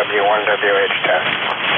NJ2W1WH test.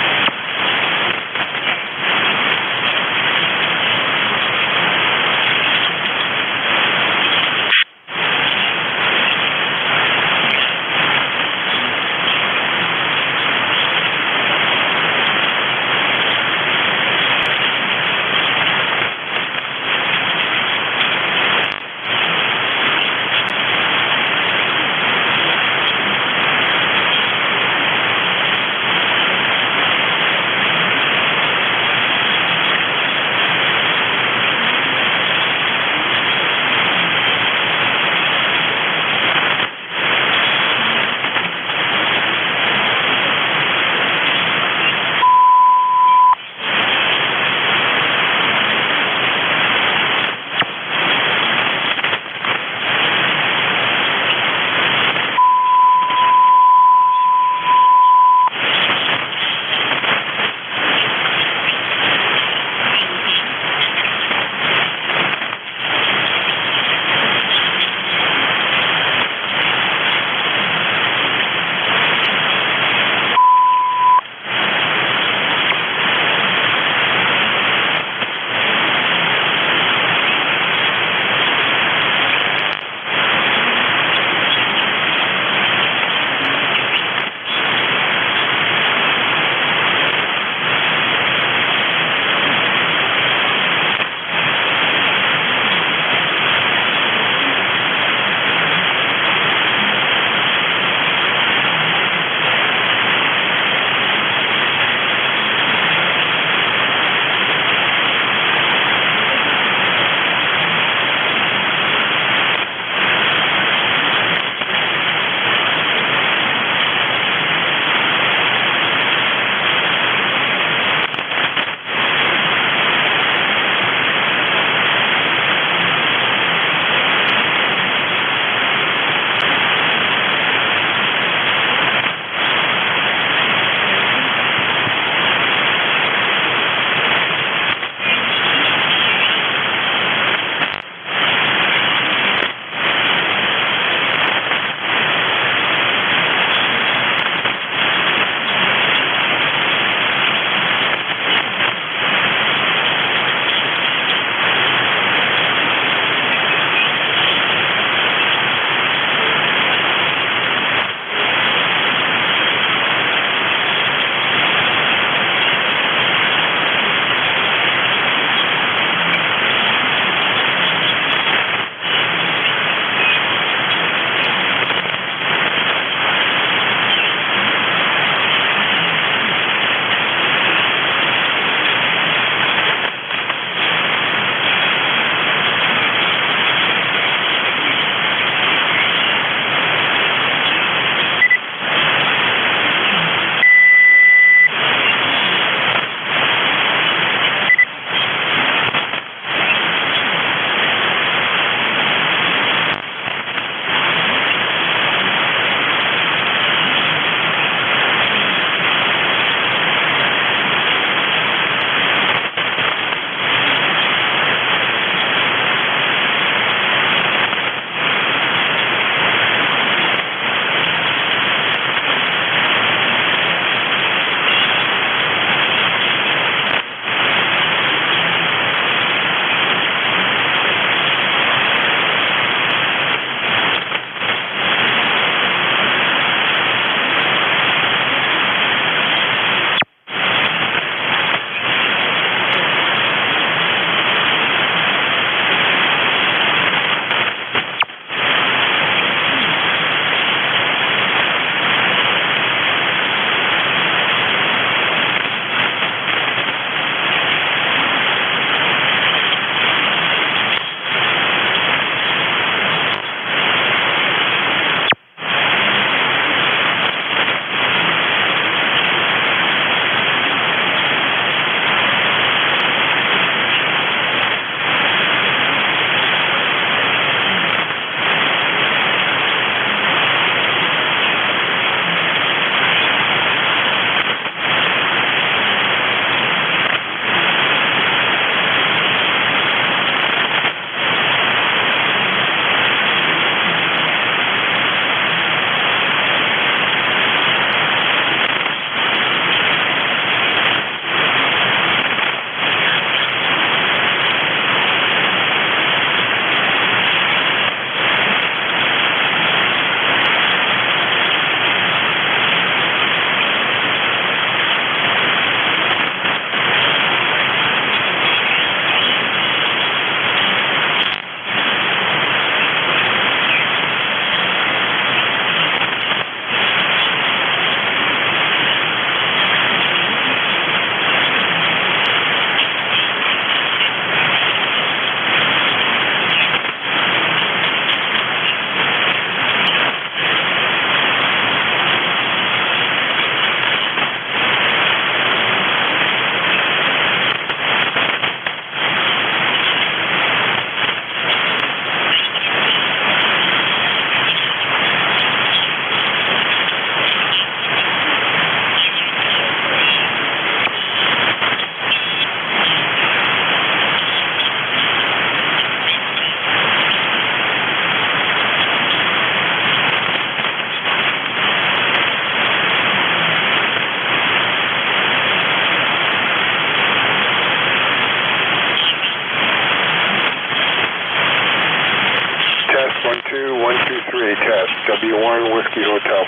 22123, test. W1 Whiskey Hotel.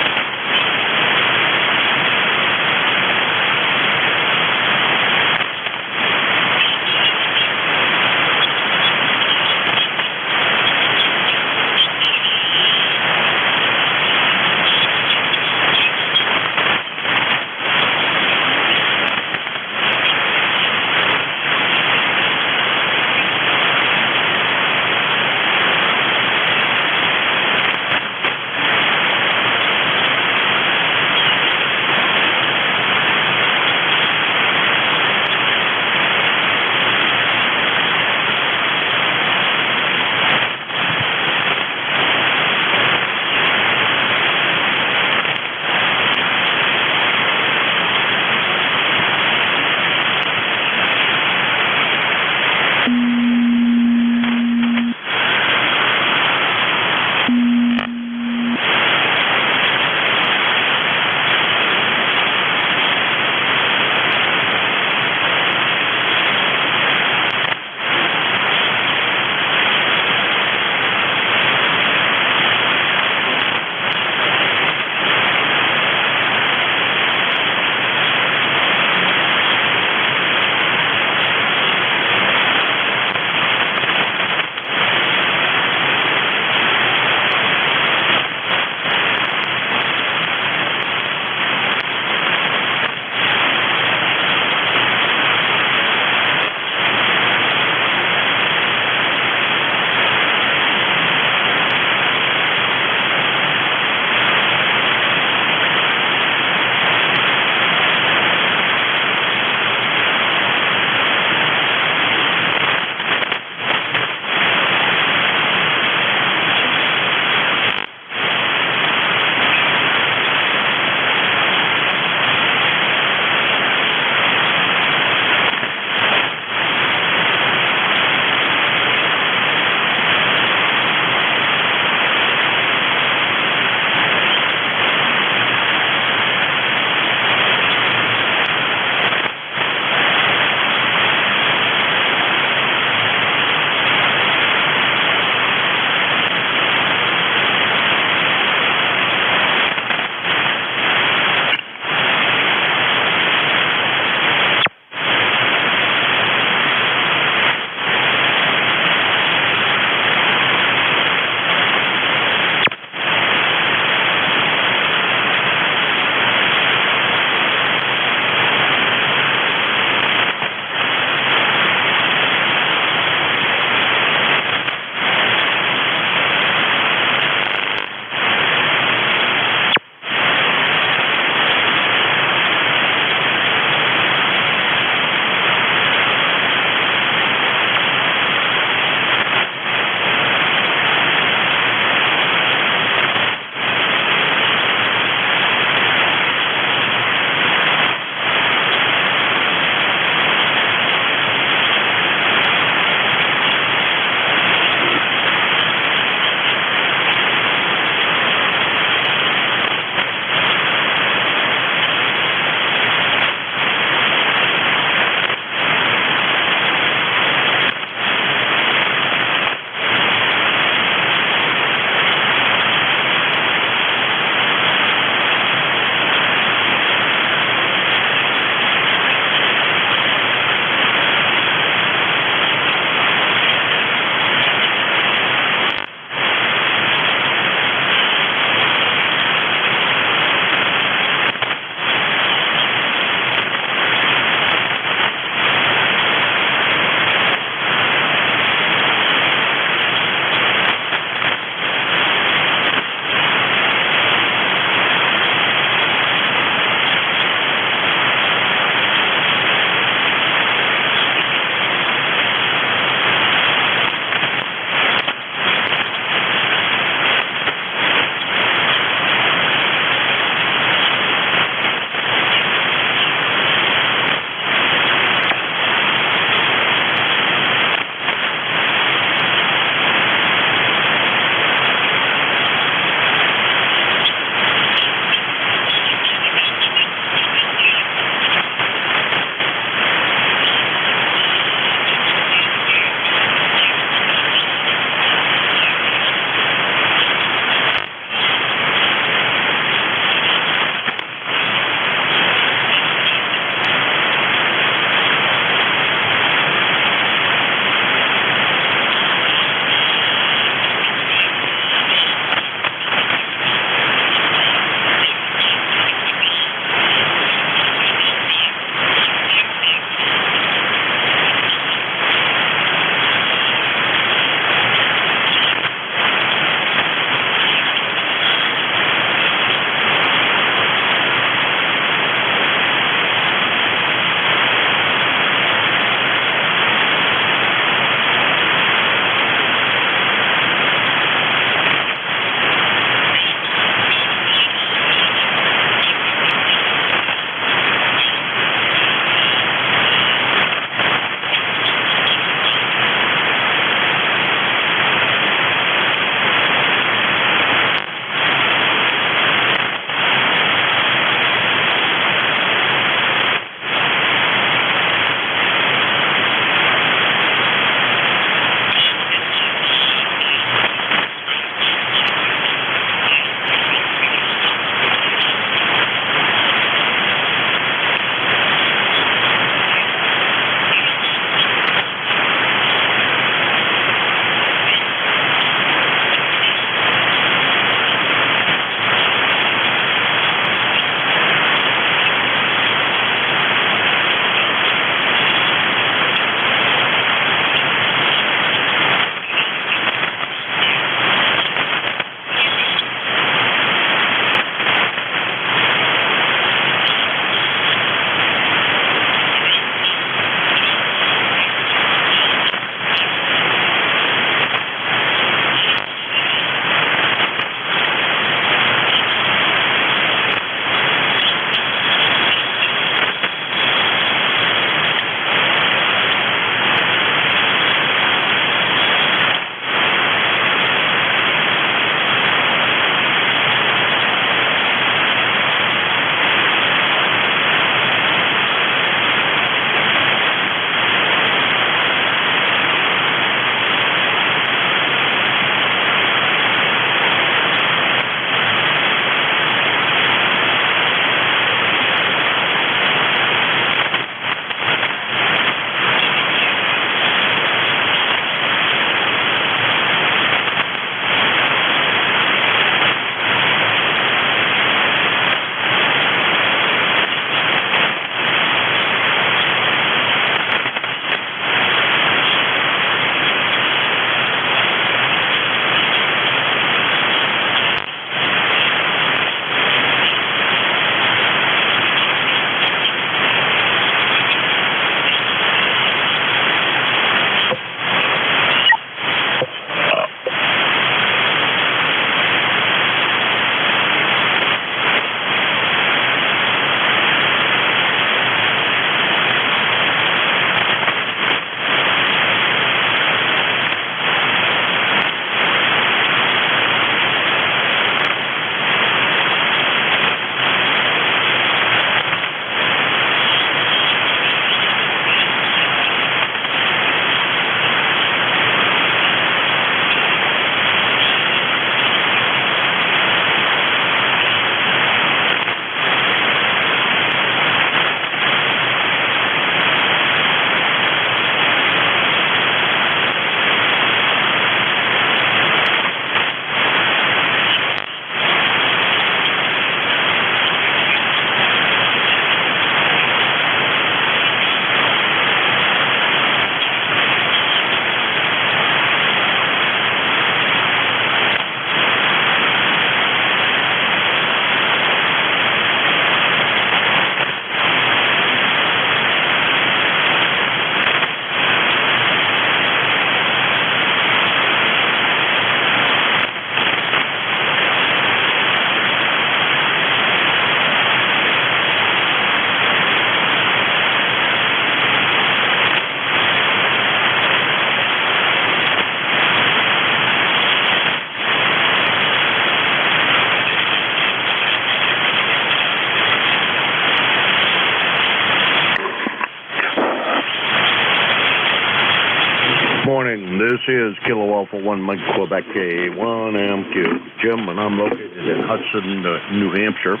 This is Kilo Alpha 1 Mike Quebec K1MQ. Jim, and I'm located in Hudson, New Hampshire,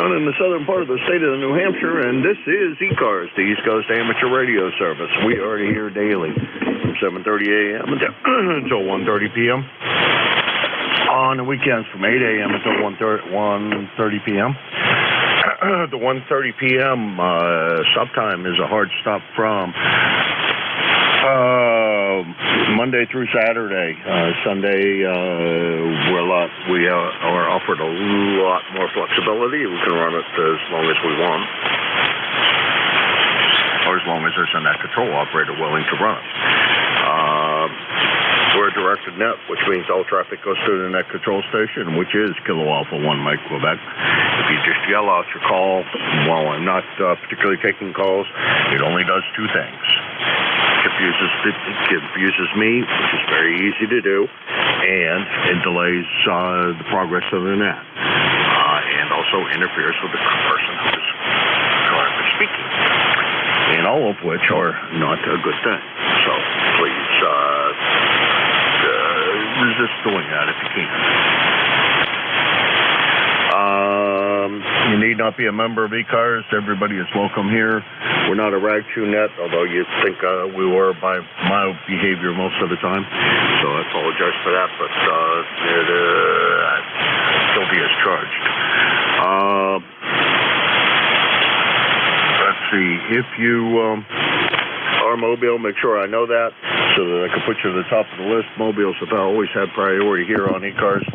down in the southern part of the state of New Hampshire, and this is ECARS, the East Coast Amateur Radio Service. We are here daily from 7:30 a.m. until 1:30 p.m. On the weekends from 8 a.m. until 1:30 p.m. The 1:30 p.m. Stop time is a hard stop from Monday through Saturday. Sunday, we are offered a lot more flexibility. We can run it as long as we want, or as long as there's a net control operator willing to run it. We're a directed net, which means all traffic goes through the net control station, which is Kilo Alpha 1 Mike Quebec. If you just yell out your call while I'm not particularly taking calls, it only does two things. It confuses me, which is very easy to do, and it delays the progress of the net, and also interferes with the person who's currently speaking, and all of which are not a good thing. So please resist doing that if you can. You need not be a member of ECARS. Everybody is welcome here. We're not a rag chew net, although you'd think we were by my behavior most of the time. So I apologize for that, but guilty as charged. Let's see. If you are mobile, make sure I know that so that I can put you to the top of the list. Mobiles have always had priority here on ECARS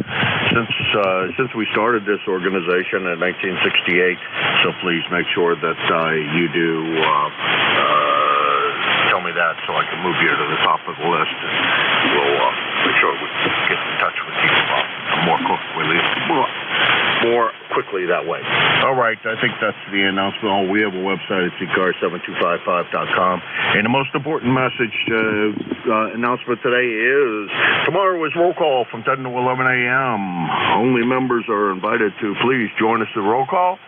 since we started this organization in 1968. So please make sure that you do tell me that so I can move you to the top of the list, and we'll make sure we get in touch with you more quickly that way. All right, I think that's the announcement. Oh, we have a website at ECARS7255.com. And the most important message announcement today is tomorrow is roll call from 10 to 11 a.m. Only members are invited to please join us at roll call.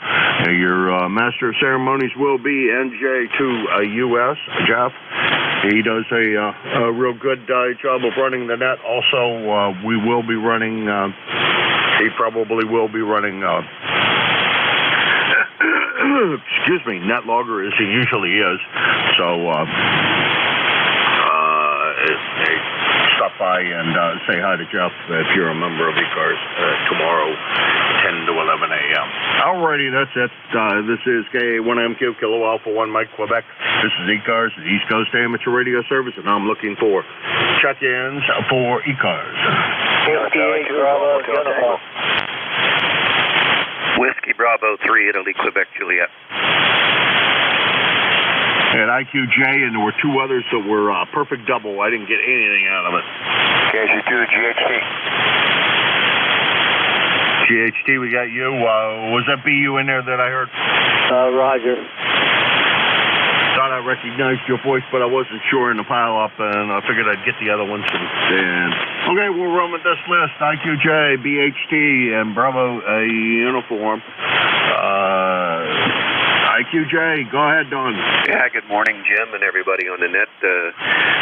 Your master of ceremonies will be NJ2US, Jeff. He does a real good job of running the net. Also, we will be running, he probably will be running, excuse me, net logger as he usually is. So, stop by and say hi to Jeff if you're a member of ECARS tomorrow, 10 to 11 a.m. Alrighty, that's it. This is K1MQ, Kilo Alpha 1 Mike Quebec. This is ECARS, the East Coast Amateur Radio Service, and I'm looking for check-ins for ECARS. Whiskey Bravo 3, Italy, Quebec, Juliet. At IQJ, and there were two others that were perfect double. I didn't get anything out of it. KSU2, GHT. GHT, we got you. Was that BU in there that I heard? Roger. Thought I recognized your voice, but I wasn't sure in the pile-up, and I figured I'd get the other ones. And okay, we'll run with this list. IQJ, BHT, and Bravo uniform. IQJ, go ahead, Don. Yeah, good morning, Jim, and everybody on the net.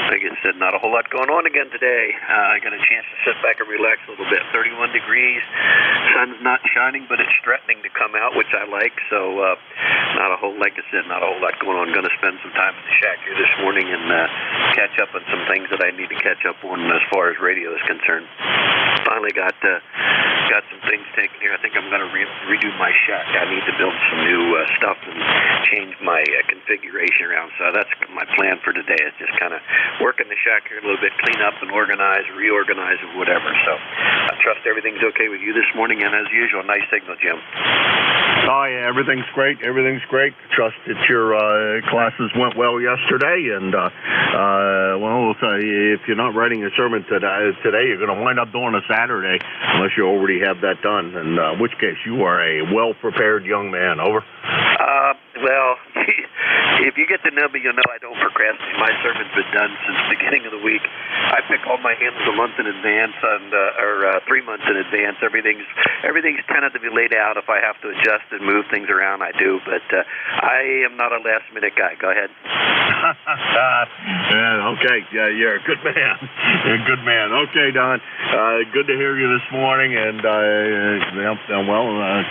Like I said, not a whole lot going on again today. I got a chance to sit back and relax a little bit. 31 degrees. Sun's not shining, but it's threatening to come out, which I like. So, not a whole, like I said, not a whole lot going on. Going to spend some time in the shack here this morning and catch up on some things that I need to catch up on as far as radio is concerned. Finally got some things taken here. I think I'm going to redo my shack. I need to build some new stuff and change my configuration around. So that's my plan for today, is just kind of work in the shack here a little bit, clean up and organize, reorganize, and whatever. So I trust everything's okay with you this morning, and as usual, nice signal, Jim. Oh, yeah, everything's great. Everything's great. Trust that your classes went well yesterday, and, well, if you're not writing a sermon today, you're going to wind up doing a Saturday, unless you already have that done, in which case you are a well-prepared young man. Over. Well, if you get to know me, you'll know I don't procrastinate. My sermon's been done since the beginning of the week. I pick all my hymns a month in advance, or 3 months in advance. Everything's tentatively laid out. If I have to adjust and move things around, I do. But I am not a last-minute guy. Go ahead. Yeah, okay. Yeah, you're a good man. You're a good man. Okay, Don. Good to hear you this morning, and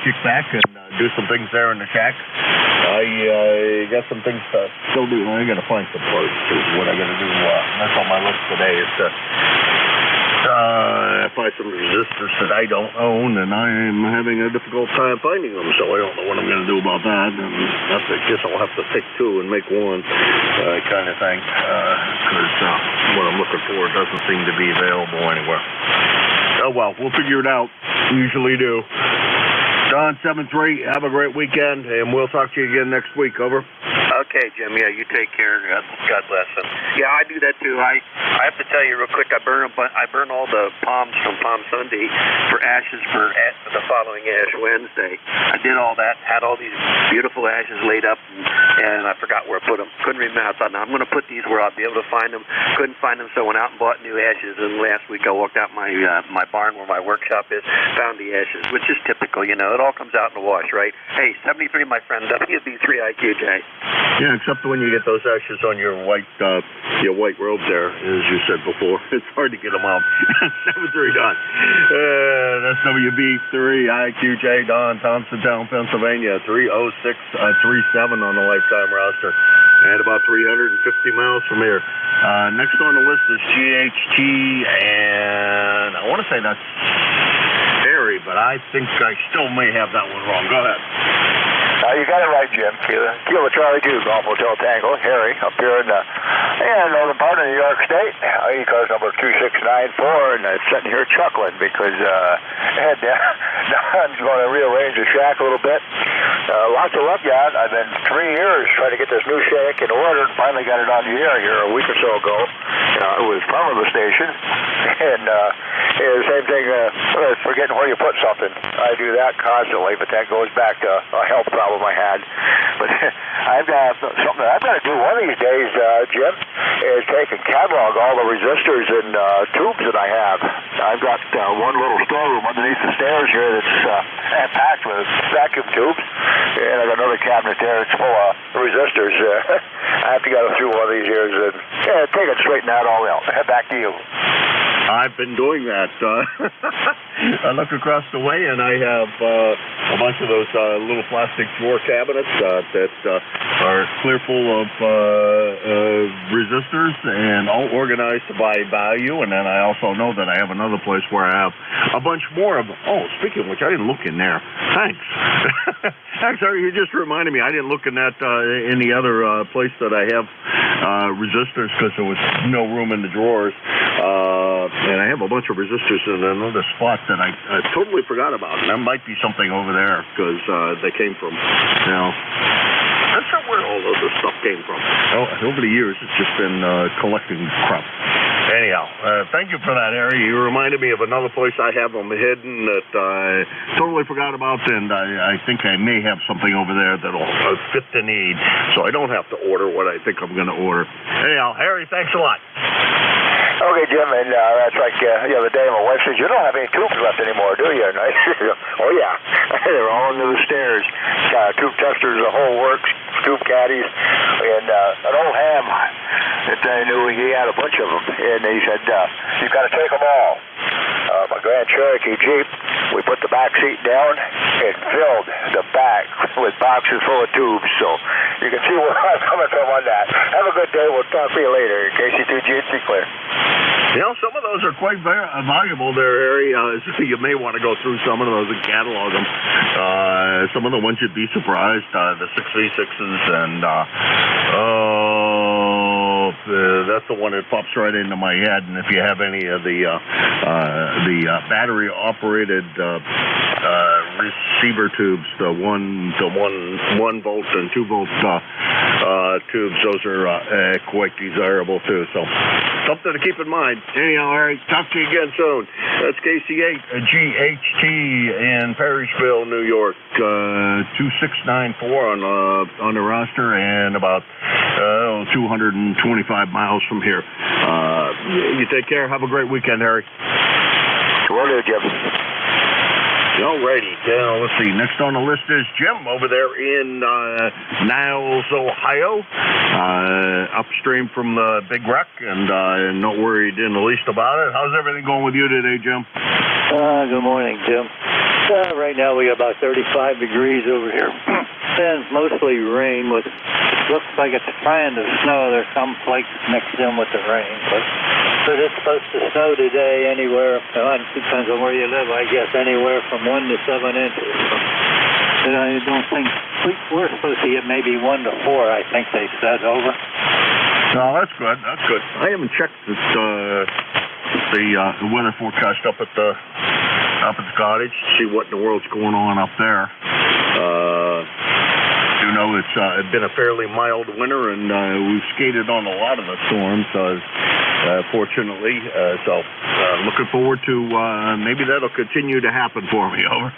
kick back and do some things there in the shack. I got some things to still do. I got to find some parts. What I got to do. That's on my list today. Is to find some resistors that I don't own, and I'm having a difficult time finding them. So I don't know what I'm going to do about that. And I guess I'll have to pick two and make one, kind of thing. Because what I'm looking for doesn't seem to be available anywhere. Oh well, we'll figure it out. Usually do. Don 7-3, have a great weekend, and we'll talk to you again next week. Over. Okay, Jim. Yeah, you take care. God bless them. Yeah, I do that too. I have to tell you real quick. I burn all the palms from Palm Sunday for ashes for the following Ash Wednesday. I did all that. Had all these beautiful ashes laid up, and I forgot where I put them. Couldn't remember. I thought, now I'm going to put these where I'll be able to find them. Couldn't find them, so I went out and bought new ashes. And last week I walked out my barn where my workshop is, found the ashes, which is typical. You know, it all comes out in the wash, right? Hey, 73, my friend. WB3IQJ. Yeah, except when you get those ashes on your white robe there, as you said before. It's hard to get them out. 7-3, Don. That's WB3IQJ, Don, Thompsontown, Pennsylvania, 30637 on the lifetime roster, and about 350 miles from here. Next on the list is GHT, and I want to say that's Harry, but I think I still may have that one wrong. Go ahead. You got it right, Jim. Kilo Charlie 2, Golf Hotel Tango, Harry, up here in the northern part of New York State. ECARS number 2694, and I'm sitting here chuckling because Don's going to rearrange the shack a little bit. Lots of luck, John. I've been 3 years trying to get this new shack in order, and finally got it on the air here a week or so ago. It was front of the station, and the same thing, forgetting where you put something. I do that constantly, but that goes back to a health problem I had. But I've got something that I've got to do one of these days, Jim, is take and catalog all the resistors and tubes that I have. I've got one little storeroom underneath the stairs here that's packed with vacuum tubes, and I've got another cabinet there that's full of resistors. I have to go through one of these years and take it, straighten that all out. Head back to you. I've been doing that. I look across the way, and I have a bunch of those little plastic drawer cabinets that are clear full of resistors and all organized by value. And then I also know that I have another place where I have a bunch more of them. Oh, speaking of which, I didn't look in there. Thanks. Actually, you just reminded me. I didn't look in that in the other place that I have resistors because there was no room in the drawers. And I have a bunch of resistors in another spot that I totally forgot about. And that might be something over there because they came from, that's not where all of this stuff came from. Over the years, it's just been collecting crap. Anyhow, thank you for that, Harry. You reminded me of another place I have them hidden that I totally forgot about, and I think I may have something over there that'll fit the need, so I don't have to order what I think I'm going to order. Anyhow, Harry, thanks a lot. Okay, Jim, and that's like the other day my wife says, you don't have any tubes left anymore, do you? And I said, oh, yeah. They're all under the stairs. Tube testers, the whole works, tube caddies, and an old ham that I knew, he had a bunch of them. And he said, you've got to take them all. My Grand Cherokee Jeep, we put the back seat down and filled the back with boxes full of tubes. So you can see where I'm coming from on that. Have a good day. We'll talk to you later. KC2GHC clear. Some of those are quite valuable there, Harry. You may want to go through some of those and catalog them. Some of the ones you'd be surprised, the 6V6s and that's the one that pops right into my head. And if you have any of the battery-operated receiver tubes, the 1 volt and 2 volt tubes. Those are quite desirable too. So something to keep in mind. Anyhow, Harry, talk to you again soon. That's KC8 GHT in Perrysville, New York. 2694 on the roster, and about 225 miles from here. You take care. Have a great weekend, Harry. Will do, Jim. Alrighty, let's see. Next on the list is Jim over there in Niles, Ohio, upstream from the Big Wreck, and not worried in the least about it. How's everything going with you today, Jim? Good morning, Jim. Right now we got about 35 degrees over here. And mostly rain with, looks like it's trying to snow. There's some flakes mixed in with the rain, but it's supposed to snow today anywhere, it depends on where you live, I guess, anywhere from 1 to 7 inches. But I don't think, we're supposed to get maybe 1 to 4, I think they said, over. No, that's good, that's good. I haven't checked the weather forecast up at the cottage to see what in the world's going on up there. You know, it's been a fairly mild winter, and we've skated on a lot of the storms, fortunately. So looking forward to maybe that'll continue to happen for me. Over.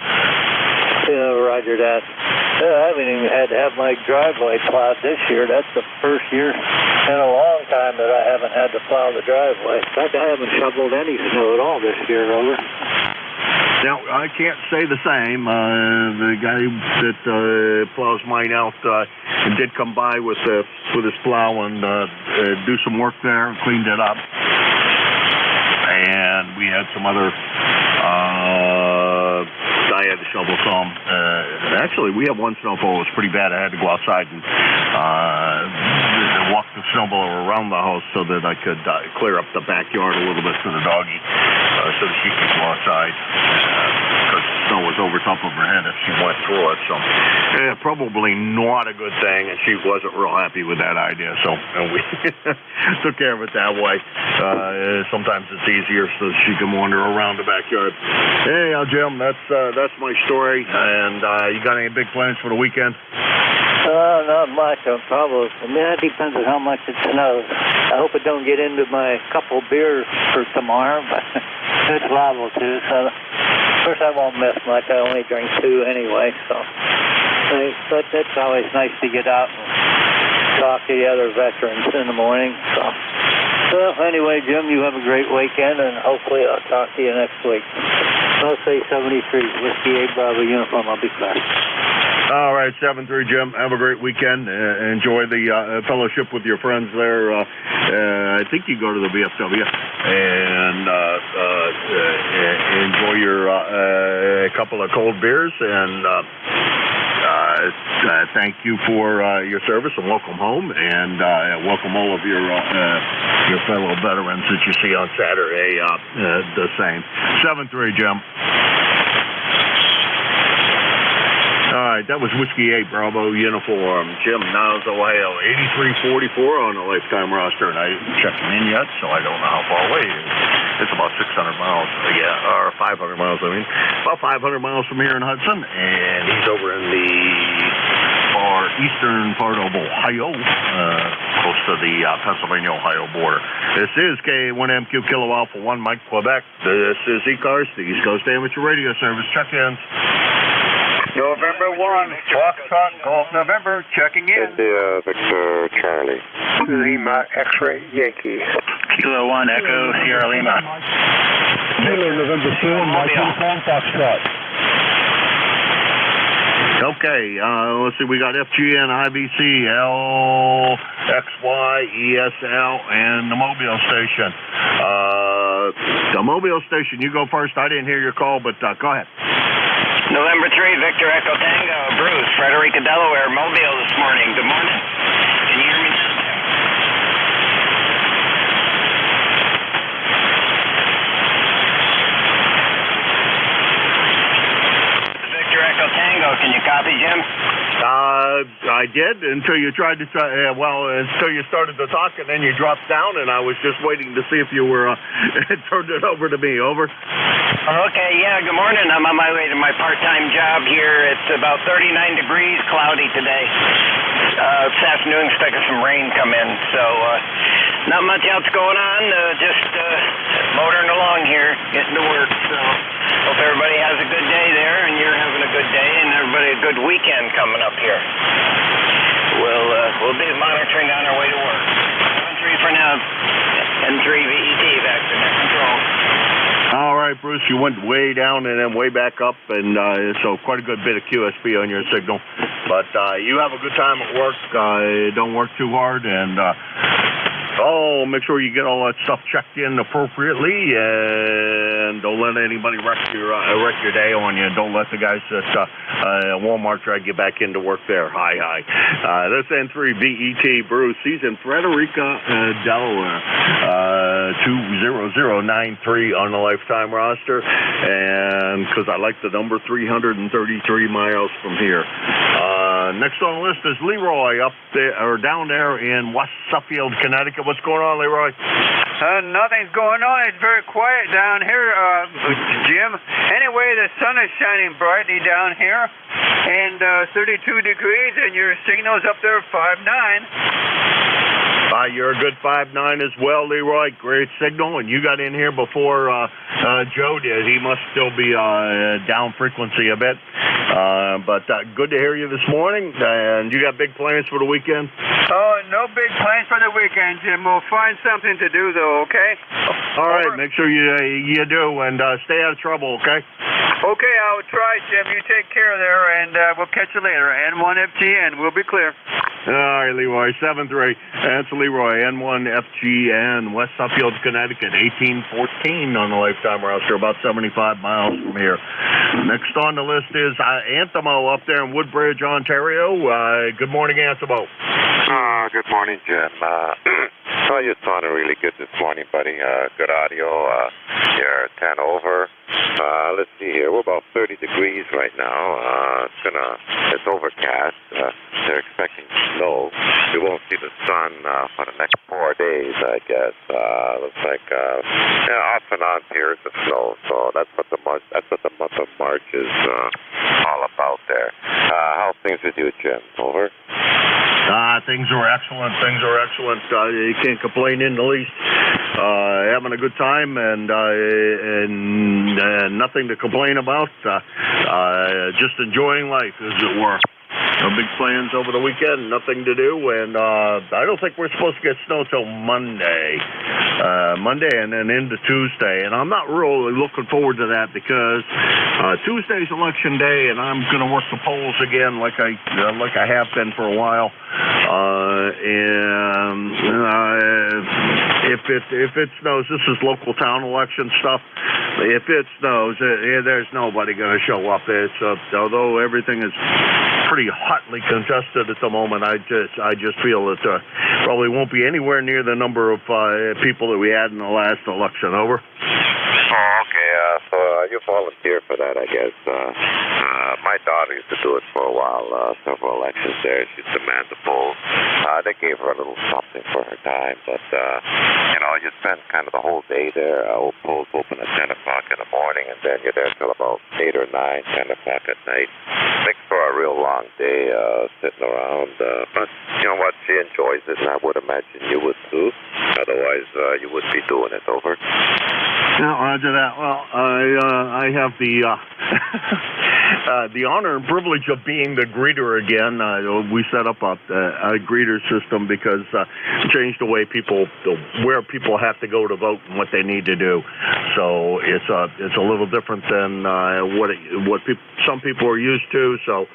Yeah, roger that. I haven't even had to have my driveway plowed this year. That's the first year in a long time that I haven't had to plow the driveway. In fact, I haven't shoveled any snow at all this year, over. Now, I can't say the same. The guy that plows mine out did come by with his plow and do some work there and cleaned it up. And we had some other... I had to shovel some. Actually, we have one snowfall. It was pretty bad. I had to go outside and walk the snowball around the house so that I could clear up the backyard a little bit for the doggie so that she could go outside. Because the snow was over top of her head if she went through it. So probably not a good thing, and she wasn't real happy with that idea. So we took care of it that way. Sometimes it's easier so she can wander around the backyard. Hey, Jim, that's my story. And you got any big plans for the weekend? Not much. Probably. I mean, that depends on how much it snows. I hope it don't get into my couple beers for tomorrow, but it's liable to. So, of course, I won't miss much. I only drink 2 anyway. So, but it's always nice to get out and talk to the other veterans in the morning. So, well, anyway, Jim, you have a great weekend, and hopefully I'll talk to you next week. I'll say 73, Whiskey 8 Bravo uniform. I'll be back. All right, 7-3, Jim. Have a great weekend. Enjoy the fellowship with your friends there. I think you go to the VFW. And enjoy your couple of cold beers. And thank you for your service and welcome home. And welcome all of your fellow veterans that you see on Saturday the same. 7-3, Jim. All right, that was Whiskey 8 Bravo uniform. Jim, Niles, Ohio, 8344 on the lifetime roster, and I didn't check him in yet, so I don't know how far away he is. It's about 600 miles, or 500 miles, I mean. About 500 miles from here in Hudson, and he's over in the far eastern part of Ohio, close to the Pennsylvania-Ohio border. This is K1MQ Kilo Alpha 1, Mike, Quebec. This is ECARS, the East Coast Amateur Radio Service. Check-ins. November 1, Foxtrot, Golf November, checking in. Victor Charlie. Lima, X-Ray, Yankee. Kilo 1, Echo, Sierra Lima. Kilo, November 2, Mike, Uniform, Foxtrot. Okay, let's see, we got FGN, IVC, LXY, ESL, and the Mobile Station. The Mobile Station, you go first. I didn't hear your call, but go ahead. November 3, Victor Echo Tango, Bruce, Frederica, Delaware, Mobile this morning. Good morning. Can you hear me now? Victor Echo Tango, can you copy, Jim? I did until you tried to until you started to talk, and then you dropped down, and I was just waiting to see if you were turned it over to me. Over. Okay, yeah, good morning. I'm on my way to my part-time job here. It's about 39 degrees, cloudy today. This afternoon, expecting some rain come in, so not much else going on, just motoring along here, getting to work, so hope everybody has a good day there, and you're having a good day, and everybody a good weekend coming up here. We'll be monitoring on our way to work. 7-3 for now, N3VET, back to net control. All right, Bruce, you went way down and then way back up, and so quite a good bit of QSP on your signal. But you have a good time at work. Don't work too hard, and make sure you get all that stuff checked in appropriately, and don't let anybody wreck your day on you. Don't let the guys at Walmart drag you back into work there. Hi. That's N3VET Bruce. He's in Frederica, Delaware. 20093 on the lifetime roster, and because I like the number, 333 miles from here. Next on the list is Leroy up there or down there in West Suffield, Connecticut. What's going on, Leroy? Nothing's going on. It's very quiet down here, Jim. Anyway, the sun is shining brightly down here, and 32 degrees, and your signal's up there 5.9. You're a good 5.9 as well, Leroy. Great signal, and you got in here before Joe did. He must still be down frequency a bit. But good to hear you this morning. And you got big plans for the weekend? Oh, no big plans for the weekend, Jim. We'll find something to do, though, okay? All right, make sure you do, and stay out of trouble, okay? Okay, I'll try, Jim. You take care there, and we'll catch you later. N1FGN, we'll be clear. All right, Leroy, 7-3. That's Leroy, N1FGN, West Suffield, Connecticut, 1814 on the lifetime roster, about 75 miles from here. Next on the list is Anthemo up there in Woodbridge, Ontario. Good morning, Anthemo. Good morning, Jim. So you're sounding really good this morning, buddy. Good audio. You're 10 over. Let's see here. We're about 30 degrees right now. It's overcast. They're expecting snow. We won't see the sun for the next 4 days, I guess. Looks like off and on periods of snow. So that's what the month of March is all about there. How's things with you, Jim? Over. Things are excellent. You can't complain in the least. Having a good time and nothing to complain about. Just enjoying life, as it were. No big plans over the weekend, nothing to do, and I don't think we're supposed to get snow till Monday and then into Tuesday, and I'm not really looking forward to that because Tuesday's election day, and I'm going to work the polls again like I have been for a while, and if it snows, this is local town election stuff. If it snows, there's nobody going to show up. Although everything is pretty hotly contested at the moment, I just feel that probably won't be anywhere near the number of people that we had in the last election. Over. Oh, okay. So you volunteer for that, I guess. My daughter used to do it for a while, several elections there. She'd demand the polls. They gave her a little something for her time, but you spend kind of the whole day there. Polls open at 10 o'clock in the morning, and then you're there till about 8 or 9, 10 o'clock at night. Makes for a real long day sitting around. But you know what? She enjoys it, and I would imagine you would too. Otherwise, you wouldn't be doing it. Over. Yeah, roger that. Well, I have the the honor and privilege of being the greeter again. We set up a greeter system because changed the way where people have to go to vote and what they need to do. So it's a little different than what some people are used to. So.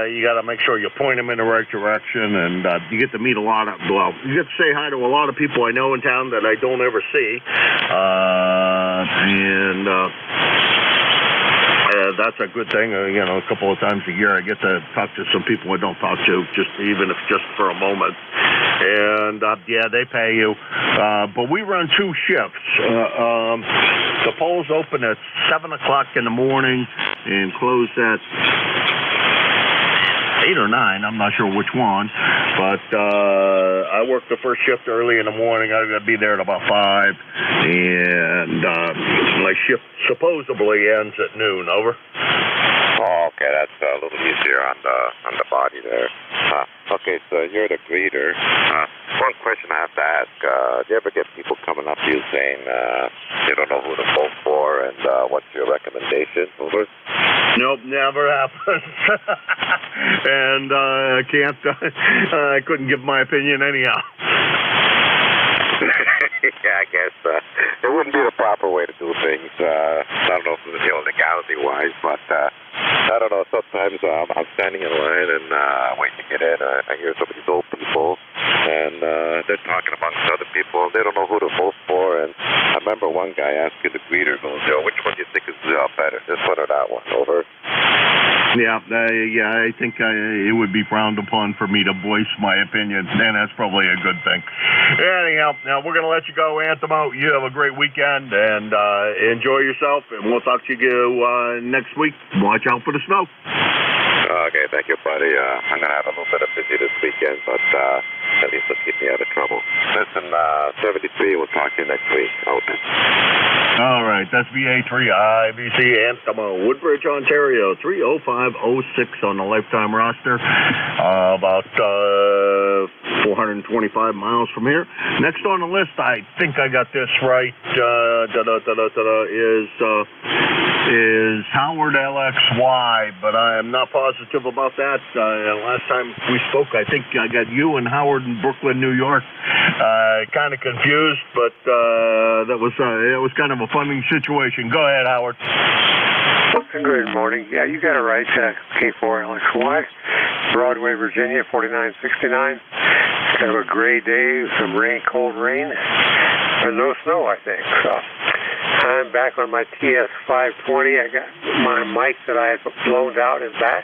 You got to make sure you point them in the right direction, and you get to meet you get to say hi to a lot of people I know in town that I don't ever see, that's a good thing. A couple of times a year I get to talk to some people I don't talk to, even if just for a moment. And they pay you, but we run 2 shifts. The polls open at 7 o'clock in the morning and close at 8 or 9, I'm not sure which one, but I work the first shift early in the morning. I got to be there at about 5, and my shift supposedly ends at noon. Over. Oh, Okay, that's a little easier on the body there. Okay, so you're the greeter. One question I have to ask, do you ever get people coming up to you saying they don't know who to vote for and what's your recommendation? Over? Nope, never happens. And I can't, I couldn't give my opinion anyhow. Yeah, I guess it wouldn't be the proper way to do things. I don't know if it's legality-wise, but I don't know. Sometimes I'm standing in line and waiting to get in. I hear some of these old people, and they're talking amongst other people. They don't know who to vote for. And I remember one guy asking the greeter, goes, which one do you think is better, this one or that one? Over. Yeah, I think it would be frowned upon for me to voice my opinion, and that's probably a good thing. Anyhow, now we're going to let you go, Anthemo. You have a great weekend, and enjoy yourself, and we'll talk to you next week. Watch out for the snow. Okay, thank you, buddy. I'm going to have a little bit of busy this weekend, but at least it'll keep me out of trouble. Listen, 73, we'll talk to you next week. Okay. All right, that's VA3 IBC Anthemo, Woodbridge, Ontario, 30506 on the lifetime roster, about 425 miles from here. Next on the list, I think I got this right, is Howard LXY, but I am not positive about that. Last time we spoke, I think I got you and Howard in Brooklyn, New York. Kind of confused, but that was kind of a funny situation. Go ahead, Howard. Good morning. Yeah, you got it right. K4LXY, Broadway, Virginia, 4969. Kind of a gray day, some rain, cold rain, and no snow, I think. So I'm back on my TS520. I got my mic that I had blown out is back.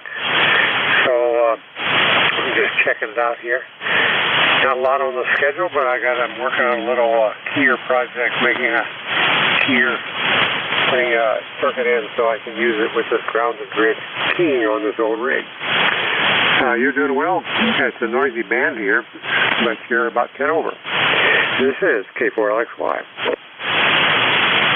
So I'm just checking it out here. Not a lot on the schedule, but I'm working on a little keyer project, making a keyer, putting a circuit in so I can use it with this grounded grid keying on this old rig. You're doing well. It's a noisy band here, but you're about 10 over. This is K4LXY.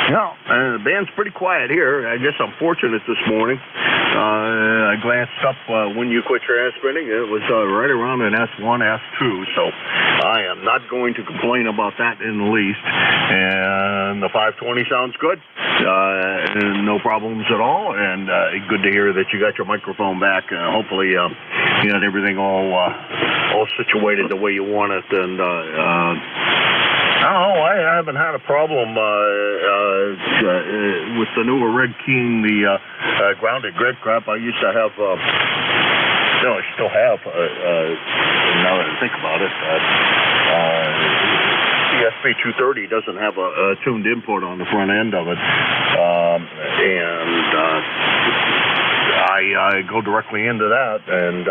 No, the band's pretty quiet here. I guess I'm fortunate this morning. I glanced up when you quit transmitting. It was right around an S1, S2, so I am not going to complain about that in the least. And the 520 sounds good. No problems at all, and good to hear that you got your microphone back. Hopefully you got everything all situated the way you want it, and I haven't had a problem with the newer rig keying the grounded grid crap. I used to have, I still have, now that I think about it, CSP 230 doesn't have a tuned input on the front end of it, and I go directly into that, and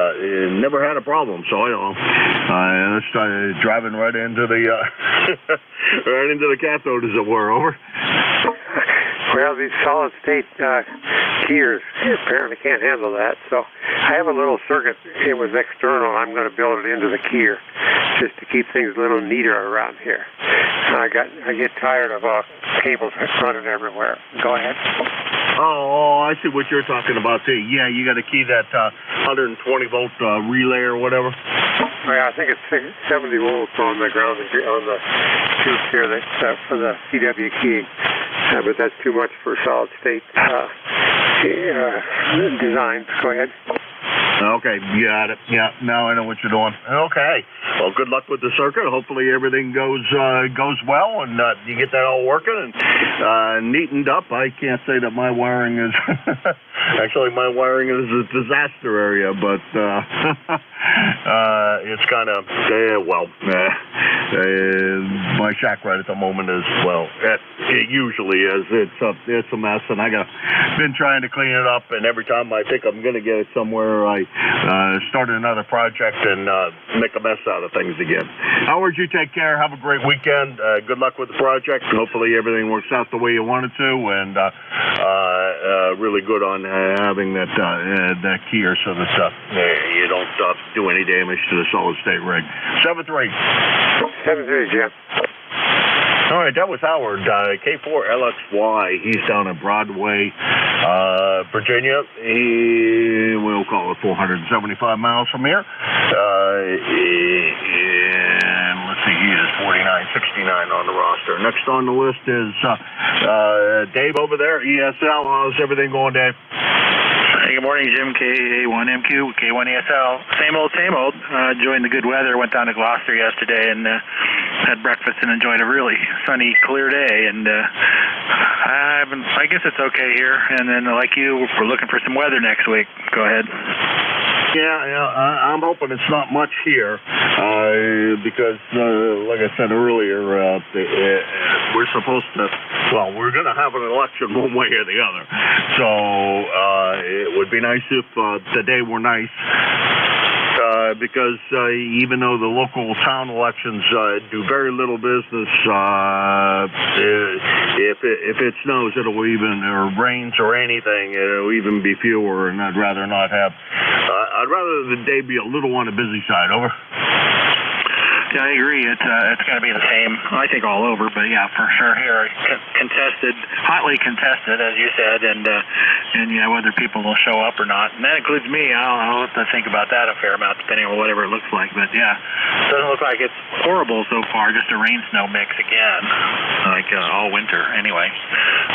never had a problem. So I don't know. I started driving right into the right into the cathode, as it were. Over. Well, these solid-state keyers apparently can't handle that. So I have a little circuit. It was external. I'm going to build it into the keyer just to keep things a little neater around here. I get tired of cables running everywhere. Go ahead. Oh, I see what you're talking about too. Yeah, you got to key that 120 volt relay or whatever. Oh, yeah, I think it's 70 volts on the ground on the tube here that's for the CW keying. But that's too much for solid state design. Go ahead. Okay, got it. Yeah, now I know what you're doing. Okay. Well, good luck with the circuit. Hopefully everything goes well, and you get that all working and neatened up. I can't say that my wiring is actually my wiring is a disaster area, but it's kind of my shack right at the moment is it usually is. It's a mess, and been trying to clean it up, and every time I think I'm going to get it somewhere, I start another project and make a mess out of things again. Howard, you take care. Have a great weekend. Good luck with the project. Hopefully everything works out the way you want it to, and really good on having that keyer so that you don't do any damage to the solid state rig. 7-3. 7-3, Jim. All right, that was Howard, K4LXY. He's down at Broadway, Virginia. We'll call it 475 miles from here. And let's see, he is 4969 on the roster. Next on the list is Dave over there, ESL. How's everything going, Dave? Hey, good morning, Jim. K1MQ, K1ESL. Same old, same old. Enjoying the good weather. Went down to Gloucester yesterday and had breakfast and enjoyed a really sunny, clear day. And I guess it's okay here. And then, like you, we're looking for some weather next week. Go ahead. Yeah, I'm hoping it's not much here because, like I said earlier, we're supposed to, well, we're going to have an election one way or the other. So it would be nice if the day were nice. Because even though the local town elections do very little business, if it snows, it'll even, or rains or anything, it'll even be fewer, and I'd rather not have, I'd rather the day be a little on the busy side. Over. Yeah, I agree. It's going to be the same, I think, all over. But yeah, for sure here, contested, hotly contested, as you said, and yeah, whether people will show up or not, and that includes me. I'll have to think about that a fair amount, depending on whatever it looks like. But yeah, it doesn't look like it's horrible so far. Just a rain-snow mix again, like all winter. Anyway,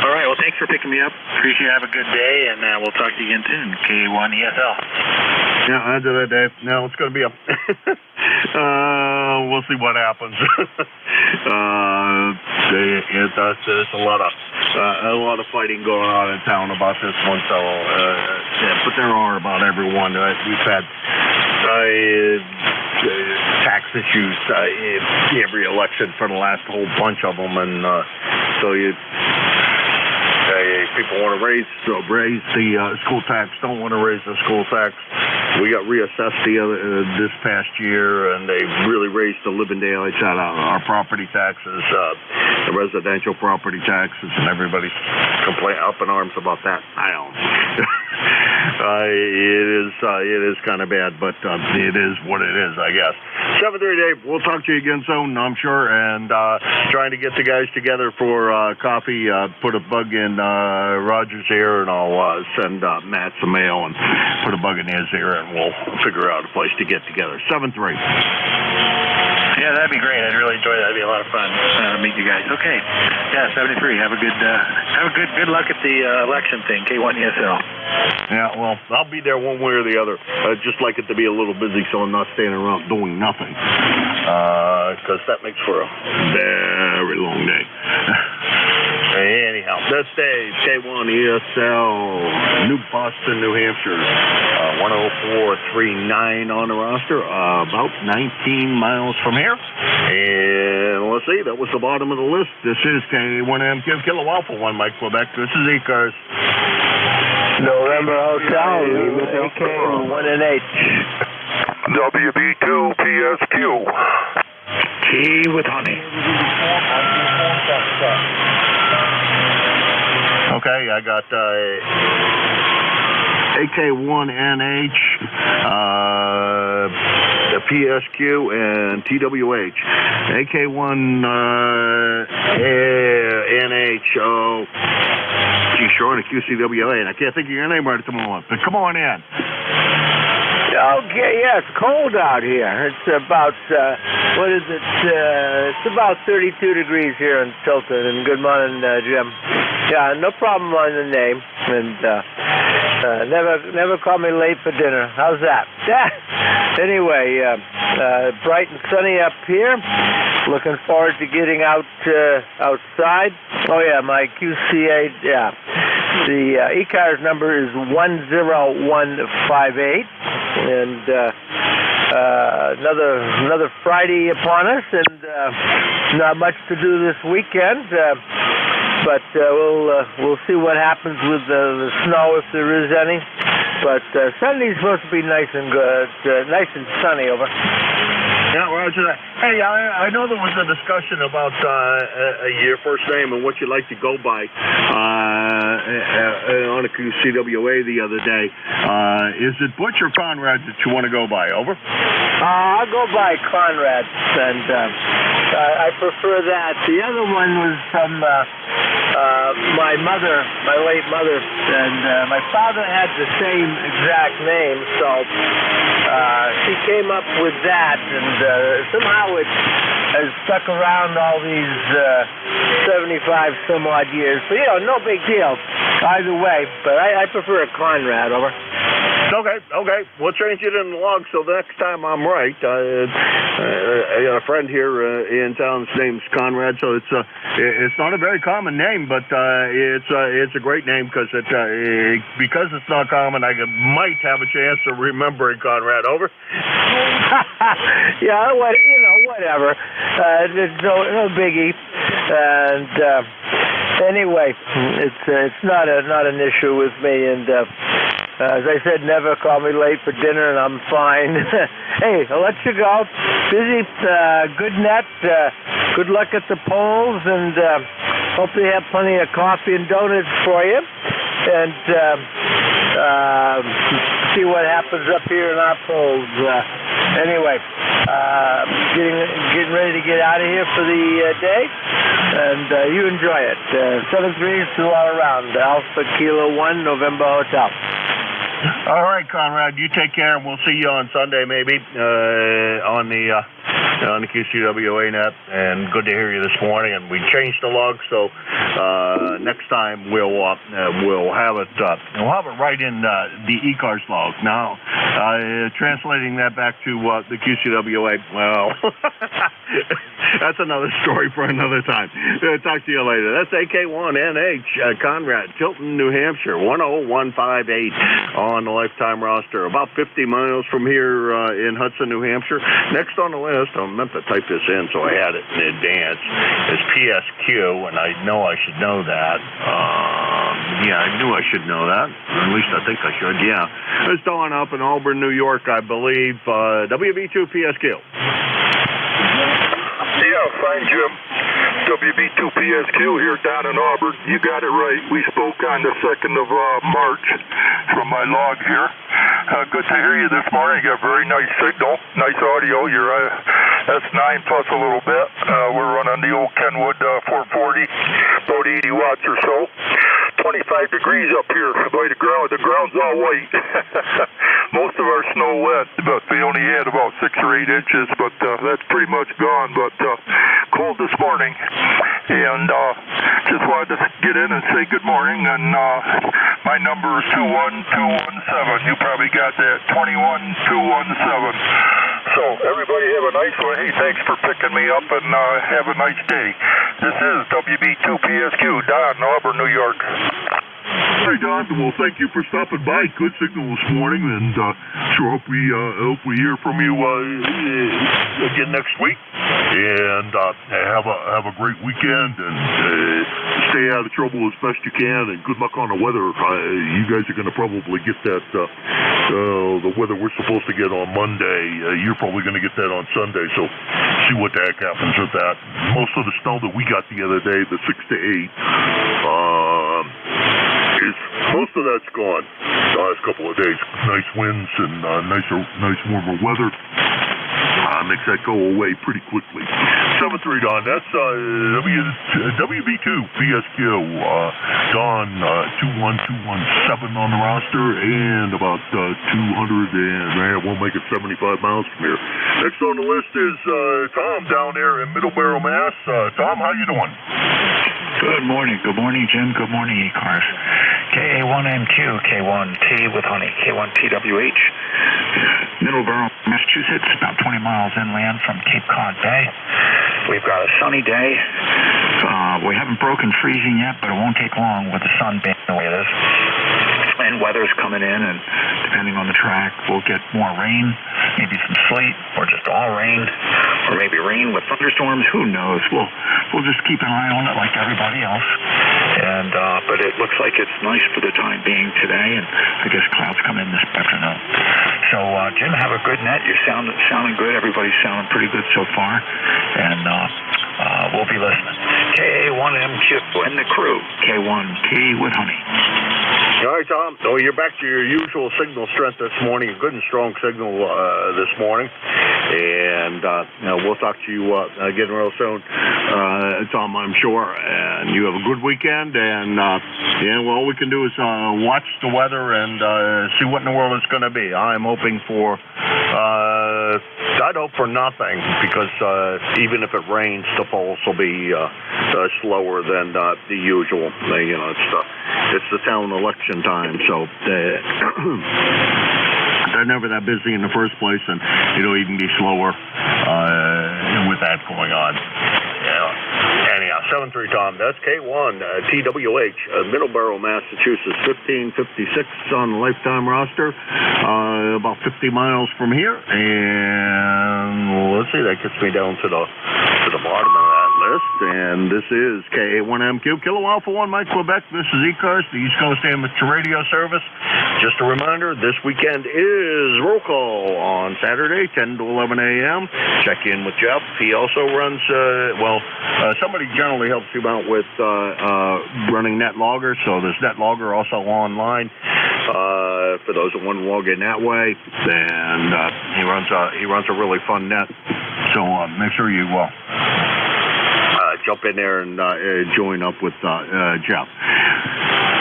all right. Well, thanks for picking me up. Appreciate it. Have a good day, and we'll talk to you again soon. K1ESL. Yeah, I did that, Dave. No, it's going to be a. We'll see what happens. There's a lot of fighting going on in town about this one. So, but there are about everyone. We've had tax issues every election for the last whole bunch of them, and so people want to raise the school tax, don't want to raise the school tax. We got reassessed this past year, and they really raised the living daylights out of our property taxes, the residential property taxes, and everybody's up in arms about that. I don't know. It is kind of bad, but it is what it is, I guess. 7:30, we'll talk to you again soon, I'm sure, and trying to get the guys together for coffee. Put a bug in Roger's ear, and I'll send Matt some mail and put a bug in his ear, and we'll figure out a place to get together. 7-3. Yeah, that'd be great. I'd really enjoy that. That'd be a lot of fun to meet you guys. Okay. Yeah, 73. Have a good luck at the election thing, K1ESL. Yeah, well, I'll be there one way or the other. I'd just like it to be a little busy so I'm not standing around doing nothing. Because that makes for a very long day. Anyhow, this day, K1ESL, New Boston, New Hampshire, 10439 on the roster, about 19 miles from here. And let's see, that was the bottom of the list. This is K1M Kilo Alpha 1 Mike Quebec. This is ECARS. November Hotel, AK1NH. WB2 PSQ. Tea with honey. Okay, I got AK1NH, the PSQ, and TWH. AK1NH, gee, sure, and a QCWA, and I can't think of your name right at the moment, but come on in. Okay, yeah, it's cold out here. It's about, what is it? It's about 32 degrees here in Tilton. And good morning, Jim. Yeah, no problem on the name. And never call me late for dinner. How's that? Anyway, bright and sunny up here. Looking forward to getting out outside. Oh, yeah, my QCA, yeah. The ECARS number is 10158. And another Friday upon us, and not much to do this weekend. But we'll see what happens with the snow, if there is any. But Sunday's supposed to be nice and good, nice and sunny over. Yeah, Roger that. Hey, I know there was a discussion about your first name and what you like to go by on on the QCWA the other day. Is it Butch or Conrad that you want to go by? Over? I'll go by Conrad, and I prefer that. The other one was from my mother, my late mother, and my father had the same exact name, so she came up with that, and somehow it has stuck around all these 75 some odd years. So, no big deal either way, but I prefer a Conrad. Over. Okay. We'll change it in the log so the next time I'm right. I got a friend here in town. His name's Conrad, so it's not a very common name, but it's a great name because it's not common. I might have a chance of remembering Conrad. Over. Yeah, whatever. There's no biggie, and anyway, it's not an issue with me, and. As I said, never call me late for dinner, and I'm fine. Hey, I'll let you go. Busy, good net, good luck at the polls, and hope they have plenty of coffee and donuts for you. And see what happens up here in our polls. Anyway, getting ready to get out of here for the day, and you enjoy it. 7-3 all around. Alpha Kilo 1, November Hotel. All right, Conrad, you take care, and we'll see you on Sunday maybe on the QCWA net. And good to hear you this morning. And we changed the log, so next time we'll have it right in the ECARS log. Now, translating that back to the QCWA, well, that's another story for another time. Talk to you later. That's AK1NH, Conrad, Tilton, New Hampshire, 10158 on the lifetime roster. About 50 miles from here in Hudson, New Hampshire. Next on the list, I meant to type this in, so I had it in advance, is PSQ, and I know I should know that. Yeah, I knew I should know that. Or at least I think I should, yeah. It's Dawn up in Auburn, New York, I believe. WB2 PSQ. Yeah, fine, Jim. WB2PSQ here down in Auburn. You got it right. We spoke on the 2nd of March from my log here. Good to hear you this morning. You got a very nice signal, nice audio. You're S9 plus a little bit. We're running the old Kenwood 440, about 80 watts or so. 25 degrees up here by the ground. The ground's all white. Most of our snow wet, but we only had about 6 or 8 inches, but that's pretty much gone. But cold this morning, and just wanted to get in and say good morning. And my number is 21217. You probably got that, 21217. So everybody have a nice one. Hey, thanks for picking me up, and have a nice day. This is WB2PSQ, Don, Auburn, New York. Hey, Don. Well, thank you for stopping by. Good signal this morning, and sure hope we hear from you again next week. And have a great weekend, and stay out of trouble as best you can. And good luck on the weather. You guys are going to probably get that the weather we're supposed to get on Monday. You're probably going to get that on Sunday. So see what the heck happens with that. Most of the snow that we got the other day, the 6 to 8. Most of that's gone the last couple of days. Nice winds and nice warmer weather. Makes that go away pretty quickly. 7-3, Don. That's WB2 PSQ. Don, 21217 on the roster, and about 200, and we'll make it 75 miles from here. Next on the list is Tom down there in Middleborough, Mass. Tom, how you doing? Good morning. Good morning, Jim. Good morning, ECARS. KA1MQ, K1T with honey, K1TWH. Middleborough, Massachusetts, about 20 miles inland from Cape Cod Bay. We've got a sunny day. We haven't broken freezing yet, but it won't take long with the sun being the way it is. And weather's coming in, and depending on the track, we'll get more rain, maybe some sleet, or just all rain, or maybe rain with thunderstorms. Who knows? We'll just keep an eye on it like everybody else. And but it looks like it's nice for the time being today, and I guess clouds come in this afternoon. So Jim, have a good net. You're sounding good. Everybody's sounding pretty good so far, and we'll be listening. KA1MQ and the crew, K1T with honey. All right. Tom. So you're back to your usual signal strength this morning, a good and strong signal this morning. And we'll talk to you again real soon, Tom, I'm sure. And you have a good weekend. And all we can do is watch the weather and see what in the world it's going to be. I'm hoping for, I'd hope for nothing, because even if it rains, the pulse will be slower than the usual. It's the town election time, so they're never that busy in the first place, and it'll even be slower with that going on. Anyhow, 7-3 Tom, that's K1 TWH, Middleborough, Massachusetts, 1556 on the lifetime roster, about 50 miles from here, and let's see, that gets me down to the bottom of that list, and this is KA1MQ, Kilo Alpha 1 Mike Quebec. This is ECARS, the East Coast Amateur Radio Service. Just a reminder, this weekend is roll call on Saturday, 10 to 11 a.m. Check in with Jeff. He also runs, somebody generally helps him out with running NetLogger, so there's NetLogger also online for those that want to log in that way. And he runs a really fun net, so make sure you jump in there and join up with Jeff.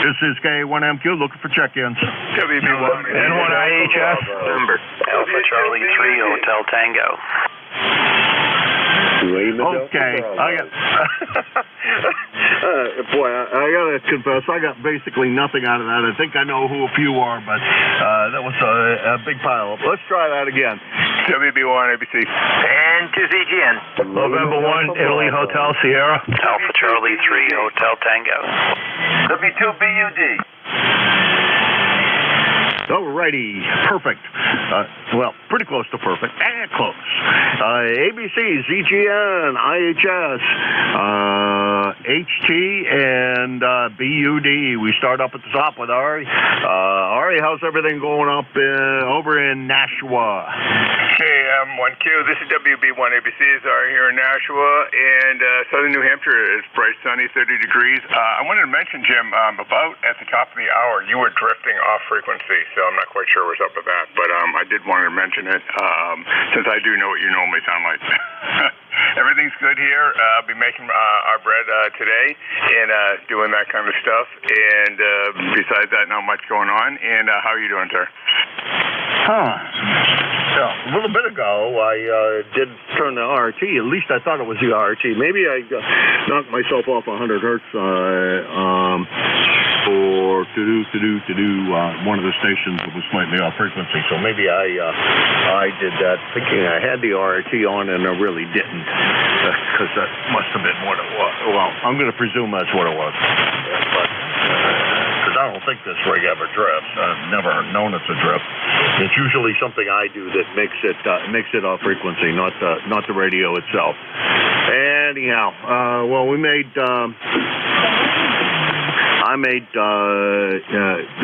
This is K1MQ looking for check-ins. WB1 N1IHS number Alpha Charlie 3 Hotel Tango. Okay, boy, I gotta confess, I got basically nothing out of that. I think I know who a few are, but that was a big pile. Let's try that again. WB1 ABC. And 2ZGN. November 1 Italy Hotel Sierra. Alpha Charlie 3 Hotel Tango. W2BUD. Alrighty, perfect. Well, pretty close to perfect. Close. ABC, ZGN, IHS, HT, and BUD. We start up at the top with Ari. Ari, how's everything going up over in Nashua? KM1Q, this is WB1 ABC. Is Ari here in Nashua, and southern New Hampshire is bright, sunny, 30 degrees. I wanted to mention, Jim, about at the top of the hour, you were drifting off frequency, so I'm not quite sure what's up with that, but I did want to mention it, since I do know what you normally sound like. Everything's good here. I'll be making our bread today and doing that kind of stuff, and besides that, not much going on. And how are you doing, sir? A little bit ago, I did turn the RT. At least I thought it was the RT. Maybe I knocked myself off 100 hertz for one of the stations that was slightly off frequency. So maybe I did that thinking I had the RT on, and I really didn't, because that must have been what it was. Well, I'm going to presume that's what it was. But because I don't think this rig ever drifts. I've never known it's a drift. It's usually something I do that makes it off frequency, not the radio itself. Anyhow, well, I made,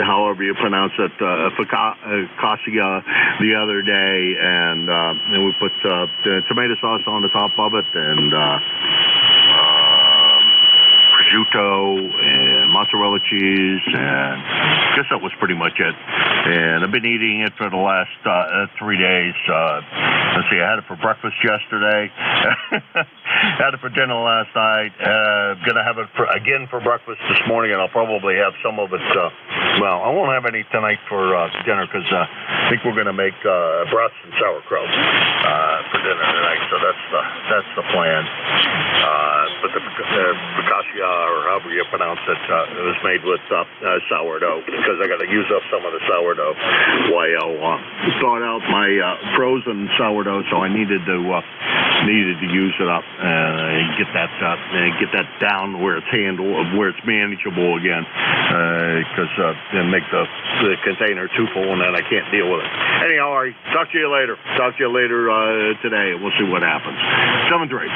however you pronounce it, focaccia the other day, and we put the tomato sauce on the top of it, and prosciutto and mozzarella cheese, and I guess that was pretty much it. And I've been eating it for the last 3 days. Let's see, I had it for breakfast yesterday. Had it for dinner last night. Gonna have it again for breakfast this morning, and I'll probably have some of it. Well, I won't have any tonight for dinner, because I think we're gonna make broths and sauerkraut for dinner tonight. So that's the plan. But the focaccia, or however you pronounce it, it was made with sourdough, because I got to use up some of the sourdough while thawed out my frozen sourdough, so I needed to use it up and get that down where it's where it's manageable again, because then make the container too full, and then I can't deal with it. Anyhow, Ari, talk to you later. Talk to you later today, and we'll see what happens. 7-3.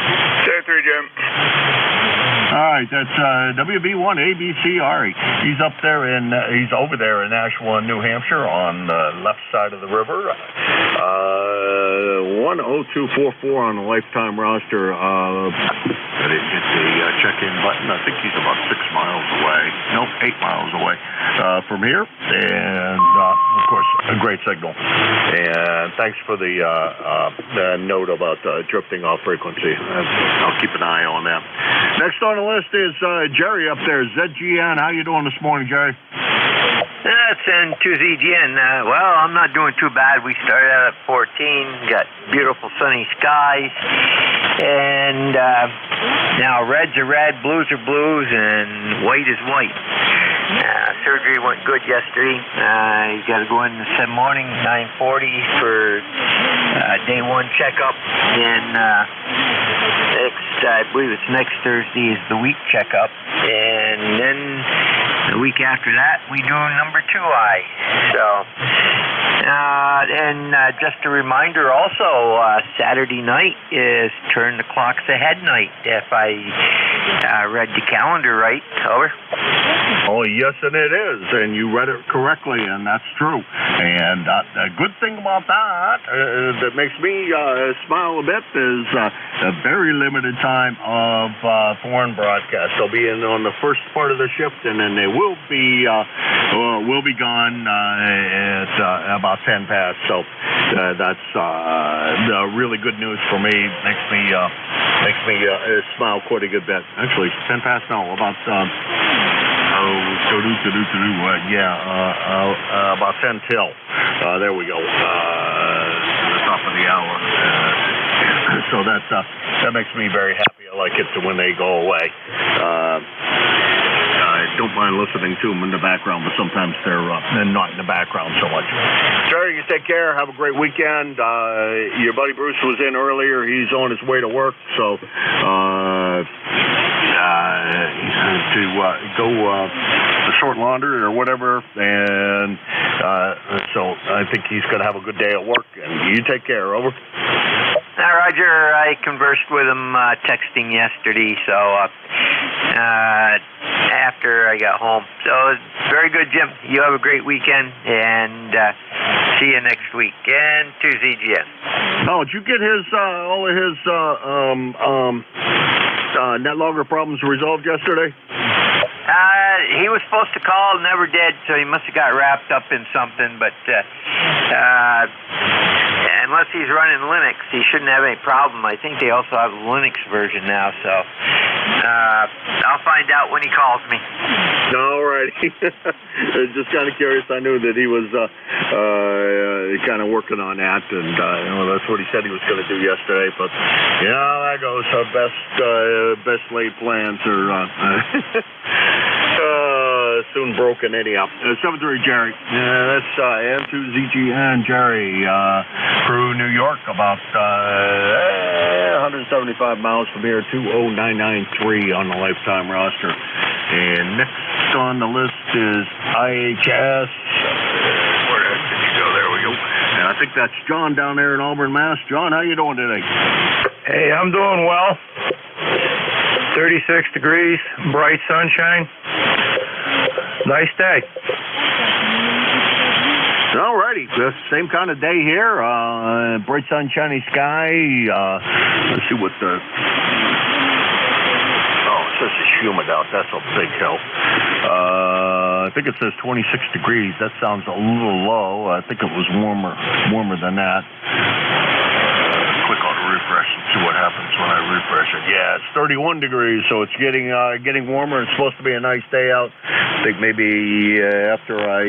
7-3, Jim. All right, that's WB1 ABC Ari. He's over there in Nashua, New Hampshire, on the left side of the river. 10244 on the lifetime roster. I didn't hit the check-in button. I think he's about 6 miles away. Nope, 8 miles away from here. And, of course, a great signal. And thanks for the note about drifting off frequency. I'll keep an eye on that. Next on the list is Jerry up there, ZGN. How you doing this morning, Jerry? That's N2ZGN. Well, I'm not doing too bad. We started out at 14, got beautiful sunny skies, and now reds are red, blues are blues, and white is white. Surgery went good yesterday. You got to go in this morning, 9:40 for day one checkup, and I believe it's next Thursday is the week checkup, and then the week after that we do number 2 eye. So, and just a reminder also, Saturday night is Turn the Clocks Ahead night, if I read the calendar right. Over. Oh, yes, and it is, and you read it correctly, and that's true. And a good thing about that that makes me smile a bit is a very limited time of foreign broadcast. They'll be in on the first part of the shift, and then they will be gone at about 10 past. So that's really good news for me. Makes me smile quite a good bit. Actually, 10 past now, about about 10 till. There we go. The top of the hour. So that makes me very happy. I like it when they go away. I don't mind listening to them in the background, but sometimes they're not in the background so much. Jerry, you take care. Have a great weekend. Your buddy Bruce was in earlier. He's on his way to work, so to go the short laundry or whatever, and so I think he's going to have a good day at work. And you take care. Over. Roger, I conversed with him texting yesterday, so after I got home. So very good, Jim. You have a great weekend, and see you next week. And to ZGN. Oh, did you get his all of his net logger problems resolved yesterday? He was supposed to call, never did, so he must have got wrapped up in something, but unless he's running Linux, he shouldn't have any problem. I think they also have a Linux version now, so I'll find out when he calls me. All righty. Just kind of curious. I knew that he was kind of working on that, and that's what he said he was going to do yesterday, but that goes. Best laid plans are soon broken anyhow. 7-3 Jerry. That's N2ZGN Jerry, Crew, New York, about 175 miles from here, 20993 on the lifetime roster. And next on the list is IHS. Where did you go? There we go. And I think that's John down there in Auburn, Mass. John, how you doing today? Hey, I'm doing well. 36 degrees, bright sunshine. Nice day. All righty. Same kind of day here. Bright sunshiny sky. Let's see what the... Oh, it says it's humid out. That's a big help. I think it says 26 degrees. That sounds a little low. I think it was warmer than that. Click on refresh and see what happens when I refresh it. Yeah, it's 31 degrees, so it's getting warmer. It's supposed to be a nice day out. I think maybe after I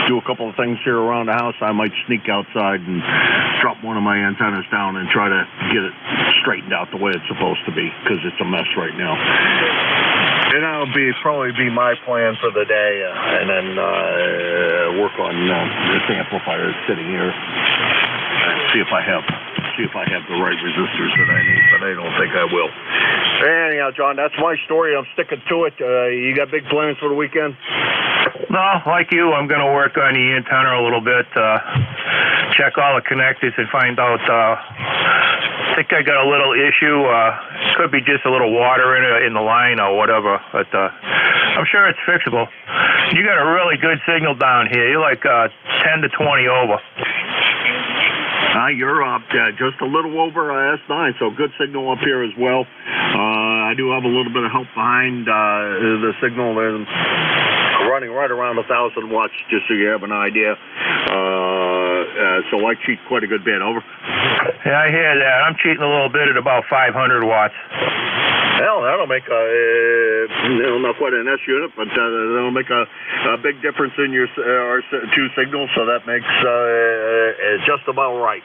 do a couple of things here around the house, I might sneak outside and drop one of my antennas down and try to get it straightened out the way it's supposed to be, because it's a mess right now. And that'll probably be my plan for the day, and then work on this amplifier that's sitting here and see if I have the right resistors that I need, but I don't think I will. Anyhow, John, that's my story. I'm sticking to it. You got big plans for the weekend? No, like you, I'm going to work on the antenna a little bit, check all the connectors and find out. I think I got a little issue. Could be just a little water in the line or whatever, but I'm sure it's fixable. You got a really good signal down here. You're like 10 to 20 over. You're up just a little over S9, so good signal up here as well. I do have a little bit of help behind the signal and running right around 1,000 watts, just so you have an idea. So I cheat quite a good bit. Over. Yeah, I hear that. I'm cheating a little bit at about 500 watts. Hell, that'll make not quite an S unit, but that'll make a big difference in your R2 signal, so that makes just about right.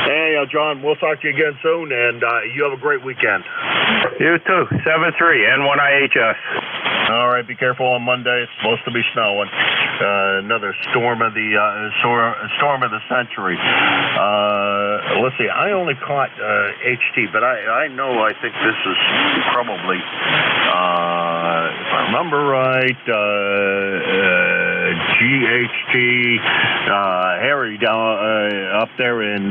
Hey, John, we'll talk to you again soon, and you have a great weekend. You too. 7-3, N1IHS. All right, be careful on Monday. It's supposed to be snowing. Another storm of the century. Let's see. I only caught HT, but I think this is probably, if I remember right, GHT Harry down up there in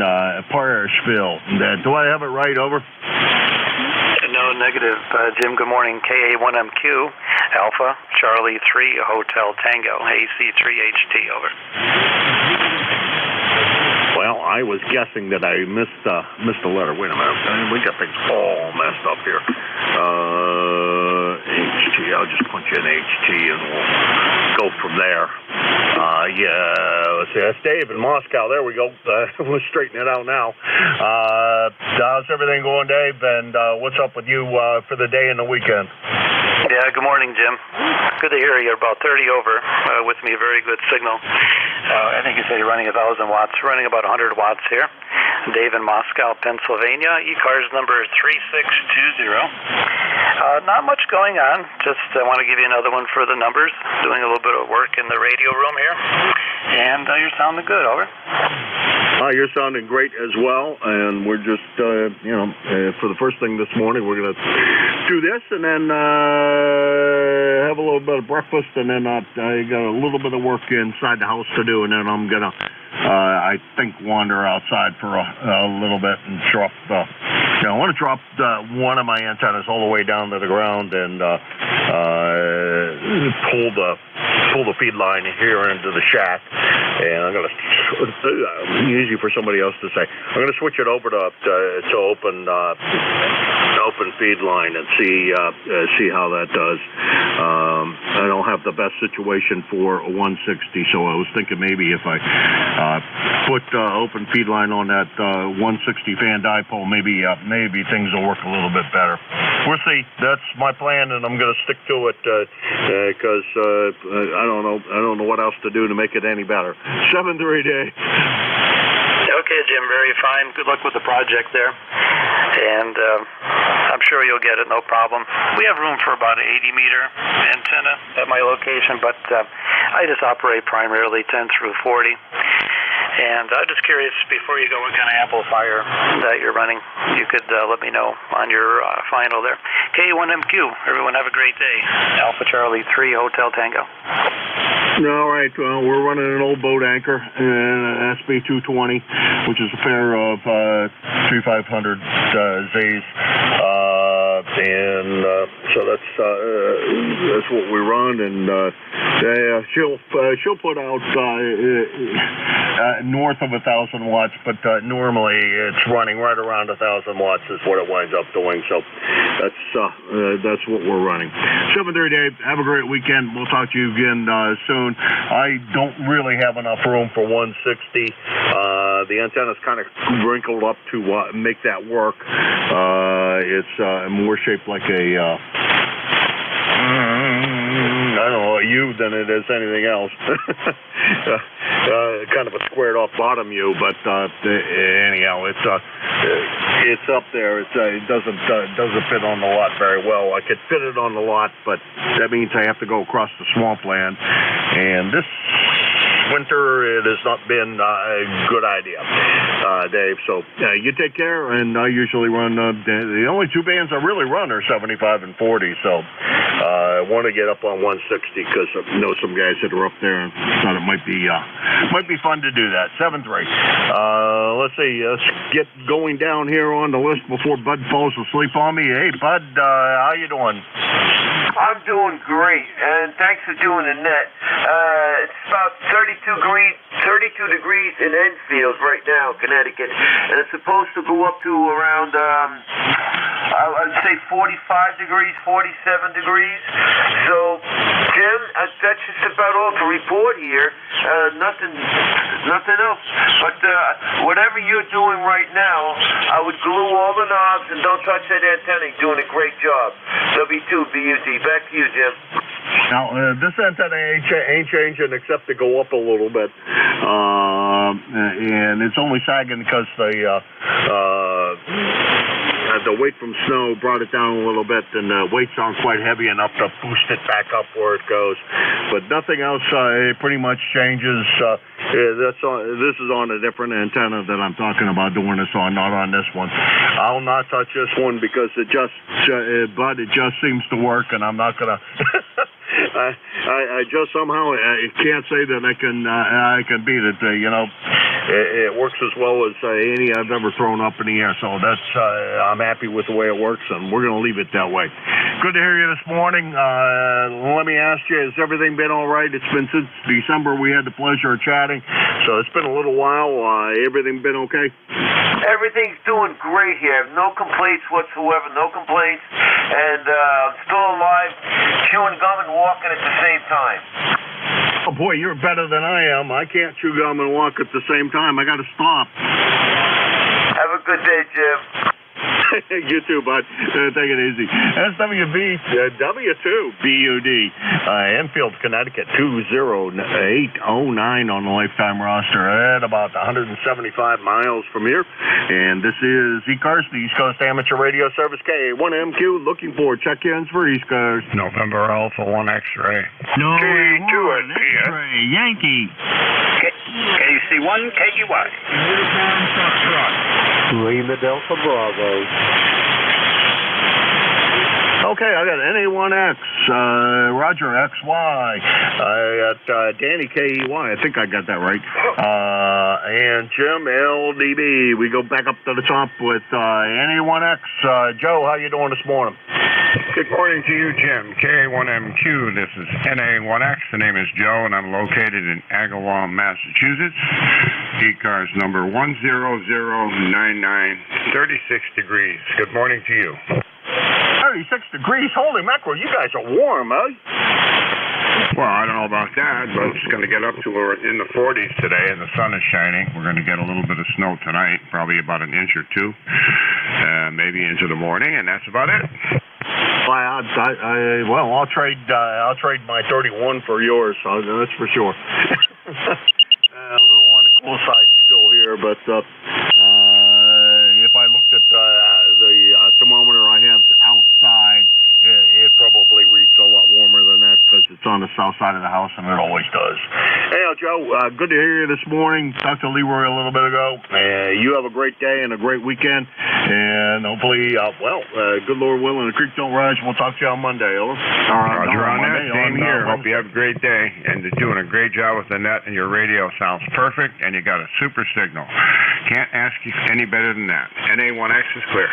Parrishville. Do I have it right? Over. No, negative. Jim, good morning. KA1MQ, Alpha, Charlie 3, Hotel Tango, AC3HT, over. Well, I was guessing that I missed a letter. Wait a minute. We got things all messed up here. HT. I'll just punch in HT and we'll go from there. Let's see. That's Dave in Moscow. There we go. We'll straighten it out now. How's everything going, Dave? And what's up with you for the day and the weekend? Yeah, good morning, Jim. Good to hear you're about 30 over with me. Very good signal. I think you said you're running 1,000 watts. Running about 100 watts here. Dave in Moscow, Pennsylvania. ECARS number 3620. Not much going on. Just I want to give you another one for the numbers. Doing a little bit of work in the radio room here. And you're sounding good. Over. You're sounding great as well, and we're just, for the first thing this morning, we're going to do this and then have a little bit of breakfast, and then I got a little bit of work inside the house to do, and then I'm going to, I think, wander outside for a little bit and drop I want to drop one of my antennas all the way down to the ground and pull the feed line here into the shack, and I'm going to, easy for somebody else to say, I'm going to switch it over to open feed line and see how that does. I don't have the best situation for a 160, so I was thinking maybe if I put open feed line on that 160 fan dipole, maybe things will work a little bit better. We'll see. That's my plan, and I'm going to stick to it because I don't know what else to do to make it any better. 7-3 day. Okay, Jim, very fine. Good luck with the project there. And I'm sure you'll get it, no problem. We have room for about an 80-meter antenna at my location, but I just operate primarily 10 through 40. And I'm just curious, before you go, what kind of amplifier that you're running? You could let me know on your final there. K1MQ, everyone have a great day. Alpha Charlie 3, Hotel Tango. All right, we're running an old boat anchor, an SB220, which is a pair of 3500 Zs. And so that's what we run, and she'll put out north of 1,000 watts, but normally it's running right around 1,000 watts is what it winds up doing. So that's what we're running. 7:30, Dave. Have a great weekend. We'll talk to you again soon. I don't really have enough room for 160. The antenna's kind of wrinkled up to make that work. It's more shaped like a I don't know, a U than it is anything else. Kind of a squared off bottom U, but anyhow, it's up there. It doesn't fit on the lot very well. I could fit it on the lot, but that means I have to go across the swampland, and this winter it has not been a good idea, Dave. So you take care, and I usually run the only two bands I really run are 75 and 40. So I want to get up on 160 because I know some guys that are up there and thought it might be fun to do that. 7-3. Let's see. Let's get going down here on the list before Bud falls asleep on me. Hey, Bud, how you doing? I'm doing great, and thanks for doing the net. It's about 32 degrees in Enfield right now, Connecticut, and it's supposed to go up to around, I'd say 45 degrees, 47 degrees. So, Jim, that's just about all to report here. Nothing else. But whatever you're doing right now, I would glue all the knobs and don't touch that antenna. You're doing a great job. W2BUT. Back to you, Jim. Now, this antenna ain't changing except to go up a little bit. And it's only sagging because the weight from snow brought it down a little bit, and the weights aren't quite heavy enough to boost it back up where it goes. But nothing else pretty much changes. This is on a different antenna that I'm talking about doing this on, not on this one. I'll not touch this one because it just seems to work, and I'm not gonna. I just somehow I can't say that I can beat it. It works as well as any I've ever thrown up in the air. So that's I'm happy with the way it works, and we're going to leave it that way. Good to hear you this morning. Let me ask you, has everything been all right? It's been since December we had the pleasure of chatting, so it's been a little while. Everything been okay? Everything's doing great here. No complaints whatsoever. No complaints. And still alive, chewing gum and walking at the same time. Oh, boy, you're better than I am. I can't chew gum and walk at the same time. I got to stop. Have a good day, Jim. You too, bud. Take it easy. W2BUD, Enfield, Connecticut, 20809 on the lifetime roster at about 175 miles from here. And this is ECARS, the East Coast Amateur Radio Service, KA1MQ, looking for check-ins for ECARS. November Alpha 1 X-ray. No, K2US, X-ray, Yankee. KC1, KUY. Lima Delta Bravo. Okay, I got NA1X, Roger XY, at Danny KEY. I think I got that right. And Jim LDB. We go back up to the top with NA1X. Joe, how you doing this morning? Good morning to you, Jim. KA1MQ. This is NA1X. The name is Joe, and I'm located in Agawam, Massachusetts. ECARS number 10099, 36 degrees. Good morning to you. 36 degrees? Holy mackerel, you guys are warm, huh? Well, I don't know about that, but it's going to get up to in the 40s today, and the sun is shining. We're going to get a little bit of snow tonight, probably about an inch or two, maybe into the morning, and that's about it. Well, I'll trade my 31 for yours, so that's for sure. A little on the cool side still here, but if I looked at the thermometer I have outside, it probably reads a lot warmer than that because it's on the south side of the house, and it always does. Hey, Joe, good to hear you this morning. Talked to Leroy a little bit ago. You have a great day and a great weekend, and hopefully, good Lord willing, the creek don't rise. We'll talk to you on Monday, over. Roger on that. Same here. Hope you have a great day, and you're doing a great job with the net, and your radio sounds perfect, and you got a super signal. Can't ask you any better than that. NA1X is clear.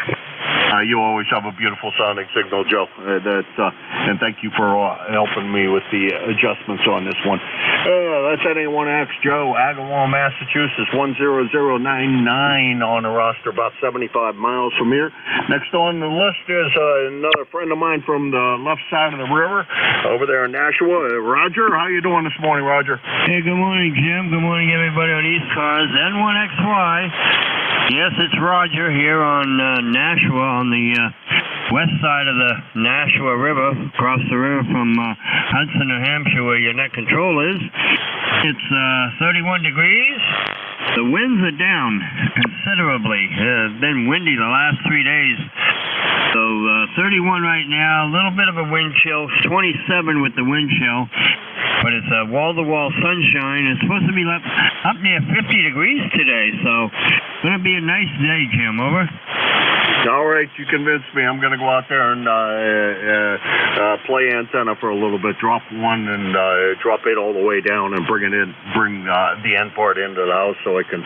You always have a beautiful sounding signal, Joe. And thank you for helping me with the adjustments on this one. That's NA1X, Joe, Agawam, Massachusetts, 10099 on the roster, about 75 miles from here. Next on the list is another friend of mine from the left side of the river over there in Nashua. Roger, how you doing this morning, Roger? Hey, good morning, Jim. Good morning, everybody on ECARS. N1XY. Yes, it's Roger here on Nashua, on the west side of the Nashua River, across the river from Hudson, New Hampshire, where your net control is. It's 31 degrees. The winds are down considerably. It's been windy the last 3 days. So 31 right now, a little bit of a wind chill, 27 with the wind chill. But it's wall-to-wall sunshine. It's supposed to be up near 50 degrees today, so it's going to be a nice day, Jim. Over. All right, you convinced me. I'm going to go out there and play antenna for a little bit, drop one and drop it all the way down and bring the end part into the house so I can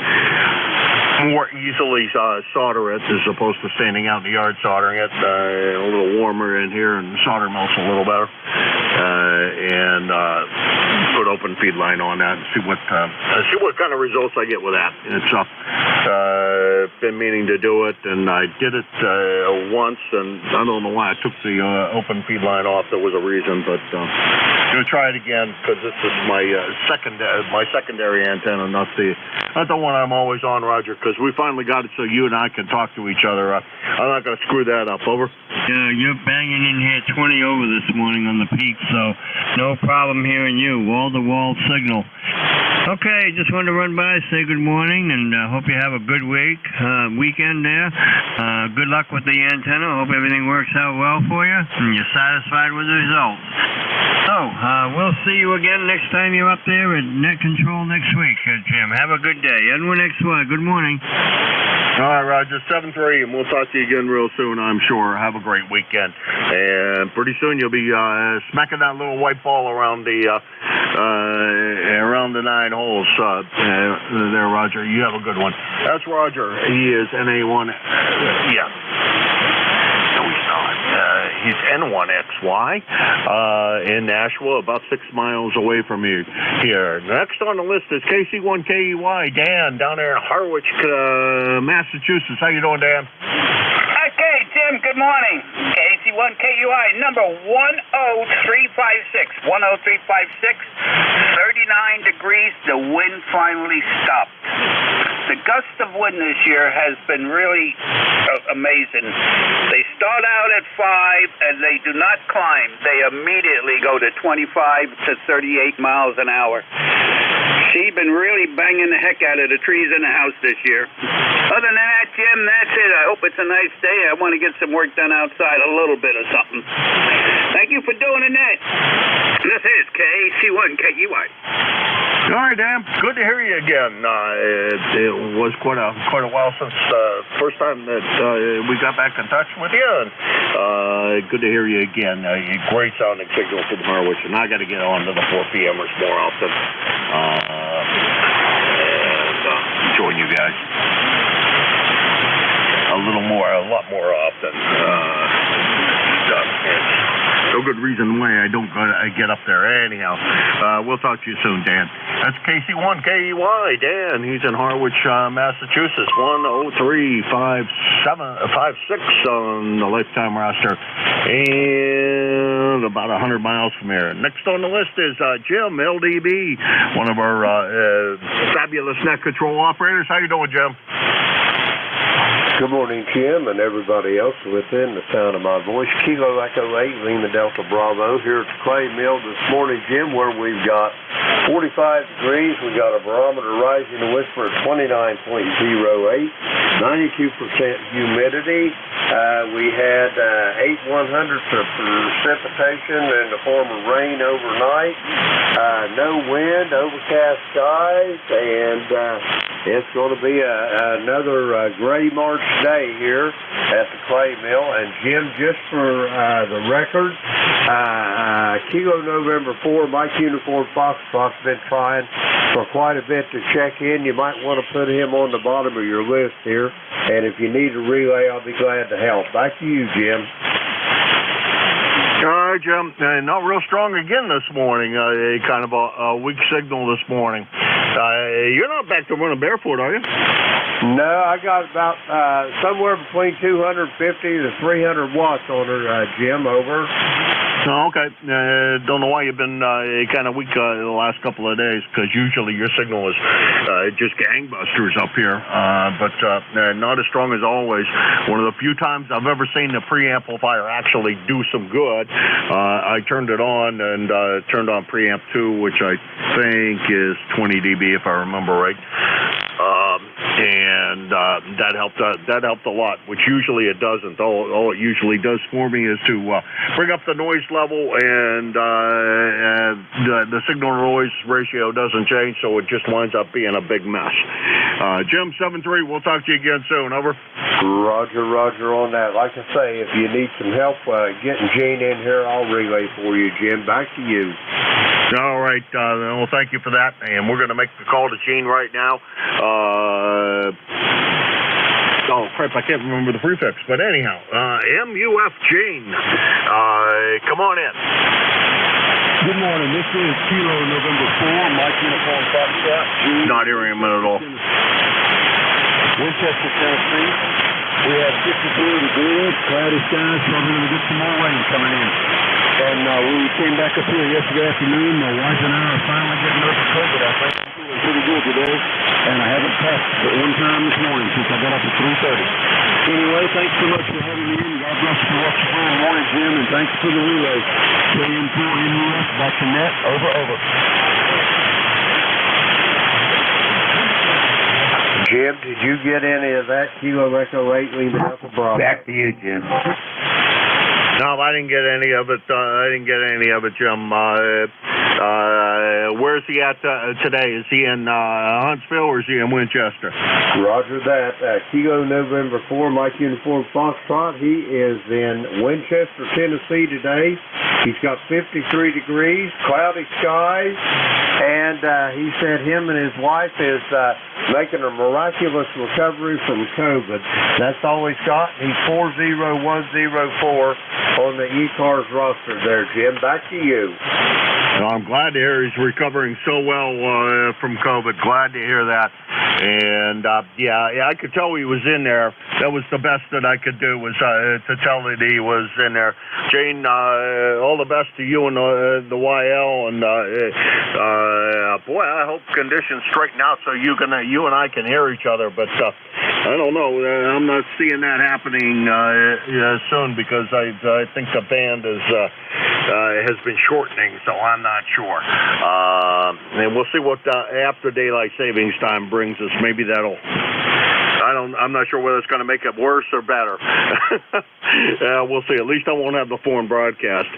more easily solder it as opposed to standing out in the yard soldering it. A little warmer in here and solder melts a little better. And put open feed line on that and see what kind of results I get with that. It's been meaning to do it, and I did it once, and I don't know why I took the open feed line off. There was a reason, but I'm gonna try it again because this is my secondary antenna, not the one I'm always on, Roger. Because we finally got it so you and I can talk to each other. I'm not gonna screw that up. Over. Yeah, you're banging in here 20 over this morning on the peak, so no problem hearing you. Wall-to-wall signal. Okay, just wanted to run by, say good morning, and hope you have a good weekend there. Good luck with the antenna. Hope everything works out well for you, and you're satisfied with the results. So, we'll see you again next time you're up there at Net Control next week, Jim. Have a good day. N1XY, good morning. All right, Roger, 7-3, and we'll talk to you again real soon, I'm sure. Have a great weekend. And pretty soon you'll be smacking that little white ball around the 9 holes there, Roger. You have a good one. That's Roger. He is NA1. Yeah. No, he's not. He's N1XY in Nashua, about 6 miles away from you here. Next on the list is KC1KEY, Dan, down there in Harwich, Massachusetts. How you doing, Dan? Okay, Jim, good morning. KC1KUI, number 10356. 10356, 39 degrees, the wind finally stopped. The gust of wind this year has been really amazing. They start out at 5 and they do not climb. They immediately go to 25 to 38 miles an hour. She's been really banging the heck out of the trees in the house this year. Other than that, Jim, that's it. I hope it's a nice day. I want to get some work done outside, a little bit of something. Thank you for doing the net. This is KC1KUI. All right, Dan. Good to hear you again. It was quite a while since first time that we got back in touch with you. And, good to hear you again. Great sounding signal from Harwich, and I got to get on to the 4 p.m.ers more often and join you guys a lot more often. No good reason why I don't get up there. Anyhow, we'll talk to you soon, Dan. That's KC1KEY, Dan. He's in Harwich, Massachusetts. 10356 on the lifetime roster, and about 100 miles from here. Next on the list is Jim, LDB, one of our fabulous net control operators. How you doing, Jim? Good morning, Jim, and everybody else within the sound of my voice. Kilo Echo 8, Lima Delta Bravo, here at the clay mill this morning, Jim, where we've got 45 degrees. We've got a barometer rising to whisper at 29.08, 92% humidity. We had 8/100ths of precipitation in the form of rain overnight. No wind, overcast skies, and it's going to be another gray March day here at the clay mill. And Jim, just for the record, Kilo November 4, Mike Uniform Foxtrot's been trying for quite a bit to check in. You might want to put him on the bottom of your list here. And if you need a relay, I'll be glad to help. Back to you, Jim. All right, Jim. Not real strong again this morning. Kind of a weak signal this morning. You're not back to running barefoot, are you? No, I got about somewhere between 250 to 300 watts on her, Jim, over. Oh, okay. Don't know why you've been kind of weak the last couple of days, because usually your signal is just gangbusters up here, but not as strong as always. One of the few times I've ever seen the preamplifier actually do some good. I turned it on and turned on preamp 2, which I think is 20 dB if I remember right. And that helped a lot, which usually it doesn't. All it usually does for me is to bring up the noise level, and the signal to noise ratio doesn't change, so it just winds up being a big mess. Jim, 7-3, we'll talk to you again soon. Over. Roger on that. Like I say, if you need some help getting Gene in here, I'll relay for you, Jim. Back to you. All right. Well, thank you for that. And we're going to make the call to Gene right now. Oh, crap, I can't remember the prefix. But anyhow, MUF Gene, come on in. Good morning. This is Kilo November 4, Mike Uniform Foxtrot. Not hearing him at all. Winchester, Tennessee. We have 54 degrees, cloudy skies, probably going to get some more rain coming in. And we came back up here yesterday afternoon. My wife and I are finally getting over COVID. I think I'm feeling pretty good today. And I haven't passed but one time this morning since I got up at 3:30. Anyway, thanks so much for having me in. God bless you for what you do in the morning, Jim, and thanks for the relay. KN4NUS, back to net. Over, over. Jim, did you get any of that Kilo Echo 8 leaving out the Bravo? Back to you, Jim. No, I didn't get any of it. Jim. Where's he at today? Is he in Huntsville or is he in Winchester? Roger that. Kilo November 4, Mike Uniform Foxtrot. He is in Winchester, Tennessee today. He's got 53 degrees, cloudy skies, and he said him and his wife is making a miraculous recovery from COVID. That's all he's got. He's 40104 on the ECARS roster there, Jim. Back to you. Well, I'm glad to hear he's recovering so well from COVID. Glad to hear that. And, yeah, I could tell he was in there. That was the best that I could do was to tell that he was in there. Jane, all the best to you and the YL. And, boy, I hope conditions straighten out so you and I can hear each other. But I don't know. I'm not seeing that happening soon because I think the band has been shortening, so I'm not sure. And we'll see what after daylight savings time brings us. Maybe that'll. I'm not sure whether it's going to make it worse or better. We'll see. At least I won't have the foreign broadcast.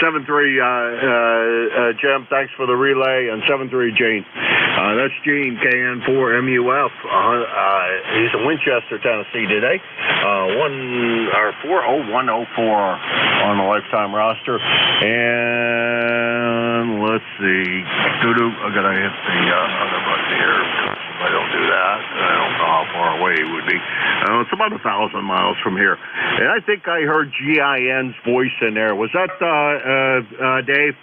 7-3, Jim, thanks for the relay, and 7-3, Gene. That's Gene, KN4MUF. He's in Winchester, Tennessee today. 104 on the lifetime roster. And let's see. I got to hit the other button here. I don't do that. I don't know how far away he would be. It's about 1,000 miles from here. And I think I heard GIN's voice in there. Was that Dave?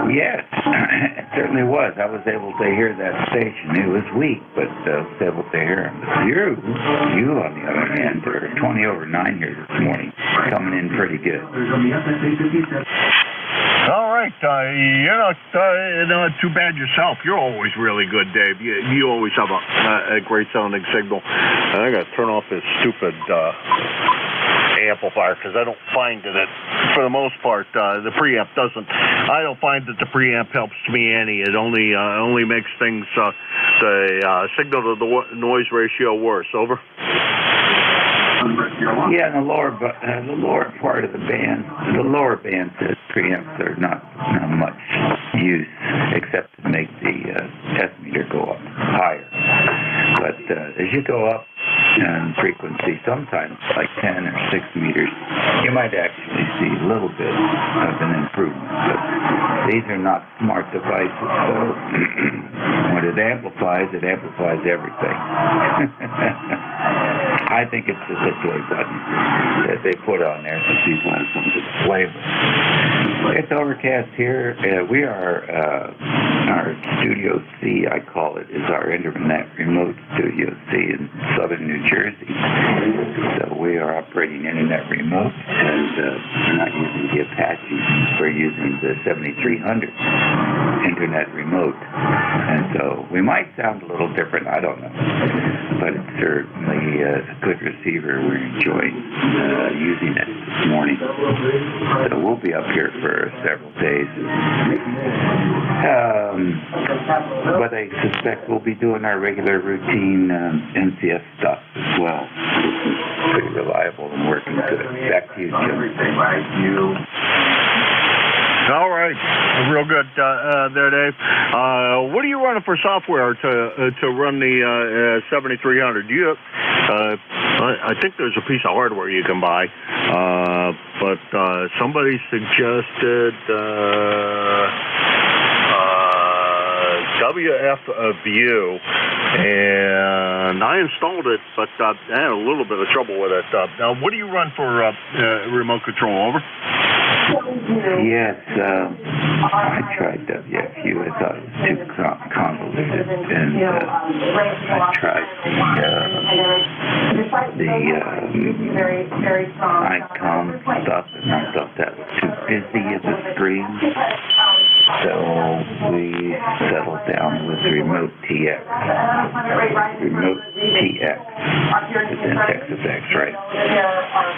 Yes, it certainly was. I was able to hear that station. It was weak, but I was able to hear him. You, on the other hand, are 20 over 9 here this morning, coming in pretty good. All right, you're not too bad yourself. You're always really good, Dave. You always have a great sounding signal. I got to turn off this stupid amplifier because I don't find that for the most part the preamp doesn't. I don't find that the preamp helps me any. It only makes things the signal to the noise ratio worse. Over. Yeah, the lower part of the band, the lower band preamps are not much use except to make the S meter go up higher. But as you go up in frequency, sometimes like 10 or 6 meters, you might actually see a little bit of an improvement. But these are not smart devices, so when it amplifies everything. I think it's the display button that they put on there so people have something to play with. It's overcast here. We are, our Studio C, I call it, is our internet remote Studio C in southern New Jersey. So we are operating internet remote, and we're not using the Apache. We're using the 7300 internet remote. And so we might sound a little different, I don't know. But it's certainly a good receiver. We're enjoying using it this morning. So we'll be up here for several days. But I suspect we'll be doing our regular routine NCS stuff as well. It's pretty reliable and working good. Back to you, Jim. All right, real good there, Dave. What are you running for software to run the 7300? Do you? I think there's a piece of hardware you can buy, but somebody suggested WFView, and I installed it, but I had a little bit of trouble with it. Now, what do you run for remote control? Over. Yes, I tried WFU. I thought it was too convoluted, and I tried the ICOM stuff, and I thought that was too busy as a screen. So we settled down with Remote TX. Remote TX is in Texas X, right?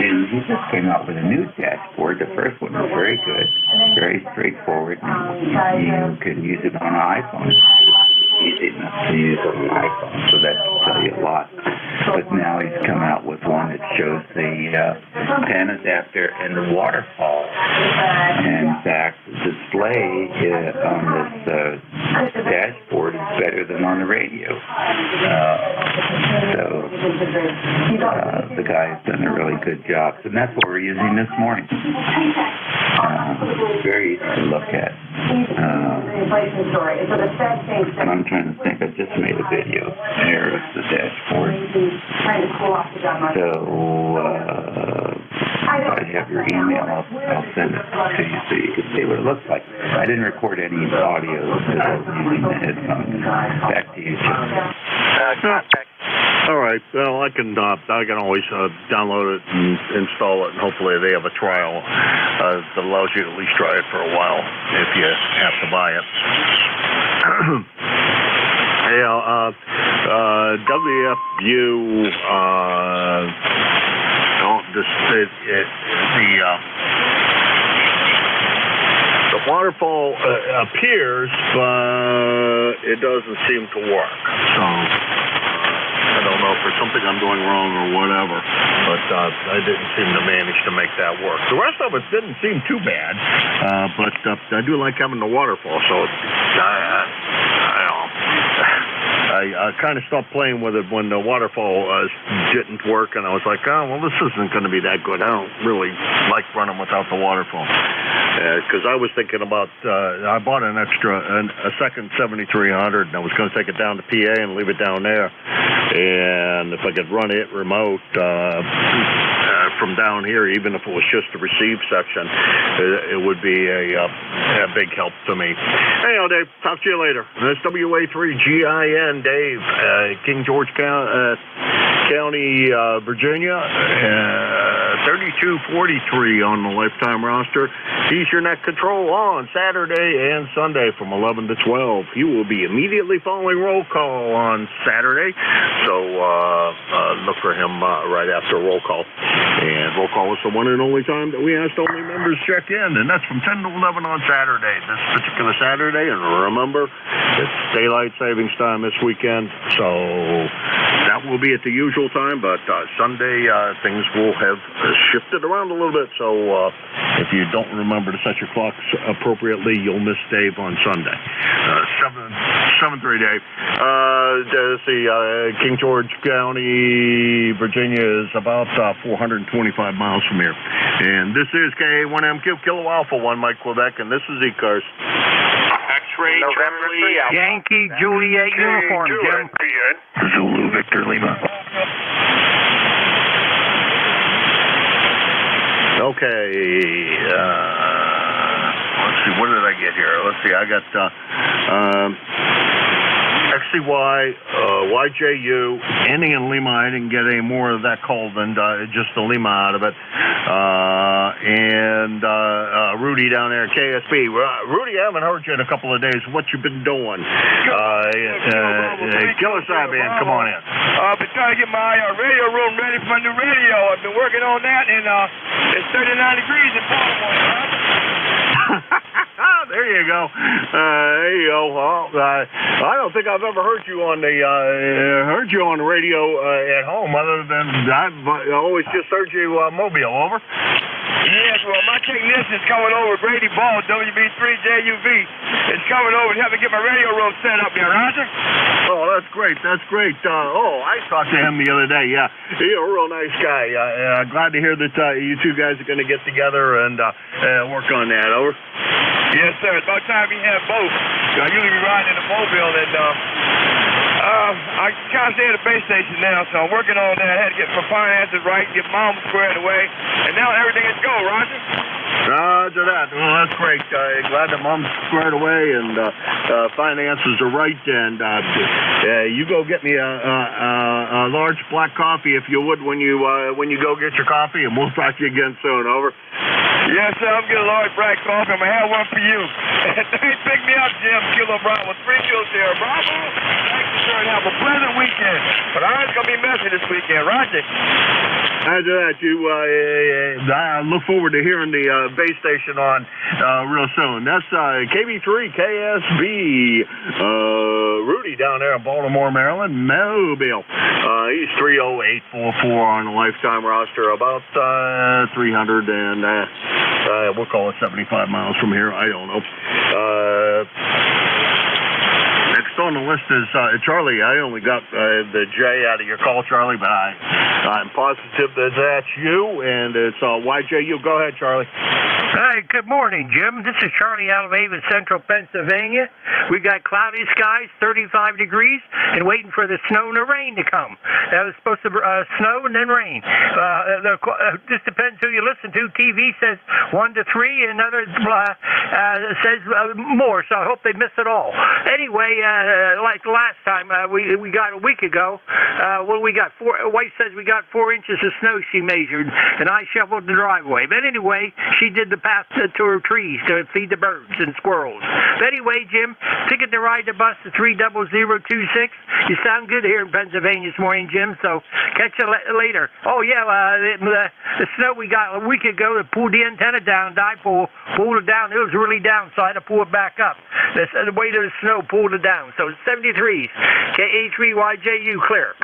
And he just came out with a new dashboard. The first one was very good, very straightforward. You can use it on an iPhone. It's easy enough to use on an iPhone, so that will tell you a lot. But now he's come out with one that shows the pen adapter and the waterfall. And in fact, the display on this dashboard is better than on the radio. So the guy's done a really good job. And that's what we're using this morning. Very easy to look at. And I'm trying to think, I just made a video. There is the dashboard. So, if I have your email, I'll send it to you so you can see what it looks like. I didn't record any audio because I was using the headphones. Back to you, Jim. All right. Well, I can always download it and install it, and hopefully they have a trial that allows you to at least try it for a while if you have to buy it. WFU. The waterfall appears, but it doesn't seem to work. So I don't know if there's something I'm doing wrong or whatever, but I didn't seem to manage to make that work. The rest of it didn't seem too bad, but I do like having the waterfall, so I kind of stopped playing with it when the waterfall didn't work, and I was like, oh, well, this isn't going to be that good. I don't really like running without the waterfall. Because I was thinking about, I bought a second 7300, and I was going to take it down to PA and leave it down there. And if I could run it remote from down here, even if it was just the receive section, it would be a big help to me. Anyhow, Dave, talk to you later. That's WA3GIN, Dave, King George County, Virginia, 3243 on the lifetime roster. He's your net control on Saturday and Sunday from 11 to 12. He will be immediately following roll call on Saturday, so look for him right after roll call. And roll call is the one and only time that we asked only members check in, and that's from 10 to 11 on Saturday, this particular Saturday. And remember, it's daylight savings time this weekend, so that will be at the usual time, but Sunday things will have shifted around a little bit, so if you don't remember to set your clocks appropriately, you'll miss Dave on Sunday. 7-3 Dave. Let's see, King George County, Virginia is about 425 miles from here. And this is KA1MQ, Kilo Alpha 1, Mike Quebec, and this is ECARS. X-ray Charlie, Yankee Juliet uniform, Jim. Zulu Victor Lima. Okay, let's see, what did I get here? Let's see, I got XCY, YJU, ending in Lima. I didn't get any more of that call than just the Lima out of it. And Rudy down there at KSB. Rudy, I haven't heard you in a couple of days. What you been doing? Killer Sideman, come on in. I've been trying to get my radio room ready for my new radio. I've been working on that, and it's 39 degrees in Baltimore. There you go. There you go. Well, I don't think I've ever heard you on the radio at home, other than I've always just heard you mobile. Over. Yes, well, my technician's coming over, Brady Ball, WB3JUV. It's coming over to help me get my radio room set up here, Roger. Oh, that's great. That's great. I talked to him the other day. Yeah, he's a real nice guy. Glad to hear that you two guys are going to get together and work on that. Over. Yes, sir. It's about time we have both. I usually be riding in the mobile, and I kind of stay at the base station now, so I'm working on that. I had to get my finances right, get Mom squared away, and now everything is go, Roger. Roger that. Well, that's great. Glad that Mom's squared away and finances are right. And you go get me a large black coffee, if you would, when you go get your coffee, and we'll talk to you again soon. Over. Yes, sir. I'm getting a large black coffee. I'm going to have one for you. Pick me up, Jim. Kilo Bravo. 3 kilos here. Bravo. Thank you, sir, and have a pleasant weekend. But I ain't going to be messy this weekend. Roger. After that, I look forward to hearing the base station on real soon. That's KB3 KSB. Rudy down there in Baltimore, Maryland, Mobile. He's 30844 on the lifetime roster, about 300 and we'll call it 75 miles from here. I don't know. Next on the list is Charlie. I only got the J out of your call, Charlie, but I'm positive that that's you, and it's YJU. Go ahead, Charlie. Hi, good morning, Jim. This is Charlie out of Avon, Central Pennsylvania. We got cloudy skies, 35 degrees, and waiting for the snow and the rain to come. That was supposed to snow and then rain. Just depends who you listen to. TV says 1 to 3, and others says more, so I hope they miss it all. Anyway, like last time we got a week ago, we got White says we got 4 inches of snow she measured, and I shoveled the driveway. But anyway, she did the path to her trees to feed the birds and squirrels. But anyway, Jim, ticket to ride the bus to 30026. You sound good here in Pennsylvania this morning, Jim, so catch you later. Oh, yeah, the snow we got a week ago that pulled the antenna down, pulled it down. It was really down, so I had to pull it back up. The weight of the snow pulled it down. So 73s, KA3YJU, clear.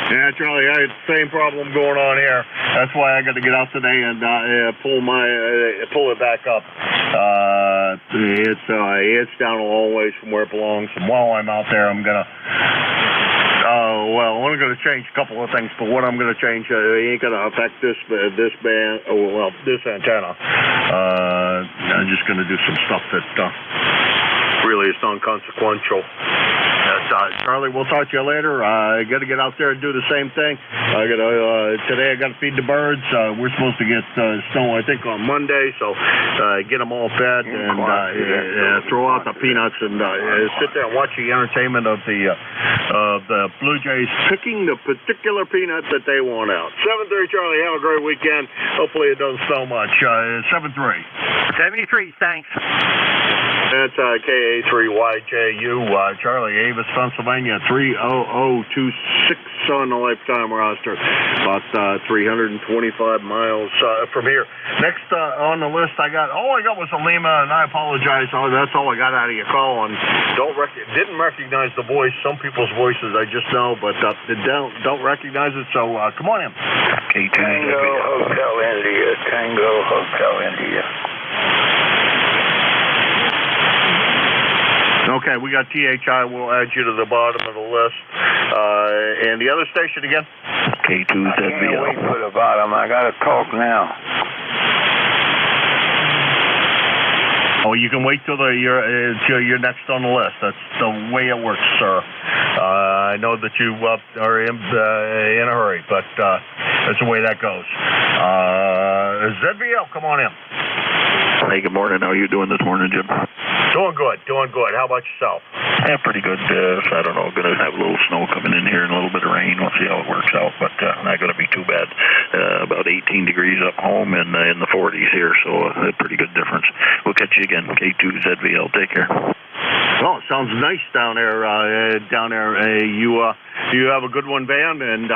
Yeah, Charlie, I had the same problem going on here. That's why I got to get out today and pull it back up. It's down a long ways from where it belongs. And while I'm out there, I'm gonna. I'm only going to change a couple of things, but what I'm going to change ain't going to affect this antenna. I'm just going to do some stuff that really is non-consequential. Charlie, we'll talk to you later. I got to get out there and do the same thing. Today I got to feed the birds. We're supposed to get snow, I think, on Monday, so get them all fed and throw out the peanuts and sit there and watch the entertainment of the Blue Jays picking the particular peanut that they want out. 7-3, Charlie. Have a great weekend. Hopefully it doesn't snow much. 7-3. 73, thanks. That's KA3YJU, Charlie, Avis, Pennsylvania, 30026 on the lifetime roster, about 325 miles from here. Next on the list, all I got was a Lima, and I apologize. That's all I got out of your call, and didn't recognize the voice. Some people's voices I just know, but don't recognize it. So come on in. Tango Hotel India. Tango Hotel India. Okay, we got THI. We'll add you to the bottom of the list. And the other station again? K2ZVL. I can't wait for the bottom. I got to talk now. Oh, you can wait till you're next on the list. That's the way it works, sir. I know that you are in a hurry, but that's the way that goes. ZVL, come on in. Hey, good morning. How are you doing this morning, Jim? Doing good. How about yourself? Yeah, pretty good. I don't know. Going to have a little snow coming in here and a little bit of rain. We'll see how it works out, but not going to be too bad. About 18 degrees up home and in the 40s here, so a pretty good difference. We'll catch you again. K2ZVL. Take care. Well, it sounds nice down there. You have a good one, Van, and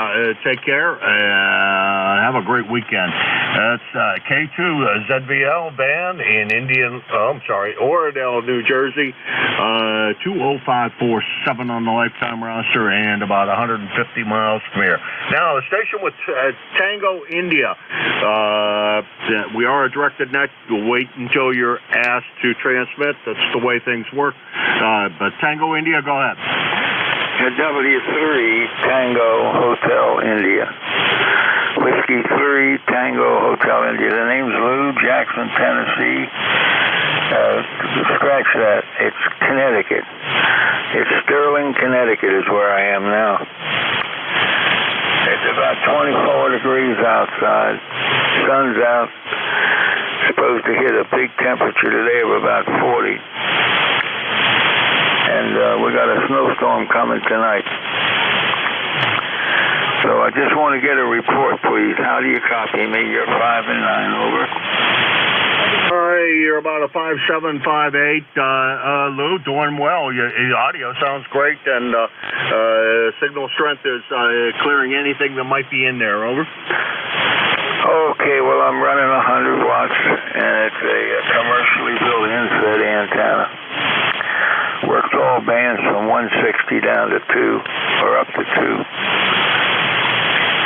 take care. Have a great weekend. That's K2ZVL Van in Oradell, New Jersey. 20547 on the lifetime roster and about 150 miles from here. Now, the station with Tango India. We are a directed net. You'll wait until you're asked to transmit. That's the way things work. But Tango India, go ahead. W3 Tango Hotel India. Whiskey 3 Tango Hotel India. The name's Lou, Jackson, Tennessee. Scratch that. It's Connecticut. It's Sterling, Connecticut is where I am now. It's about 24 degrees outside. Sun's out. supposed to hit a big temperature today of about 40. And we got a snowstorm coming tonight. So I just want to get a report, please. How do you copy me? You're 5 and 9, over. You're about a 5.758, Lou, doing well. Your audio sounds great, and signal strength is clearing anything that might be in there, over. Okay, well, I'm running 100 watts, and it's a commercially built inset antenna. Works all bands from 160 down to 2, or up to 2.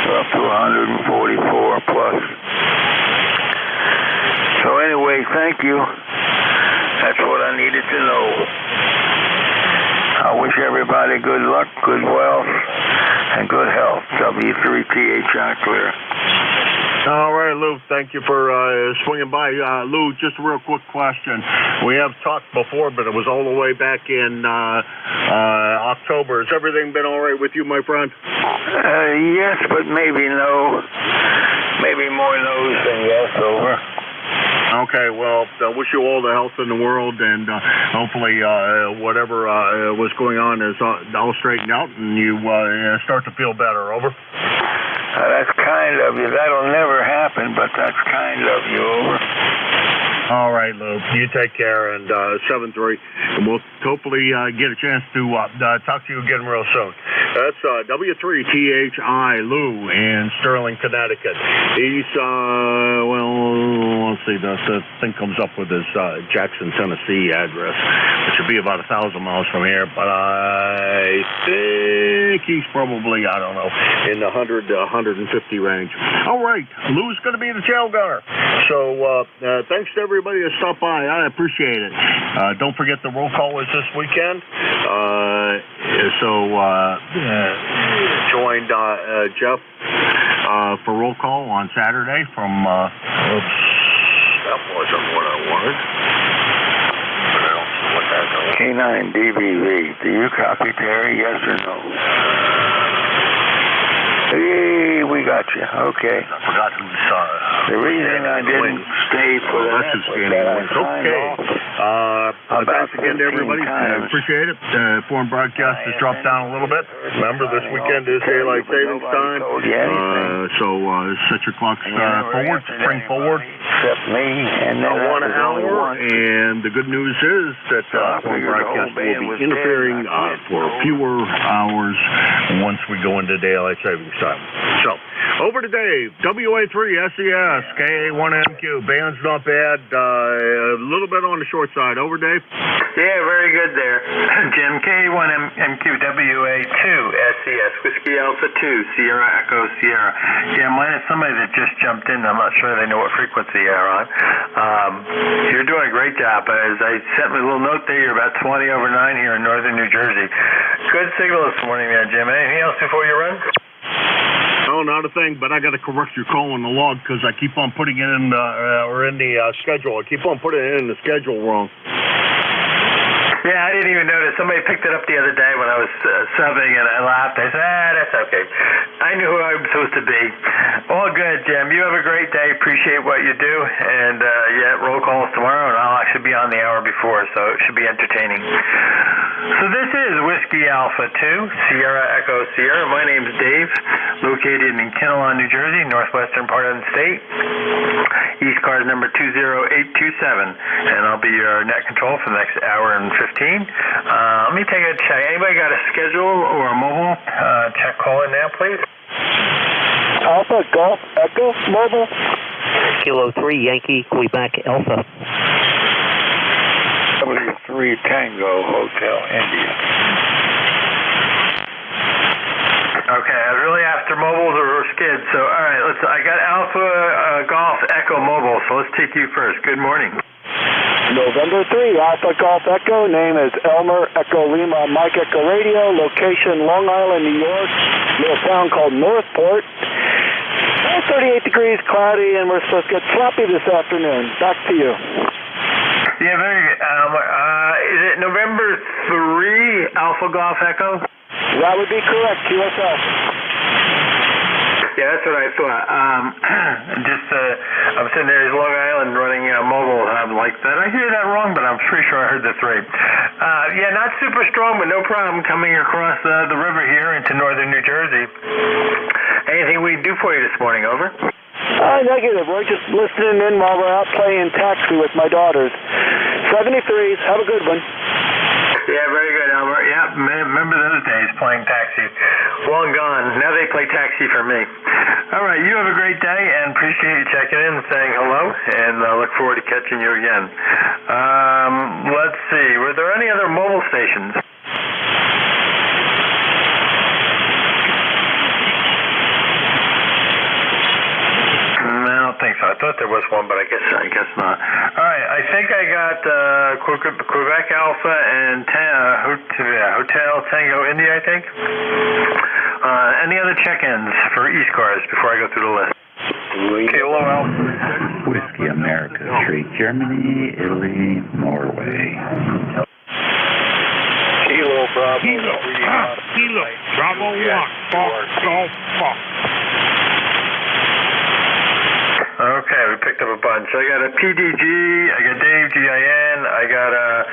So up to 144 plus. So anyway, thank you. That's what I needed to know. I wish everybody good luck, good wealth, and good health. W3THI clear. All right, Lou, thank you for swinging by. Lou, just a real quick question. We have talked before, but it was all the way back in October. Has everything been all right with you, my friend? Yes, but maybe no. Maybe more no's than yes, over. Okay, well, I wish you all the health in the world, and hopefully whatever was going on is all straightened out, and you start to feel better, over. That's kind of you. That'll never happen, but that's kind of you, over. All right, Lou. You take care, and 7-3. And we'll hopefully get a chance to talk to you again real soon. That's W3THI Lou in Sterling, Connecticut. He's, well, let's see, the thing comes up with his Jackson, Tennessee address, which would be about 1,000 miles from here, but I think he's probably, I don't know, in the 100 to 150 range. All right, Lou's going to be the tail gunner. So thanks to everybody that stopped by. I appreciate it. Don't forget the roll call is this weekend. Joined Jeff for roll call on Saturday from, oops, that wasn't what I wanted. K9DBV, do you copy Terry, yes or no? Hey, we got you. Okay. I forgot who saw it. The reason I didn't stay for the next was that I signed off. Thanks again to everybody. I appreciate it. Foreign broadcast has dropped down a little bit. Remember, this weekend is daylight savings time. So set your clocks forward, spring forward. Except me, and then 1 hour. And the good news is that foreign broadcast will be interfering for fewer hours once we go into daylight savings time. So, over to Dave, WA3SES, KA1MQ, band's not bad, a little bit on the short side. Over, Dave? Yeah, very good there. Jim, KA1MQ, WA2SES, Whiskey Alpha 2, Sierra Echo Sierra. Yeah, mine is somebody that just jumped in. I'm not sure they know what frequency you're on. You're doing a great job. As I sent me a little note there, you're about 20 over 9 here in northern New Jersey. Good signal this morning there, Jim. Anything else before you run? No, not a thing, but I got to correct your call on the log because I keep on putting it in the schedule. I keep on putting it in the schedule wrong. Yeah, I didn't even notice. Somebody picked it up the other day when I was subbing, and I laughed. I said, that's okay. I knew who I was supposed to be. All good, Jim. You have a great day. Appreciate what you do. And, roll calls tomorrow, and I'll actually be on the hour before, so it should be entertaining. So this is Whiskey Alpha 2, Sierra Echo Sierra. My name's Dave, located in Kinnelon, New Jersey, northwestern part of the state. ECARS number 20827, and I'll be your net control for the next hour and 15. Let me take a check. Anybody got a schedule or a mobile? Check call in now, please. Alpha Golf Echo mobile. Kilo 3 Yankee Quebec Alpha. W3 Tango Hotel India. Okay, I was really after mobiles or skids. So, all right, I got Alpha Golf Echo mobile. So let's take you first. Good morning. November 3, Alpha Golf Echo. Name is Elmer Echo Lima Mike Echo Radio. Location Long Island, New York. Little town called Northport. 38 degrees, cloudy, and we're supposed to get sloppy this afternoon. Back to you. Yeah, very good. Is it November 3, Alpha Golf Echo? That would be correct, QSL. Yeah, that's what I thought. I'm sitting there in Long Island running mobile. I'm like, did I hear that wrong? But I'm pretty sure I heard the 3. Yeah, not super strong, but no problem coming across the river here into northern New Jersey. Anything we can do for you this morning? Over. Negative. We're just listening in while we're out playing taxi with my daughters. 73s. Have a good one. Yeah, very good, Albert. Yeah, remember those days playing taxi. Long gone. Now they play taxi for me. All right, you have a great day, and appreciate you checking in and saying hello, and I look forward to catching you again. Let's see. Were there any other mobile stations? I don't think so. I thought there was one, but I guess not. All right, I think I got Quebec Alpha and Hotel Tango India, I think. Any other check-ins for ECARS before I go through the list? Kilo Alpha. Whiskey America, 3, Germany, Italy, Norway. Kilo Bravo. Kilo Bravo 1. Golf Fox. Okay, we picked up a bunch. I got a PDG, I got Dave GIN, I got a,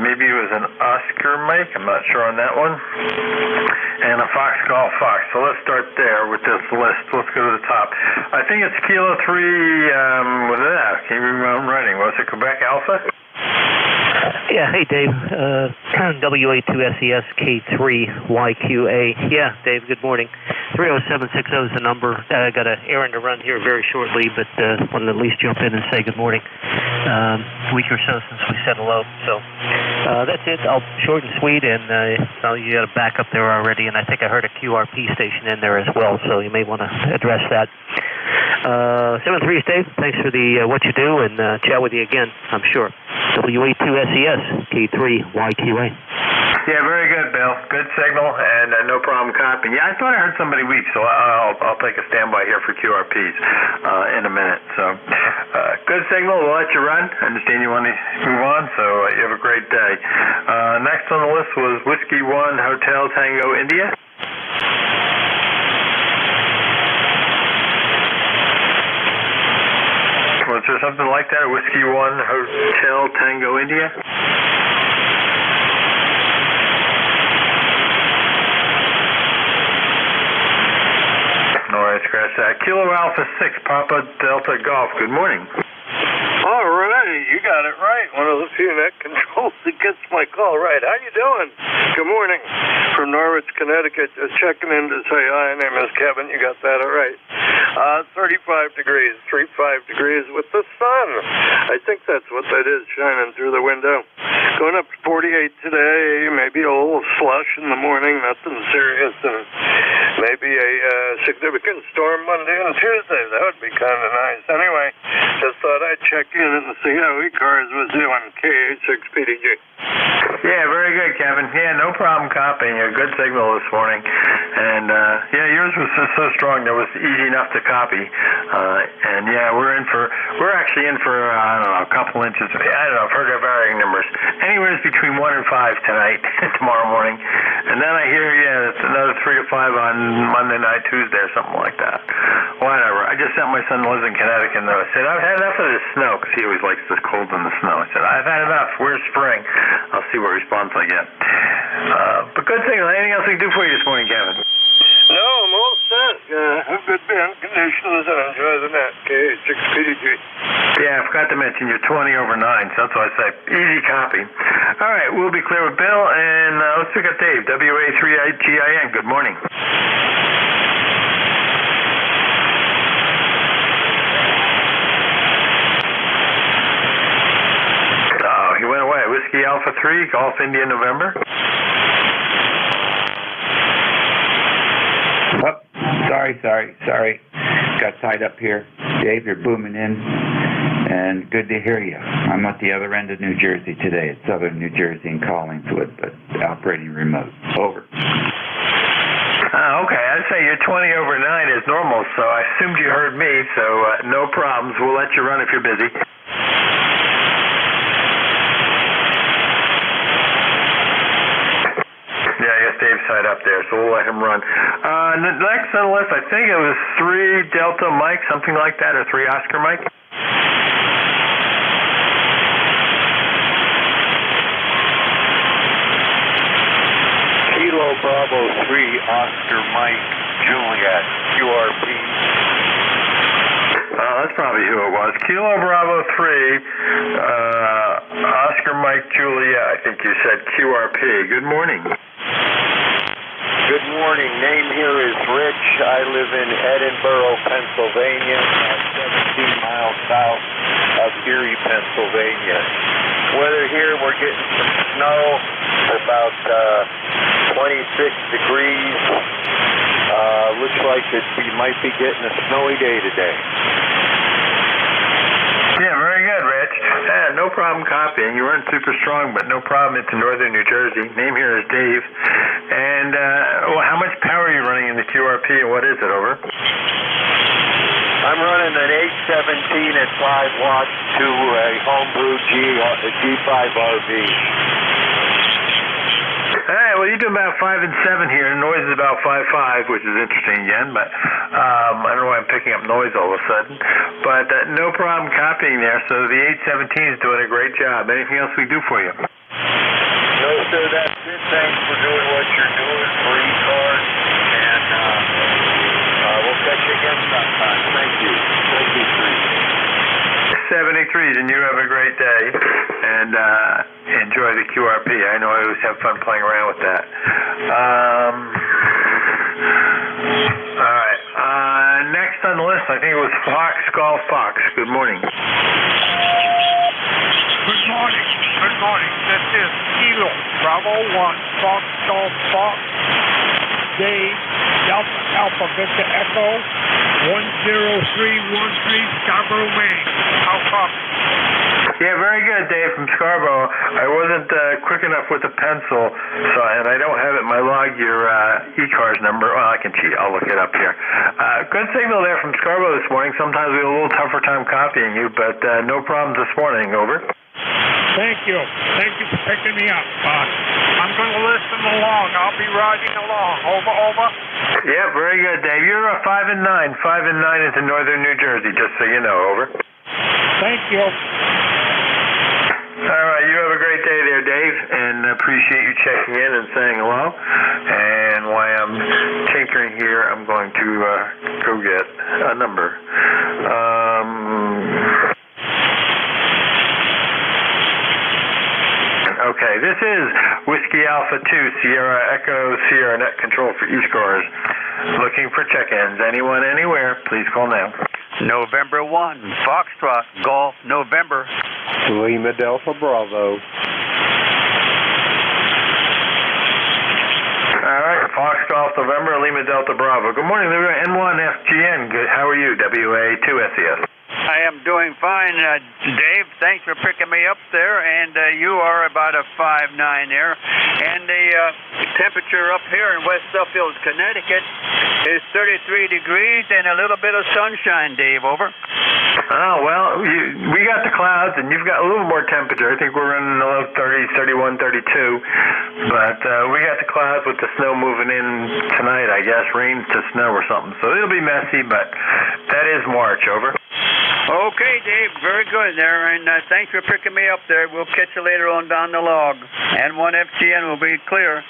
maybe it was an Oscar Mike, I'm not sure on that one, and a Fox Golf Fox. So let's start there with this list. Let's go to the top. I think it's Kilo 3, what is that? Can't remember what I'm writing. Was it Quebec Alpha? Yeah, hey Dave, WA2SES K3YQA. Yeah, Dave, good morning. 30760 is the number. I got an errand to run here very shortly, but wanted to at least jump in and say good morning. Week or so since we said hello, so that's it. I'll short and sweet, and so you got a backup there already, and I think I heard a QRP station in there as well, so you may want to address that. 73 Dave, thanks for the what you do, and chat with you again, I'm sure. WA2SES K3YQA. Yeah, very good, Bill. Good signal, and no problem copying. Yeah, I thought I heard somebody weak, so I'll take a standby here for QRPs in a minute. So, good signal. We'll let you run. I understand you want to move on, so you have a great day. Next on the list was Whiskey 1 Hotel Tango India. Was there something like that? Whiskey 1 Hotel Tango India? All right, scratch that. Kilo Alpha 6 Papa Delta Golf. Good morning. All right, you got it right. One of the few net controls that gets my call right. How you doing? Good morning. From Norwich, Connecticut. Just checking in to say hi. My name is Kevin. You got that all right. 35 degrees, 35 degrees with the sun. I think that's what that is shining through the window. Going up to 48 today. Maybe a little slush in the morning. Nothing serious. And maybe a significant storm Monday and Tuesday. That would be kind of nice. Anyway, just thought I'd check in and see how ECARS was doing. KH6PDG. Yeah, very good, Kevin. Yeah, no problem copying. A good signal this morning. And, yeah, yours was so strong that it was easy enough to copy. And, yeah, we're actually in for, I don't know, a couple inches. I don't know, I've heard of varying numbers. Anywhere between 1 and 5 tonight, tomorrow morning. And then I hear, yeah, it's another 3 to 5 on Monday night, Tuesday, or something like that. Whatever. I just sent my son who lives in Connecticut, and I said, I've had enough of this snow, because he always likes the cold and the snow. I said, I've had enough. Where's spring? I'll see what response I get. But good thing. Anything else we can do for you this morning, Kevin? No, I'm all set. Have good band conditions and enjoy the net. KH6PDG. Yeah, I forgot to mention you're 20 over 9, so that's why I say easy copy. All right, we'll be clear with Bill, and let's pick up Dave, WA3GIN. Good morning. He went away. Whiskey Alpha 3, Golf India November. Oh, sorry. Got tied up here. Dave, you're booming in, and good to hear you. I'm at the other end of New Jersey today, at southern New Jersey in Collingswood, but operating remote. Over. Okay, I'd say you're 20 over 9 is normal, so I assumed you heard me, so no problems. We'll let you run if you're busy. Yeah, I guess Dave side up there, so we'll let him run. Next on the list, I think it was 3 Delta Mike, something like that, or 3 Oscar Mike. Kilo Bravo 3 Oscar Mike Juliet QRP. That's probably who it was. Kilo Bravo 3 Oscar Mike Juliet, I think you said QRP. Good morning. Good morning. Name here is Rich. I live in Edinburgh, Pennsylvania, 17 miles south of Erie, Pennsylvania. Weather here, we're getting some snow, about 26 degrees. Looks like we might be getting a snowy day today. Yeah, very good, Rich. No problem copying. You weren't super strong, but no problem. It's in northern New Jersey. Name here is Dave. And how much power are you running in the QRP, and what is it, over? I'm running an 817 at 5 watts to a homebrew G5RV. All right, well, you do about 5 and 7 here. Noise is about 5.5, which is interesting again, but I don't know why I'm picking up noise all of a sudden. But no problem copying there, so the 817 is doing a great job. Anything else we do for you? No, sir, that's it. Thanks for doing what you're doing for ECARS, and we'll catch you again sometime. Thank you. 73s, and you have a great day, and enjoy the QRP. I know I always have fun playing around with that. All right. Next on the list, I think it was Fox Golf Fox. Good morning. Good morning. Good morning. This is Kilo Bravo 1 Fox Golf Fox. Dave Delta Alpha Vista Echo 10313 Scarborough, Maine. How copy? Yeah, very good, Dave from Scarborough. I wasn't quick enough with the pencil, and I don't have it in my log your ECARS number. Well, I can cheat. I'll look it up here. Good signal there from Scarborough this morning. Sometimes we have a little tougher time copying you, but no problems this morning. Over. Thank you. Thank you for picking me up. I'm going to listen along. I'll be riding along. Over. Yeah, very good, Dave. You're a 5 and 9. 5 and 9 is in northern New Jersey, just so you know. Over. Thank you. All right, you have a great day there, Dave, and appreciate you checking in and saying hello. And while I'm tinkering here, I'm going to go get a number. Okay, this is Whiskey Alpha 2, Sierra Echo, Sierra Net Control for ECARS. Looking for check-ins. Anyone, anywhere, please call now. November 1, Foxtrot, Golf, November. Lima Delta Bravo. All right, Fox Golf, November, Lima Delta Bravo. Good morning, N1 FGN. Good. How are you, WA2SES? I am doing fine, Dave. Thanks for picking me up there, and you are about a 5'9" there. And the temperature up here in West Suffield, Connecticut is 33 degrees and a little bit of sunshine, Dave. Over. Oh, well, we got the clouds, and you've got a little more temperature. I think we're running the low 30s, 31, 32. But we got the clouds with the snow moving in tonight, I guess, rain to snow or something. So it'll be messy, but that is March. Over. Okay, Dave, very good there, and thanks for picking me up there. We'll catch you later on down the log. N1 FGN will be clear.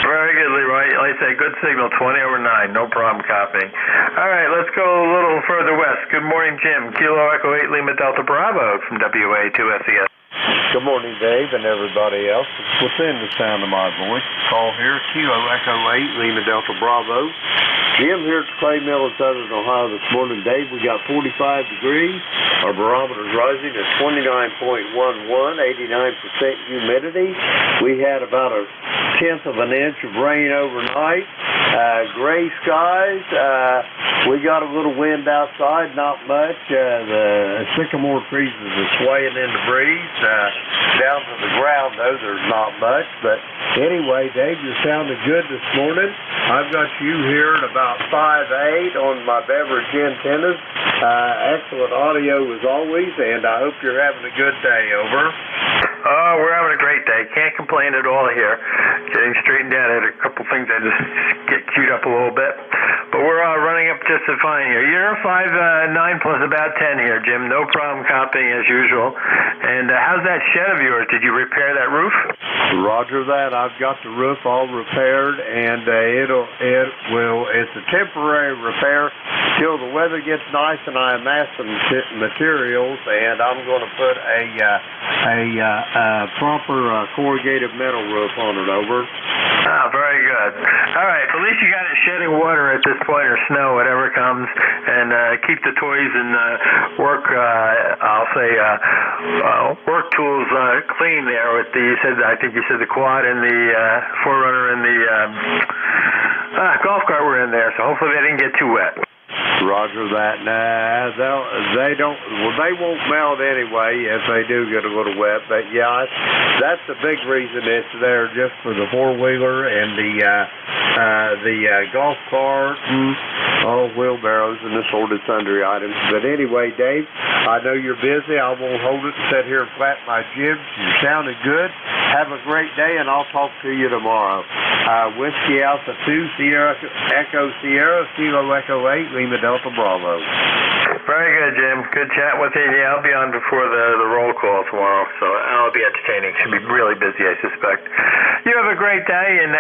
Very good, Leroy. Like I say, good signal, 20/9, no problem copying. All right, let's go a little further west. Good morning, Jim. Kilo Echo 8 Lima Delta Bravo from WA2SES. Good morning, Dave, and everybody else within the sound of my voice. Call here, Kilo Echo 8 Lima Delta Bravo. Jim here at the Clay Mill in Southern Ohio this morning. Dave, we got 45 degrees. Our barometer's rising at 29.11, 89% humidity. We had about a 1/10 of an inch of rain overnight. Gray skies. We got a little wind outside, not much. The sycamore trees are swaying in the breeze. Down to the ground, though, there's not much. But anyway, Dave, you sounded good this morning. I've got you here at about 5'8" on my beverage antennas. Excellent audio as always, and I hope you're having a good day. Over. Oh, we're having a great day. Can't complain at all here. getting straightened out. I had a couple things I had to get queued up a little bit. But we're running up just fine here. You're 5.9 plus about 10 here, Jim. No problem copying as usual. And how's that shed of yours? Did you repair that roof? Roger that. I've got the roof all repaired, and it's a temporary repair till the weather gets nice and I amass some materials, and I'm going to put a proper corrugated metal roof on it. Over. Ah, very good. All right. At least you got it shedding water at this point, or snow, whatever comes, and keep the toys and work. Work tools clean there with the. I think you said the quad and the 4Runner and the golf cart were in there. So hopefully they didn't get too wet. Roger that. Nah, they don't. Well, they won't melt anyway if they do get a little wet. But yeah, that's the big reason it's there, just for the four-wheeler and the golf cart and all wheelbarrows and assorted sundry items. But anyway, Dave, I know you're busy. I won't hold it and sit here and flap my jibs. You sounded good. Have a great day, and I'll talk to you tomorrow. Whiskey Alpha 2, Sierra Echo Sierra, Kilo Echo 8, Lima Delta Bravo. Very good, Jim. Good chat with you. Yeah, I'll be on before the roll call tomorrow, so I'll be entertaining. Should be really busy, I suspect. You have a great day, and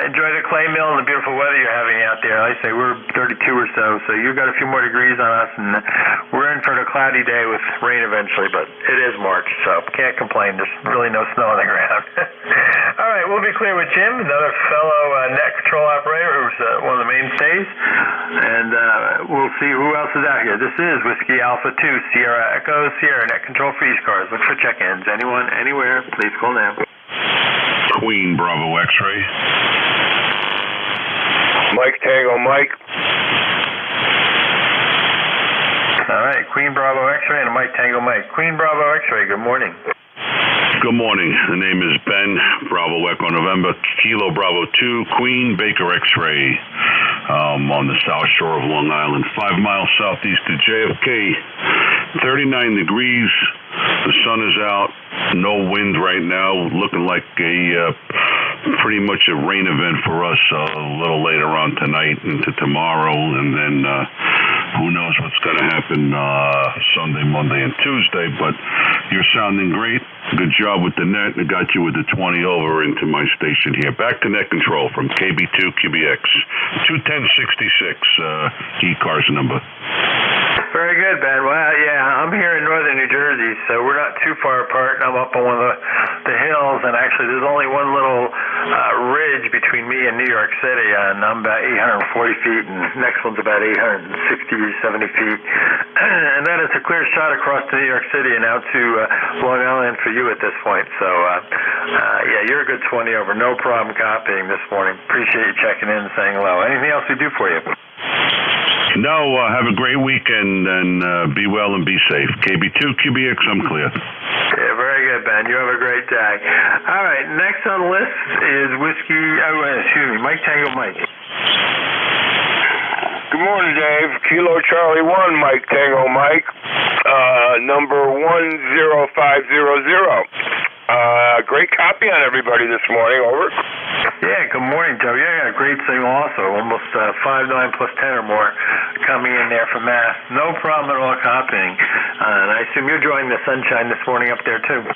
enjoy the clay mill and the beautiful weather you're having out there. Like I say, we're 32 or so you've got a few more degrees on us, and we're in for a cloudy day with rain eventually, but it is March, so can't complain. There's really no snow on the ground. All right, we'll be clear with Jim, another fellow net control operator who's one of the mainstays, and we'll see who else is out here. This is Whiskey Alpha 2, Sierra Echo Sierra, net control for ECARS. Look for check-ins. Anyone, anywhere, please call now. Queen Bravo X-ray. Mike Tango Mike. All right, Queen Bravo X-ray and Mike Tango Mike. Queen Bravo X-ray, good morning. Good morning. The name is Ben, Bravo Echo November, Kilo Bravo 2, Queen Baker X-ray. On the south shore of Long Island, 5 miles southeast of JFK. 39 degrees. The sun is out. No wind right now. Looking like pretty much a rain event for us a little later on tonight into tomorrow, and then who knows what's going to happen Sunday, Monday, and Tuesday. But you're sounding great. Good job with the net. I got you with the 20 over into my station here. Back to net control from KB2QBX. 21066 ECARS number. Very good, Ben. Well, yeah, I'm here in northern New Jersey, so we're not too far apart. I'm up on one of the hills, and actually there's only one little ridge between me and New York City, and I'm about 840 feet, and the next one's about 860, 70 feet. And then it's a clear shot across to New York City and out to Long Island for you at this point. So, yeah, you're a good 20 over. No problem copying this morning. Appreciate you checking in and saying hello. Anything else we do for you? No, have a great weekend, and be well and be safe. KB2QBX, I'm clear. Yeah, very good, Ben. You have a great day. All right, next on the list is Mike Tango Mike. Good morning, Dave. Kilo Charlie 1, Mike Tango Mike. Number 10500. Great copy on everybody this morning. Over. Yeah, good morning, Joe. Yeah, great signal also. Almost 5.9 plus 10 or more coming in there from Mass. No problem at all copying. And I assume you're enjoying the sunshine this morning up there, too.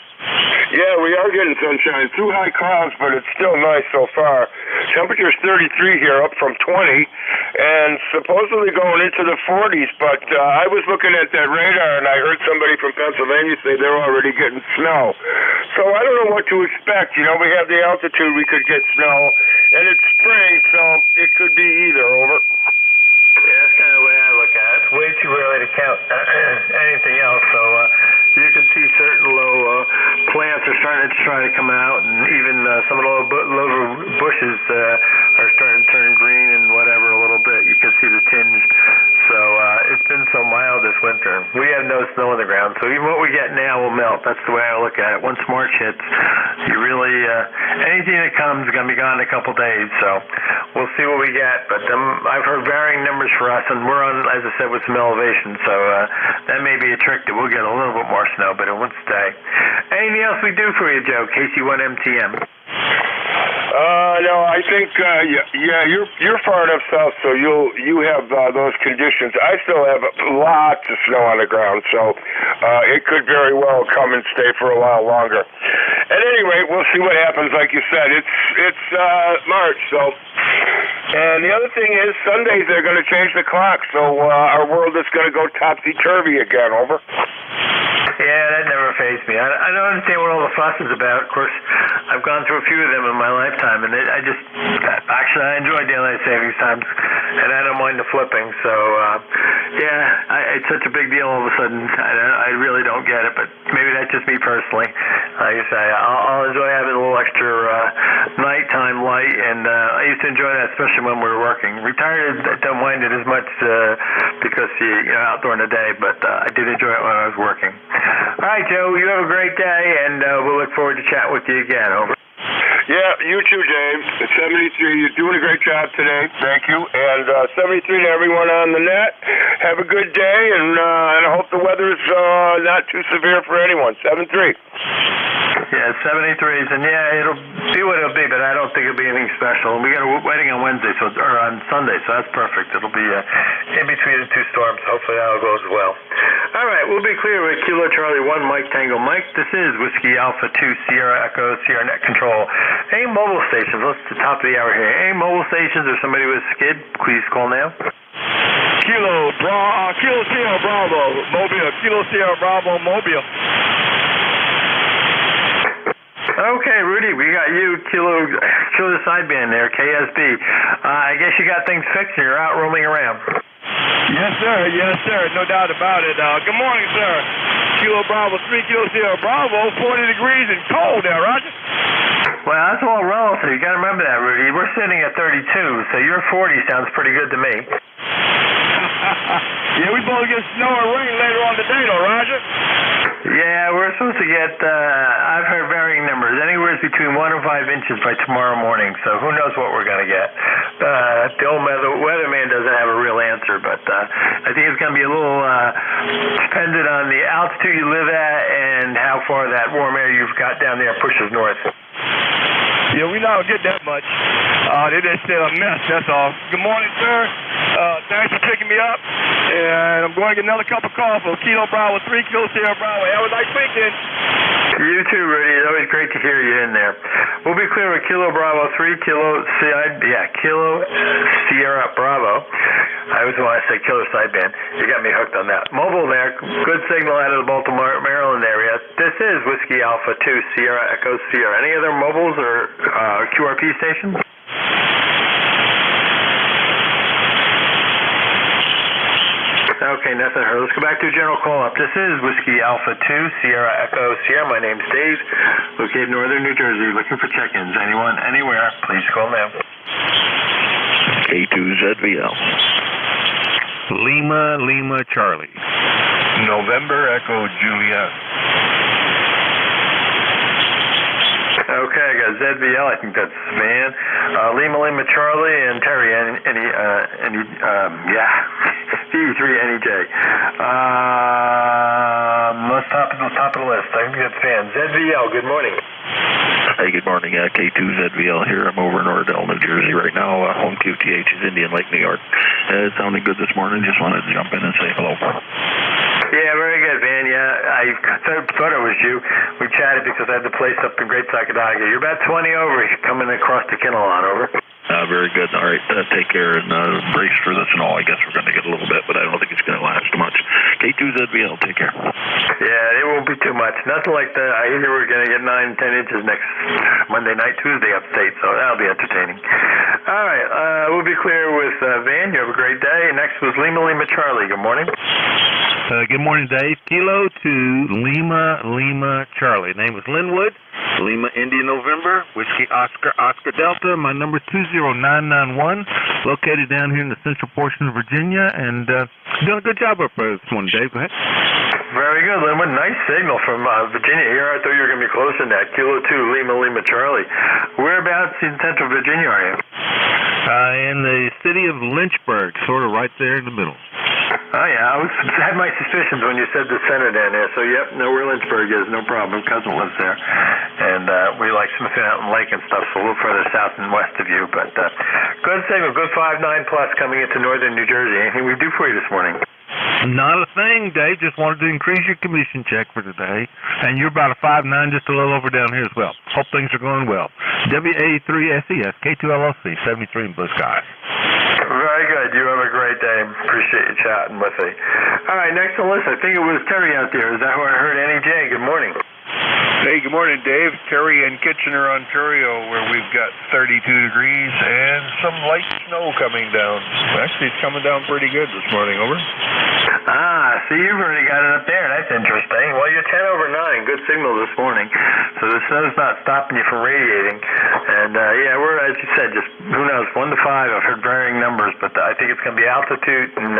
Yeah, we are getting sunshine. Too high clouds, but it's still nice so far. Temperature's 33 here, up from 20, and supposedly going into the 40s. But I was looking at that radar, and I heard somebody from Pennsylvania say they're already getting snow. So I don't know what to expect. You know, we have the altitude, we could get snow, and it's spring, so it could be either. Over. Yeah, that's kind of the way I look at it. It's way too early to count anything else. So you can see certain low plants are starting to try to come out, and even some of the low bushes are starting to turn green and whatever a little bit. You can see the tinge. So it's been so mild this winter. We have no snow on the ground, so even what we get now will melt. That's the way I look at it. Once March hits, you really anything that comes is going to be gone in a couple days. So we'll see what we get. But I've heard varying numbers for us, and we're on, as I said, with some elevation. So that may be a trick that we'll get a little bit more snow, but it won't stay. Anything else we do for you, Joe? KC1MTM. No, I think you're far enough south, so you have those conditions. I still have lots of snow on the ground, so it could very well come and stay for a while longer. At any rate, we'll see what happens. Like you said, it's March, so. And the other thing is, Sundays they're going to change the clock, so our world is going to go topsy-turvy again. Over. Yeah, that never fazed me. I don't understand what all the fuss is about. Of course, I've gone through a few of them in my lifetime, and I enjoy daylight savings times, and I don't mind the flipping. So, it's such a big deal all of a sudden. I really don't get it, but maybe that's just me personally. Like I say, I'll enjoy having a little extra nighttime light, and I used to enjoy that, especially when we were working. Retired, I don't mind it as much because you're outdoor in the day, but I did enjoy it when I was working. All right, Joe, you have a great day, and we'll look forward to chatting with you again. Over. Yeah, you too, James. At 73, you're doing a great job today. Thank you. And 73 to everyone on the net. Have a good day, and I hope the weather's not too severe for anyone. 73. Yeah, 73s, and it'll be what it'll be, but I don't think it'll be anything special. And we got a wedding on Wednesday, or on Sunday, so that's perfect. It'll be in between the two storms. Hopefully that'll go as well. All right, we'll be clear with Kilo Charlie 1, Mike Tango Mike. This is Whiskey Alpha 2, Sierra Echo, Sierra Net Control. Any mobile stations, let's to the top of the hour here. Any mobile stations or somebody with a skid, please call now. Kilo Sierra Bravo, Mobile. Kilo Sierra Bravo, Mobile. Okay, Rudy, we got you, Kilo sideband there, KSB. I guess you got things fixed and you're out roaming around. Yes, sir. No doubt about it. Good morning, sir. Kilo Bravo 3, Kilo Sierra Bravo, 40 degrees and cold there, Roger. Well, that's all relative. You got to remember that, Rudy. We're sitting at 32, so your 40 sounds pretty good to me. Yeah, we both get snow and rain later on today, though, Roger. Yeah, we're supposed to get, I've heard varying numbers, anywhere between 1 and 5 inches by tomorrow morning, so who knows what we're going to get. The old weatherman doesn't have a real answer, but I think it's going to be a little dependent on the altitude you live at and how far that warm air you've got down there pushes north. Yeah, we not get that much. They just still a mess, that's all. Good morning, sir. Thanks for picking me up. And I'm going to get another cup of coffee. Kilo Bravo 3, Kilo Sierra Bravo. Have a nice weekend. You too, Rudy. It's always great to hear you in there. We'll be clear with Kilo Bravo 3, Kilo Sierra Bravo. I always want to say Killer Sideband. You got me hooked on that. Mobile there. Good signal out of the Baltimore, Maryland area. This is Whiskey Alpha 2, Sierra Echo Sierra. Any other mobiles or QRP stations? Okay, nothing heard. Let's go back to a general call-up. This is Whiskey Alpha 2, Sierra Echo Sierra. My name's Dave, located in northern New Jersey, looking for check-ins. Anyone, anywhere, please call now. K2ZVL. Lima Charlie. November Echo Juliet. Okay, I got ZVL. I think that's Van. Lima Charlie and Terry. D3 NJ. Let's top of the list. I think that's Van. ZVL. Good morning. Hey, good morning. K2ZVL here. I'm over in Oradell, New Jersey right now. Home QTH is Indian Lake, New York. It sounded good this morning. Just wanted to jump in and say hello. Yeah, very good, Van. Yeah, I thought it was you. We chatted because I had the place up in Great Sacodaga. You're about 20 over. You're coming across the Kinnelon, over. Very good. All right, take care and brace for the snow. I guess we're going to get a little bit, but I don't think it's going to last much. K2ZVL, take care. Yeah, it won't be too much. Nothing like that. I hear we're going to get 9-10 inches next Monday night, Tuesday upstate, so that'll be entertaining. All right, we'll be clear with Van. You have a great day. Next was Lima Charlie. Good morning. Good morning, Dave. Kilo to Lima Charlie. Name was Linwood. Lima India November. Whiskey Oscar Delta. My number 20991. Located down here in the central portion of Virginia, and doing a good job up there this morning, Dave. Go ahead. Very good, Linwood. Nice signal from Virginia here. I thought you were going to be close in that. Kilo 2 Lima Charlie. Whereabouts in central Virginia are you? In the city of Lynchburg, sort of right there in the middle. Oh, yeah, had my suspicions when you said the center down there. So, yep, know where Lynchburg is, no problem. Cousin lives there. And we like Smith Mountain Lake and stuff, so a little further south and west of you. But good signal, good 5.9 plus coming into northern New Jersey. Anything we do for you this morning? Not a thing, Dave. Just wanted to increase your commission check for today. And you're about a 5.9, just a little over down here as well. Hope things are going well. WA3SES, K2LLC, 73 in Blue Sky. Very good. You have a great day. Appreciate you chatting with me. All right, next on the list, I think it was Terry out there. Is that who I heard? NJ, good morning. Hey, good morning, Dave. Terry in Kitchener, Ontario, where we've got 32 degrees and some light snow coming down. Actually, it's coming down pretty good this morning. Over. So you've already got it up there. That's interesting. Well, you're 10 over 9. Good signal this morning. So the snow's not stopping you from radiating. And, yeah, we're, as you said, just, who knows, 1 to 5. I've heard varying numbers, but I think it's going to be altitude and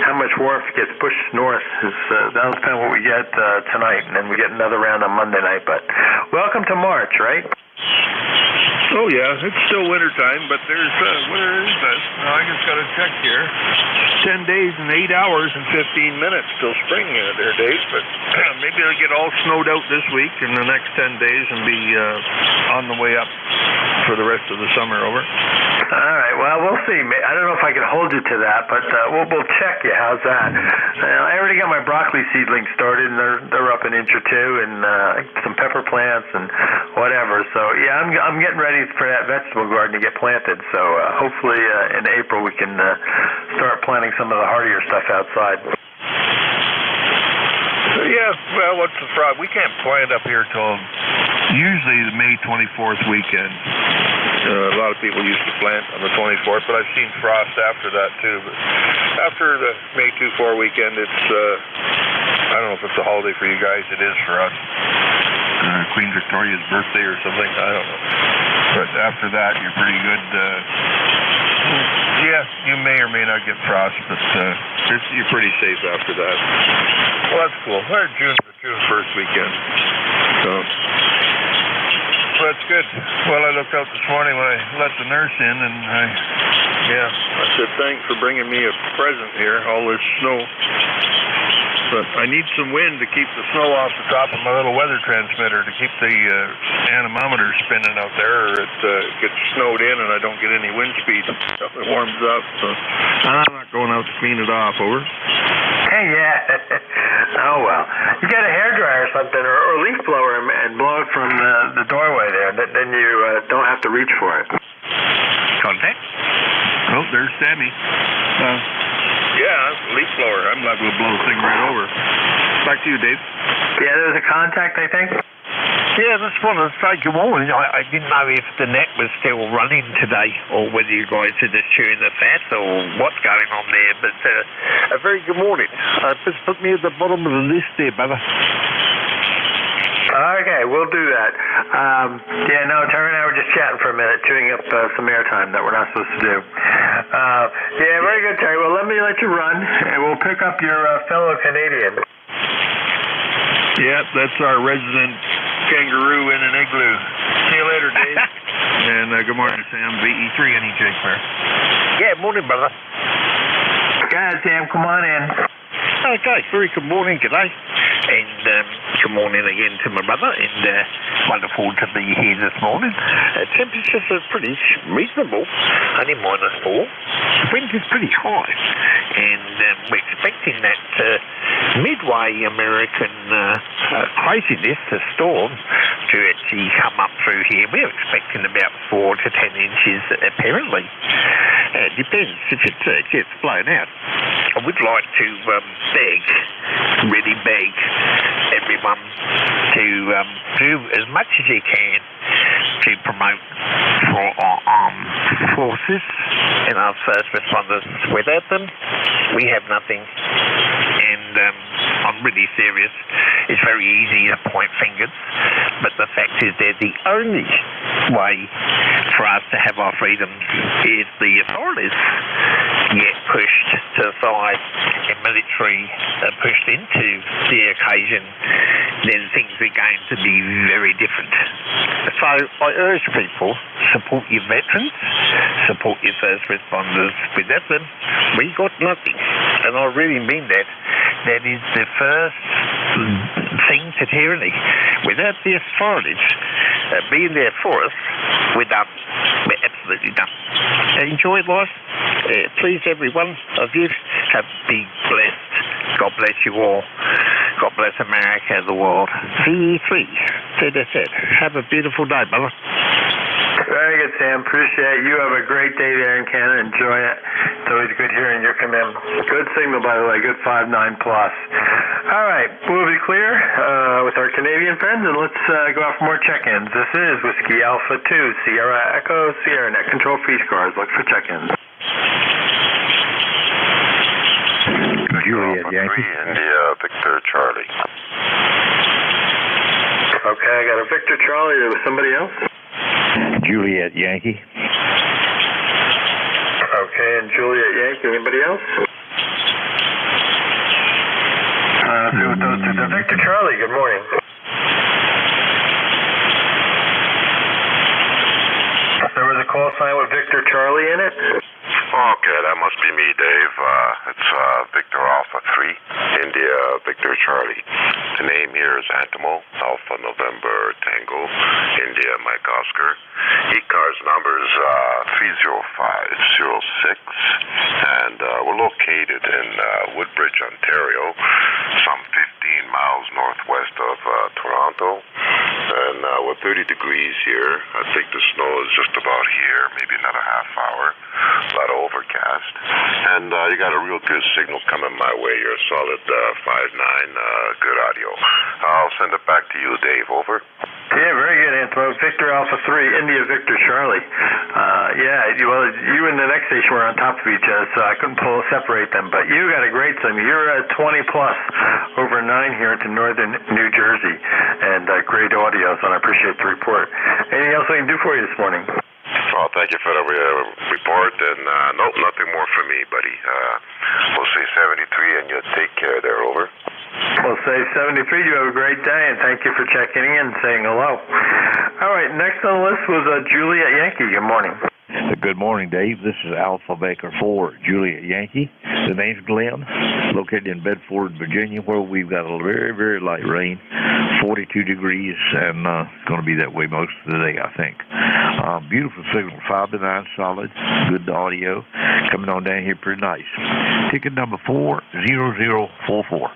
how much warmth gets pushed north. That'll depend on what we get tonight, and then we get another round on Monday night. But welcome to March, right? Oh, yeah, it's still wintertime, but there's, what is this? I just got to check here. 10 days and 8 hours and 15 minutes till spring there, Dave, but maybe it'll get all snowed out this week in the next 10 days and be on the way up for the rest of the summer. Over. All right, well, we'll see. I don't know if I can hold you to that, but we'll check you. How's that? I already got my broccoli seedlings started, and they're up an inch or two, and some pepper plants and whatever. So, yeah, I'm getting ready for that vegetable garden to get planted. So hopefully in April we can start planting some of the hardier stuff outside. Yeah, well, what's the problem? We can't plant up here till usually the May 24th weekend. A lot of people used to plant on the 24th, but I've seen frost after that too. But after the May 24 weekend, it's I don't know if it's a holiday for you guys. It is for us. Queen Victoria's birthday or something. I don't know. But after that, you're pretty good. Yeah, you may or may not get frost, but you're pretty safe after that. Well, that's cool. We're June 1st weekend. So that's good. Well, I looked out this morning when I let the nurse in, and I said, thanks for bringing me a present here, all this snow. But I need some wind to keep the snow off the top of my little weather transmitter to keep the anemometer spinning out there, or it gets snowed in and I don't get any wind speed. It warms up, so I'm not going out to clean it off. Over. Hey, yeah. Oh, well. You got a hairdryer or something, or leaf blower, and blow it from the doorway there. Then you don't have to reach for it. Contact? Oh, there's Sammy. Yeah, leaf blower. I'm liable to blow the thing right over. Back to you, Dave. Yeah, there's a contact, I think. Yeah, that's what I was saying. Good morning. I didn't know if the net was still running today, or whether you guys are just chewing the fat, or what's going on there. But a very good morning. Just put me at the bottom of the list there, brother. Okay, we'll do that. Yeah, no, Terry and I were just chatting for a minute, chewing up some airtime that we're not supposed to do. Yeah, very good, Terry. Well, let me let you run, and we'll pick up your fellow Canadian. Yeah, that's our resident kangaroo in an igloo. See you later, Dave. And good morning, Sam. VE3 NJ Clear. Yeah, morning, brother. Go ahead, Sam. Come on in. Okay, very good morning, today. And good morning again to my brother, and wonderful to be here this morning. Temperatures are pretty reasonable, only -4. Wind is pretty high, and we're expecting that midway American craziness, the storm, to actually come up through here. We're expecting about 4 to 10 inches, apparently. It depends if it gets blown out. I would like to really beg everyone to do as much as you can to promote for our armed forces and our first responders. Without them, we have nothing. And I'm really serious. It's very easy to point fingers, but the fact is they're the only way for us to have our freedoms. If the authorities get pushed to the side and military are pushed into the occasion, then things are going to be very different. So I urge people, support your veterans, support your first responders. Without them, we got nothing. and I really mean that, that is the first thing to tyranny. Without the authorities being there for us, we're done. We're absolutely done. Enjoy life. Please, every one of you, be blessed. God bless you all. God bless America and the world. VE3, ZSZ. Have a beautiful day, brother. Very good, Sam. Appreciate it. You have a great day there in Canada. Enjoy it. It's always good hearing your command. Good signal, by the way. Good 5.9 plus. All right. We'll be clear with our Canadian friends, and let's go out for more check-ins. This is Whiskey Alpha 2, Sierra Echo, Sierra Net Control Free Cars. Look for check-ins. Juliet Yankee. India, Victor Charlie. Okay, I got a Victor Charlie. There was somebody else? Juliet Yankee. Okay, and Juliet Yankee. Anybody else? See what those two. Victor Charlie, good morning. There was a call sign with Victor Charlie in it? Okay, that must be me, Dave. It's Victor Alpha 3, India, Victor Charlie. The name here is Antimo, Alpha November Tango, India, Mike Oscar. ECARS number is 30506, and we're located in Woodbridge, Ontario, some 15 miles northwest of Toronto. And we're 30 degrees here. I think the snow is just about here, maybe another half hour. A lot of overcast. And you got a real good signal coming my way. You're a solid 5.9, good audio. I'll send it back to you, Dave. Over. Yeah, very good, Antimo. Victor Alpha 3, India, Victor Charlie. Well, you and the next station were on top of each other, so I couldn't separate them. But you got a great signal. You're at 20 plus over 9 here into northern New Jersey, and great audio, so I appreciate the report. Anything else I can do for you this morning? Well, thank you for the report, and nope, nothing more for me, buddy. We'll say 73, and you take care there. Over. We'll say 73. You have a great day, and thank you for checking in and saying hello. All right, next on the list was Juliet Yankee. Good morning. Good morning, Dave. This is Alpha Baker 4, Juliet Yankee. The name's Glenn, located in Bedford, Virginia, where we've got a very, very light rain, 42 degrees, and it's going to be that way most of the day, I think. Beautiful signal, 5.9 solid, good audio, coming on down here pretty nice. Ticket number 40044.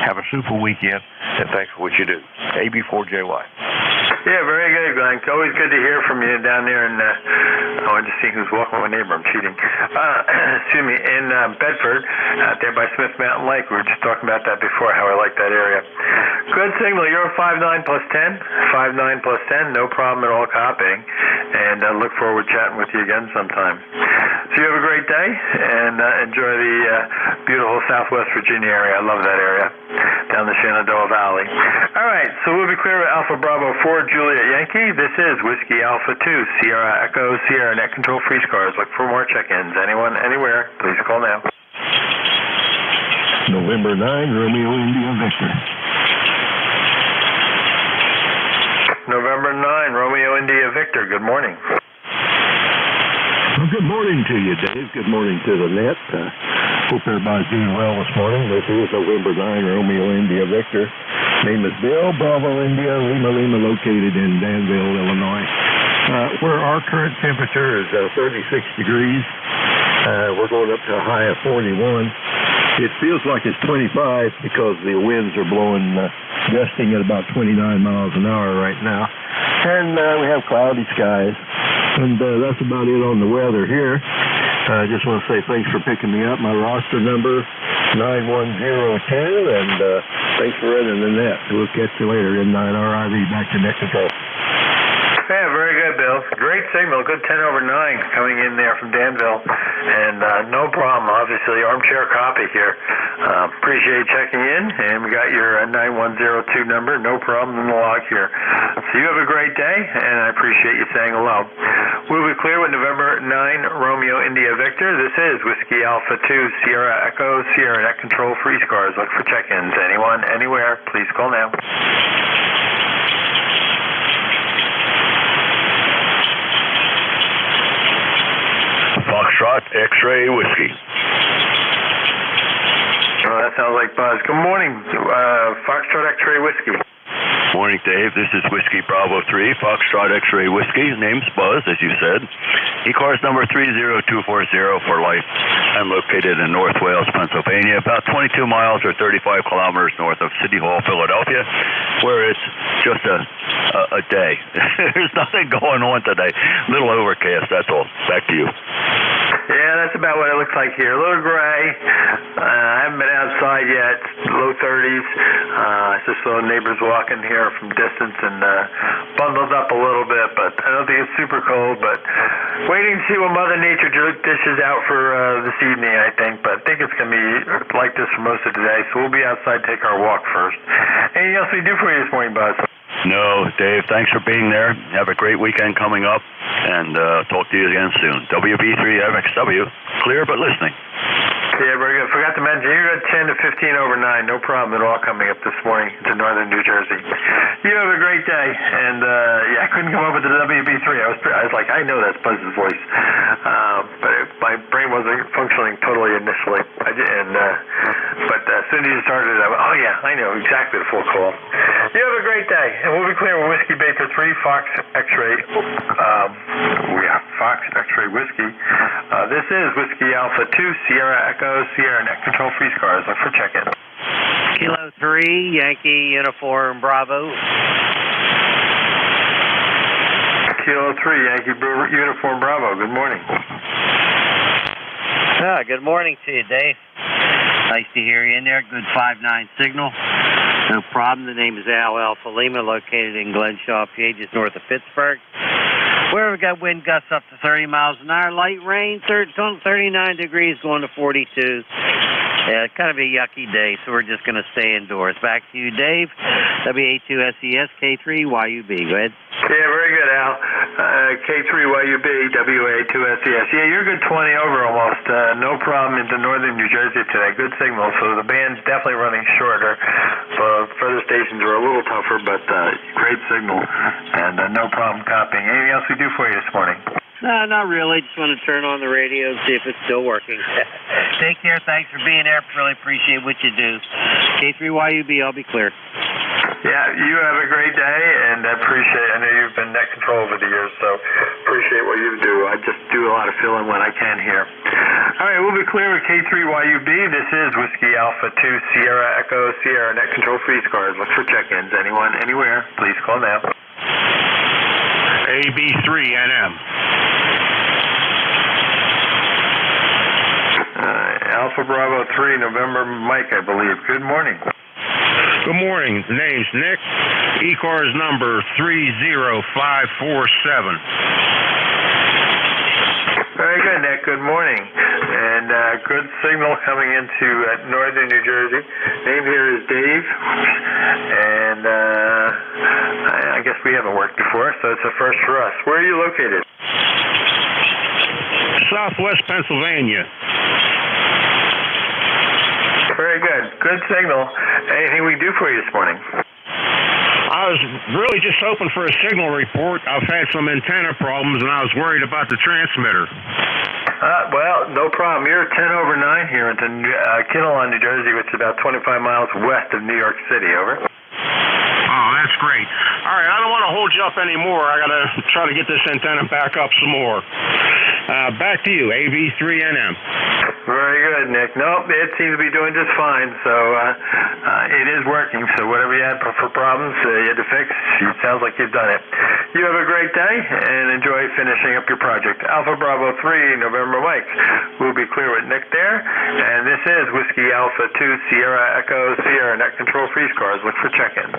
Have a super weekend, and thanks for what you do. AB4JY. Yeah, very good, Glenn. Always good to hear from you down there in, I just see who's walking with my neighbor. I'm cheating. Excuse me, in Bedford, out there by Smith Mountain Lake. We were just talking about that before, how I like that area. Good signal. You're 5.9 plus 10. 5.9 plus 10, no problem at all copying. And I look forward to chatting with you again sometime. So you have a great day, and enjoy the beautiful Southwest Virginia area. I love that area, down the Shenandoah Valley. All right, so we'll be clear with Alpha Bravo 4, Juliet Yankee. This is Whiskey Alpha 2, Sierra Echo, Sierra Net Control Free Cars. Look for more check-ins. Anyone, anywhere, please call now. November 9, Romeo India Victor. November 9, Romeo India Victor. Good morning. Well, good morning to you, Dave. Good morning to the net. Hope everybody's doing well this morning. This is November 9, Romeo India Victor. Name is Bill, Bravo India, Lima, located in Danville, Illinois. Where our current temperature is 36 degrees. We're going up to a high of 41. It feels like it's 25 because the winds are blowing, gusting at about 29 miles an hour right now. And we have cloudy skies. And that's about it on the weather here. I just want to say thanks for picking me up. My roster number 91010, and thanks for running the net. We'll catch you later in 9RIV. Back to net control. Yeah, very good, Bill. Great signal. Good 10 over 9 coming in there from Danville. And no problem, obviously. Armchair copy here. Appreciate checking in. And we got your 9102 number. No problem in the log here. So you have a great day, and I appreciate you saying hello. We'll be clear with November 9, Romeo India Victor. This is Whiskey Alpha 2, Sierra Echo, Sierra Net Control Free Cars. Look for check-ins. Anyone, anywhere, please call now. Foxtrot X-Ray Whiskey. sounds like Buzz. Good morning, Foxtrot X-Ray Whiskey. Morning, Dave. This is Whiskey Bravo 3, Foxtrot X-Ray Whiskey. Name's Buzz, as you said. ECARS number 30240 for life. I'm located in North Wales, Pennsylvania, about 22 miles or 35 kilometers north of City Hall, Philadelphia, where it's just a day. There's nothing going on today. A little overcast, that's all. Back to you. Yeah, that's about what it looks like here. A little gray. I haven't been outside yet. Low 30s. I just saw neighbors walking here from distance and bundled up a little bit, but I don't think it's super cold. But waiting to see what Mother Nature dishes out for this evening, I think. But I think it's going to be like this for most of today, so we'll be outside, take our walk first. Anything else we do for you this morning, Buzz? No, Dave, thanks for being there. Have a great weekend coming up, and talk to you again soon. WB3MXW, clear but listening. Yeah, very good. Forgot to mention, you're at 10 to 15 over 9. No problem at all coming up this morning to northern New Jersey. You have a great day. And, yeah, I couldn't come up with the WB3. I was like, I know that's Buzz's voice. But my brain wasn't functioning totally initially. But as soon as you started, I went, oh, yeah, I know exactly the full call. You have a great day. And we'll be clear with Whiskey Baker 3, Fox X-Ray. Fox X-Ray Whiskey. This is Whiskey Alpha 2, Sierra Echo, Sierra Net Control Freeze Cars. Look for check-in. Kilo 3, Yankee Uniform Bravo. Kilo 3, Yankee Uniform Bravo. Good morning. Good morning to you, Dave. Nice to hear you in there. Good 5-9 signal. No problem. The name is Al Alpha Lima, located in Glenshaw, PA, just north of Pittsburgh. Where we got wind gusts up to 30 miles an hour, light rain, 39 degrees going to 42. Yeah, kind of a yucky day, so we're just going to stay indoors. Back to you, Dave. WA2SES, K3YUB. Go ahead. Yeah, very good, Al. K3YUB, WA2SES. Yeah, you're a good 20 over almost. No problem into northern New Jersey today. Good signal, so the band's definitely running shorter. Further stations are a little tougher, but great signal, and no problem copying. Anything else we do for you this morning? No, not really. Just want to turn on the radio and see if it's still working. Take care. Thanks for being there. Really appreciate what you do. K3YUB, I'll be clear. Yeah, you have a great day, and I know you've been net control over the years, so appreciate what you do. I just do a lot of filling when I can here. All right, we'll be clear with K3YUB. This is Whiskey Alpha 2, Sierra Echo, Sierra Net Control Freeze Cars. Look for check-ins. Anyone, anywhere, please call now. AB3NM. Alpha Bravo 3, November Mike, I believe. Good morning. Good morning. The name's Nick. ECARS number 30547. Very good, Nick. Good morning. And good signal coming into northern New Jersey. Name here is Dave. And I guess we haven't worked before, so it's a first for us. Where are you located? Southwest Pennsylvania. Very good. Good signal. Anything we do for you this morning? I was really just hoping for a signal report. I've had some antenna problems, and I was worried about the transmitter. Well, no problem. You're 10 over 9 here into Kinnelon, New Jersey, which is about 25 miles west of New York City. Over. Oh, that's great. All right, I don't want to hold you up anymore. I got to try to get this antenna back up some more. Back to you, AV3NM. Very good, Nick. Nope, it seems to be doing just fine. So it is working. So whatever you had for problems you had to fix, it sounds like you've done it. You have a great day and enjoy finishing up your project. Alpha Bravo 3, November Mike. We'll be clear with Nick there. And this is Whiskey Alpha 2, Sierra Echo, Sierra Net Control Freeze Cars. Look for check-in.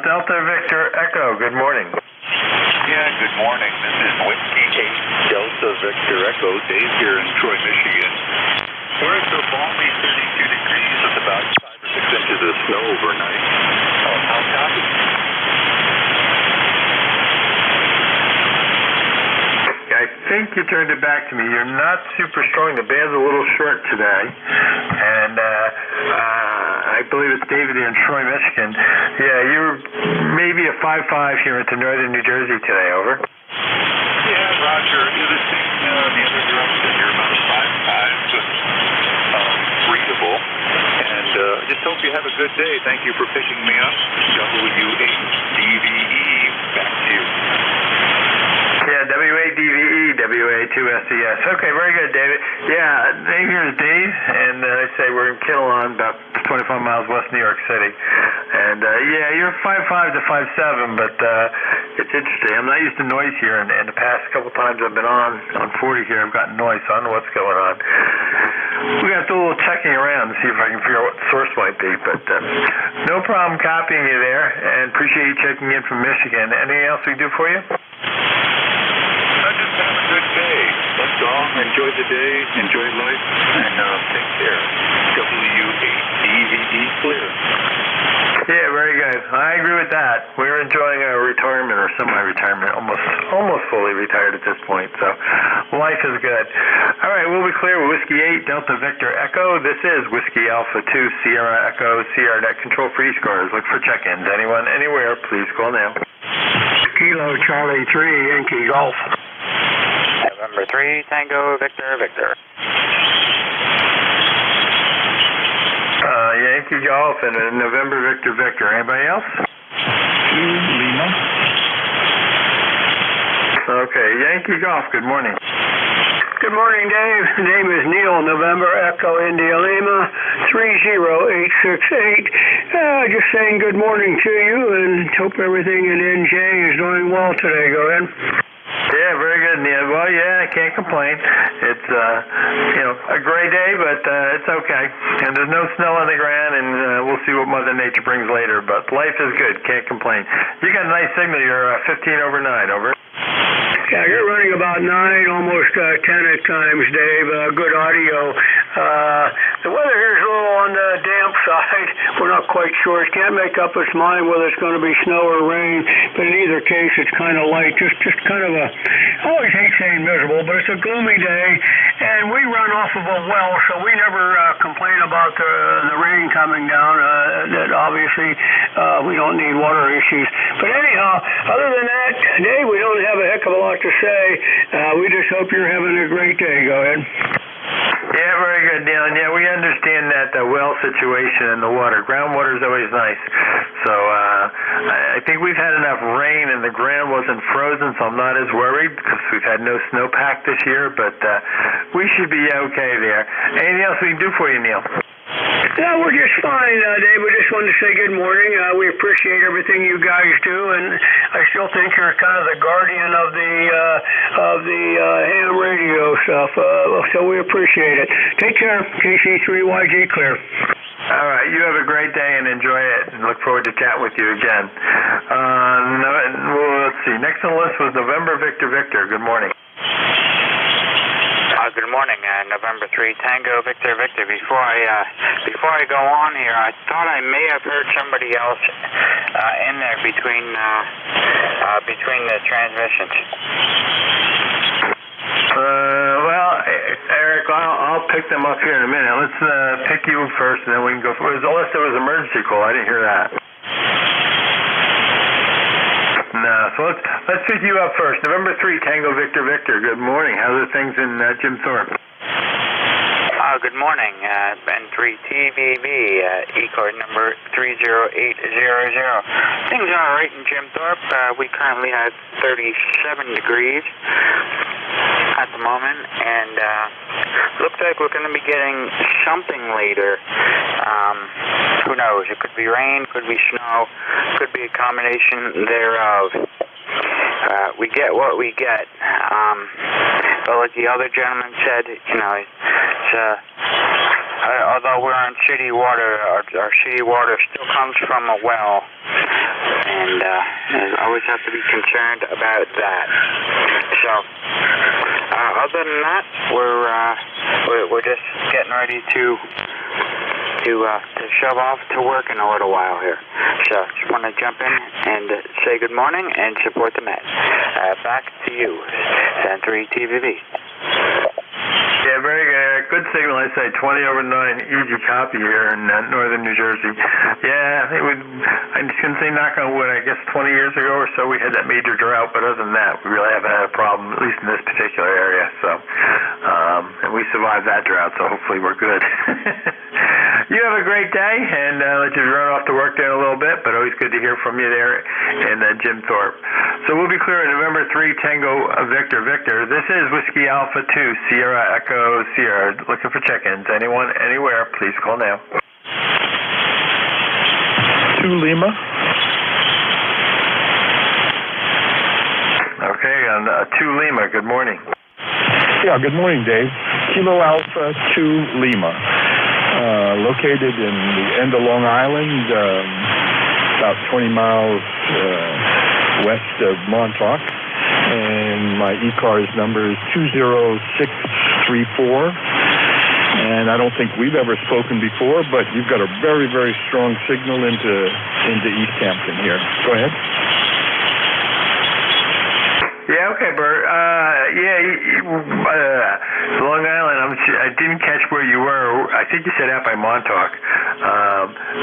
Delta Victor Echo, good morning. Yeah, good morning. This is Whiskey 8 Delta Victor Echo. Dave here in Troy, Michigan. We're at the balmy 32 degrees with about 5 or 6 inches of snow overnight. How copy? I think you turned it back to me. You're not super strong. The band's a little short today. And I I believe it's David in Troy, Michigan. Yeah, you're maybe a 5.5 here into northern New Jersey today, over. Yeah, Roger. You're the same the other direction. You're about a 5.5, just readable. And just hope you have a good day. Thank you for picking me up. W8DVE, back to you. Yeah, W8DVE, WA2SES. Okay, very good, David. Yeah, name here is Dave, and I say we're in Kinnelon, about 25 miles west New York City. And yeah, you're 5.5 to 5.7, but it's interesting. I'm not used to noise here, and the past couple times I've been on 40 here, I've gotten noise, so I don't know what's going on. We got to do a little checking around to see if I can figure out what the source might be, but no problem copying you there, and appreciate you checking in from Michigan. Anything else we can do for you? Just have a good day. That's all. Enjoy the day, enjoy life, and take care. W8DVE clear. Yeah, very good. I agree with that. We're enjoying our retirement or semi-retirement, almost fully retired at this point. So life is good. All right, we'll be clear with Whiskey 8 Delta Victor Echo. This is Whiskey Alpha 2 Sierra Echo Sierra Net Control for ECARS. Look for check-ins. Anyone, anywhere, please call now. Kilo Charlie 3 Yankee Golf. November 3 Tango Victor Victor. Yankee Golf and November Victor Victor. Anybody else? Lima. Okay, Yankee Golf, good morning. Good morning, Dave. The name is Neil, November Echo India Lima 30868. Just saying good morning to you and hope everything in NJ is doing well today. Go ahead. Yeah, very good, Neil. Well, yeah, I can't complain. It's, a gray day, but it's okay. And there's no snow on the ground, and we'll see what Mother Nature brings later. But life is good. Can't complain. You got a nice signal. You're 15 over 9. Over. Yeah, you're running about 9, almost 10 at times, Dave. Good audio. The weather here is a little on the damp side. We're not quite sure. It can't make up its mind whether it's going to be snow or rain, but in either case, it's kind of light. Just kind of I always hate saying miserable, but it's a gloomy day, and we run off of a well, so we never complain about the rain coming down. That obviously we don't need water issues. But anyhow, other than that, Dave, we don't have a heck of a lot to say. We just hope you're having a great day. Go ahead. Yeah, very good, Neil. And yeah, we understand that the well situation and the water. Groundwater is always nice. So I think we've had enough rain and the ground wasn't frozen, so I'm not as worried because we've had no snowpack this year, but we should be okay there. Anything else we can do for you, Neil? Yeah, we're just fine, Dave. We just wanted to say good morning. We appreciate everything you guys do, and I still think you're kind of the guardian of the ham radio stuff. So we appreciate it. Take care. KC3YG clear. All right, you have a great day and enjoy it, and look forward to chatting with you again. Let's see. Next on the list was November Victor Victor. Good morning. Good morning, November 3 Tango Victor Victor. Before I go on here, I thought I may have heard somebody else in there between the transmissions. Well, Eric, I'll pick them up here in a minute. Let's pick you first, and then we can go for it. Unless there was an emergency call, I didn't hear that. No, so let's pick you up first. November 3, Tango Victor Victor. Good morning. How's the things in Jim Thorpe? Good morning, N3TVB, ECARS number 30800. Things are all right in Jim Thorpe. We currently have 37 degrees at the moment, and looks like we're going to be getting something later. Who knows? It could be rain, could be snow, could be a combination thereof. We get what we get. But like the other gentleman said, although we're on city water, our city water still comes from a well, and I always have to be concerned about that. So, other than that, we're just getting ready to shove off to work in a little while here. So just want to jump in and say good morning and support the Mets. Back to you, N3TVB. Yeah, very good. Good signal. I say 20 over 9, easy copy here in northern New Jersey. Yeah, I'm just going to say knock on wood. I guess 20 years ago or so we had that major drought, but other than that, we really haven't had a problem, at least in this particular area. So, and we survived that drought, so hopefully we're good. You have a great day, and let you run off to work there in a little bit, but always good to hear from you there in Jim Thorpe. So we'll be clear in November 3, Tango Victor Victor. This is Whiskey Alpha 2, Sierra Echo Sierra. Looking for check-ins. Anyone, anywhere, please call now. 2 Lima. Okay, on 2 Lima, good morning. Yeah, good morning, Dave. Kilo Alpha 2 Lima. Located in the end of Long Island, about 20 miles west of Montauk. And my ECARS number is 20634. And I don't think we've ever spoken before, but you've got a very, very strong signal into East Hampton here. Go ahead. Yeah, okay, Bert. Long Island, I didn't catch where you were. I think you said out by Montauk.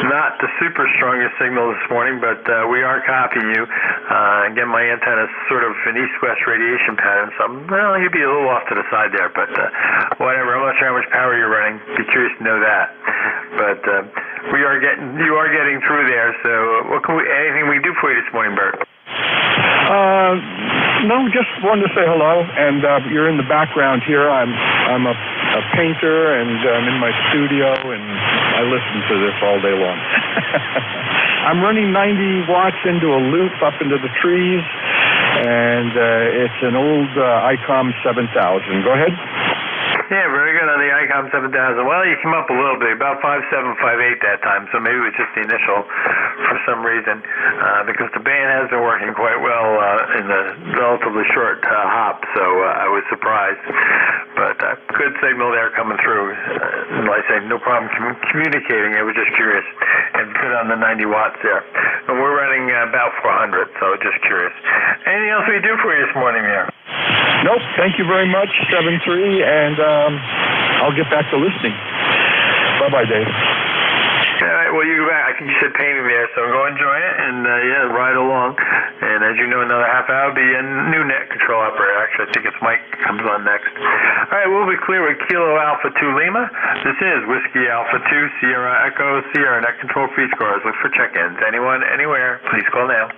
Not the super strongest signal this morning, but we are copying you. Again, my antenna is sort of an east-west radiation pattern, so you'd be a little off to the side there, but whatever. I'm not sure how much power you're running. Be curious to know that. But you are getting through there, so anything we can do for you this morning, Bert? No, just wanted to say hello, and you're in the background here. I'm a painter, and I'm in my studio, and I listen to this all day long. I'm running 90 watts into a loop up into the trees, and it's an old ICOM 7000. Go ahead. Yeah, very good on the ICOM 7000. Well, you came up a little bit, about 5758 that time, so maybe it was just the initial for some reason, because the band has been working quite well in the relatively short hop, so I was surprised. But good signal there coming through. Like I say, no problem communicating. I was just curious. And good on the 90 watts there. And we're running about 400, so just curious. Anything else we do for you this morning there? Nope, thank you very much, 7-3, and I'll get back to listening. Bye-bye, Dave. All right, well, you go back. I think you said painting there, so go enjoy it, and ride along. And as you know, another half hour will be a new net control operator. Actually, I think it's Mike comes on next. All right, we'll be clear with Kilo Alpha 2 Lima. This is Whiskey Alpha 2 Sierra Echo Sierra net control free scores. Look for check-ins. Anyone, anywhere, please call now.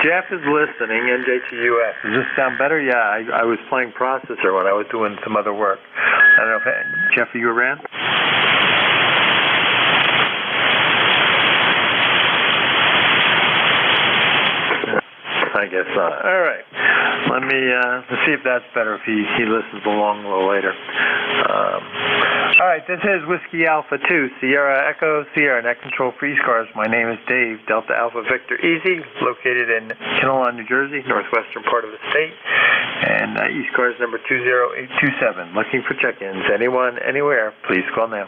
Jeff is listening, NJ2US. Does this sound better? Yeah, I was playing processor when I was doing some other work. I don't know if, Jeff, are you around? I guess not. All right. Let's see if that's better, if he listens along a little later. All right, this is Whiskey Alpha 2, Sierra Echo, Sierra Net Control Free Scars. My name is Dave, Delta Alpha Victor Easy, located in Kinnelon, New Jersey, northwestern part of the state. And ECARS number 20827. Looking for check-ins. Anyone, anywhere, please call now.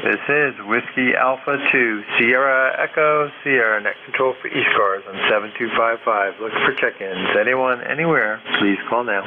This is Whiskey Alpha 2, Sierra Echo, Sierra Net Control for ECARS on 7255. Looking for check-ins. Anyone, anywhere, please call now.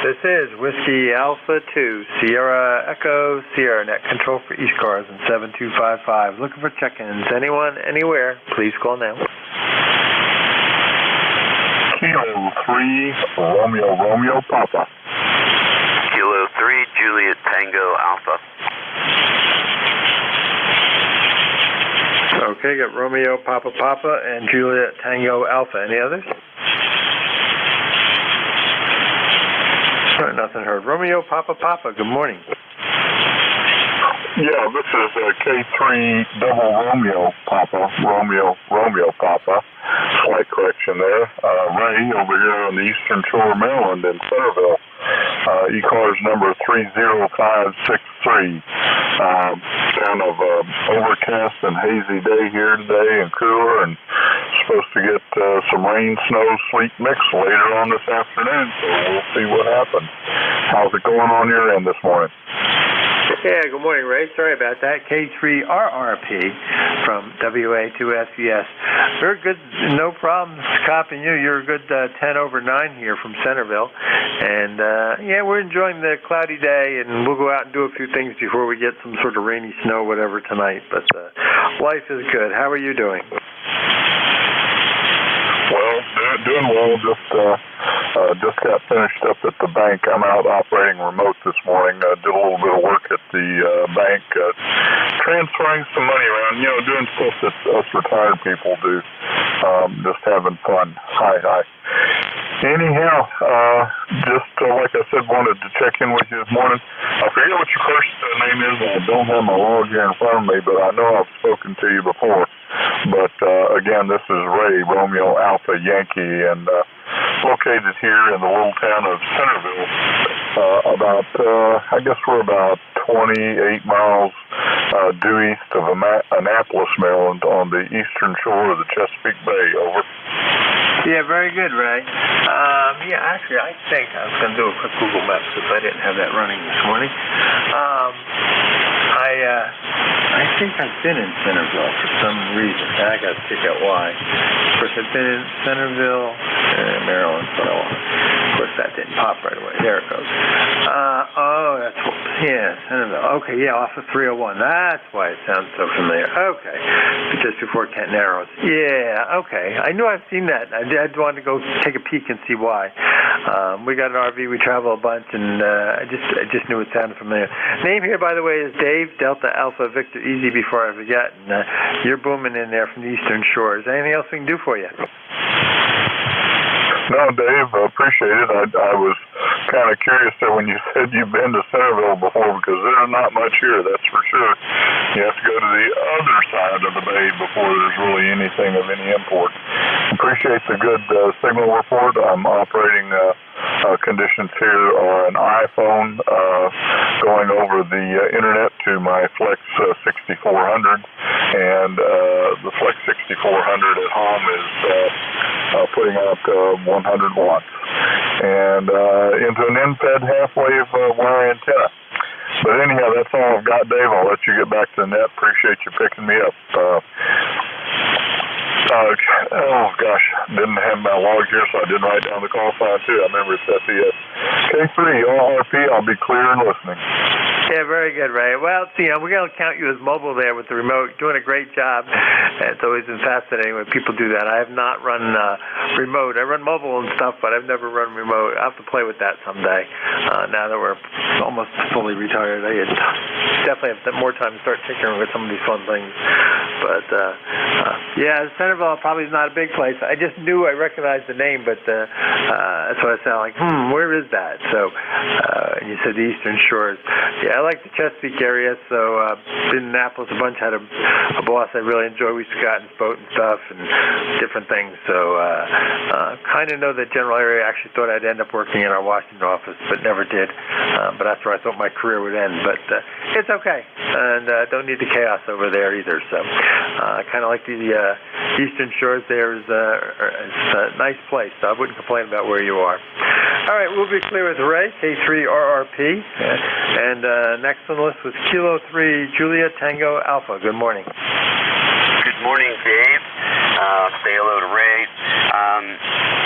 This is Whiskey Alpha 2, Sierra Echo, Sierra Net Control for ECARS and 7255. Looking for check-ins. Anyone, anywhere, please call now. Kilo 3, Romeo Papa. Kilo 3, Juliet Tango Alpha. Okay, got Romeo Papa and Juliet Tango Alpha. Any others? Nothing heard. Romeo Papa, good morning. Yeah, this is K3 double Romeo Papa. Slight correction there. Ray over here on the Eastern Shore of Maryland in Centerville. ECARS number 30563. Kind of overcast and hazy day here today and cooler, and supposed to get some rain, snow, sleet mix later on this afternoon, so we'll see what happens. How's it going on your end this morning? Yeah, good morning, Ray. Sorry about that. K3RRP from WA2SES. Very good, no problems copying you. You're a good 10 over 9 here from Centerville. And, yeah, we're enjoying the cloudy day, and we'll go out and do a few things before we get some sort of rainy snow, whatever, tonight. But life is good. How are you doing? Well, doing well. Just got finished up at the bank. I'm out operating remote this morning. Did a little bit of work at the bank, transferring some money around, doing stuff that us retired people do. Just having fun. Hi. Anyhow, just like I said, wanted to check in with you this morning. I forget what your first name is. I don't have my log here in front of me, but I know I've spoken to you before. But again, this is Ray, Romeo Alpha Yankee, and located here in the little town of Centerville. I guess we're about 28 miles due east of Annapolis, Maryland, on the eastern shore of the Chesapeake Bay. Over. Yeah, very good, Ray. Yeah, actually, I think I was going to do a quick Google Maps because I didn't have that running this morning. I think I've been in Centerville for some reason. I got to figure out why. Of course, I've been in Centerville, Maryland, but of course that didn't pop right away. There it goes. Centerville. Okay, yeah, off of 301. That's why it sounds so familiar. Okay, just before Kent Narrows. Yeah, okay. I knew I've seen that. I wanted to go take a peek and see why. We got an RV. We travel a bunch, and I just knew it sounded familiar. Name here, by the way, is Dave, Delta Alpha Victor Easy, before I forget. And you're booming in there from the Eastern Shore. Is there anything else we can do for you? No, Dave, I appreciate it. I was kind of curious there when you said you've been to Centerville before, because there's not much here, that's for sure. You have to go to the other side of the bay before there's really anything of any import. Appreciate the good signal report. I'm operating conditions here on an iPhone going over the internet to my Flex 6400, and the Flex 6400 at home is putting out 100 watts and into an end-fed half-wave wire antenna. But anyhow, that's all I've got, Dave. I'll let you get back to the net. Appreciate you picking me up. Oh gosh, didn't have my log here, so I didn't write down the call sign too. I remember it's SES. K3 RRP, I'll be clear and listening. Yeah, very good, Ray. Well, we're going to count you as mobile there with the remote. Doing a great job. It's always been fascinating when people do that. I have not run remote. I run mobile and stuff, but I've never run remote. I'll have to play with that someday. Now that we're almost fully retired, I definitely have more time to start tinkering with some of these fun things. But yeah, Centerville probably is not a big place. I just knew I recognized the name, but that's what I sound like. Where is that? So you said the Eastern Shores. Yeah, I like the Chesapeake area, so been in Annapolis a bunch. Had a boss I really enjoy. We used to go out and boat and stuff and different things. So kind of know the general area. I actually thought I'd end up working in our Washington office, but never did. But that's where I thought my career would end. But it's okay, and don't need the chaos over there either. So I kind of like the Eastern Shores. There is a nice place, so I wouldn't complain about where you are. All right, we'll be clear with Ray, K3RRP, and next on the list was Kilo 3 Juliet Tango Alpha. Good morning. Good morning, Dave. Say hello to Ray.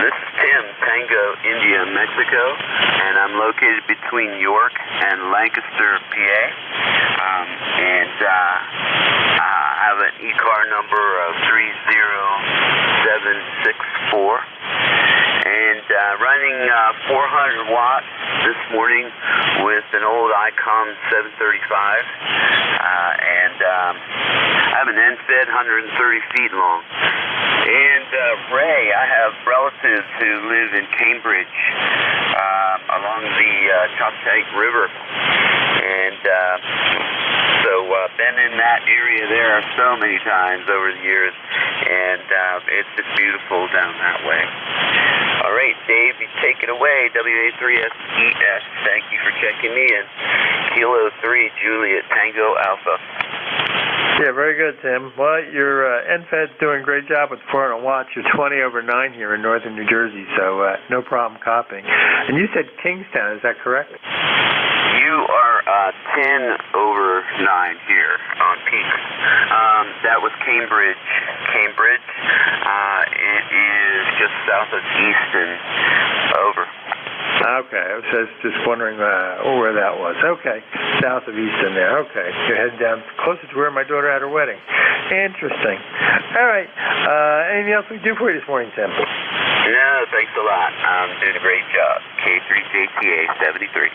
This is Tim, Tango India Mexico, and I'm located between York and Lancaster, PA. I have an ECAR number of 30764. And running 400 watts this morning with an old ICOM 735. I have an NFED 130 feet long. And Ray, I have relatives who live in Cambridge along the Choptank River. And so been in that area there so many times over the years. And it's just beautiful down that way. All right, Dave, you take it away. WA3SES, thank you for checking me in. Kilo 3, Juliet, Tango Alpha. Yeah, very good, Tim. Well, your NFED's doing a great job with 400 watts. You're 20 over 9 here in northern New Jersey, so no problem copying. And you said Kingstown, is that correct? You are 10 over 9 here on peak. That was Cambridge. It is just south of Easton. Over. Okay, I was just wondering where that was. Okay, south of Easton there. Okay, you're heading down closer to where my daughter had her wedding. Interesting. All right, anything else we can do for you this morning, Tim? No, thanks a lot. Doing a great job. K3JTA 73.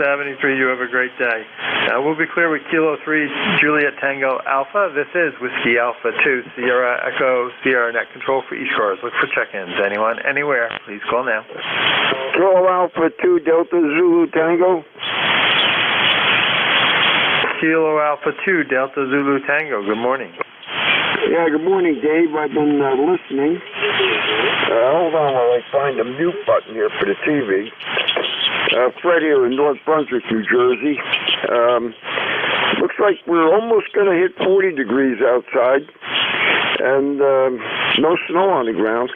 73, you have a great day. We'll be clear with Kilo 3, Juliet Tango Alpha. This is Whiskey Alpha 2, Sierra Echo, Sierra Net Control for ECARS. Look for check-ins. Anyone, anywhere, please call now. Kilo Alpha 2, Delta Zulu Tango. Kilo Alpha 2, Delta Zulu Tango. Good morning. Yeah, good morning, Dave. I've been listening. Hold on while I find the mute button here for the TV. Fred here in North Brunswick, New Jersey. Looks like we're almost going to hit 40 degrees outside, and no snow on the ground.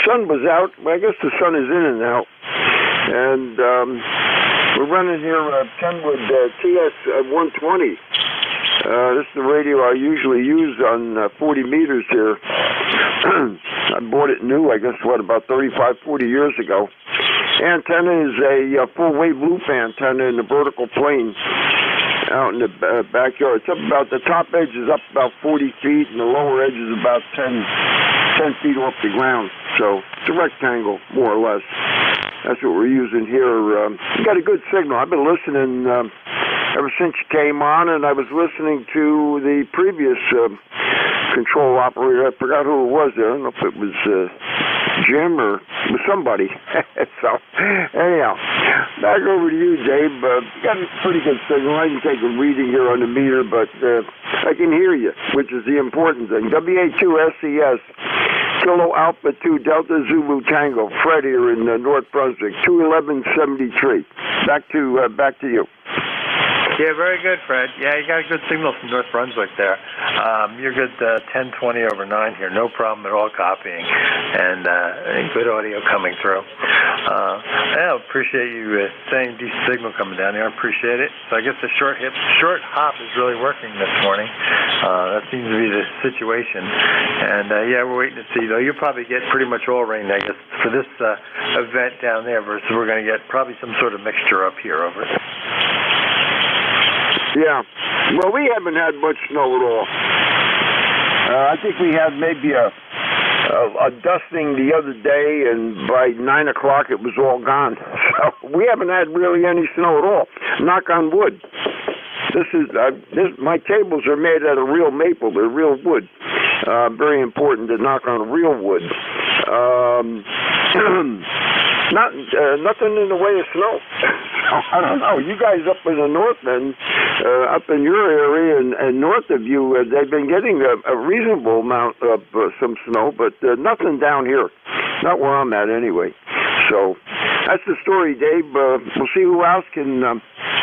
Sun was out. Well, I guess the sun is in and out. And we're running here Kenwood TS-120. This is the radio I usually use on 40 meters here. I bought it new, I guess, about 35, 40 years ago. Antenna is a full-wave loop antenna in the vertical plane out in the backyard. It's up about, the top edge is up about 40 feet, and the lower edge is about 10 feet off the ground. So it's a rectangle, more or less. That's what we're using here. You got a good signal. I've been listening ever since you came on, and I was listening to the previous control operator. I forgot who it was there. I don't know if it was Jim or it was somebody. So, anyhow, back over to you, Dave. Got a pretty good signal. I didn't take a reading here on the meter, but I can hear you, which is the important thing. WA2SES, Kilo Alpha 2, Delta Zulu Tango, Fred here in North Brunswick, 21173. Back to you. Yeah, very good, Fred. Yeah, you got a good signal from North Brunswick there. You're good 10, 20 over 9 here. No problem at all copying. And good audio coming through. I appreciate you saying decent signal coming down here. I appreciate it. So I guess the short hop is really working this morning. That seems to be the situation. And, yeah, we're waiting to see, though. You'll probably get pretty much all rain, I guess, for this event down there versus we're going to get probably some sort of mixture up here over it. Yeah. Well, we haven't had much snow at all. I think we had maybe a dusting the other day, and by 9 o'clock it was all gone. So we haven't had really any snow at all. Knock on wood. My tables are made out of real maple. They're real wood. Very important to knock on real wood. Nothing in the way of snow. I don't know. You guys up in the north and up in your area and north of you, they've been getting a reasonable amount of some snow, but nothing down here. Not where I'm at anyway. So that's the story, Dave. We'll see who else can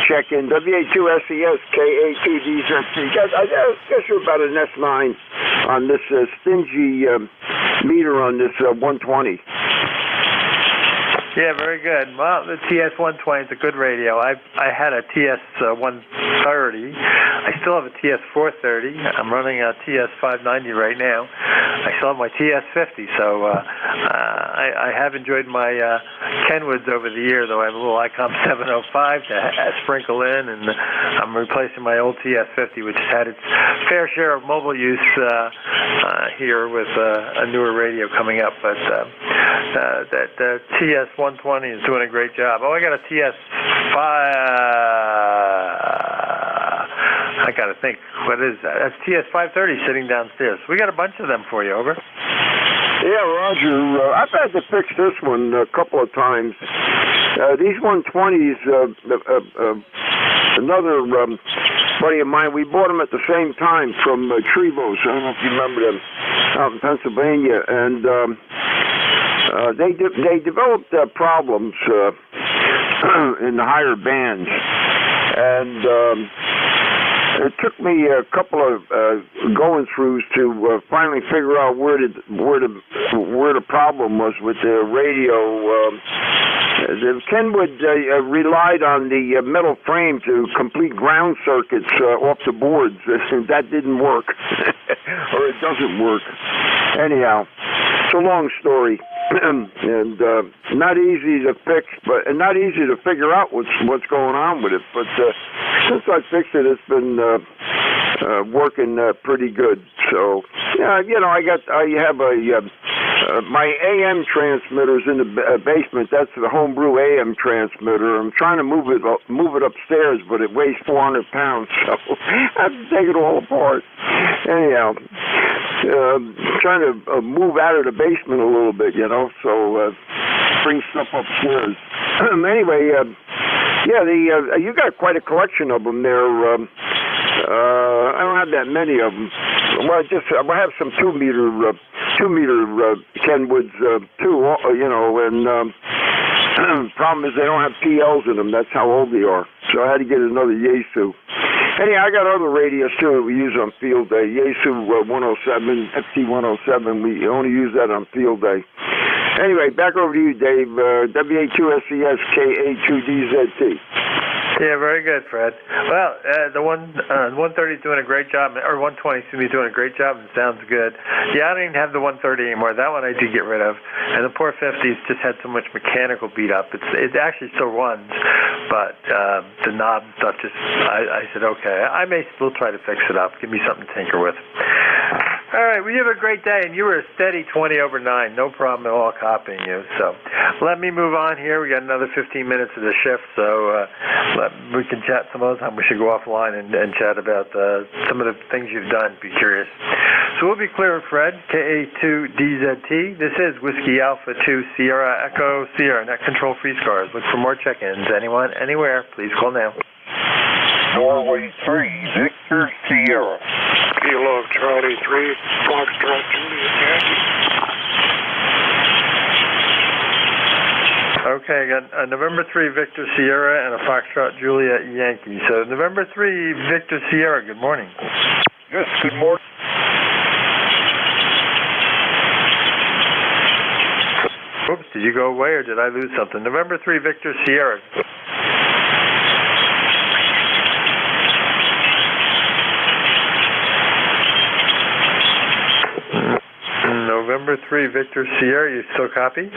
check in. WA2SES, K82DZT. I guess you're about an S9 on this stingy meter on this 120. Yeah, very good. Well, the TS-120 is a good radio. I had a TS-130. I still have a TS-430. I'm running a TS-590 right now. I still have my TS50, so I have enjoyed my Kenwoods over the year, though I have a little ICOM 705 to sprinkle in, and I'm replacing my old TS50, which has had its fair share of mobile use here with a newer radio coming up. But that TS120 is doing a great job. Oh, I got a TS5. I got to think. What is that? That's TS530 sitting downstairs. We got a bunch of them for you. Over. Yeah, Roger. I've had to fix this one a couple of times. These 120s, another buddy of mine, we bought them at the same time from Trevos. I don't know if you remember them, out in Pennsylvania. And they developed problems in the higher bands. And it took me a couple of going throughs to finally figure out where the problem was with the radio. The Kenwood relied on the metal frame to complete ground circuits off the boards. That didn't work, or it doesn't work. Anyhow, it's a long story. And not easy to fix, and not easy to figure out what's going on with it. But since I fixed it, it's been working pretty good. So yeah, I have my AM transmitter's in the basement. That's the homebrew AM transmitter. I'm trying to move it upstairs, but it weighs 400 pounds, so I have to take it all apart. Anyhow, trying to move out of the basement a little bit, so bring stuff upstairs. Anyway, you got quite a collection of them there. I don't have that many of them. Well, I have some 2 meter Kenwoods too, and problem is they don't have PLs in them. That's how old they are. So I had to get another Yaesu. Anyhow, I got other radios too that we use on field day. Yaesu 107, FT107. We only use that on field day. Anyway, back over to you, Dave. WA2SES KA2DZT. Yeah, very good, Fred. Well, the 130 is doing a great job, or 120, excuse me, doing a great job, and sounds good. Yeah, I don't even have the 130 anymore. That one I did get rid of. And the poor 50s just had so much mechanical beat up. It actually still runs, but the knob stuff just, I said, okay, I may still try to fix it up. Give me something to tinker with. All right, well, you have a great day, and you were a steady 20 over 9. No problem at all copying you. So let me move on here. We got another 15 minutes of the shift, so we can chat some other time. We should go offline and chat about some of the things you've done. Be curious. So we'll be clear with Fred, KA2DZT. This is Whiskey Alpha 2 Sierra Echo Sierra Net Control Free Scars. Look for more check-ins. Anyone, anywhere, please call now. Norway 3, Victor Sierra. Kilo Charlie 3, Foxtrot Juliet Yankee. Okay, I got November 3 Victor Sierra and a Foxtrot Juliet Yankee. So November 3 Victor Sierra, good morning. Yes, good morning. Oops, did you go away or did I lose something? November 3 Victor Sierra. November 3 Victor Sierra, you still copy?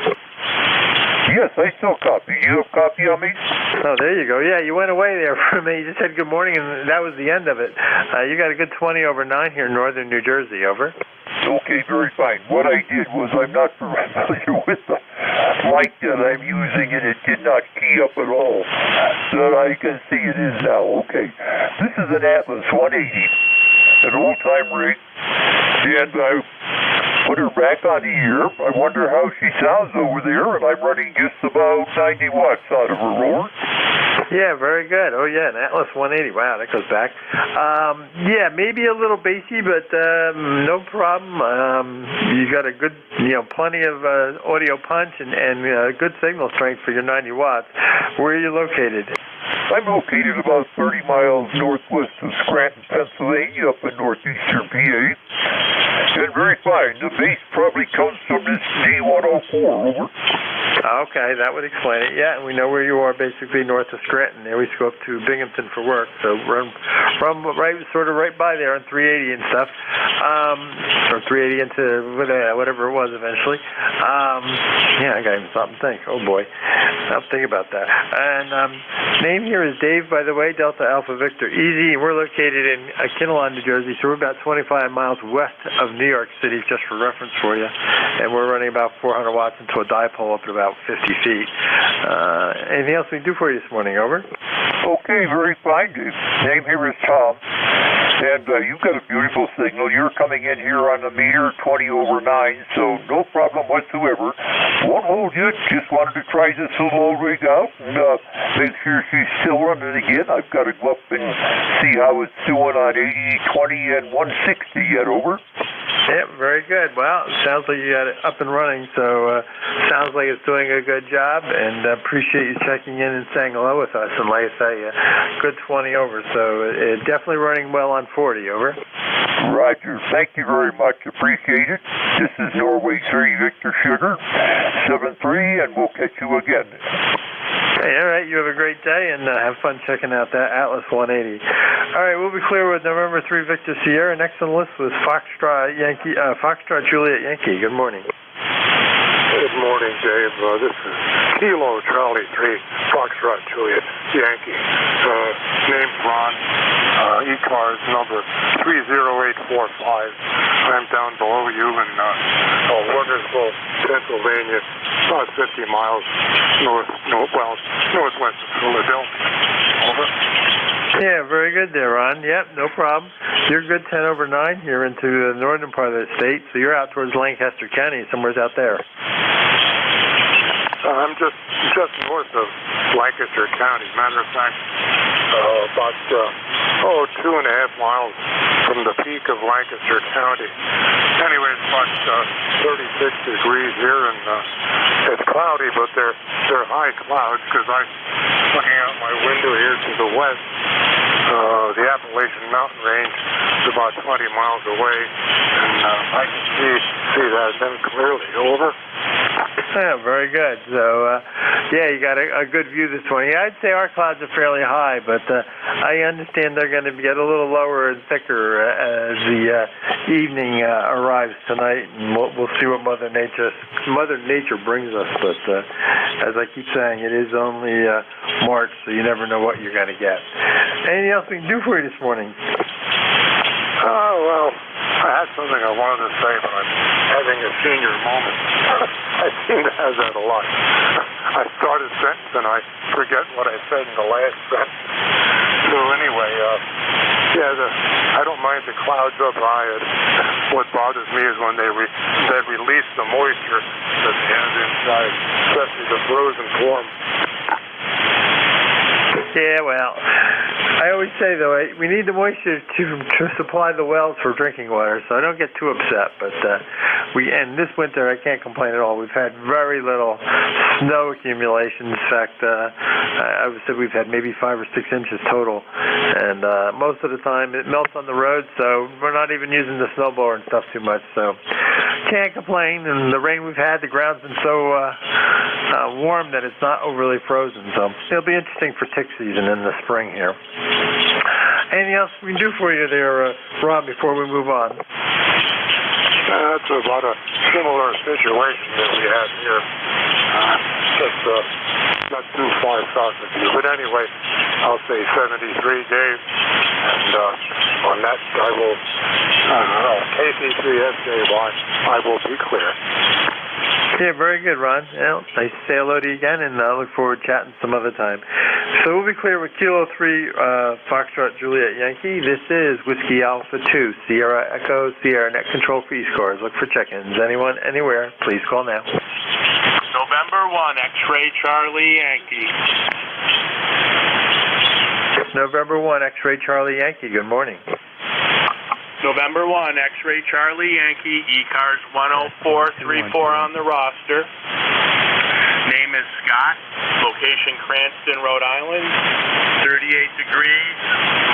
Yes, I still copy. You have copy on me? Oh, there you go. Yeah, you went away there for a minute. You just said good morning, and that was the end of it. You got a good 20 over 9 here in northern New Jersey, over. Okay, very fine. What I did was I'm not familiar with the light that I'm using, and it did not key up at all. So that I can see it is now. Okay. This is an Atlas 180, an old-time rig, and I put her back on the ear. I wonder how she sounds over there, and I'm running just about 90 watts out of her roar. Yeah, very good. Oh, yeah, an Atlas 180. Wow, that goes back. Yeah, maybe a little bassy, but no problem. You got a good, plenty of audio punch and good signal strength for your 90 watts. Where are you located? I'm located about 30 miles northwest of Scranton, Pennsylvania, up in northeastern PA. And very fine. The bass probably comes from this D104, over. Okay, that would explain it. Yeah, and we know where you are, basically north of Scranton. There we go up to Binghamton for work, so run from right by there on 380 and stuff, or 380 into whatever it was eventually. Yeah, I got even something to think. Oh boy, I'll think about that. And name here is Dave, by the way, Delta Alpha Victor Easy. We're located in Kinnelon, New Jersey, so we're about 25 miles west of New York City, just for reference for you. And we're running about 400 watts into a dipole up at about 50 feet. Anything else we can do for you this morning? Over. Okay, very fine, dude. Name here is Tom. And you've got a beautiful signal. You're coming in here on the meter 20 over 9, so no problem whatsoever. Won't hold you. Just wanted to try this little rig out and make sure she's still running again. I've got to go up and see how it's doing on 80, 20, and 160 yet. Over. Yeah, very good. Well, it sounds like you got it up and running, so sounds like it's doing a good job, and appreciate you checking in and saying hello with us. And like I say, good 20 over, so definitely running well on 40. Over. Roger. Thank you very much. Appreciate it. This is Norway 3 Victor Sugar 73, and we'll catch you again. Hey, all right. You have a great day, and have fun checking out that Atlas 180. All right, we'll be clear with November 3 Victor Sierra. Next on the list was Foxtrot Juliet Yankee. Good morning. Good morning, Dave. This is Kilo Charlie 3 Foxtrot Juliet Yankee. Name's Ron. ECARS number 30845. I'm down below you in Wernersville, Pennsylvania, about 50 miles northwest of Philadelphia. Over. Yeah, very good there, Ron. Yep, no problem. You're good 10 over 9 here into the northern part of the state, so you're out towards Lancaster County, somewhere's out there. I'm just north of Lancaster County. Matter of fact, about 2.5 miles from the peak of Lancaster County. Anyway, it's about 36 degrees here, and it's cloudy, but they're high clouds because I'm looking out my window here to the west. The Appalachian Mountain Range is about 20 miles away, and I can see that then clearly. Over. Yeah, very good. So, yeah, you got a good view this morning. I'd say our clouds are fairly high, but I understand they're going to get a little lower and thicker as the evening arrives tonight, and we'll see what Mother Nature brings us. But as I keep saying, it is only March, so you never know what you're going to get. Anything else we can do for you this morning? Oh, well, I had something I wanted to say, but I'm having a senior moment. I seem to have that a lot. I start a sentence and I forget what I said in the last sentence. So anyway, I don't mind the clouds up high. What bothers me is when they release the moisture that they have inside, especially the frozen form. Yeah, well, I always say, though, we need the moisture to supply the wells for drinking water, so I don't get too upset. But and this winter, I can't complain at all. We've had very little snow accumulation. In fact, I would say we've had maybe 5 or 6 inches total. And most of the time, it melts on the road, so we're not even using the snowblower and stuff too much. So can't complain. And the rain we've had, the ground's been so warm that it's not overly frozen. So it'll be interesting for tick season in the spring here. Anything else we can do for you there, Rob, before we move on? That's about a similar situation that we had here. Just not too far south of you. But anyway, I'll say 73, Dave. And on that, I will, KC3SJY, I will be clear. Yeah, very good, Ron. Well, nice to say hello to you again, and I look forward to chatting some other time. So we'll be clear with Kilo 3 Foxtrot Juliet Yankee. This is Whiskey Alpha 2, Sierra Echo, Sierra Net Control for ECARS. Look for check-ins. Anyone, anywhere, please call now. November 1, X-Ray Charlie Yankee. November 1, X-Ray Charlie Yankee. Good morning. November 1, X-Ray Charlie Yankee, ECARS 10434 on the roster. Name is Scott, location Cranston, Rhode Island. 38 degrees,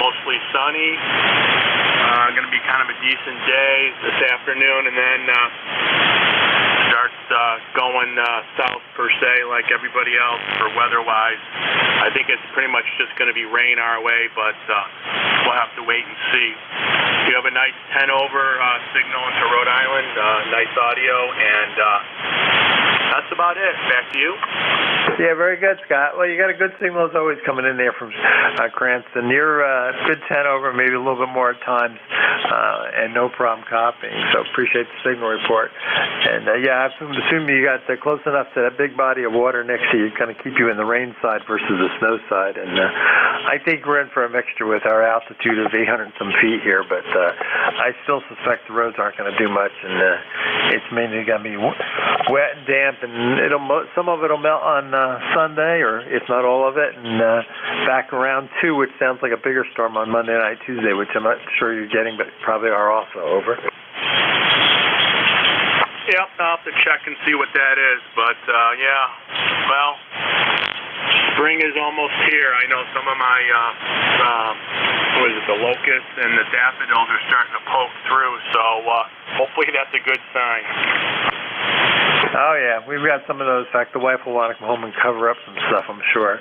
mostly sunny. Going to be kind of a decent day this afternoon, and then start going south per se like everybody else for weather-wise. I think it's pretty much just going to be rain our way, but we'll have to wait and see. You have a nice 10 over signal into Rhode Island, nice audio, and that's about it. Back to you. Yeah, very good, Scott. Well, you got a good signal as always coming in there from Cranston. You're good 10 over, maybe a little bit more at times, and no problem copying. So appreciate the signal report. And yeah, I'm assuming you got close enough to that big body of water next to you, kind of keep you in the rain side versus the snow side. And I think we're in for a mixture with our altitude of 800 and some feet here, but I still suspect the roads aren't going to do much, and it's mainly going to be wet and damp, and some of it'll melt on Sunday, or if not all of it, and back around 2, which sounds like a bigger storm on Monday night, Tuesday, which I'm not sure you're getting, but probably are also. Over. Yep, I'll have to check and see what that is, but yeah, well, spring is almost here. I know some of my, the locusts and the daffodils are starting to poke through, so hopefully that's a good sign. Oh, yeah, we've got some of those. In fact, the wife will want to come home and cover up some stuff, I'm sure.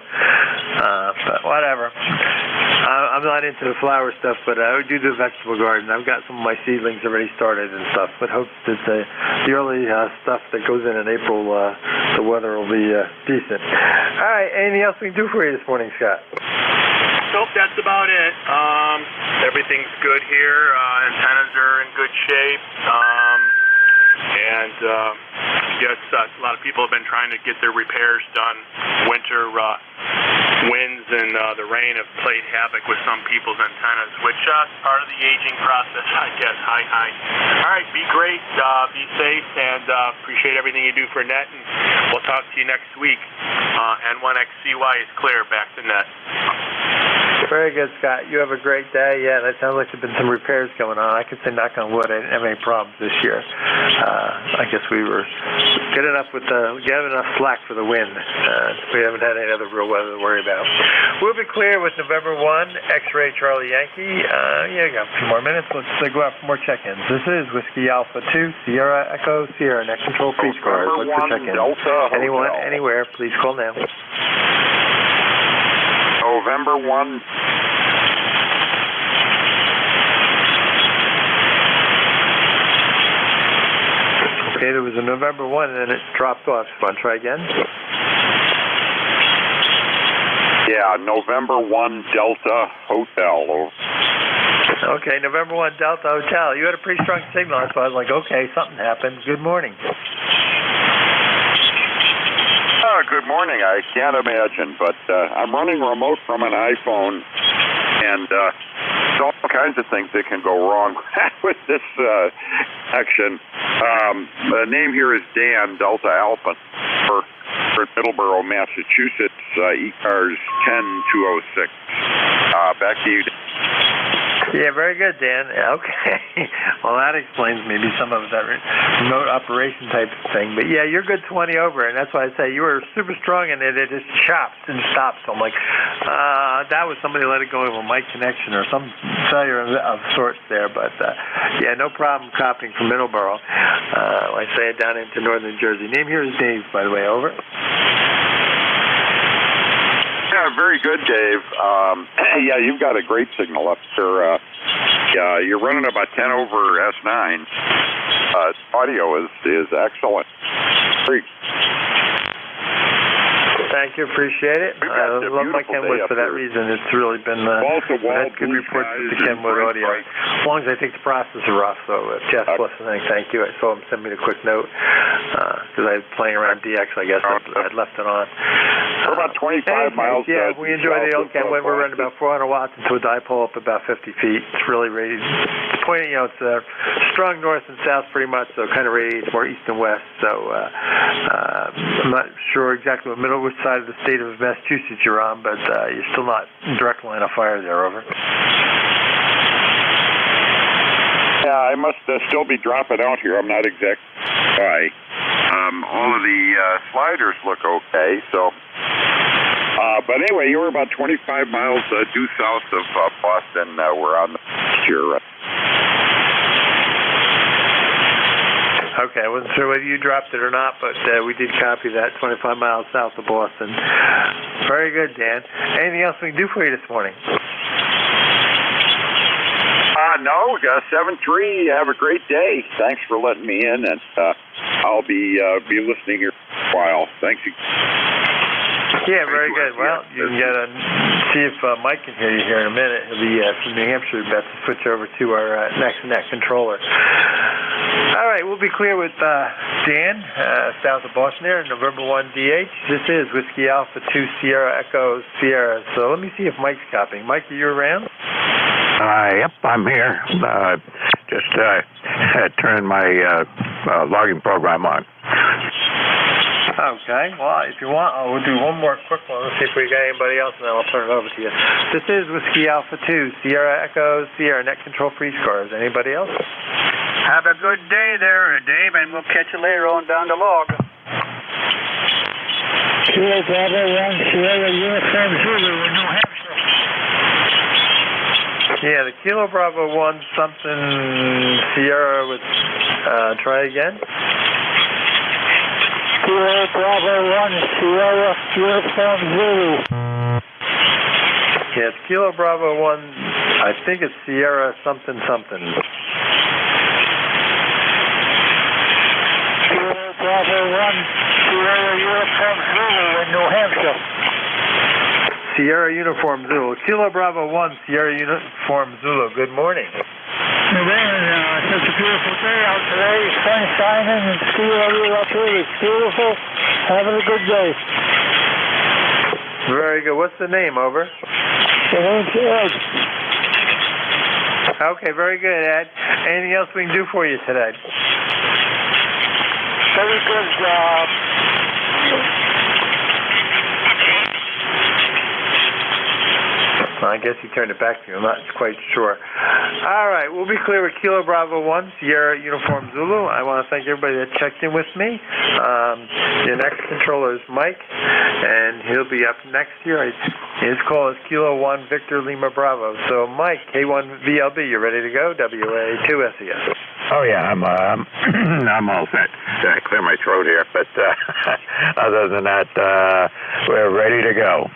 But whatever. I'm not into the flower stuff, but I do the vegetable garden. I've got some of my seedlings already started and stuff, but hope that the early stuff that goes in April, the weather will be decent. All right, anything else we can do for you this morning, Scott? Nope, that's about it. Everything's good here. Antennas are in good shape. And yes, a lot of people have been trying to get their repairs done. Winter winds and the rain have played havoc with some people's antennas, which is part of the aging process, I guess. Hi. All right, be great, be safe, and appreciate everything you do for NET, and we'll talk to you next week. N1XCY is clear, back to NET. Very good, Scott. You have a great day. Yeah, that sounds like there's been some repairs going on. I could say, knock on wood, I didn't have any problems this year. I guess we were good enough getting enough slack for the wind. We haven't had any other real weather to worry about. We'll be clear with November 1, X-Ray Charlie Yankee. Yeah, you got a few more minutes. Let's go out for more check-ins. This is Whiskey Alpha 2, Sierra Echo, Sierra, Net Control Free Cars. Look for check-ins. Anyone, anywhere, please call now. November 1. Okay, there was a November 1 and then it dropped off. Want to try again? Yeah, November 1 Delta Hotel. Okay, November 1 Delta Hotel. You had a pretty strong signal, so I was like, okay, something happened. Good morning. Good morning. I can't imagine, but I'm running remote from an iPhone, and there's all kinds of things that can go wrong with this action. The name here is Dan, Delta Alpha, for Middleborough, Massachusetts, ECARS 10206. Back to you, Dan. Yeah, very good, Dan. Okay. Well, that explains maybe some of that remote operation type of thing. But yeah, you're good 20 over, and that's why I say you were super strong in it. It just chops and stops. So I'm like, that was somebody let it go of a mic connection or some failure of sorts there. But yeah, no problem copying from Middleborough. I say it down into northern Jersey. Name here is Dave, by the way. Over. Yeah, very good, Dave. Yeah, you've got a great signal up there. You're running about 10 over S9. Audio is excellent. Great. Thank you, appreciate it. I love my Kenwood for that reason. It's really been had good reports with the Kenwood audio. As long as I think the processor off, so Jeff was saying thank you. I saw him send me a quick note because I was playing around DX, I guess. I'd left it on. We're about 25 miles. Yeah, we enjoy the old Kenwood. We're running about 400 watts into a dipole up about 50 feet. It's really rated. Pointing, it's strong north and south pretty much, so kind of radiates more east and west. So I'm not sure exactly which side of the state of Massachusetts you're on, but you're still not in direct line of fire there. Over. Yeah, I must still be dropping out here. I'm not exactly why. All of the sliders look okay, so. But anyway, you were about 25 miles due south of Boston. We're on the here. Okay, I wasn't sure whether you dropped it or not, but we did copy that, 25 miles south of Boston. Very good, Dan. Anything else we can do for you this morning? No, 7-3. Have a great day. Thanks for letting me in, and I'll be listening here for a while. Thank you. Yeah, very good. Well, you can see if Mike can hear you here in a minute. He'll be from New Hampshire, about to switch over to our next controller. All right, we'll be clear with Dan, south of Boston there, November 1 DH. This is Whiskey Alpha 2 Sierra Echo Sierra. So let me see if Mike's copying. Mike, are you around? Yep, I'm here. Just turning my logging program on. Okay. Well, if you want, we'll do one more quick one. Let's see if we got anybody else, and then I'll turn it over to you. This is Whiskey Alpha 2, Sierra Echo, Sierra, net control for ECARS. Anybody else? Have a good day there, Dave, and we'll catch you later on down the log. Kilo Bravo 1, Sierra Uniform Zulu in New Hampshire. Yeah, the Kilo Bravo 1 something Sierra with, try again. Kilo Bravo 1, Sierra Uniform Zulu. Yeah, it's Kilo Bravo 1, I think it's Sierra something something. Kilo Bravo 1, Sierra Uniform Zulu in New Hampshire. Sierra Uniform Zulu. Kilo Bravo 1, Sierra Uniform Zulu. Good morning. Good morning. It's a beautiful day out today. Sun shining and sea level up here. It's beautiful. Having a good day. Very good. What's the name? Over. The name's Ed. Okay, very good, Ed. Anything else we can do for you today? Very good job. I guess he turned it back to you. I'm not quite sure. All right, we'll be clear with Kilo Bravo 1, Sierra Uniform Zulu. I want to thank everybody that checked in with me. Your next controller is Mike, and he'll be up next year. His call is Kilo 1 Victor Lima Bravo. So, Mike, K1 VLB, you ready to go? WA2SES. Oh yeah, I'm all set. I clear my throat here, but other than that, we're ready to go.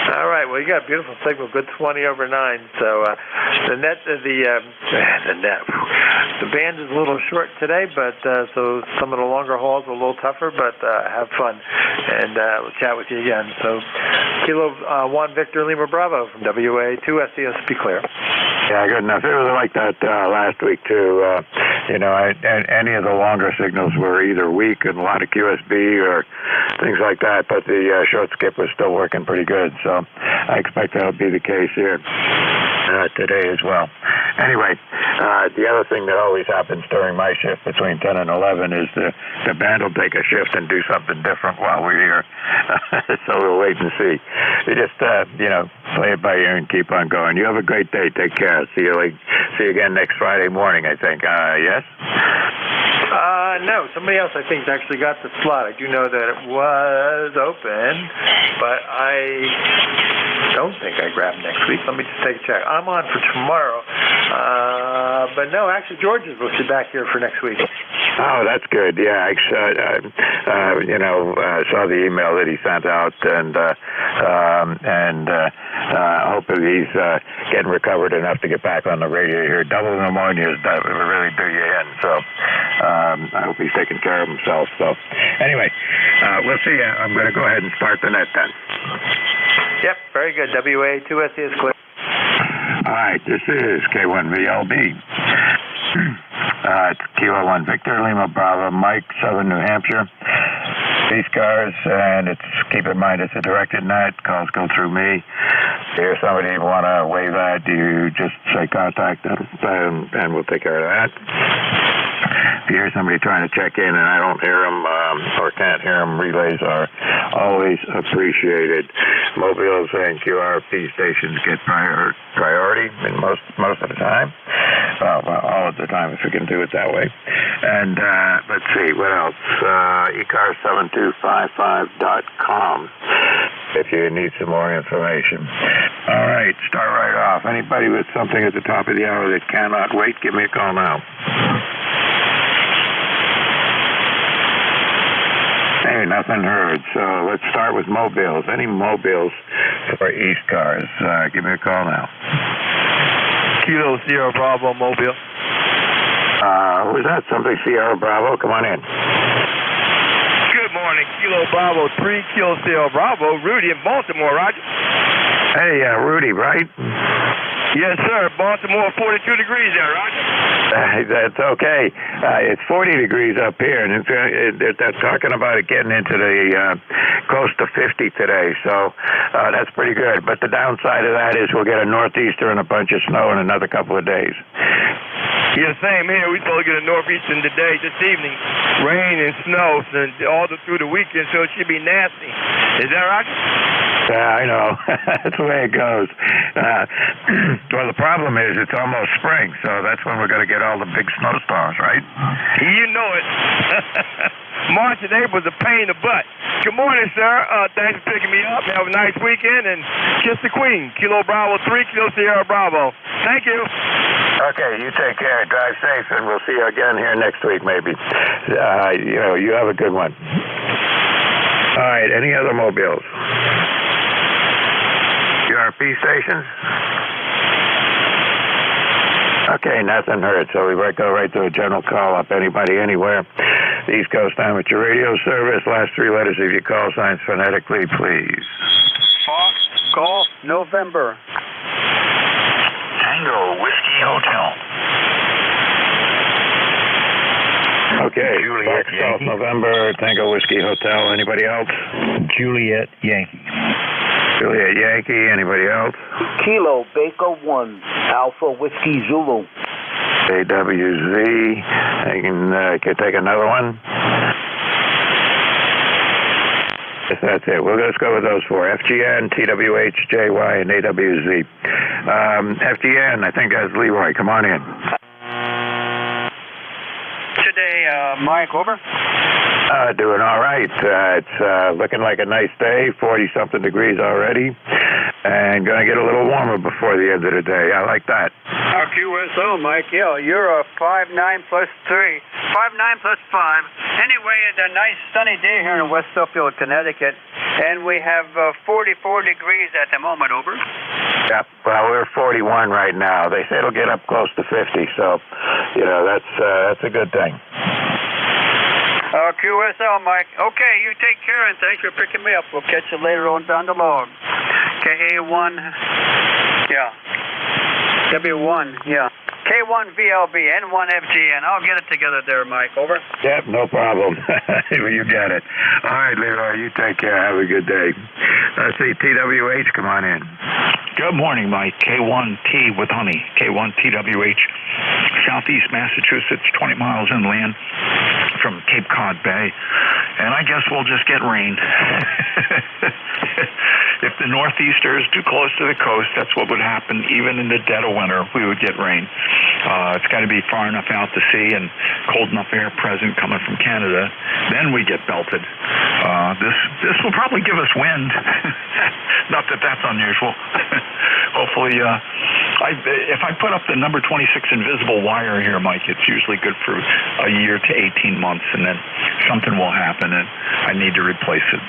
All right. Well, you got a beautiful signal. Good 20 over 9. So the band is a little short today, but so some of the longer hauls are a little tougher. But have fun, and we'll chat with you again. So Kilo 1 Victor Lima Bravo from WA2SES. Be clear. Yeah, good enough. It was like that last week too. Any of the longer signals were either weak and a lot of QSB or things like that, but the short skip was still working pretty good. So I expect that'll be the case here today as well. Anyway, the other thing that always happens during my shift between 10 and 11 is the band will take a shift and do something different while we're here. So we'll wait and see. You just, play it by ear and keep on going. You have a great day. Take care. See you again next Friday morning, I think. Yes? No, somebody else I think actually got the slot. I do know that it was open, but I don't think I grabbed next week. Let me just take a check. I'm on for tomorrow. But no, actually George is listed back here for next week. Oh, that's good. Yeah, I saw the email that he sent out, and hopefully he's getting recovered enough to get back on the radio here. Double pneumonia will really do you in, so I hope he's taking care of himself. So anyway, we'll see. I'm going to go ahead and start the net then. Yep, very good. WA2SE is clear. All right, this is K1VLB. It's Kilo 1 Victor Lima Bravo Mike, Southern New Hampshire. ECARS, and keep in mind it's a directed net. Calls go through me. If you hear somebody want to wave at, you just say contact them, and we'll take care of that. If you hear somebody trying to check in and I don't hear them or can't hear them, relays are always appreciated. Mobiles and QRP stations get priority in most of the time. Well, all of the time, if we can do it that way. And let's see, what else? ECARS7255.com if you need some more information. All right, start right off. Anybody with something at the top of the hour that cannot wait, give me a call now. Hey, nothing heard. So let's start with mobiles. Any mobiles for ECARS? Give me a call now. Kilo Sierra Bravo Mobile. Who is that? Something Sierra Bravo? Come on in. Good morning, Kilo Bravo 3, Kilo Sierra Bravo. Rudy in Baltimore, Roger. Hey, Rudy, right? Yes, sir. Baltimore, 42 degrees there, Roger. That's okay. It's 40 degrees up here, and they're talking about it getting into the close to 50 today, so that's pretty good. But the downside of that is we'll get a northeaster and a bunch of snow in another couple of days. Yeah, same here. We're supposed to get a northeastern today, this evening. Rain and snow all through the weekend, so it should be nasty. Is that right? Yeah, I know. That's the way it goes. Well, the problem is it's almost spring, so that's when we're going to get all the big snowstorms, right? You know it. March and April's a pain in the butt. Good morning, sir. Thanks for picking me up. Have a nice weekend, and kiss the Queen. Kilo Bravo 3, Kilo Sierra Bravo. Thank you. Okay, you take care. Drive safe, and we'll see you again here next week, maybe. You have a good one. All right, any other mobiles? URP stations? Okay, nothing heard, so we might go right to a general call-up. Anybody, anywhere. The East Coast Amateur Radio Service. Last three letters of your call signs phonetically, please. Fox, Golf, November. Tango Whiskey Hotel. Okay, Juliet Fox, Golf, November, Tango Whiskey Hotel. Anybody else? Juliet Yankee. Juliet Yankee. Anybody else? Kilo Baker 1, Alpha Whiskey Zulu. AWZ. I can take another one. Yes, that's it. We'll just go with those four. FGN, TWH, JY, and AWZ. FGN, I think that's Leroy. Come on in. Today, Mike, over. Doing all right. It's looking like a nice day, 40-something degrees already, and going to get a little warmer before the end of the day. I like that. QSO, Mike, yeah, you're a 5'9 plus 3. 5'9 plus 5. Anyway, it's a nice sunny day here in West Suffield, Connecticut, and we have 44 degrees at the moment, over. Yeah, well, we're 41 right now. They say it'll get up close to 50, so, that's a good thing. QSL, Mike. Okay, you take care, and thanks for picking me up. We'll catch you later on down the log. KA1, yeah. W1, yeah. K1VLB, N1FGN. I'll get it together there, Mike. Over. Yep, no problem. You got it. All right, Leroy, you take care. Have a good day. Let's see, TWH, come on in. Good morning, Mike. K1T with honey. K1TWH, Southeast Massachusetts, 20 miles inland from Cape Cod Bay. And I guess we'll just get rain. If the northeaster is too close to the coast, that's what would happen. Even in the dead of winter, we would get rain. It's got to be far enough out to sea and cold enough air present coming from Canada. Then we get belted. This will probably give us wind. Not that that's unusual. Hopefully, if I put up the number 26 invisible wire here, Mike, it's usually good for a year to 18 months, and then something will happen, and I need to replace it.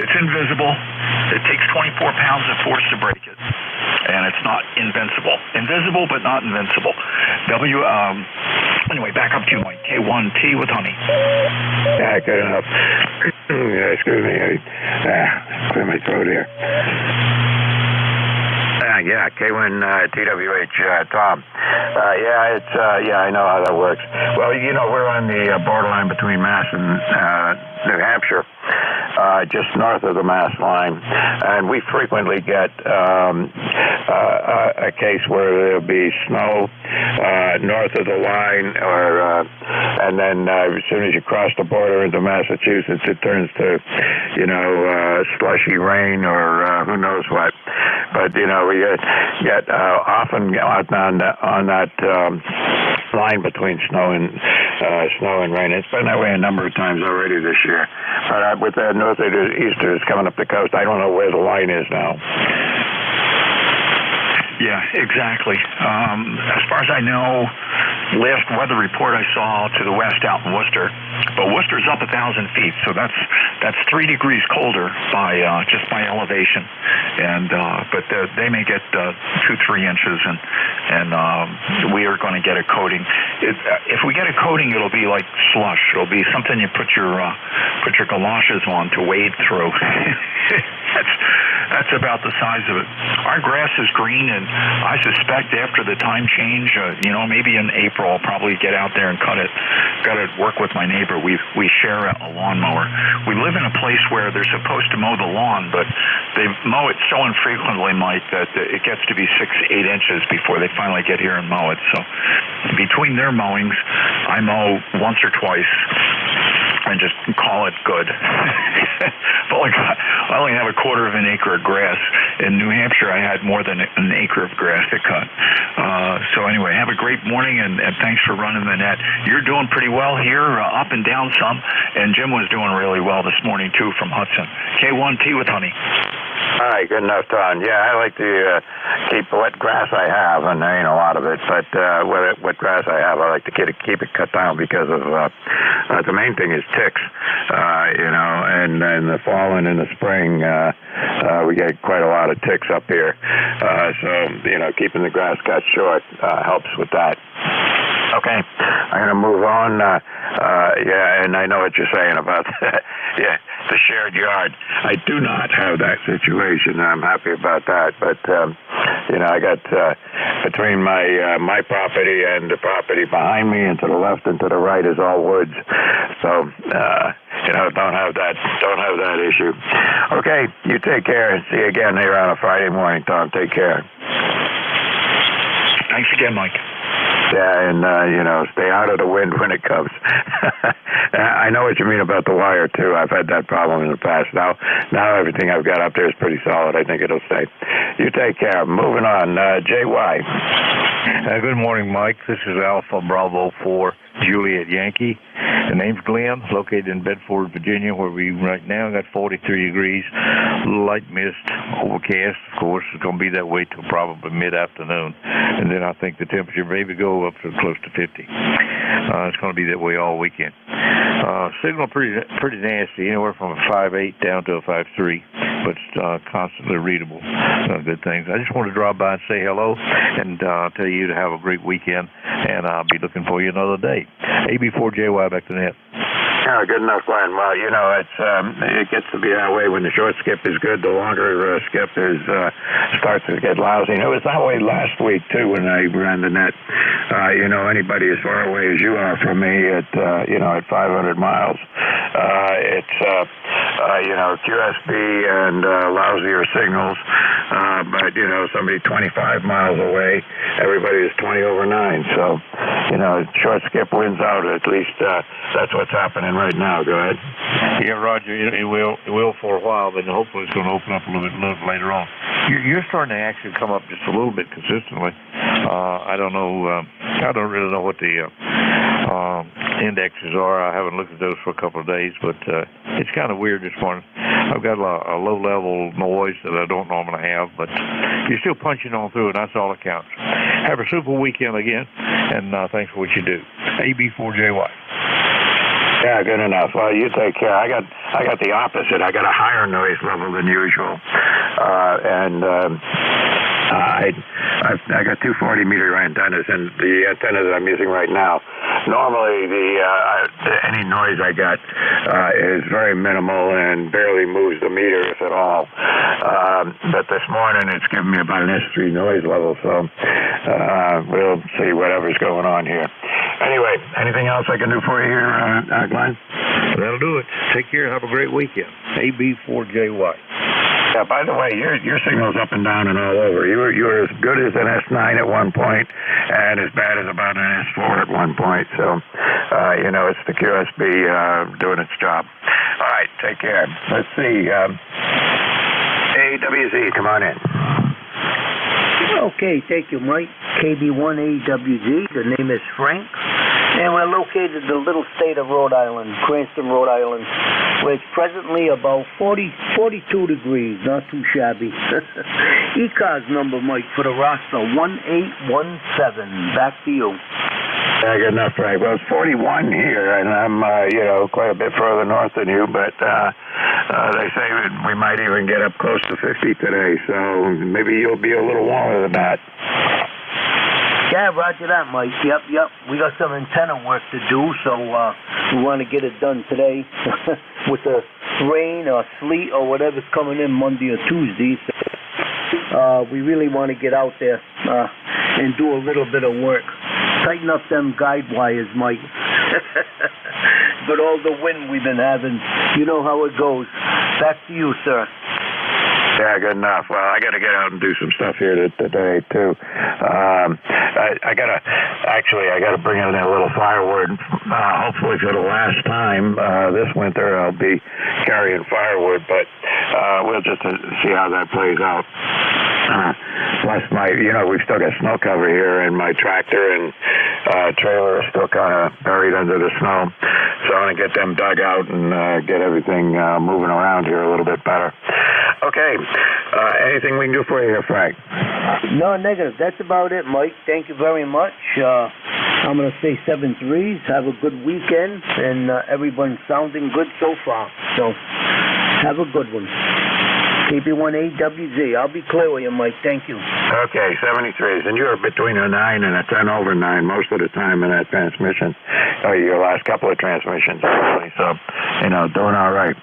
It's invisible. It takes 24 pounds of force to break it, and it's not invincible. Invisible, but not invincible. Anyway, back up to you, Mike. K1T with honey. Yeah, good enough. Excuse me. Clear my throat here. Yeah, K1 TWH, Tom. I know how that works. Well, we're on the borderline between Mass and New Hampshire, just north of the Mass line, and we frequently get a case where there'll be snow north of the line, and then as soon as you cross the border into Massachusetts, it turns to, slushy rain or who knows what. But we get often on that line between snow and rain. It's been that way a number of times already this year. But with the northeasters coming up the coast, I don't know where the line is now. Yeah, exactly. As far as I know, last weather report I saw to the west out in Worcester, but Worcester's up 1,000 feet, so that's 3 degrees colder by just by elevation, and but they may get 2-3 inches, and we are going to get a coating. If we get a coating, it'll be like slush. It'll be something you put your galoshes on to wade through. That's about the size of it. Our grass is green, and I suspect after the time change, maybe in April, I'll probably get out there and cut it. Got to work with my neighbor. We share a lawnmower. We live in a place where they're supposed to mow the lawn, but they mow it so infrequently, Mike, that it gets to be 6-8 inches before they finally get here and mow it. So between their mowings, I mow once or twice and just call it good. I only have 1/4 of an acre of grass. In New Hampshire, I had more than an acre of grass to cut. So anyway, have a great morning, and thanks for running the net. You're doing pretty well here, up and down some, and Jim was doing really well this morning, too, from Hudson. K1T with honey. All right, good enough, Don. Yeah, I like to keep what grass I have, and there ain't a lot of it, but what grass I have, I like to keep it cut down because of the main thing is ticks, and in the fall and in the spring, we get quite a lot of ticks up here. So, keeping the grass cut short helps with that. Okay, I'm going to move on. And I know what you're saying about the shared yard. I do not have that situation. I'm happy about that. But, I got between my property and the property behind me and to the left and to the right is all woods. So, don't have that issue. Okay, you take care and see you again here on a Friday morning, Tom. Take care. Thanks again, Mike. Yeah, and, stay out of the wind when it comes. I know what you mean about the wire, too. I've had that problem in the past. Now everything I've got up there is pretty solid. I think it'll stay. You take care. Moving on. JY. Good morning, Mike. This is Alpha Bravo 4 Juliet Yankee. The name's Glenn, located in Bedford, Virginia, where we right now got 43 degrees, light mist, overcast. Of course, it's going to be that way till probably mid-afternoon, and then I think the temperature maybe go up to close to 50. It's going to be that way all weekend. Signal pretty nasty, anywhere from a 5.8 down to a 5.3, but constantly readable. Good things. I just want to drop by and say hello and tell you to have a great weekend, and I'll be looking for you another day. AB4JY back to net. Oh, good enough, Glenn. Well, it gets to be that way when the short skip is good. The longer skip starts to get lousy. And it was that way last week too when I ran the net. Anybody as far away as you are from me at 500 miles, it's QSB and lousier signals. But somebody 25 miles away, everybody is 20 over 9. So short skip wins out. At least that's what's happening right now. Go ahead. Yeah, Roger. It will for a while, but hopefully it's going to open up a little bit later on. You're starting to actually come up just a little bit consistently. I don't know. I don't really know what the indexes are. I haven't looked at those for a couple of days, but it's kind of weird this morning. I've got a low-level noise that I don't normally have, but you're still punching on through, and that's all that counts. Have a super weekend again, and thanks for what you do. AB4JY. Yeah, good enough. Well, you take care. I got the opposite. I got a higher noise level than usual, I got two 40-meter antennas, and the antenna that I'm using right now, normally any noise I got is very minimal and barely moves the meter, if at all. But this morning it's giving me about an S3 noise level, so we'll see whatever's going on here. Anyway, anything else I can do for you here, Glenn? That'll do it. Take care. Have a great weekend. AB4JY. Yeah, by the way, your signal's up and down and all over. You were as good as an S9 at one point and as bad as about an S4 at one point. So, it's the QSB doing its job. All right, take care. Let's see. AWZ, come on in. Okay, thank you, Mike. KB1AWZ, the name is Frank, and we're located in the little state of Rhode Island, Cranston, Rhode Island, where it's presently about 42 degrees, not too shabby. ECARS number, Mike, for the roster, 1817. Back to you. Yeah, good enough, Frank. Well, it's 41 here, and I'm, quite a bit further north than you, but they say we might even get up close to 50 today, so maybe you'll be a little warmer than that. Yeah, roger that, Mike. Yep. We got some antenna work to do, so we want to get it done today with the rain or sleet or whatever's coming in Monday or Tuesday. So, we really want to get out there and do a little bit of work. Tighten up them guide wires, Mike. But all the wind we've been having, you know how it goes. Back to you, sir. Yeah, good enough. Well, I got to get out and do some stuff here today too. I got to bring in a little firewood. Hopefully for the last time this winter, I'll be carrying firewood, but we'll just see how that plays out. Plus, we've still got snow cover here, and my tractor and trailer are still kind of buried under the snow. So I want to get them dug out and get everything moving around here a little bit better. Okay. Anything we can do for you here, Frank? No, negative. That's about it, Mike. Thank you very much. I'm going to say 7-3s. Have a good weekend, and everyone's sounding good so far. So have a good one. KB1AWZ. I'll be clear with you, Mike. Thank you. Okay, 73s. And you're between a 9 and a 10 over 9 most of the time in that transmission. Your last couple of transmissions, actually. So, doing all right.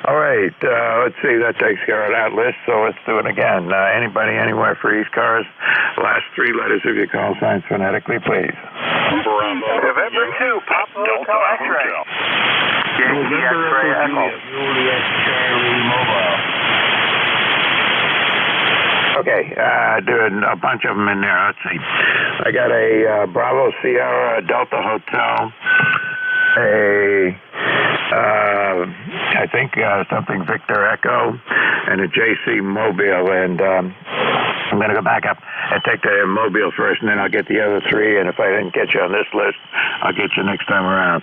All right, let's see. That takes care of that list, so let's do it again. Anybody, anywhere for ECARS? Last 3 letters of your call signs phonetically, please. Bravo. November 2, Papa Hotel X-ray. Yankee X-ray Echo. Juliet Charlie Mobile. Okay, doing a bunch of them in there. Let's see. I got a Bravo Sierra Delta Hotel, I think something Victor Echo, and a JC Mobile. And I'm going to go back up and take the Mobile first, and then I'll get the other 3. And if I didn't get you on this list, I'll get you next time around.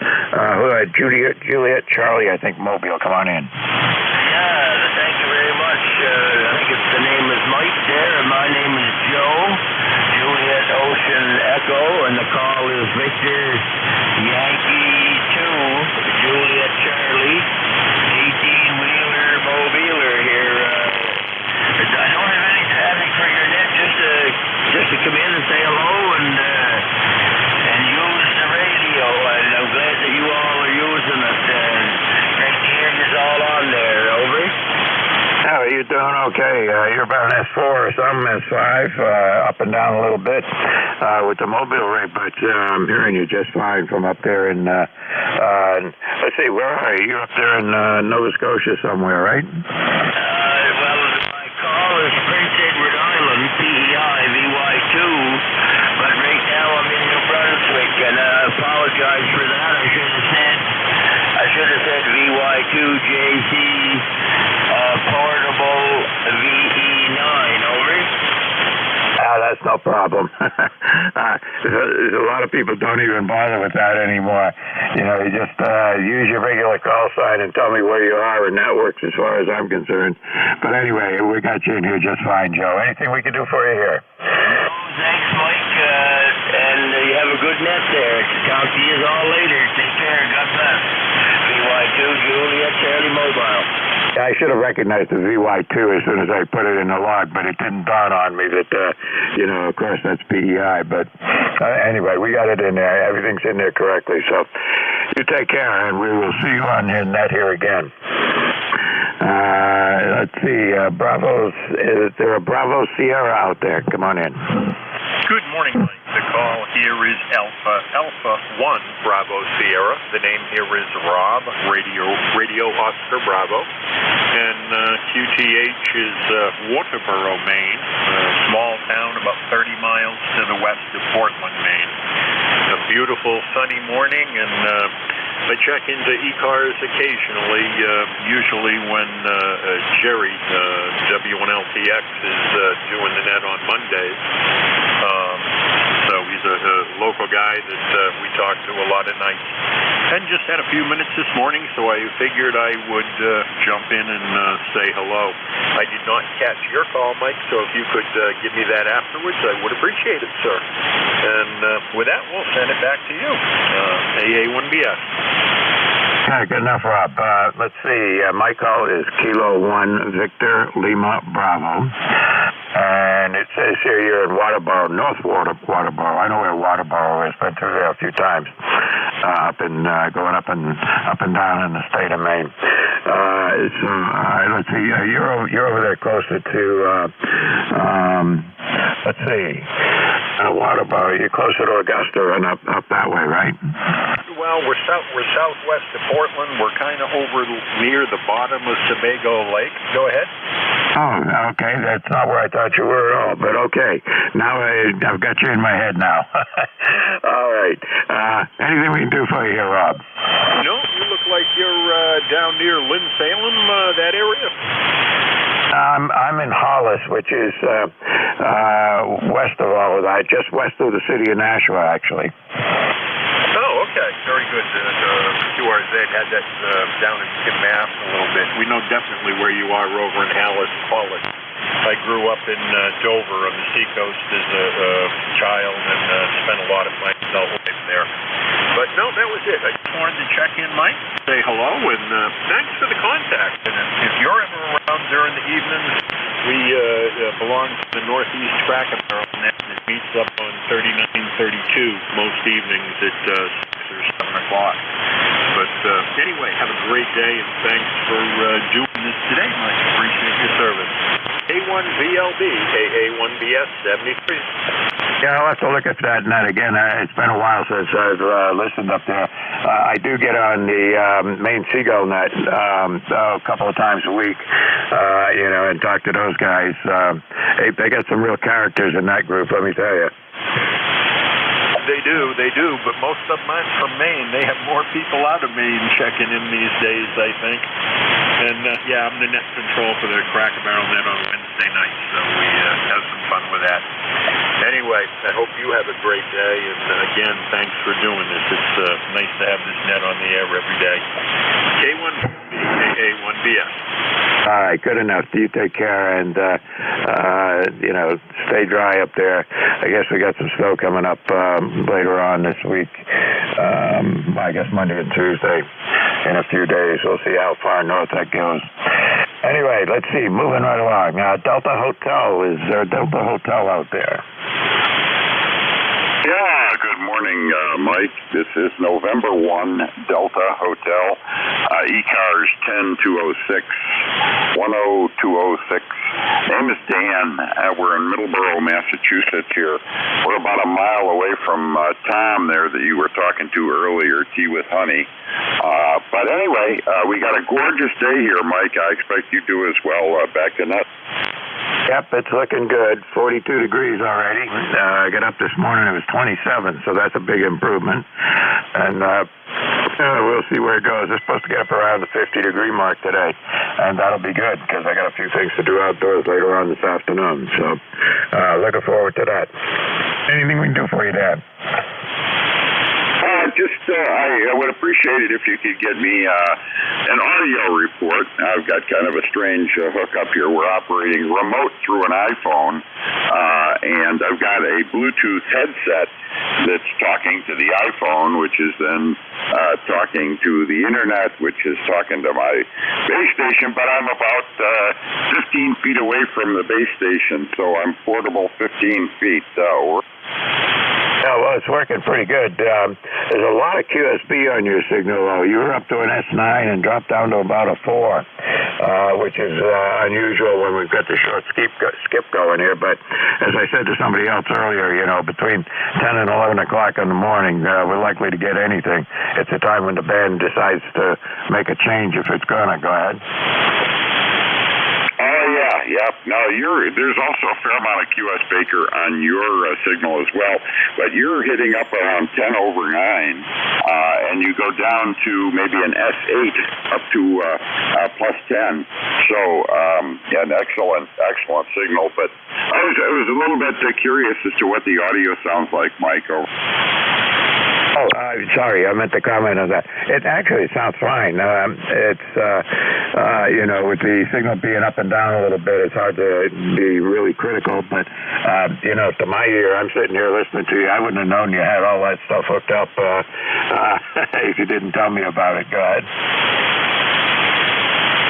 Juliet Charlie, I think Mobile. Come on in. Yeah, thank you very much. I think the name is Mike there, and my name is Joe. Juliet Ocean Echo, and the call is Victor Yankee 2, Juliet Charlie, 18-wheeler mobiler here. I don't have anything for your net, just to come in and say hello and use the radio. And I'm glad that you all are using it. Great to hear you all on there. Over. How are you doing? Okay. You're about an S4 or something, S5, up and down a little bit with the mobile rate, but I'm hearing you just fine from up there in, let's see, where are you? You're up there in Nova Scotia somewhere, right? Well, my call is Prince Edward Island, PEI, VY2, but right now I'm in New Brunswick, and I apologize for that. I should have said VY2JC portable VE9, over. That's no problem. There's a lot of people don't even bother with that anymore. You just use your regular call sign and tell me where you are, and that works as far as I'm concerned. But anyway, we got you in here just fine, Joe. Anything we can do for you here? Thanks, Mike, and you have a good net there. Talk to you all later. Take care. God bless. VY2 Juliet Charlie Mobile. I should have recognized the VY2 as soon as I put it in the log, but it didn't dawn on me that, of course, that's PEI. But anyway, we got it in there. Everything's in there correctly. So you take care, and we will see you on your net here again. Let's see. Is there a Bravo Sierra out there? Come on in. Good morning, Mike. The call here is Alpha 1 Bravo Sierra. The name here is Rob, Radio Oscar Bravo. And QTH is Waterboro, Maine, a small town about 30 miles to the west of Portland, Maine. A beautiful sunny morning, and I check into ECARS occasionally, usually when Jerry, W1LTX, is doing the net on Mondays. So he's a local guy that we talk to a lot at night. And just had a few minutes this morning, so I figured I would jump in and say hello. I did not catch your call, Mike, so if you could give me that afterwards, I would appreciate it, sir. And with that, we'll send it back to you. AA1BS. Okay, good enough, Rob. Let's see. My call is Kilo 1 Victor Lima Bravo. And it says here you're in Waterboro, North Waterboro. I know where Waterboro is. Been through there a few times. Going up and down in the state of Maine. Let's see. You're over there closer to. Let's see. Waterboro. You're closer to Augusta and up that way, right? Well, we're southwest of Portland. We're kind of over near the bottom of Sebago Lake. Go ahead. Oh, okay. That's not where I thought you were at all, but okay. Now I've got you in my head now. All right. Anything we can do for you here, Rob? No, you look like you're down near Lynn-Salem, that area. I'm in Hollis, which is west of all of that, just west of the city of Nashua, actually. Oh, okay. Very good. QRZ had that down in Mass a little bit. We know definitely where you are over in Hollis. I grew up in Dover on the seacoast as a child and spent a lot of my adult life there. But no, that was it. I just wanted to check in, Mike, say hello, and thanks for the contact. And if you're ever around during the evenings, we belong to the Northeast Cracker Barrel Net, and it meets up on 3932 most evenings at 6 or 7 o'clock. But anyway, have a great day, and thanks for doing this today, Mike. Appreciate your service. A1VLB, AA1BS 73. Yeah, I'll have to look at that net again. It's been a while since I've listened up there. I do get on the Maine Seagull net a couple of times a week, and talk to those guys. They got some real characters in that group, let me tell you. They do, but most of them aren't from Maine. They have more people out of Maine checking in these days, I think. And, I'm the net control for the Cracker Barrel net on Wednesday night, so we have some fun with that. Anyway, I hope you have a great day, and again, thanks for doing this. It's nice to have this net on the air every day. K1B, AA1BS. All right, good enough. You take care, and, stay dry up there. I guess we got some snow coming up later on this week. I guess Monday and Tuesday in a few days. We'll see how far north that goes. Anyway, let's see. Moving right along. Delta Hotel. Is there a Delta Hotel out there? Yeah, good morning, Mike. This is November 1, Delta Hotel, ECARS 10206, 10206. Name is Dan. We're in Middleborough, Massachusetts here. We're about a mile away from Tom there that you were talking to earlier, Tea with Honey. But anyway, we got a gorgeous day here, Mike. I expect you do as well. Back to net. Yep, it's looking good. 42 degrees already. I got up this morning, it was 27, so that's a big improvement. And we'll see where it goes. It's supposed to get up around the 50-degree mark today, and that'll be good because I got a few things to do outdoors later on this afternoon. So looking forward to that. Anything we can do for you, Dad? I would appreciate it if you could get me an audio report. I've got kind of a strange hookup here. We're operating remote through an iPhone, and I've got a Bluetooth headset that's talking to the iPhone, which is then talking to the internet, which is talking to my base station, but I'm about 15 feet away from the base station, so I'm portable 15 feet. Yeah, well, it's working pretty good. There's a lot of QSB on your signal, though. You were up to an S9 and dropped down to about a 4, which is unusual when we've got the short skip going here. But as I said to somebody else earlier, between 10 and 11 o'clock in the morning, we're likely to get anything. It's a time when the band decides to make a change if it's going to. Go ahead. Yeah. No, there's also a fair amount of QS Baker on your signal as well, but you're hitting up around 10 over 9, and you go down to maybe an S8 up to plus 10. So, an excellent signal. But I was a little bit curious as to what the audio sounds like, Mike. Sorry, I meant to comment on that. It actually sounds fine. It's, with the signal being up and down a little bit, it's hard to be really critical. But, to my ear, I'm sitting here listening to you. I wouldn't have known you had all that stuff hooked up if you didn't tell me about it. Go ahead.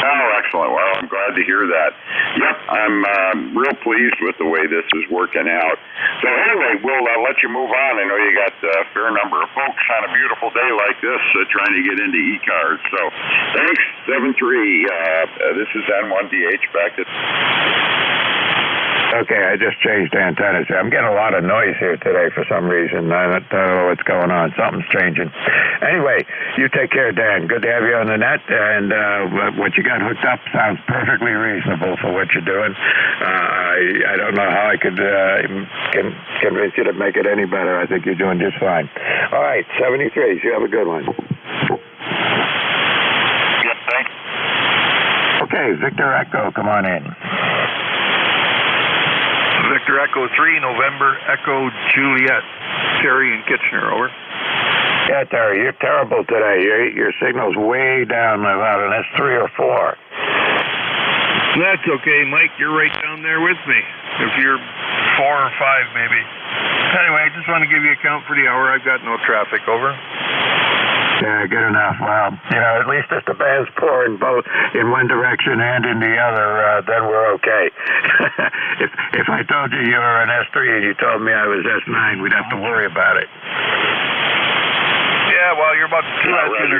Oh, excellent. Well, I'm glad to hear that. Yep, I'm real pleased with the way this is working out. So anyway, we'll let you move on. I know you got a fair number of folks on a beautiful day like this trying to get into ECARS. So thanks, 7-3. This is N1DH back to... Okay, I just changed antennas. I'm getting a lot of noise here today for some reason. I don't know what's going on. Something's changing. Anyway, you take care, Dan. Good to have you on the net. And what you got hooked up sounds perfectly reasonable for what you're doing. I don't know how I could convince you to make it any better. I think you're doing just fine. All right, 73. You have a good one. Yes, thanks. Okay, Victor Echo, come on in. Victor Echo 3, November Echo Juliet. Terry in Kitchener, over. Yeah, Terry, you're terrible today. Your signal's way down about an S3 or 4. That's okay, Mike. You're right down there with me. If you're 4 or 5, maybe. Anyway, I just want to give you a count for the hour. I've got no traffic, over. Yeah, good enough. Well, at least if the band's pouring both in one direction and in the other, then we're okay. If I told you were an S3 and you told me I was S9, we'd have to worry about it. Yeah, well, you're about 2 hours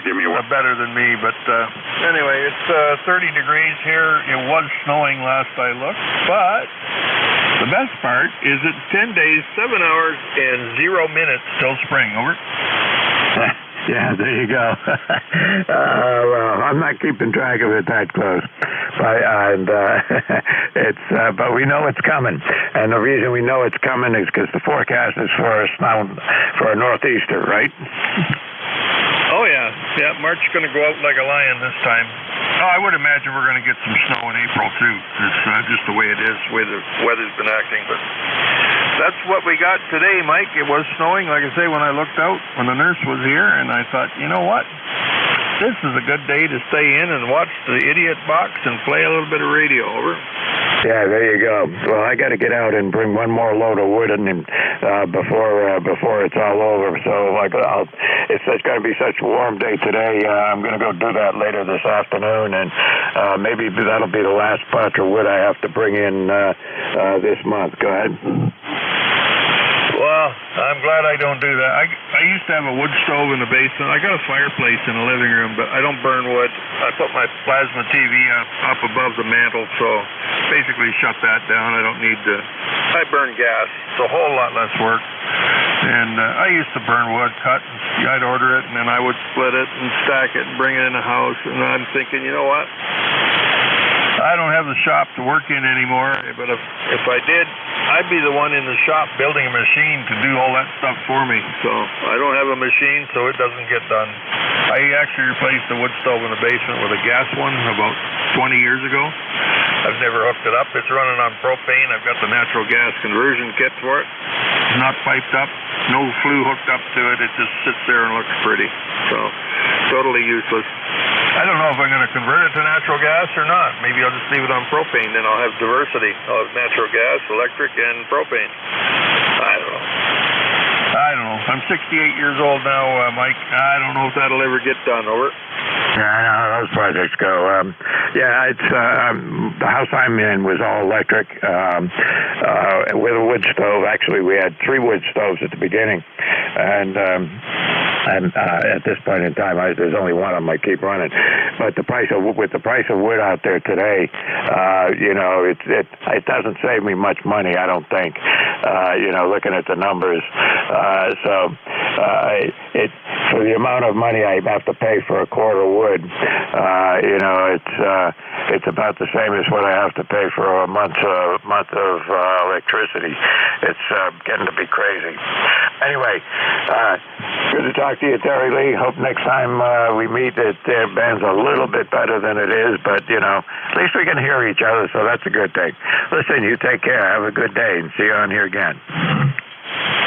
better than me, but anyway, it's 30 degrees here. It was snowing last I looked, but the best part is it's 10 days, 7 hours, and 0 minutes till spring, over. Yeah, there you go. Well, I'm not keeping track of it that close, but we know it's coming, and the reason we know it's coming is because the forecast is for a northeaster, right? Oh yeah, March is going to go out like a lion this time. Oh, I would imagine we're going to get some snow in April too. It's just the way it is, the way the weather's been acting. But that's what we got today, Mike. It was snowing, like I say, when I looked out when the nurse was here, and I thought, you know what? This is a good day to stay in and watch the idiot box and play a little bit of radio, over. Yeah, there you go. Well, I got to get out and bring one more load of wood in before it's all over. So, it's going to be such a warm day today. I'm going to go do that later this afternoon, and maybe that'll be the last bunch of wood I have to bring in this month. Go ahead. Well, I'm glad I don't do that. I used to have a wood stove in the basement. I got a fireplace in the living room, but I don't burn wood. I put my plasma TV up above the mantle, so basically shut that down. I don't need to. I burn gas. It's a whole lot less work. And I used to burn wood, cut. I'd order it, and then I would split it and stack it and bring it in the house. And I'm thinking, you know what? I don't have the shop to work in anymore, but if I did, I'd be the one in the shop building a machine to do all that stuff for me. So I don't have a machine, so it doesn't get done. I actually replaced the wood stove in the basement with a gas one about 20 years ago. I've never hooked it up. It's running on propane. I've got the natural gas conversion kit for it. It's not piped up, no flue hooked up to it. It just sits there and looks pretty. So totally useless. I don't know if I'm going to convert it to natural gas or not. Maybe I'll just leave it on propane, then I'll have diversity. I'll have natural gas, electric, and propane. I don't know. I'm 68 years old now, Mike. I don't know if that'll ever get done, over. Yeah, I know how those projects go. It's the house I'm in was all electric with a wood stove. Actually, we had 3 wood stoves at the beginning, and at this point in time, there's only one of them I keep running. But with the price of wood out there today, it doesn't save me much money, I don't think. Looking at the numbers, for the amount of money I have to pay for a cord of wood, it's about the same as what I have to pay for a month of electricity. It's getting to be crazy. Anyway, good to talk to you, Terry Lee. Hope next time we meet that their band's a little bit better than it is, but at least we can hear each other, so that's a good thing. Listen, you take care. Have a good day, and see you on here again.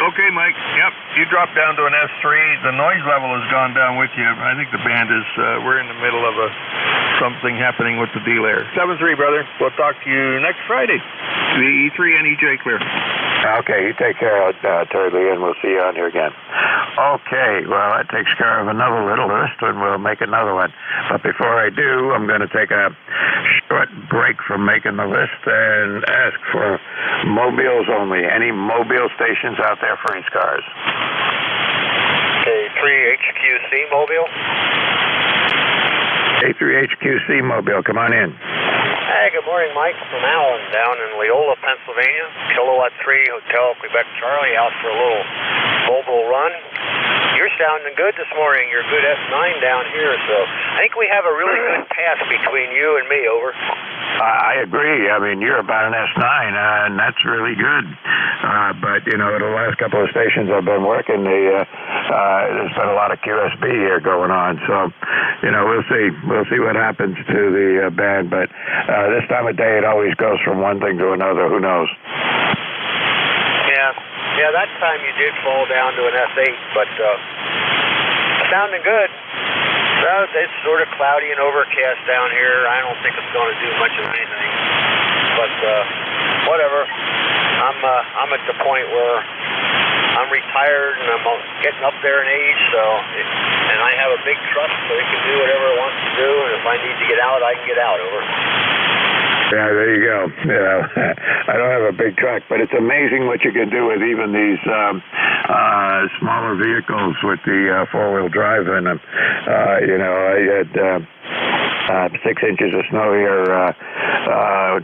Okay, Mike. Yep. you dropped down to an S3. The noise level has gone down with you. I think the band is, we're in the middle of something happening with the delay. 7-3, brother. We'll talk to you next Friday. The E3 and EJ clear. Okay, you take care of Turley, and we'll see you on here again. Okay, well, that takes care of another little list, and we'll make another one. But before I do, I'm going to take a short break from making the list and ask for mobiles only. Any mobile stations out there for ECARS? K3HQC mobile. K3HQC mobile, come on in. Hey, good morning, Mike from Allen down in Leola, Pennsylvania. Kilowatt 3 Hotel Quebec Charlie out for a little mobile run. You're sounding good this morning. You're a good S9 down here, so I think we have a really good pass between you and me, over. I agree. I mean, you're about an S9, and that's really good. But, you know, the last couple of stations I've been working, there's been a lot of QSB here going on. So, you know, we'll see. We'll see what happens to the band. But this time of day, it always goes from one thing to another. Who knows? Yeah, that time you did fall down to an S8, but sounding good. Well, it's sort of cloudy and overcast down here. I don't think it's going to do much of anything. But whatever. I'm at the point where I'm retired and I'm getting up there in age, and I have a big truck, so it can do whatever it wants to do. And if I need to get out, I can get out, over. Yeah, there you go. You know, I don't have a big truck, but it's amazing what you can do with even these smaller vehicles with the four-wheel drive in them. You know, I had 6 inches of snow here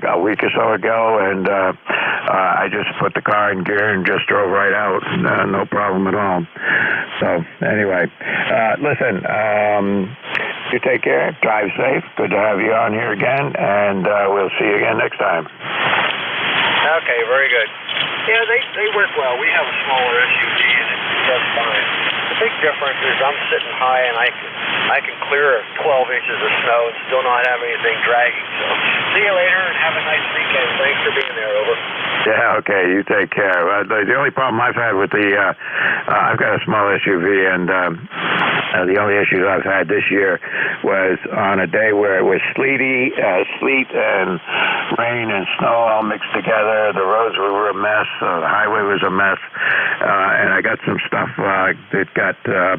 a week or so ago, and I just put the car in gear and just drove right out. No problem at all. So anyway, listen, you take care, drive safe. Good to have you on here again, and we'll see you again next time. Okay, very good. Yeah, they work well. We have a smaller SUV, and it does fine. The big difference is I'm sitting high, and I can clear 12 inches of snow and still not have anything dragging. So see you later, and have a nice weekend. Thanks for being there, over. Yeah, okay, you take care. The only problem I've had with I've got a small SUV, and the only issues I've had this year was on a day where it was sleet and rain and snow all mixed together. The roads were a mess. The highway was a mess. And I got some stuff that got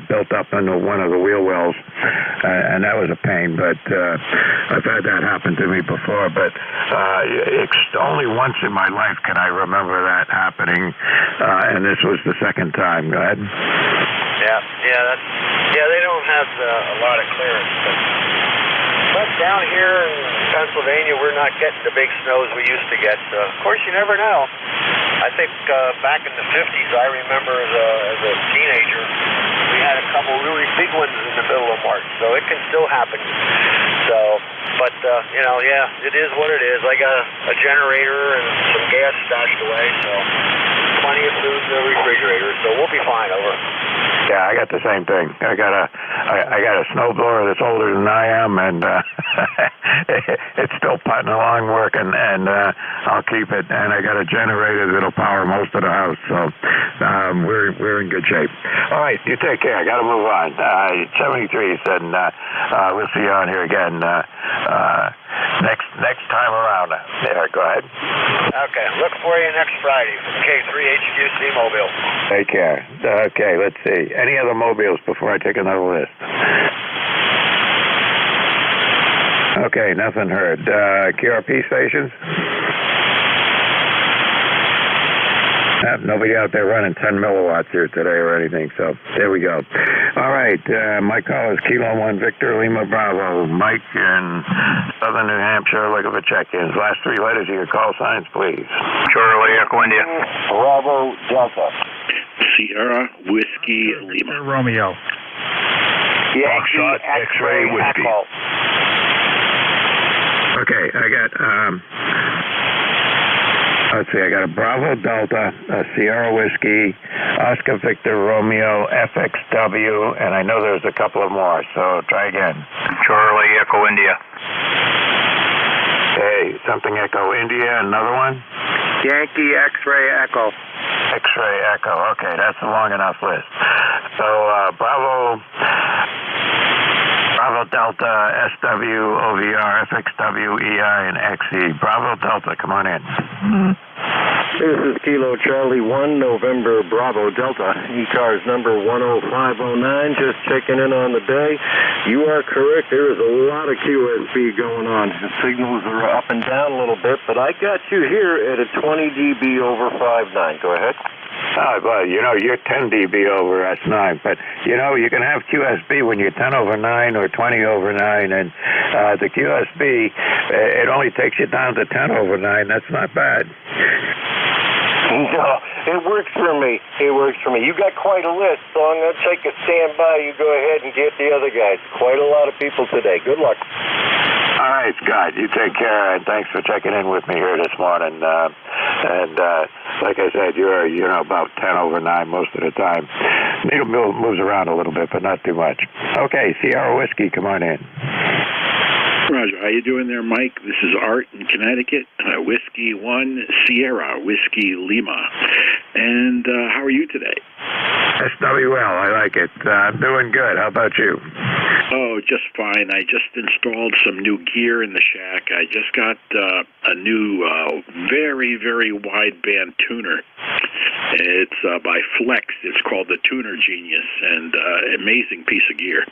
built up into one of the wheel wells, and that was a pain. But I've had that happen to me before. But only once in my life can I remember that happening, and this was the second time. Go ahead. Yeah, they don't have a lot of clearance, but down here in Pennsylvania, we're not getting the big snows we used to get. Of course, you never know. I think back in the 50s, I remember as a teenager, we had a couple really big ones in the middle of March, so it can still happen. So, but you know, yeah, it is what it is. I got a generator and some gas stashed away, so plenty of food in the refrigerator, so we'll be fine, over. Yeah, I got the same thing. I got a snowblower that's older than I am, and it's still putting along working, and I'll keep it. And I got a generator that'll power most of the house, so we're in good shape. All right, you take care. I got to move on. 73 said, we'll see you on here again next time around. There, go ahead. Okay, look for you next Friday from K3HQC Mobile. Take care. Okay, let's see. Any other mobiles before I take another list? Okay, nothing heard. QRP stations? Nobody out there running 10 milliwatts here today or anything, so there we go. All right, my call is Kilo 1 Victor Lima Bravo. Mike in Southern New Hampshire looking for check-ins. Last 3 letters of your call signs, please. Charlie, Echo India. Bravo Delta. Sierra Whiskey Lima. Romeo. Foxtrot X-Ray Whiskey. Okay, I got let's see, I got a Bravo Delta, a Sierra Whiskey, Oscar Victor Romeo, FXW, and I know there's a couple of more, so try again. Charlie, Echo India. Okay, something Echo India, another one? Yankee X-Ray Echo. X-ray Echo. Okay, that's a long enough list. So Bravo Delta, SW, OVR, FXW, EI, and XE. Bravo Delta, come on in. This is Kilo Charlie 1, November Bravo Delta, ECARS number 10509, just checking in on the day. You are correct, there is a lot of QSB going on. The signals are up and down a little bit, but I got you here at a 20 dB over 5.9. Go ahead. Well, you're 10 dB over S9, but, you can have QSB when you're 10 over 9 or 20 over 9, and the QSB, it only takes you down to 10 over 9. That's not bad. No, it works for me. It works for me. You got quite a list, so I'm going to take a standby. You go ahead and get the other guys. Quite a lot of people today. Good luck. All right, Scott, you take care, and thanks for checking in with me here this morning. And like I said, you're about 10 over 9 most of the time. Needle moves around a little bit, but not too much. Okay, Sierra Whiskey, come on in. Roger, how you doing there, Mike? This is Art in Connecticut, Whiskey 1 Sierra, Whiskey Lima. And how are you today? SWL, I like it. I'm doing good. How about you? Oh, just fine. I just installed some new gear in the shack. I just got a new very, very wideband tuner. It's by Flex. It's called the Tuner Genius, and amazing piece of gear.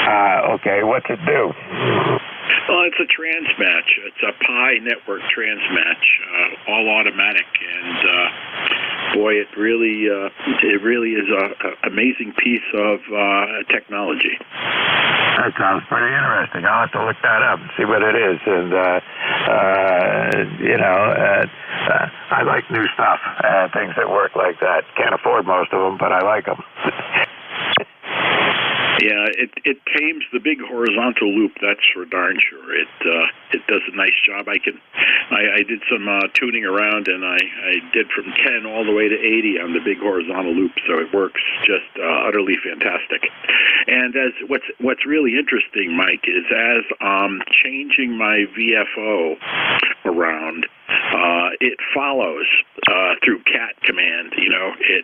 Okay, what's it do? Well, it's a transmatch. It's a Pi network transmatch, all automatic, and boy, it really is a amazing piece of technology. That sounds pretty interesting. I'll have to look that up and see what it is. And I like new stuff, things that work like that. Can't afford most of them, but I like them. Yeah, it tames the big horizontal loop. That's for darn sure. It does a nice job. I did some tuning around, and I did from 10 all the way to 80 on the big horizontal loop. So it works just utterly fantastic. And as what's really interesting, Mike, is as changing my VFO around, it follows through CAT command.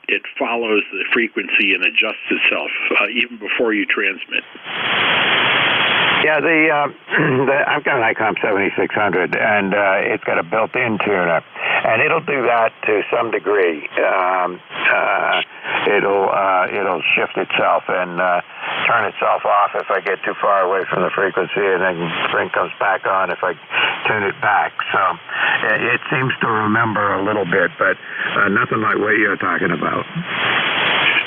It follows the frequency and adjusts itself even before you transmit. Yeah, I've got an ICOM 7600, and it's got a built-in tuner, and it'll do that to some degree. It'll shift itself and turn itself off if I get too far away from the frequency, and then spring comes back on if I tune it back. So it seems to remember a little bit, but nothing like what you're talking about.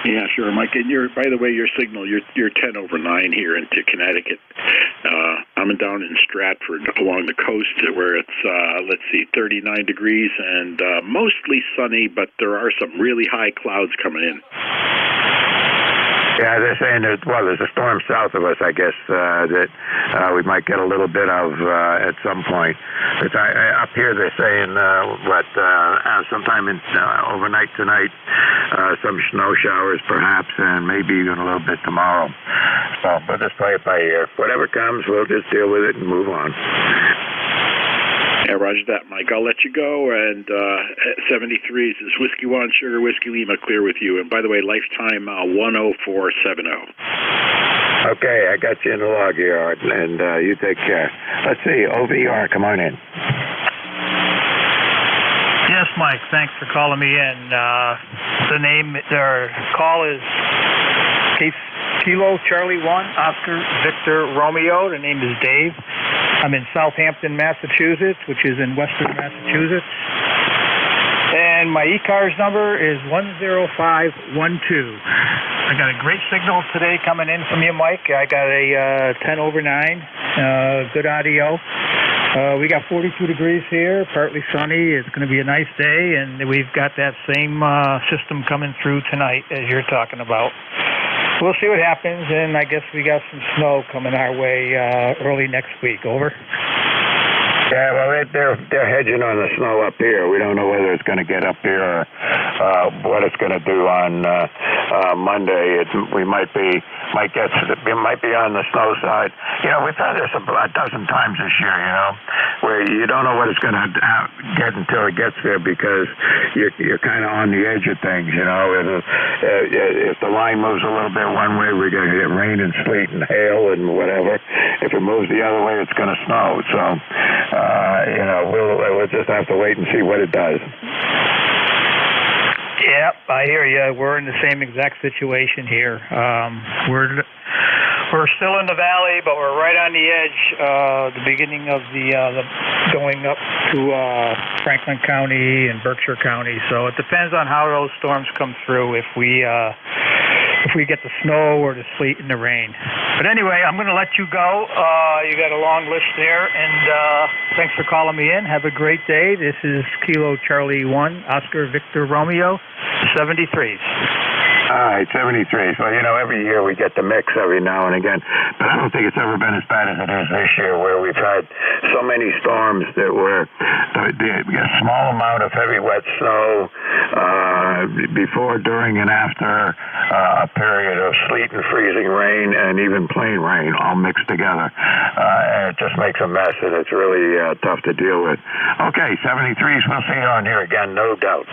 Yeah, sure, Mike. And by the way, your signal, you're 10 over 9 here into Connecticut. I'm down in Stratford along the coast where it's, 39 degrees and mostly sunny, but there are some really high clouds coming in. Yeah, they're saying there's a storm south of us, I guess, that we might get a little bit of at some point. But up here they're saying, sometime in overnight tonight, some snow showers perhaps, and maybe even a little bit tomorrow. So we'll just play it by ear. Whatever comes, we'll just deal with it and move on. Yeah, roger that, Mike. I'll let you go. And 73 is Whiskey 1, Sugar Whiskey Lima, clear with you. And by the way, lifetime 10470. Okay, I got you in the log here, Art, and you take care. Let's see, OVR, come on in. Yes, Mike, thanks for calling me in. Their call is Kilo Charlie 1, Oscar Victor Romeo. The name is Dave. I'm in Southampton, Massachusetts, which is in western Massachusetts. And my ECARS number is 10512. I got a great signal today coming in from you, Mike. I got a 10 over 9, good audio. We got 42 degrees here, partly sunny. It's going to be a nice day, and we've got that same system coming through tonight as you're talking about. We'll see what happens, and I guess we got some snow coming our way early next week. Over. Yeah, well, they're hedging on the snow up here. We don't know whether it's going to get up here what it's going to do on Monday. We might be on the snow side. You know, we've had this a dozen times this year, you know, where you don't know what it's going to get until it gets there because you're kind of on the edge of things, you know. If the line moves a little bit one way, we're going to get rain and sleet and hail and whatever. If it moves the other way, it's going to snow. So, you know, we'll just have to wait and see what it does. Yep, I hear you. We're in the same exact situation here. We're still in the valley, but we're right on the edge, the beginning of the going up to Franklin County and Berkshire County. So it depends on how those storms come through. If we get the snow or the sleet and the rain. But anyway, I'm going to let you go. You got a long list there, and thanks for calling me in. Have a great day. This is Kilo Charlie 1, Oscar Victor Romeo, 73s. All right, 73s. Well, you know, every year we get the mix every now and again, but I don't think it's ever been as bad as it is this year, where we've had so many storms that were a small amount of heavy wet snow before, during, and after a period of sleet and freezing rain and even plain rain all mixed together. And it just makes a mess, and it's really tough to deal with. Okay, 73s. We'll see you on here again, no doubt.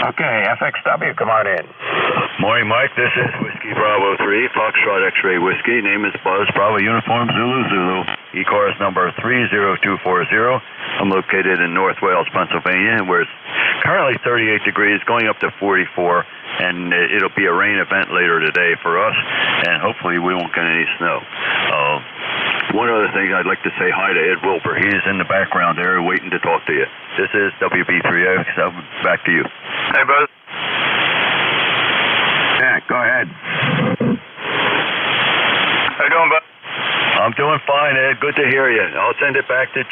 Okay, FXW, come on in. Morning, Mike. This is Whiskey Bravo 3, Foxtrot X-Ray Whiskey. Name is Buzz, Bravo Uniform Zulu Zulu. ECARS number 30240. I'm located in North Wales, Pennsylvania, where it's currently 38 degrees, going up to 44, and it'll be a rain event later today for us, and hopefully we won't get any snow. One other thing, I'd like to say hi to Ed Wilbur. He's in the background there waiting to talk to you. This is WB3X. Back to you. Hey, Buzz. Yeah, go ahead. How you doing, Buzz? I'm doing fine, Ed. Good to hear you. I'll send it back to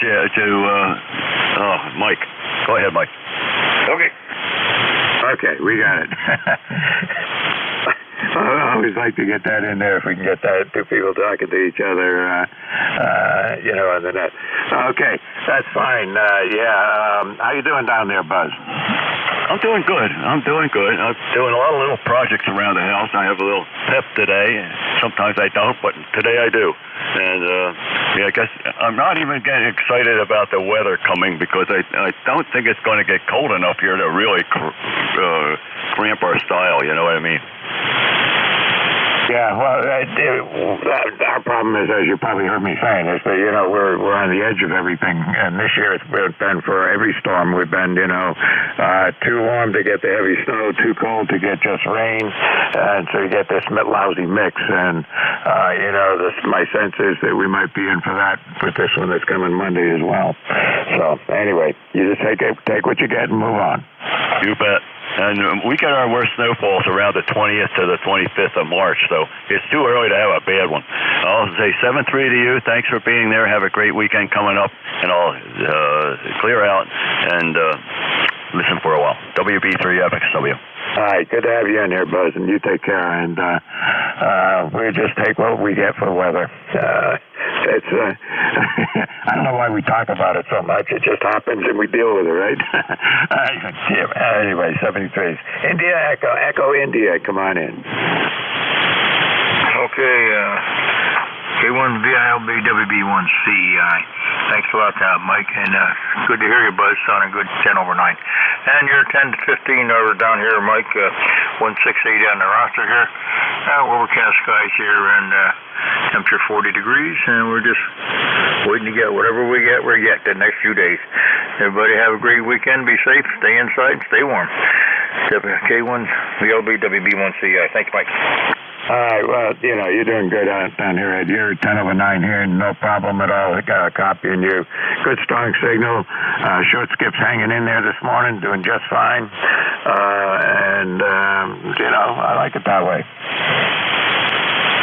Mike. Go ahead, Mike. Okay. Okay, we got it. I always like to get that in there if we can get that, two people talking to each other, you know, on the net. Okay, that's fine. How you doing down there, Buzz? I'm doing good. I'm doing a lot of little projects around the house. I have a little pep today. Sometimes I don't, but today I do. And, I guess I'm not even getting excited about the weather coming because I don't think it's going to get cold enough here to really cramp our style, you know what I mean? Yeah, well, our problem is, as you probably heard me saying, is that, you know, we're on the edge of everything, and this year it's been for every storm. We've been, you know, too warm to get the heavy snow, too cold to get just rain, and so you get this lousy mix, and, you know, my sense is that we might be in for that with this one that's coming Monday as well. So, anyway, you just take what you get and move on. You bet. And we get our worst snowfalls around the 20th to the 25th of March, so it's too early to have a bad one. I'll say 7-3 to you. Thanks for being there. Have a great weekend coming up, and I'll clear out and listen for a while. WB3FXW. All right, good to have you in here, Buzz, and you take care. And we just take what we get for weather. It's I don't know why we talk about it so much. It just happens, and we deal with it, right? Anyway, 73s. India Echo India, come on in. Okay, K1VILB WB1CEI. Thanks a lot, Mike, and good to hear you, Buzz. Sounding good, 10 over 9. And you're 10 to 15 over down here, Mike. 168 on the roster here. Overcast skies here, and temperature 40 degrees, and we're just waiting to get whatever we get the next few days. Everybody have a great weekend. Be safe. Stay inside. Stay warm. K1VLB WB1CEI. Thanks, Mike. All right, well, you know, you're doing good down here, Ed. You're 10 over 9 here, no problem at all. I got a copy of you. Good, strong signal. Short skips hanging in there this morning, doing just fine. And, you know, I like it that way.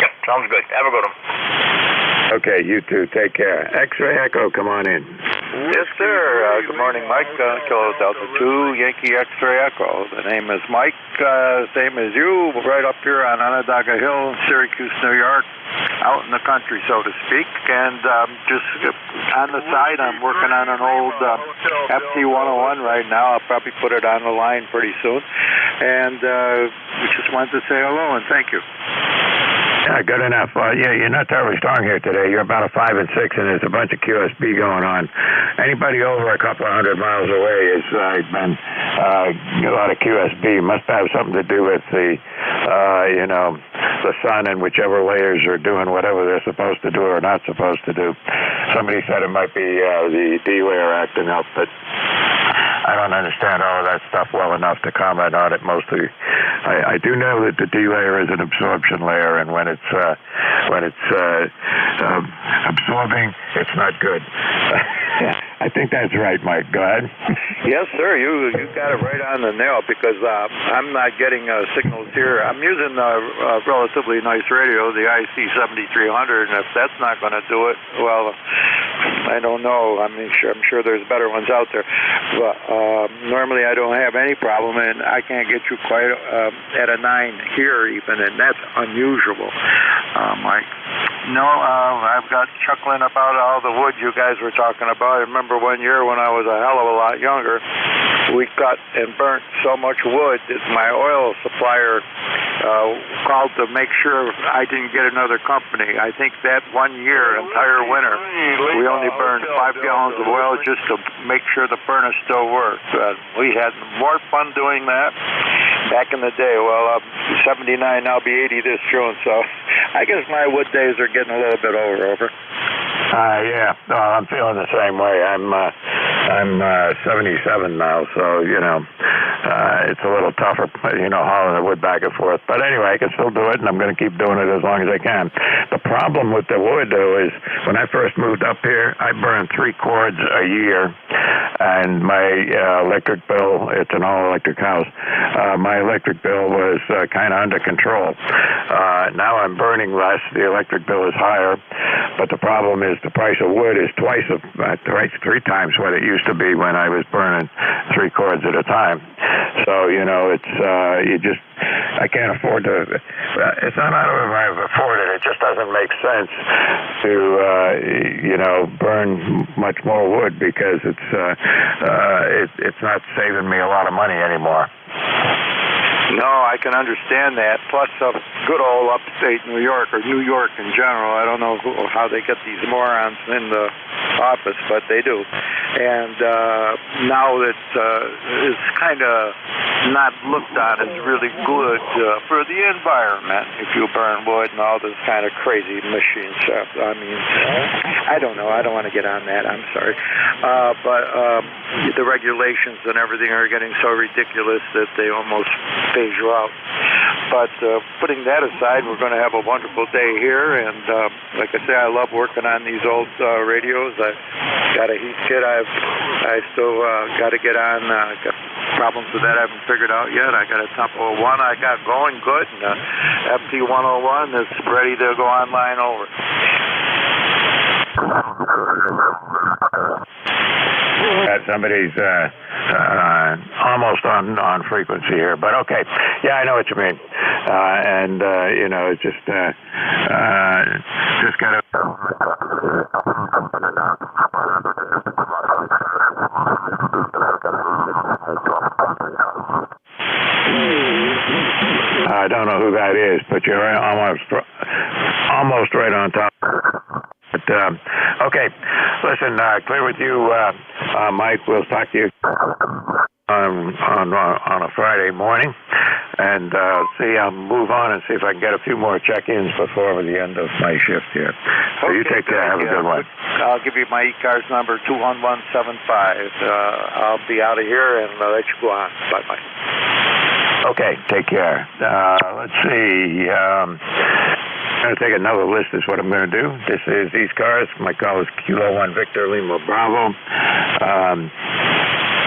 Yep, sounds good. Have a good one. Okay, you too. Take care. X-Ray Echo, come on in. Yes, sir. Good morning, Mike. Kilo Delta 2, Yankee X-Ray Echo. The name is Mike, same as you, right up here on Onondaga Hill, Syracuse, New York, out in the country, so to speak. And just on the side, I'm working on an old FT101 right now. I'll probably put it on the line pretty soon. And we just wanted to say hello and thank you. Yeah, good enough. Yeah, you're not terribly strong here today. You're about a 5 and 6, and there's a bunch of QSB going on. Anybody over a couple of 100 miles away has been a lot of QSB. Must have something to do with the sun and whichever layers are doing whatever they're supposed to do or not supposed to do. Somebody said it might be the D layer acting up, but I don't understand all of that stuff well enough to comment on it. Mostly, I do know that the D layer is an absorption layer, and when it's absorbing, it's not good. I think that's right, Mike. Go ahead. Yes, sir. You got it right on the nail because I'm not getting signals here. I'm using a relatively nice radio, the IC7300, and if that's not going to do it, well, I don't know. I'm sure there's better ones out there. But normally I don't have any problem, and I can't get you quite at a 9 here even, and that's unusual, Mike. No, I've got chuckling about all the wood you guys were talking about. I remember one year when I was a hell of a lot younger, we cut and burnt so much wood that my oil supplier called to make sure I didn't get another company. I think that one year, entire winter, we only burned 5 gallons of oil just to make sure the furnace still worked. We had more fun doing that back in the day. Well, 79, I'll be 80 this June, so I guess my wood days are getting a little bit over. Yeah, no, I'm feeling the same way. I'm 77 now, so it's a little tougher, hauling the wood back and forth. But anyway, I can still do it, and I'm going to keep doing it as long as I can. The problem with the wood, though, is when I first moved up here, I burned 3 cords a year, and my electric bill, it's an all-electric house, my electric bill was kind of under control. Now I'm burning less. The electric bill is higher, but the problem is the price of wood is 3 times what it used to be when I was burning 3 cords at a time. So, it's I can't afford to, it's not out of my afford it, it just doesn't make sense to, burn much more wood because it's not saving me a lot of money anymore. No, I can understand that. Plus, good old upstate New York, or New York in general, I don't know how they get these morons in the office, but they do. And now that it's kind of not looked on as really good for the environment if you burn wood and all this kind of crazy machine stuff. I mean, I don't know. I don't want to get on that. I'm sorry. But the regulations and everything are getting so ridiculous that they almost phase you out. But putting that aside, we're going to have a wonderful day here. And like I say, I love working on these old radios. I got a heat kit I still got to get on. Got problems with that I haven't figured out yet. I got a Tempo 1 I got going good, and FT101 is ready to go online over. Somebody's almost on frequency here, but okay. Yeah, I know what you mean. It's just got to. I don't know who that is, but you're almost right on top. But okay, listen, clear with you, Mike. We'll talk to you on a Friday morning, and I'll move on and see if I can get a few more check-ins before the end of my shift here. So okay, you take care. Have a good one. I'll give you my ECARS number 21175. I'll be out of here and let you go on. Bye-bye. Okay, take care. Let's see. I'm going to take another list is what I'm going to do. This is ECARS. My call is Kilo 1 Victor Lima Bravo.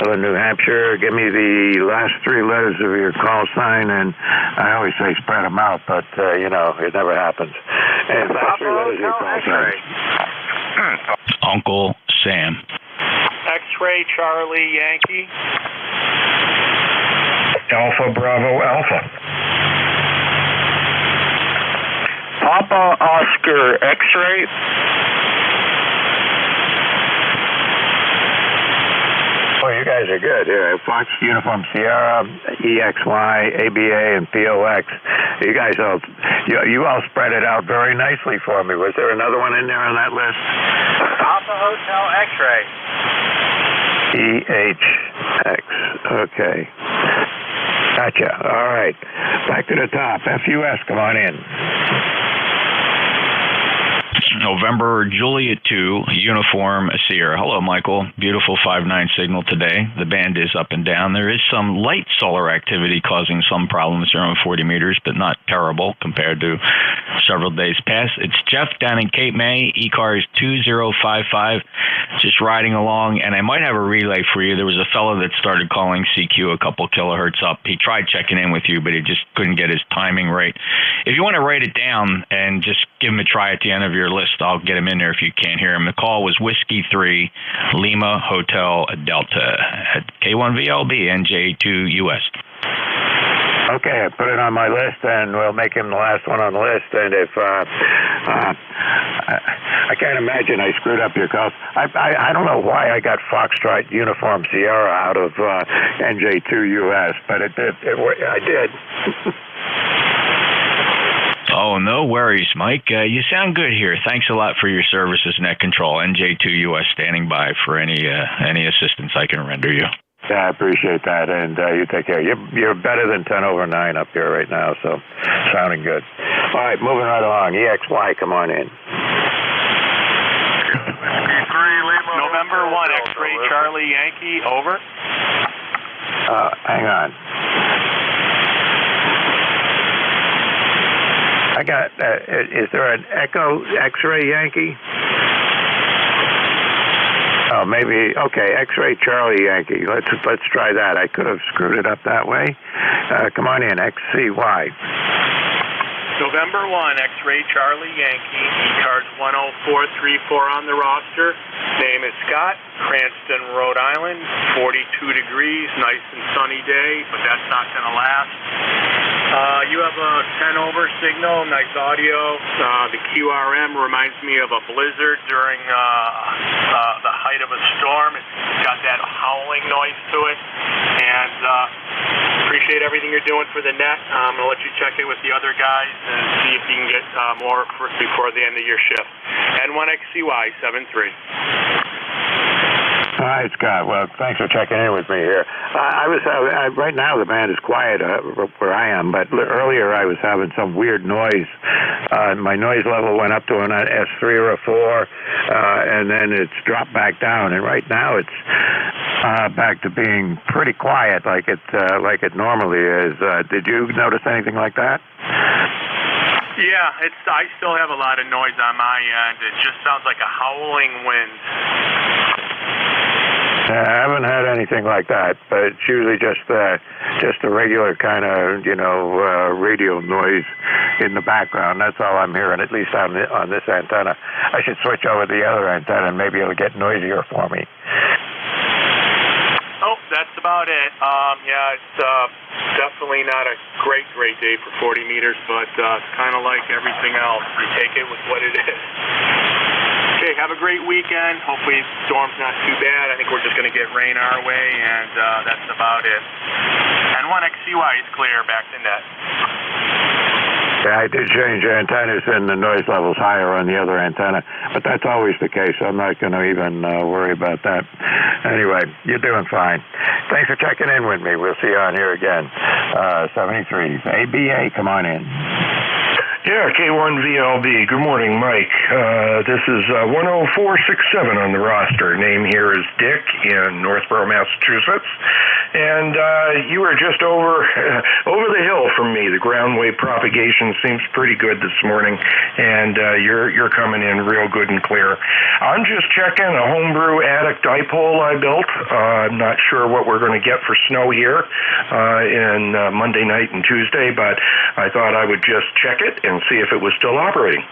Southern New Hampshire. Give me the last 3 letters of your call sign, and I always say spread them out, but, it never happens. And last 3 letters of your call sign. Uncle Sam. X-ray Charlie Yankee. Alpha Bravo Alpha. Papa Oscar X-ray. Well, you guys are good. Fox Uniform Sierra, EXY, ABA, and POX. You guys you all spread it out very nicely for me. Was there another one in there on that list? Alpha Hotel X-ray. EHX. Okay. Gotcha. All right. Back to the top. FUS, come on in. November Juliet 2, Uniform Sierra. Hello, Michael. Beautiful 5-9 signal today. The band is up and down. There is some light solar activity causing some problems around 40 meters, but not terrible compared to several days past. It's Jeff down in Cape May, ECARS 2055, just riding along, and I might have a relay for you. There was a fellow that started calling CQ a couple kilohertz up. He tried checking in with you, but he just couldn't get his timing right. If you want to write it down and just give him a try at the end of your list, I'll get him in there if you can't hear him. The call was Whiskey 3, Lima Hotel Delta at K1VLB, NJ2US. Okay, I put it on my list, and we'll make him the last one on the list. And if I can't imagine I screwed up your calls. I don't know why I got Foxtrot Uniform Sierra out of NJ2US, but I did. Oh, no worries, Mike. You sound good here. Thanks a lot for your services, Net Control. NJ2US standing by for any assistance I can render you. Yeah, I appreciate that, and you take care. You're better than 10 over 9 up here right now, so sounding good. All right, moving right along. EXY, come on in. November 1, X-ray Charlie Yankee, over. Hang on. I got, is there an Echo X-ray Yankee? Oh, maybe, okay, X-ray Charlie Yankee. Let's try that. I could have screwed it up that way. Come on in, XCY. November 1, X-ray Charlie Yankee, ECARS 10434 on the roster. Name is Scott, Cranston, Rhode Island, 42 degrees, nice and sunny day, but that's not going to last. You have a 10 over signal, nice audio. The QRM reminds me of a blizzard during the height of a storm. It's got that howling noise to it. And appreciate everything you're doing for the net. I'm going to let you check in with the other guys and see if you can get more before the end of your shift. N1XCY 73. All right, Scott. Well, thanks for checking in with me here. Right now the band is quiet where I am, but earlier I was having some weird noise. My noise level went up to an S3 or a 4, and then it's dropped back down. And right now it's back to being pretty quiet, like it normally is. Did you notice anything like that? Yeah, I still have a lot of noise on my end. It just sounds like a howling wind. I haven't had anything like that, but it's usually just a regular kind of, radio noise in the background. That's all I'm hearing, at least on this antenna. I should switch over to the other antenna, and maybe it'll get noisier for me. Oh, that's about it. Yeah, it's definitely not a great day for 40 meters, but it's kind of like everything else. You take it with what it is. Okay, have a great weekend. Hopefully the storm's not too bad. I think we're just going to get rain our way, and that's about it. N1XCY is clear, back to net. Yeah, I did change antennas, and the noise level's higher on the other antenna, but that's always the case. I'm not going to even worry about that. Anyway, you're doing fine. Thanks for checking in with me. We'll see you on here again. 73. ABA, come on in. Yeah, K1VLB. Good morning, Mike. This is 10467 on the roster. Name here is Dick in Northborough, Massachusetts. And you were just over the hill from me. The ground wave propagation seems pretty good this morning, and you're coming in real good and clear. I'm just checking a homebrew attic dipole I built. I'm not sure what we're going to get for snow here in Monday night and Tuesday, but I thought I would just check it and see if it was still operating.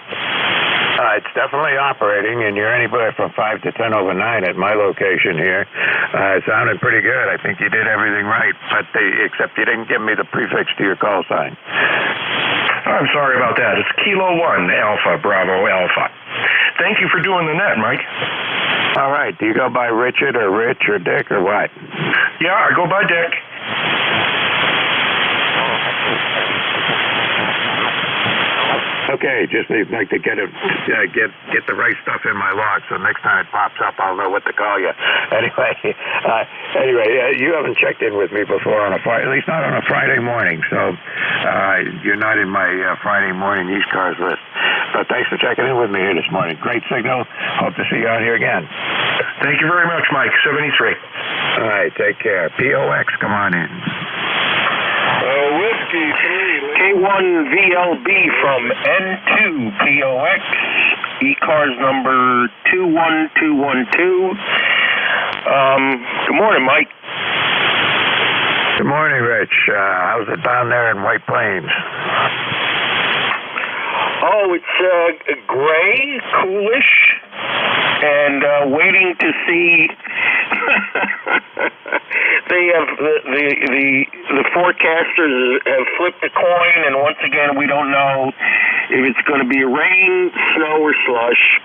It's definitely operating, and you're anywhere from 5 to 10 over 9 at my location here. It sounded pretty good. I think you did everything right, but except you didn't give me the prefix to your call sign. I'm sorry about that. It's Kilo 1 Alpha Bravo Alpha. Thank you for doing the net, Mike. All right. Do you go by Richard or Rich or Dick or what? Yeah, I go by Dick. Okay, just like to get the right stuff in my log, so next time it pops up, I'll know what to call you. Anyway, you haven't checked in with me before on a Friday, at least not on a Friday morning, so you're not in my Friday morning ECARS list. But thanks for checking in with me here this morning. Great signal. Hope to see you out here again. Thank you very much, Mike. 73. All right, take care. POX, come on in. Whiskey 3. K1VLB from N2POX. ECARS number 21212. Good morning, Mike. Good morning, Rich. How's it down there in White Plains? Oh, it's gray, coolish, and waiting to see. They have the forecasters have flipped a coin, and once again, we don't know if it's going to be rain, snow, or slush.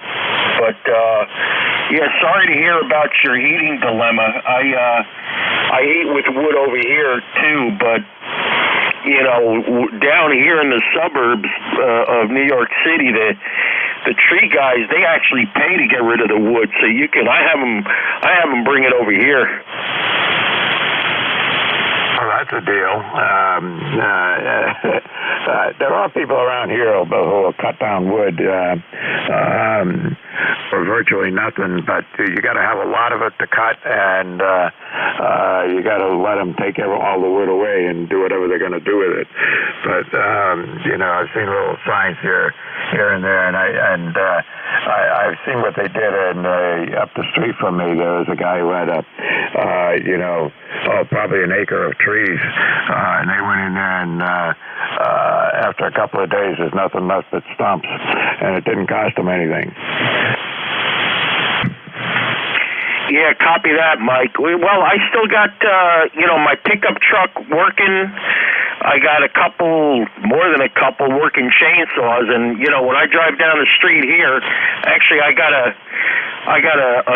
But yeah, sorry to hear about your heating dilemma. I heat with wood over here too, but you know, down here in the suburbs of New York City, the tree guys, they actually pay to get rid of the wood, so you can. I have them bring it over here. Well, that's a deal. There are people around here who will cut down wood for virtually nothing, but you got to have a lot of it to cut, and you got to let them take all the wood away and do whatever they're going to do with it. But you know, I've seen little signs here and there, and I've seen what they did. And up the street from me, there was a guy who had probably an acre of trees, and they went in there, and after a couple of days, there's nothing left but stumps, and it didn't cost them anything. Yeah, copy that, Mike. Well, I still got, my pickup truck working. I got more than a couple working chainsaws, and, when I drive down the street here, actually I got an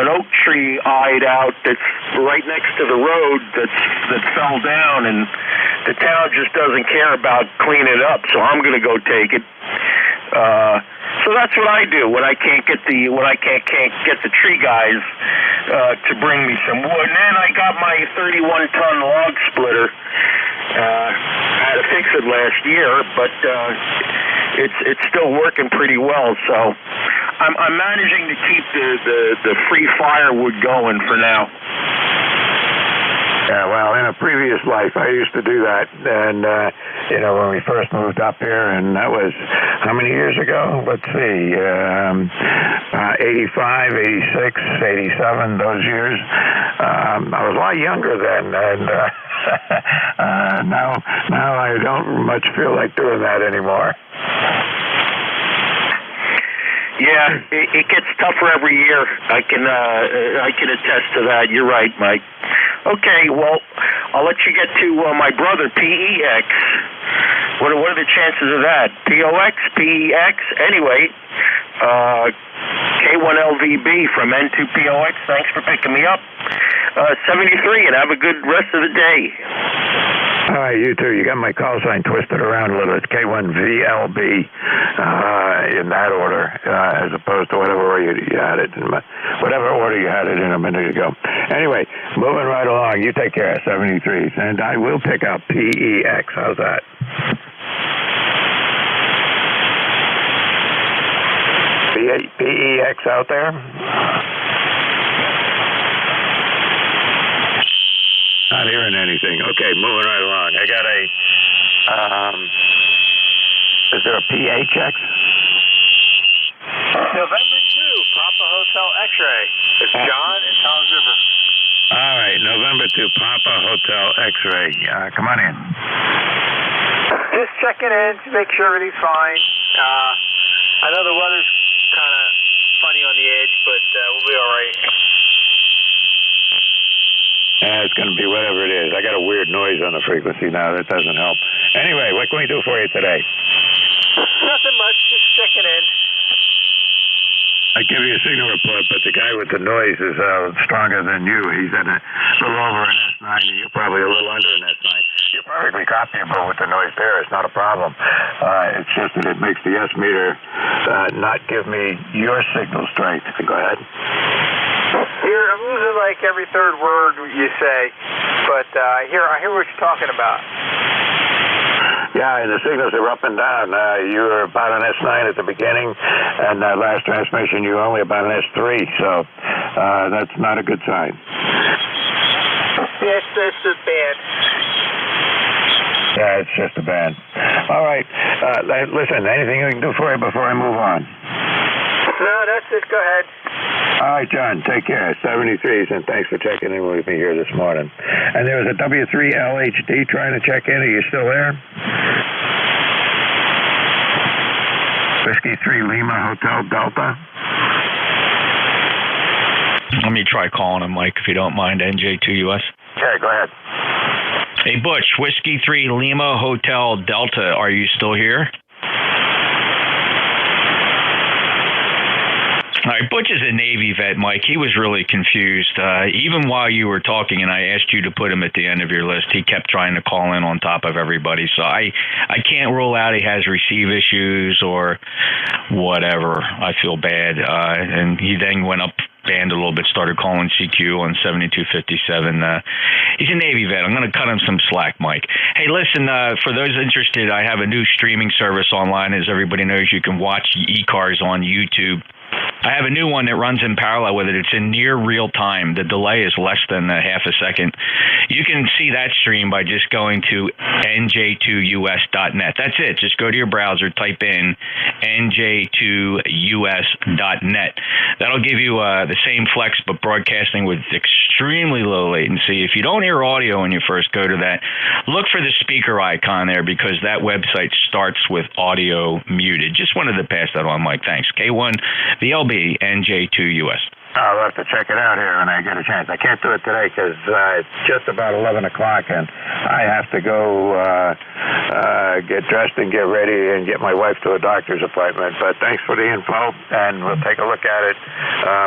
oak tree eyed out that's right next to the road that fell down, and the town just doesn't care about cleaning it up, so I'm going to go take it. So that's what I do when I can't get the tree guys to bring me some wood. And then I got my 31-ton log splitter. I had to fix it last year, but it's still working pretty well. So I'm managing to keep the free firewood going for now. Yeah, well, in a previous life, I used to do that, and when we first moved up here, and that was how many years ago? Let's see, 85, 86, 87, those years. I was a lot younger then, and now I don't much feel like doing that anymore. Yeah, it gets tougher every year. I can attest to that. You're right, Mike. Okay, well, I'll let you get to my brother, PEX. What are the chances of that? POX, PEX? Anyway, K1LVB from N2POX. Thanks for picking me up. 73, and have a good rest of the day. All right, you too. You got my call sign twisted around a little. It's K1VLB in that order, as opposed to whatever order you had it in. Whatever order you had it in a minute ago. Anyway, moving right along. You take care, 73s, and I will pick up PEX. How's that? PEX out there? Not hearing anything. Okay, moving right along. I got a, is there a PHX? November 2, Papa Hotel X-Ray. It's John in Tom's River. All right, November 2, Papa Hotel X-Ray. Come on in. Just checking in to make sure everything's fine. I know the weather's kind of funny on the edge, but we'll be all right. It's going to be whatever it is. I got a weird noise on the frequency now. That doesn't help. Anyway, what can we do for you today? Nothing much, just checking in. I give you a signal report, but the guy with the noise is stronger than you. He's at a little over an S9, and you're probably a little under an S9. You're perfectly copyable with the noise there. It's not a problem. It's just that it makes the S meter not give me your signal strength. Go ahead. Here, I'm losing like every third word you say, but I hear what you're talking about. Yeah, and the signals are up and down. You were about an S9 at the beginning, and last transmission you were only about an S3, so that's not a good sign. Yes, it's a bad. Yeah, it's just a bad. All right. Listen, anything I can do for you before I move on? No, that's it. Go ahead. All right, John, take care. 73s, and thanks for checking in with me here this morning. And there was a W3LHD trying to check in. Are you still there? Whiskey 3 Lima Hotel Delta. Let me try calling him, Mike, if you don't mind. NJ2US. Okay, go ahead. Hey, Butch, Whiskey 3 Lima Hotel Delta. Are you still here? All right, Butch is a Navy vet, Mike. He was really confused. Even while you were talking and I asked you to put him at the end of your list, he kept trying to call in on top of everybody. So I can't rule out he has receive issues or whatever. I feel bad. And he then went up band a little bit, started calling CQ on 7257. He's a Navy vet. I'm going to cut him some slack, Mike. Hey, listen, for those interested, I have a new streaming service online. As everybody knows, you can watch ECARS on YouTube. I have a new one that runs in parallel with it. It's in near real time. The delay is less than a half a second. You can see that stream by just going to NJ2US.net. That's it. Just go to your browser, type in NJ2US.net. That'll give you the same flex, but broadcasting with extremely low latency. If you don't hear audio when you first go to that, look for the speaker icon there because that website starts with audio muted. Just wanted to pass that on, Mike. Thanks. K1 VLB NJ2US. I'll have to check it out here when I get a chance. I can't do it today because it's just about 11 o'clock, and I have to go get dressed and get ready and get my wife to a doctor's appointment. But thanks for the info, and we'll take a look at it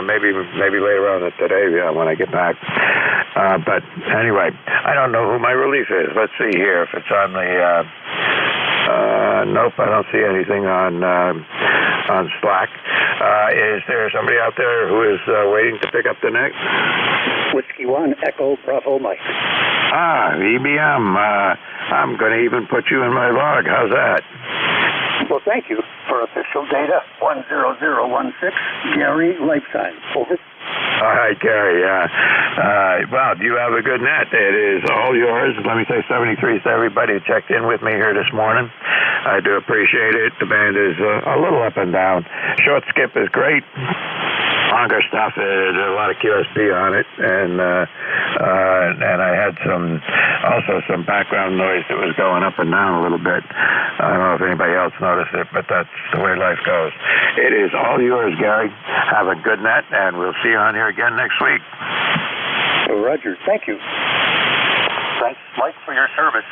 maybe later on today when I get back. But anyway, I don't know who my relief is. Let's see here if it's on the... nope, I don't see anything on Slack. Is there somebody out there who is waiting to pick up the next? Whiskey 1, Echo, Bravo, Mike. EBM. I'm going to even put you in my log. How's that? Well, thank you. For official data, 10016, Gary, lifetime. Over. All right, Gary. Well, do you have a good net? It is all yours. Let me say 73 to everybody who checked in with me here this morning. I do appreciate it. The band is a little up and down. Short skip is great. Longer stuff, there's a lot of QSB on it, and I had also some background noise that was going up and down a little bit. I don't know if anybody else noticed it, but that's the way life goes. It is all yours, Gary. Have a good net, and we'll see you on here again next week. Roger. Thank you. Thanks, Mike, for your service.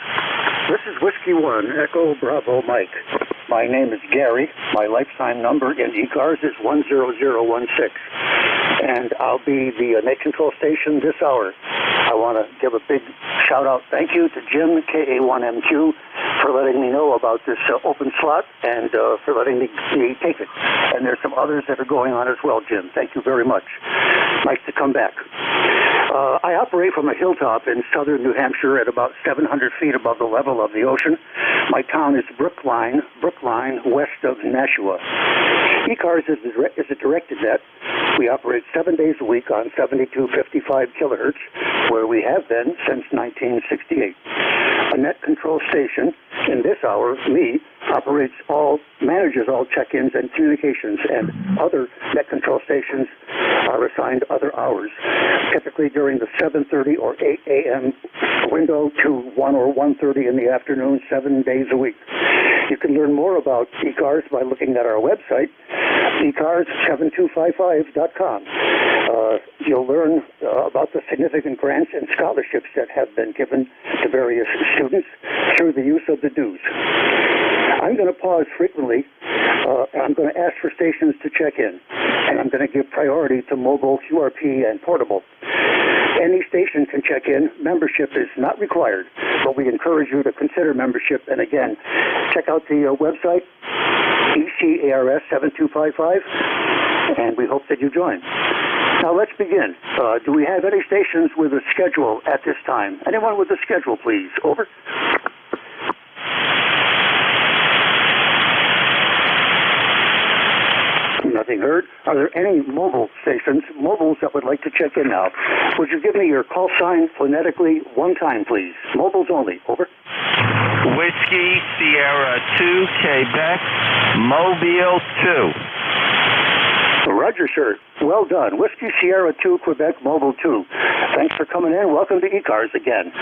This is Whiskey 1, Echo, Bravo, Mike. My name is Gary. My lifetime number in ECARS is 10016. And I'll be the net control station this hour. I want to give a big shout-out thank you to Jim, KA1MQ, for letting me know about this open slot and for letting me take it. And there's some others that are going on as well, Jim. Thank you very much. Nice to come back. I operate from a hilltop in southern New Hampshire at about 700 feet above the level of the ocean. My town is Brookline, west of Nashua. ECARS is a directed net. We operate 7 days a week on 7255 kilohertz, where we have been since 1968. A net control station in this hour, me, manages all check-ins and communications, and other net control stations are assigned other hours, typically during the 7:30 or 8 a.m. window to 1 or 1:30 in the afternoon, 7 days a week. You can learn more about ECARS by looking at our website, ECARS7255.com. You'll learn about the significant grants and scholarships that have been given to various students through the use of the dues. I'm going to pause frequently, and I'm going to ask for stations to check in, and I'm going to give priority to mobile, QRP, and portable. Any station can check in. Membership is not required, but we encourage you to consider membership. And again, check out the website, ECARS7255, and we hope that you join. Now let's begin. Do we have any stations with a schedule at this time? Anyone with a schedule, please? Over. Nothing heard. Are there any mobiles that would like to check in now? Would you give me your call sign phonetically one time, please? Mobiles only. Over. Whiskey Sierra 2, Quebec, Mobile 2. Roger, sir. Well done. Whiskey Sierra 2, Quebec, Mobile 2. Thanks for coming in. Welcome to ECARS again.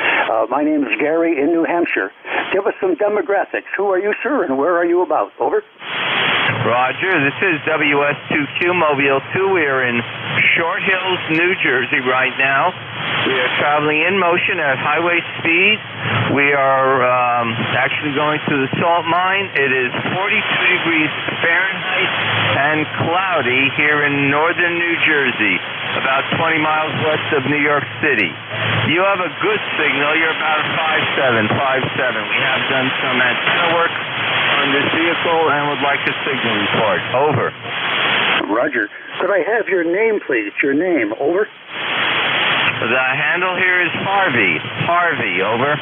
My name is Gary in New Hampshire. Give us some demographics. Who are you, sir, and where are you about? Over. Roger, this is WS2Q Mobile 2. We are in Short Hills, New Jersey right now. We are traveling in motion at highway speed. We are actually going to the salt mine. It is 42 degrees Fahrenheit and cloudy here in northern New Jersey, about 20 miles west of New York City. You have a good signal. You're about 5.7. We have done some antenna work on this vehicle and would like a signal report. Over. Roger. Could I have your name, please? Your name. Over. The handle here is Harvey. Harvey, over.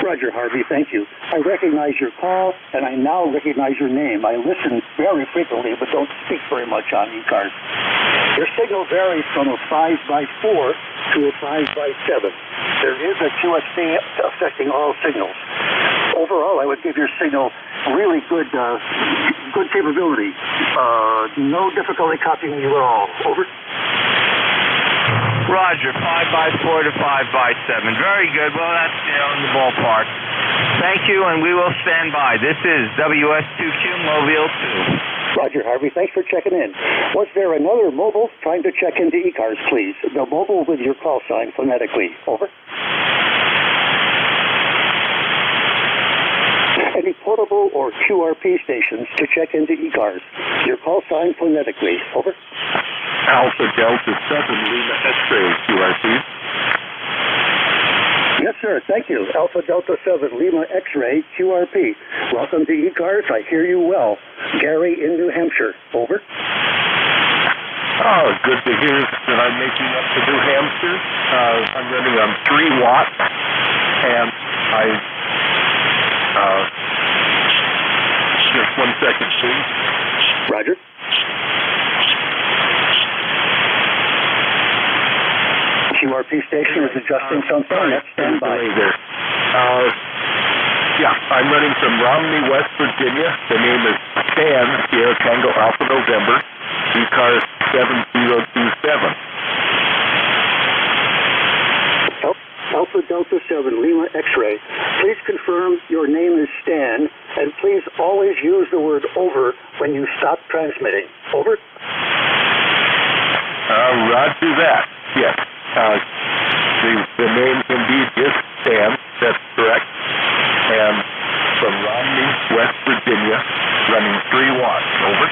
Roger, Harvey, thank you. I recognize your call, and I now recognize your name. I listen very frequently, but don't speak very much on ECARS. Your signal varies from a 5x4 to a 5x7. There is a QSB affecting all signals. Overall, I would give your signal really good capability. No difficulty copying you at all. Over. Roger, 5x4 to 5x7. Very good. Well, that's in the ballpark. Thank you, and we will stand by. This is WS2Q Mobile 2. Roger, Harvey. Thanks for checking in. Was there another mobile trying to check into ECARS, please? The mobile with your call sign phonetically. Over. Any portable or QRP stations to check into ECARS? Your call sign phonetically. Over. Alpha Delta 7, Lima X-ray, QRP. Yes, sir. Thank you. Alpha Delta 7, Lima X-ray, QRP. Welcome to ECARS. I hear you well. Gary in New Hampshire. Over. Oh, good to hear that I'm making up to New Hampshire. I'm running on 3 watts, and just 1 second, please. Roger. QRP station is adjusting something. Let's stand by. Yeah, I'm running from Romney, West Virginia. The name is Stan, Sierra Tango Alpha November, ECARS 7027. Alpha Delta 7, Lima X-ray. Please confirm your name is Stan, and please always use the word over when you stop transmitting. Over. Roger that. Yes. The name indeed is Stan. That's correct. And from Romney, West Virginia, running 3 watts. Over.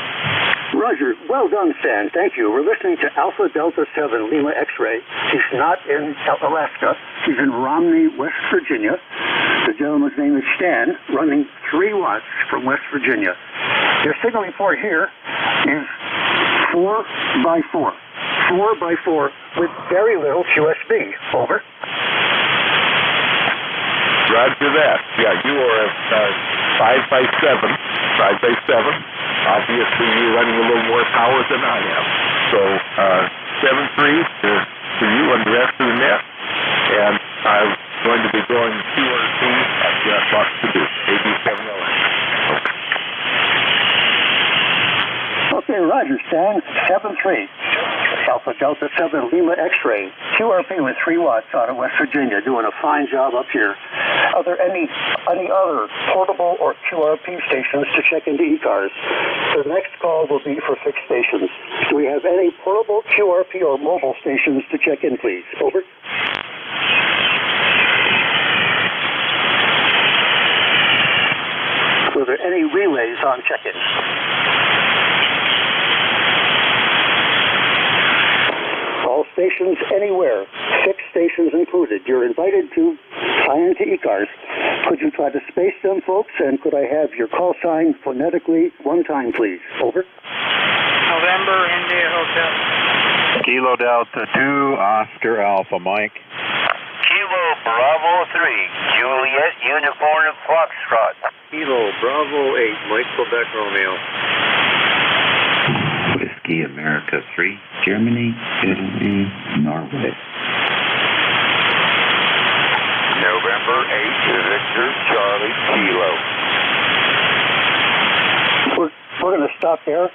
Roger. Well done, Stan. Thank you. We're listening to Alpha Delta 7 Lima X-ray. He's not in Alaska. He's in Romney, West Virginia. The gentleman's name is Stan, running 3 watts from West Virginia. Your signal report here is 4x4. 4x4 with very little QSB. Over. Roger that. Yeah, you are at 5x7. 5x7. Obviously, you're running a little more power than I am. So, 7.3 for you and the rest of the net. And I'm going to be going QRP at that box to do. 8708. Okay, Roger, Stan. 7.3. Alpha Delta 7 Lima X-ray. QRP with 3 watts out of West Virginia, doing a fine job up here. Are there any other portable or QRP stations to check into ECARS? The next call will be for fixed stations. Do we have any portable QRP or mobile stations to check in, please? Over. Were there any relays on check-in? All stations anywhere, fixed stations included. You're invited to sign into ECARS. Could you try to space them, folks? And could I have your call sign phonetically one time, please? Over. November, India Hotel. Kilo Delta 2, Oscar Alpha Mike. Kilo Bravo 3, Juliet Uniform Foxtrot. Kilo Bravo 8, Mike Quebec Romeo. Whiskey America 3, Germany, Italy, Norway. November 8, Victor Charlie Kilo. We're going to stop there.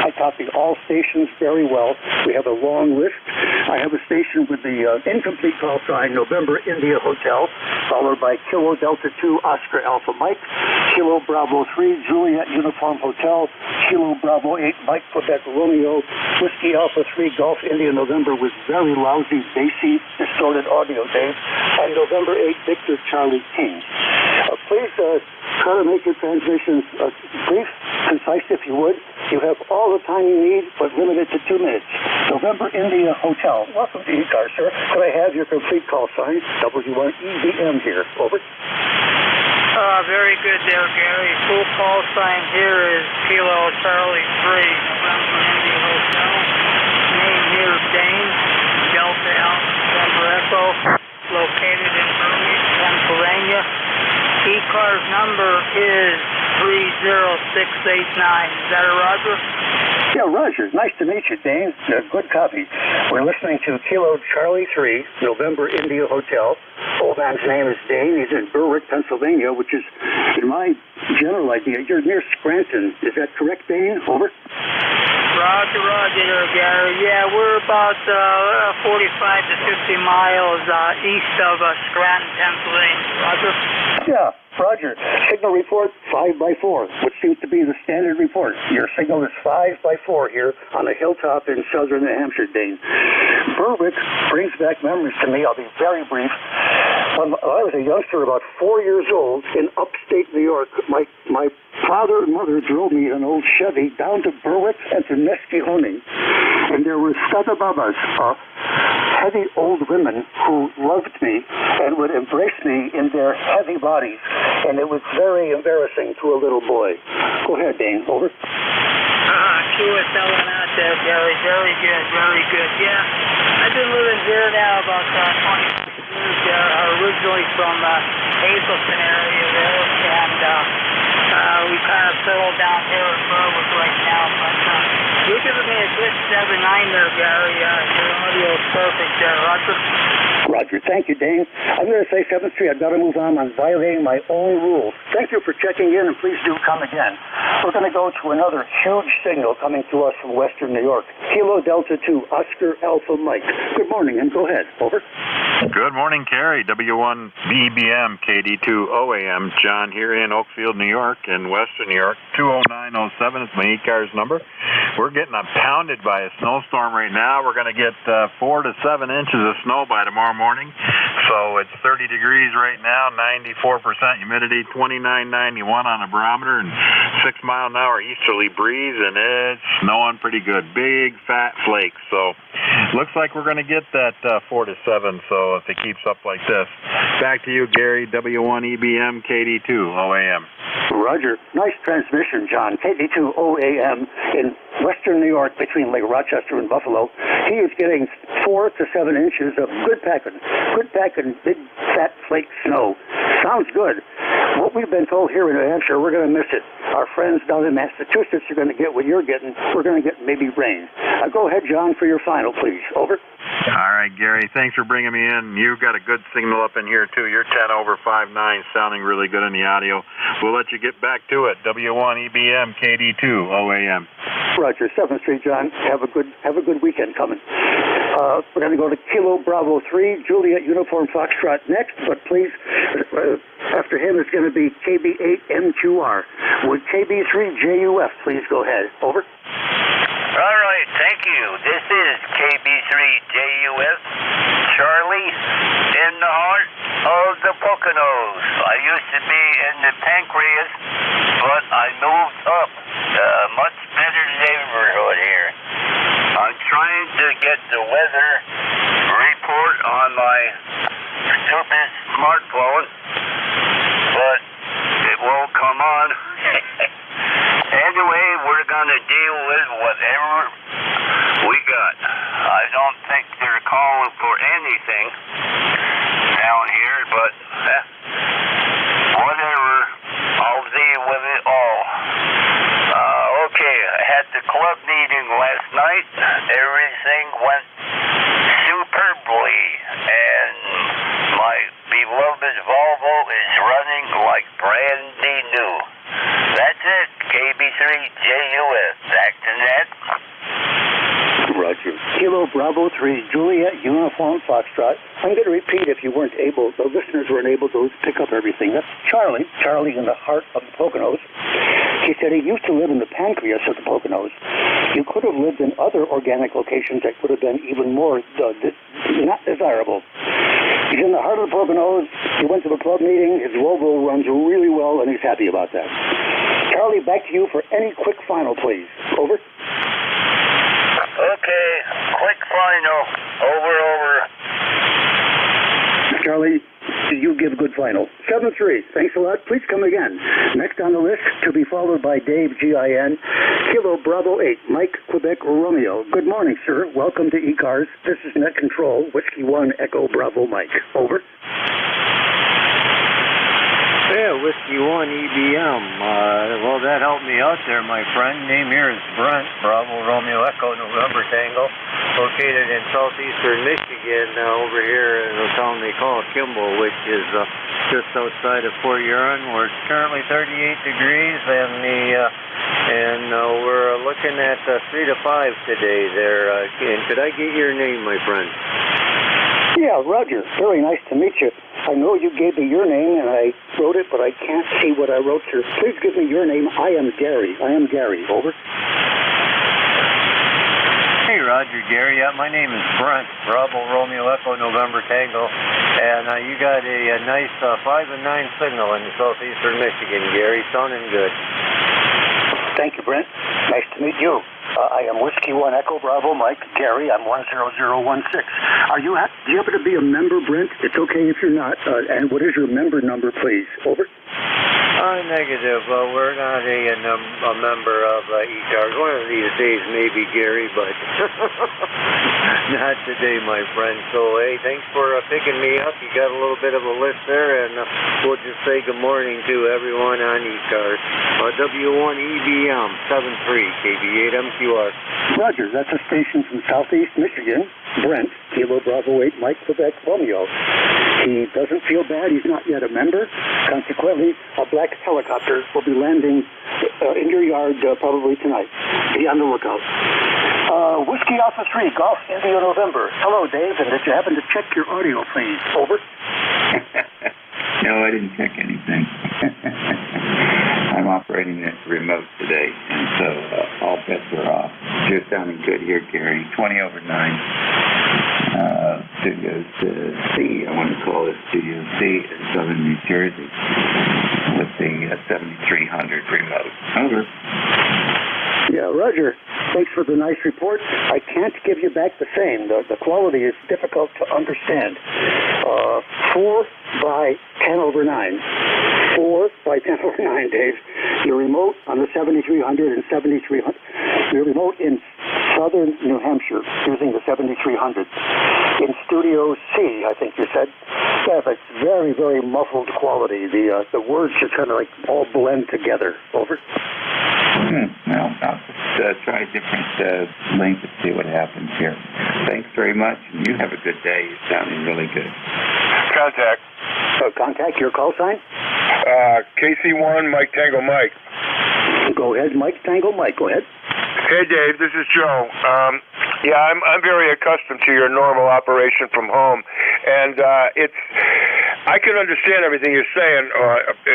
I copy all stations very well. We have a long list. I have a station with the incomplete call sign, November India Hotel, followed by Kilo Delta 2, Oscar Alpha Mike, Kilo Bravo 3, Juliet Uniform Hotel, Kilo Bravo 8, Mike Quebec Romeo, Whiskey Alpha 3, Golf India November with very lousy, bassy, distorted audio, Dave, and November 8, Victor Charlie King. Please try to make your transmissions brief, concise if you would. You have all the time you need, but limited to 2 minutes. November India Hotel. Welcome to ECARS, sir. Could I have your complete call sign? W1EBM here. Over. Very good there, Gary. Full call sign here is Kilo Charlie 3, November India Hotel. Name here is Dane, Delta Alpha November Echo, located in Birmingham, Pennsylvania. ECARS number is 30689. Is that a Roger? Yeah, Roger. Nice to meet you, Dane. Good copy. We're listening to Kilo Charlie 3, November India Hotel. Old man's name is Dane. He's in Berwick, Pennsylvania, which is, in my general idea, you're near Scranton. Is that correct, Dane? Over. Roger, there, Gary. Yeah, we're about 45 to 50 miles east of Scranton, Pennsylvania. Roger? Yeah, Roger. Signal report 5x4, which seems to be the standard report. Your signal is 5x4 here on a hilltop in southern New Hampshire, Dane. Berwick brings back memories to me. I'll be very brief. When I was a youngster, about 4 years old, in upstate New York, my father and mother drove me in an old Chevy down to Berwick and to Nesquehoning. And there were Sadababas, heavy old women who loved me and would embrace me in their heavy bodies. And it was very embarrassing to a little boy. Go ahead, Dane. Over. QSL and out there, Gary. Very good, very good. Yeah, I've been living here now about 20 years. Originally from Hazleton area there, and we kind of settled down here in Berwick right now. But you're giving me a good 7-9 there, Gary. Your audio is perfect there, Roger. Roger. Thank you, Dane. I'm going to say 7th Street. I've got to move on. I'm violating my own rules. Thank you for checking in, and please do come again. We're going to go to another huge signal coming to us from western New York. Kilo Delta 2, Oscar Alpha Mike. Good morning, and go ahead. Over. Good morning, Kerry. W1 BBM, KD2 OAM. John here in Oakfield, New York, in western New York. 20907 is my ECARS number. We're getting pounded by a snowstorm right now. We're going to get 4 to 7 inches of snow by tomorrow morning. So it's 30 degrees right now, 94% humidity, 2991 on the barometer, and 6-mile-an-hour easterly breeze, and it's snowing pretty good. Big, fat flakes. So looks like we're going to get that 4 to 7, so if it keeps up like this. Back to you, Gary, W1EBM, KD2 OAM. Roger. Nice transmission, John. KD2 OAM in western New York between Lake Rochester and Buffalo. He is getting 4 to 7 inches of good packing, big, fat flake snow. Sounds good. What we've been told here in New Hampshire, we're going to miss it. Our friends down in Massachusetts are going to get what you're getting. We're going to get maybe rain. Go ahead, John, for your final, please. Over. All right, Gary, thanks for bringing me in. You've got a good signal up in here, too. You're 10 over 5.9, sounding really good in the audio. We'll let you get back to it. W1EBM, KD2 OAM. Roger. 7th Street, John. Have a good weekend coming. We're going to go to Kilo Bravo 3, Juliet Uniform Foxtrot next, but please After him is going to be KB8M2R. Would KB3JUF please go ahead? Over. All right, thank you. This is KB3JUS, Charlie, in the heart of the Poconos. I used to be in the Pancreas, but I moved up. Much better neighborhood here. I'm trying to get the weather report on my stupid smartphone, but it won't come on. Anyway, we're going to deal with whatever we got. I don't think they're calling for anything down here, but whatever. I'll deal with it all. Okay, I had the club meeting last night. Everything went superbly, and my beloved Volvo is running like brandy new. That's it, KB3JUS. Back to net. Roger. Kilo Bravo 3, Juliet Uniform Foxtrot. I'm going to repeat if you weren't able, the listeners weren't able to pick up everything. That's Charlie in the heart of the Poconos. He said he used to live in the pancreas of the Poconos. You could have lived in other organic locations that would have been even more not desirable. He's in the heart of the Poconos. He went to the club meeting. His Volvo runs really well, and he's happy about that. Charlie, back to you for any quick final, please. Over. Okay, quick final. Over. Charlie, you give a good final. 7-3. Thanks a lot. Please come again. Next on the list, to be followed by Dave, GIN, Kilo Bravo 8, Mike, Quebec, Romeo. Good morning, sir. Welcome to ECARS. This is Net Control, Whiskey 1, Echo, Bravo, Mike. Over. Yeah, Whiskey 1 EBM. Well, that helped me out there, my friend. Name here is Brent, Bravo Romeo Echo November Tango, located in southeastern Michigan, over here in a town they call Kimball, which is just outside of Fort Huron, where it's currently 38 degrees, and we're looking at 3 to 5 today there. And could I get your name, my friend? Yeah, Roger. Very nice to meet you. I know you gave me your name, and I wrote it, but I can't see what I wrote here. Please give me your name. I am Gary. Over. Hey, Roger, Gary. My name is Brent, Bravo Romeo Echo November Tango, and you got a nice 5 and 9 signal in southeastern Michigan, Gary. Sounding good. Thank you, Brent. Nice to meet you. I am Whiskey 1 Echo Bravo Mike. Gary, I'm 10016. Do you happen to be a member, Brent? It's okay if you're not. And what is your member number, please? Over. Negative. We're not a member of ECARS. One of these days, maybe, Gary, but not today, my friend. So, hey, thanks for picking me up. You got a little bit of a list there, and we'll just say good morning to everyone on ECARS. W1EBM 73 KB8MQR. Roger, that's a station from southeast Michigan. Brent, Kilo Bravo 8, Mike, Quebec, Romeo. He doesn't feel bad. He's not yet a member. Consequently, a black helicopter will be landing in your yard probably tonight. Be on the lookout. Whiskey Alpha 3, Golf India November. Hello, Dave, and did you happen to check your audio, please? Over. No, I didn't check anything. I'm operating this remote today, and so all bets are off. You're sounding good here, Gary. 20 over 9. Studio C, I want to call it Studio C in southern New Jersey with the 7300 remote. Over. Yeah, Roger. Thanks for the nice report. I can't give you back the same. The quality is difficult to understand. 4 by 10 over 9. 4 by 10 over 9, Dave. Your remote on the 7300 and 7300. Your remote in southern New Hampshire using the 7300. In Studio C, I think you said. Yeah, but very, very muffled quality. The words just kind of like all blend together. Over. Well, I'll just try different links and see what happens here. Thanks very much, and you have a good day. You're sounding really good. Contact. Contact, your call sign? KC1, Mike Tango Mike. Go ahead, Mike Tango Mike. Go ahead. Hey, Dave, this is Joe. Yeah, I'm very accustomed to your normal operation from home, and I can understand everything you're saying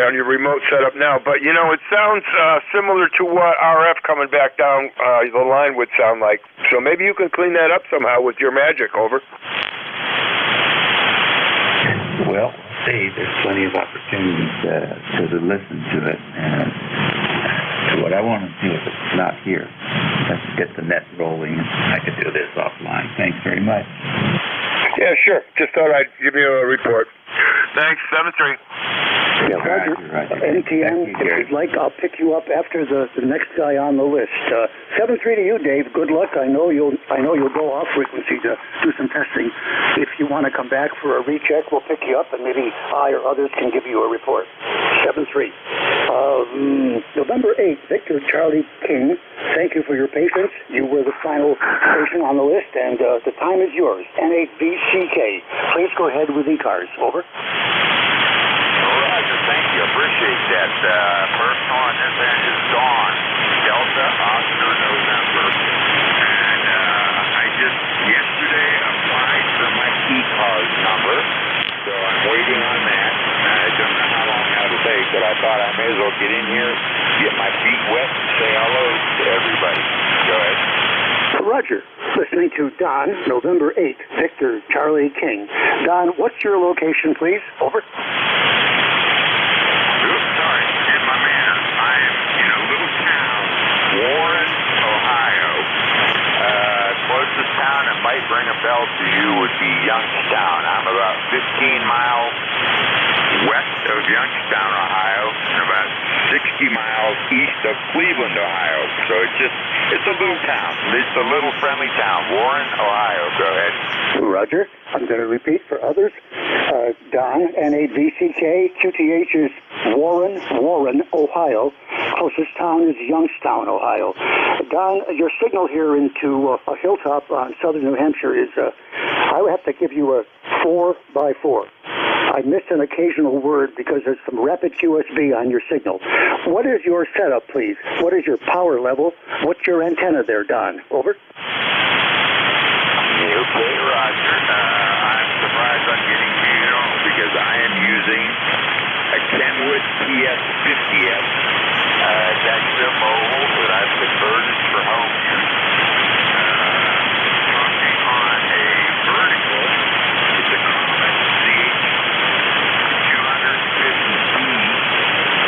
on your remote setup now, but you know, it sounds similar to what RF coming back down the line would sound like. So maybe you can clean that up somehow with your magic. Over. Well, see, there's plenty of opportunities to listen to it. So what I want to do, if it's not here, let's get the net rolling. I could do this offline. Thanks very much. Yeah, sure. Just thought I'd give you a report. Thanks, 7-3. Yeah, Roger. NTN, if you'd like, I'll pick you up after the next guy on the list. 7-3 to you, Dave. Good luck. I know you'll go off frequency to do some testing. If you want to come back for a recheck, we'll pick you up, and maybe I or others can give you a report. 7-3. November 8th, Victor Charlie King. Thank you for your patience. You were the final station on the list, and the time is yours. N8VCK. Please go ahead with ECARS. Over. Roger, thank you. Appreciate that. First on this end is Dawn, Delta, Oscar, November. And I just yesterday applied for my ECARS number, so I'm waiting on that. I don't know how long that'll take, but I thought I may as well get in here, get my feet wet, and say hello to everybody. Go ahead. Roger. Listening to Don, November 8th, Victor Charlie King. Don, what's your location, please? Over. Oops, sorry, forget my manners. I am in a little town, Warren, Ohio. Closest town that might ring a bell to you would be Youngstown. I'm about 15 miles west of Youngstown, Ohio, and about 60 miles east of Cleveland, Ohio. So it's a little town. It's a little friendly town, Warren, Ohio. Go ahead. Roger. I'm going to repeat for others. Don, N8VCK, QTH is Warren, Ohio. Closest town is Youngstown, Ohio. Don, your signal here into a hilltop on southern New Hampshire is, I would have to give you a 4x4. I missed an occasional word because there's some rapid QSB on your signal. What is your setup, please? What is your power level? What's your antenna there, Don? Over. Okay, Roger. I'm surprised I'm getting to you because I am using a Kenwood TS50S. That's the mobile that I've converted for home use. Talking on a vertical, it's a Comet CH250D.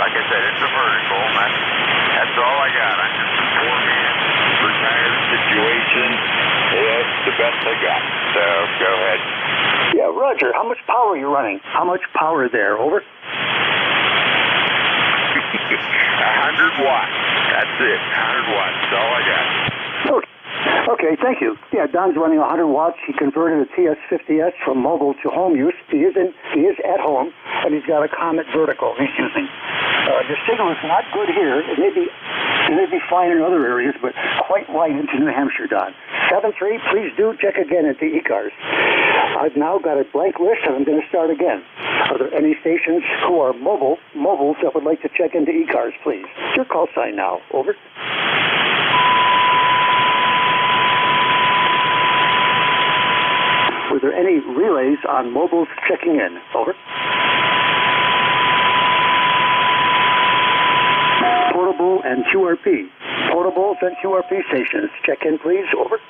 Like I said, it's a vertical. That's all I got. I'm just a four-man retired situation. That's the best I got. So go ahead. Yeah, Roger. How much power are you running? How much power there? Over. 100 watts. That's it. 100 watts. That's all I got. Okay, thank you. Yeah, Don's running 100 watts. He converted a TS50S from mobile to home use. He is at home, and he's got a Comet vertical he's using. Your signal is not good here. It may be fine in other areas, but quite light into New Hampshire, Don. 7-3, please do check again at the ECARS. I've now got a blank list, and I'm going to start again. Are there any stations who are mobiles that would like to check into ECARS, please? Your call sign now. Over. Were there any relays on mobiles checking in? Over. Portable and QRP. Portables and QRP stations. Check in, please. Over.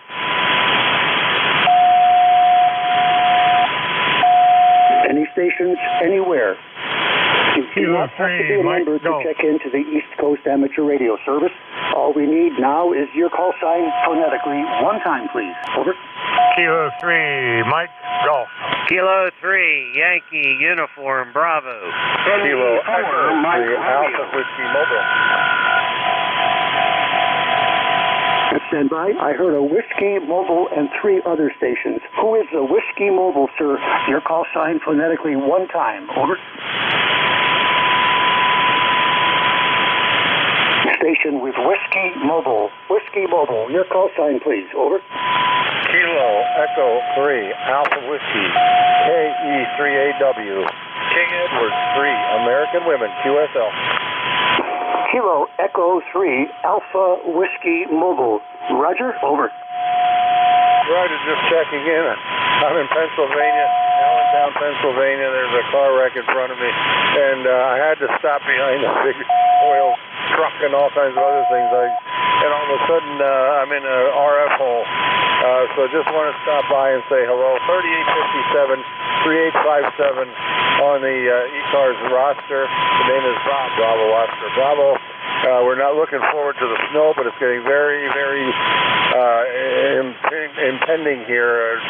Any stations anywhere. You do not have to be a member to check into the East Coast Amateur Radio Service. All we need now is your call sign phonetically. One time, please. Over. Kilo 3, Mike, Golf. Kilo 3, Yankee, Uniform, Bravo. Kilo 4, Mike, Alpha Whiskey Mobile. Stand by. I heard a Whiskey Mobile and 3 other stations. Who is the Whiskey Mobile, sir? Your call sign phonetically one time. Over. Station with Whiskey Mobile. Whiskey Mobile. Your call sign, please. Over. Kilo Echo 3, Alpha Whiskey, KE3AW, King Edward 3, American Women, QSL. Kilo Echo 3, Alpha Whiskey Mobile. Roger, over. Roger, just checking in. I'm in Pennsylvania, Allentown. Watertown, Pennsylvania. There's a car wreck in front of me, and I had to stop behind a big oil truck and all kinds of other things. And all of a sudden, I'm in a RF hole. So just want to stop by and say hello. 3857, 3857 on the ECARS roster. The name is Rob, Bravo Oscar Bravo. We're not looking forward to the snow, but it's getting very, very impending here.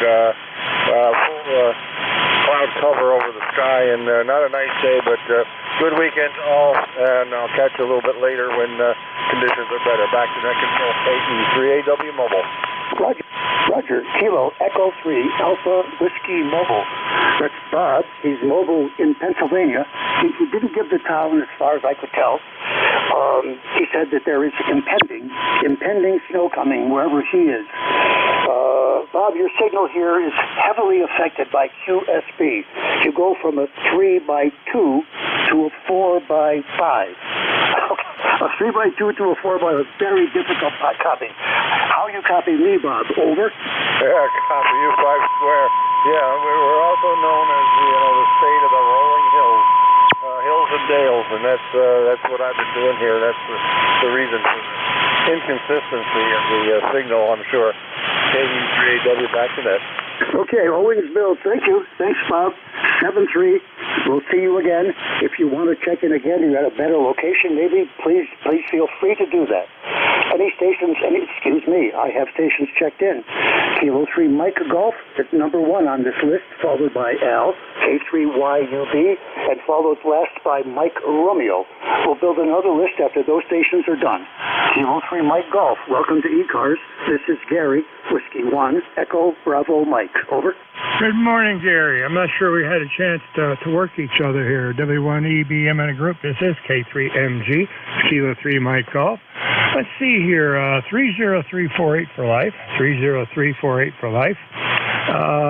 Full cloud cover over the sky, and not a nice day, but good weekend all, and I'll catch you a little bit later when conditions are better. Back to net control, Peyton, 3AW Mobile. Roger, Kilo, Echo 3, Alpha, Whiskey, Mobile. That's Bob. He's mobile in Pennsylvania. He didn't give the town as far as I could tell. He said that there is impending snow coming wherever he is. Bob, your signal here is heavily affected by QSB. You go from a 3x2 to a 4x5. A 3x2 to a 4x is very difficult copy. How you copy me, Bob? Over? Yeah, copy you 5 square. Yeah, we're also known as the state of the rolling hills. Hills and dales, and that's what I've been doing here. That's the reason for the inconsistency of the signal, I'm sure. KD3AW, back to that. Okay, Owensville, thank you. Thanks, Bob. 7-3. We'll see you again. If you want to check in again, you got a better location, maybe, please feel free to do that. Excuse me, I have stations checked in. Kilo 3 Mike Golf is number 1 on this list, followed by Al, K3YUB, and followed last by Mike Romeo. We'll build another list after those stations are done. Kilo 3 Mike Golf, welcome to ECARS. This is Gary, Whiskey 1, Echo Bravo Mike. Over. Good morning, Gary. I'm not sure we had a chance to work each other here. W1EBM in a group. This is K3MG, Kilo 3 Mike Golf. Let's see here, 30348 for life, 30348 for life.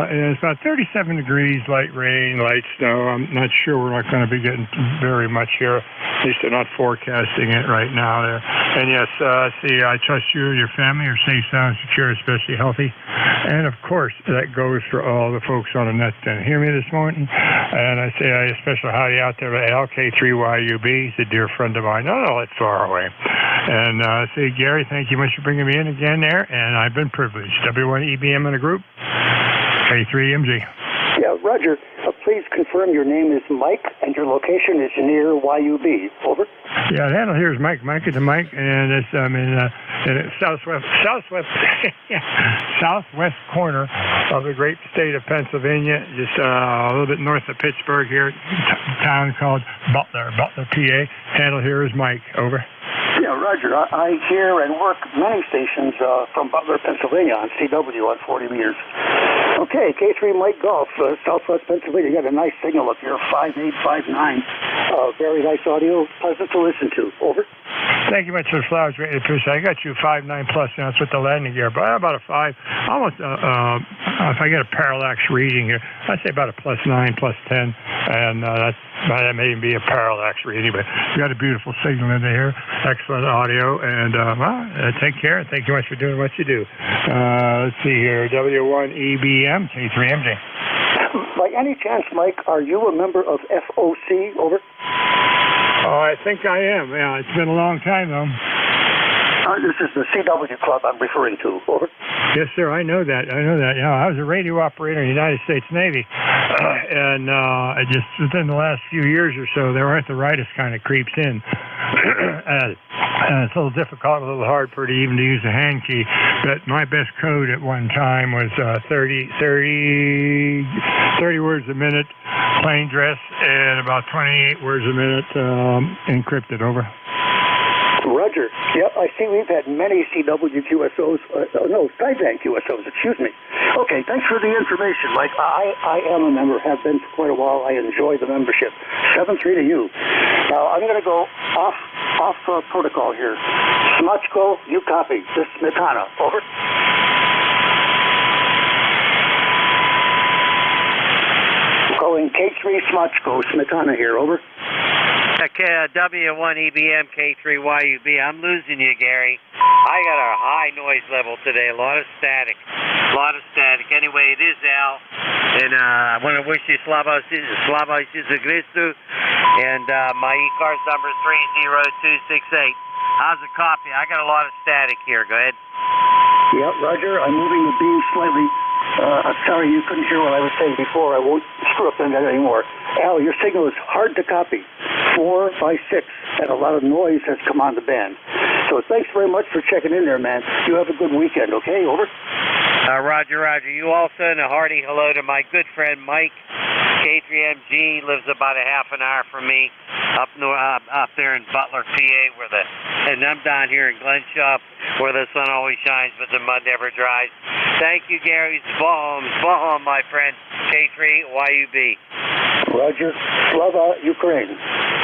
And it's about 37 degrees, light rain, light snow. I'm not sure we're not going to be getting very much here. At least they're not forecasting it right now there. And yes, I trust you and your family are safe, sound, secure, especially healthy. And of course, that goes for all the folks on the net that hear me this morning. And I say a special howdy out there to LK3YUB. He's a dear friend of mine, not all that far away. And say, Gary, thank you much for bringing me in again there. And I've been privileged. W1EBM in a group. K3MG. Yeah, Roger. Please confirm your name is Mike and your location is near YUB. Over. Yeah, the handle here is Mike. Mike is a Mike, and it's in southwest corner of the great state of Pennsylvania, just a little bit north of Pittsburgh here, a town called Butler, PA. Handle here is Mike. Over. Yeah, Roger. I hear and work many stations from Butler, Pennsylvania on CW on 40 meters. Okay, K3 Mike Golf, Southwest Pennsylvania. You got a nice signal up here, 5859. Very nice audio, pleasant to listen to. Over. Thank you much for the flowers. Greatly appreciate it. I got you 5.9 plus now. It's with the landing gear, but about a 5. Almost, if I get a parallax reading here, I'd say about a +9, +10, and that may even be a parallax reading, but you got a beautiful signal in there. Excellent audio, and take care. Thank you much for doing what you do. Let's see here, W1EBM, K3MG. By any chance, Mike, are you a member of FOC? Over. Oh, I think I am. Yeah, it's been a long time, though. This is the CW club I'm referring to. Over. Yes, sir. I know that. Yeah, I was a radio operator in the United States Navy, and just within the last few years or so, there arthritis kind of creeps in. And it's a little difficult, a little hard for it even to use a hand key. But my best code at one time was 30 words a minute, plain dress, and about 28 words a minute encrypted. Over. Roger. Yep, I see we've had many CW QSOs, Skybank QSOs, excuse me. Okay, thanks for the information, Mike. I am a member, have been for quite a while. I enjoy the membership. 7-3 to you. Now, I'm going to go off protocol here. Smachko, you copy. This is Smetana. Over. Calling K3 Smachko, Smetana here. Over. W1EBM K3YUB. I'm losing you, Gary. I got a high noise level today. A lot of static. Anyway, it is Al. And I want to wish you Slava Isus Christu. And my ECARS number is 30268. How's the coffee? I got a lot of static here. Go ahead. Yeah, Roger, I'm moving the beam slightly. I'm sorry you couldn't hear what I was saying before. I won't screw up on that anymore. Al, your signal is hard to copy. 4 by 6, and a lot of noise has come on the band. So thanks very much for checking in there, man. You have a good weekend, okay? Over. Roger, Roger. You also, and a hearty hello to my good friend Mike. K3MG lives about a half an hour from me up there in Butler, PA, and I'm down here in Glenshaw where the sun always shines but the mud never dries. Thank you, Gary. Sbahom, my friend. K3YUB. Roger. Slava, Ukraine.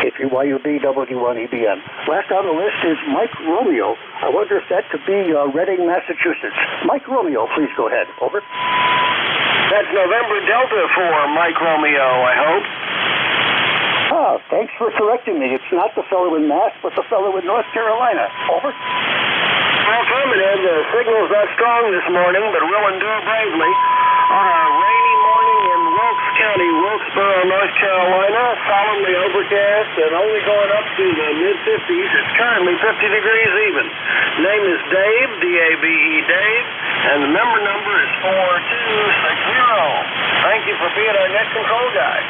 K3YUB, W1EBM. Last on the list is Mike Romeo. I wonder if that could be Reading, Massachusetts. Mike Romeo, please go ahead. Over. That's November Delta for Mike Romeo, I hope. Ah, thanks for correcting me. It's not the fellow in Mass, but the fellow in North Carolina. Over. Affirmative. The signal's not strong this morning, but will endure bravely. On a rainy morning in Wilkes County, Wilkesboro, North Carolina, solemnly overcast and only going up to the mid-50s. It's currently 50 degrees even. Name is Dave, D-A-V-E, Dave, and the member number is 4260. Thank you for being our net control guy.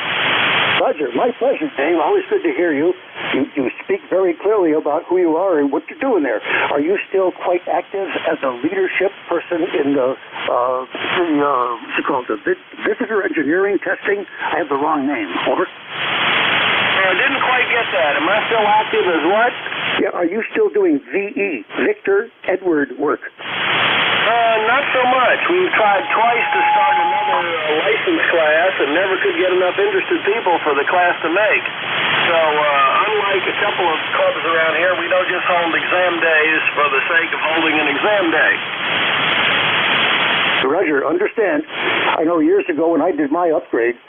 Roger, my pleasure, Dave. Always good to hear you. You speak very clearly about who you are and what you're doing there. Are you still quite active as a leadership person in the what's it called, the visitor engineering testing? I have the wrong name. Over. I didn't quite get that. Am I still active as what? Yeah, are you still doing VE, Victor Edward work? Not so much. We've tried twice to start another license class and never could get enough interested people for the class to make. So, unlike a couple of clubs around here, we don't just hold exam days for the sake of holding an exam day. Roger, understand. I know years ago when I did my upgrade,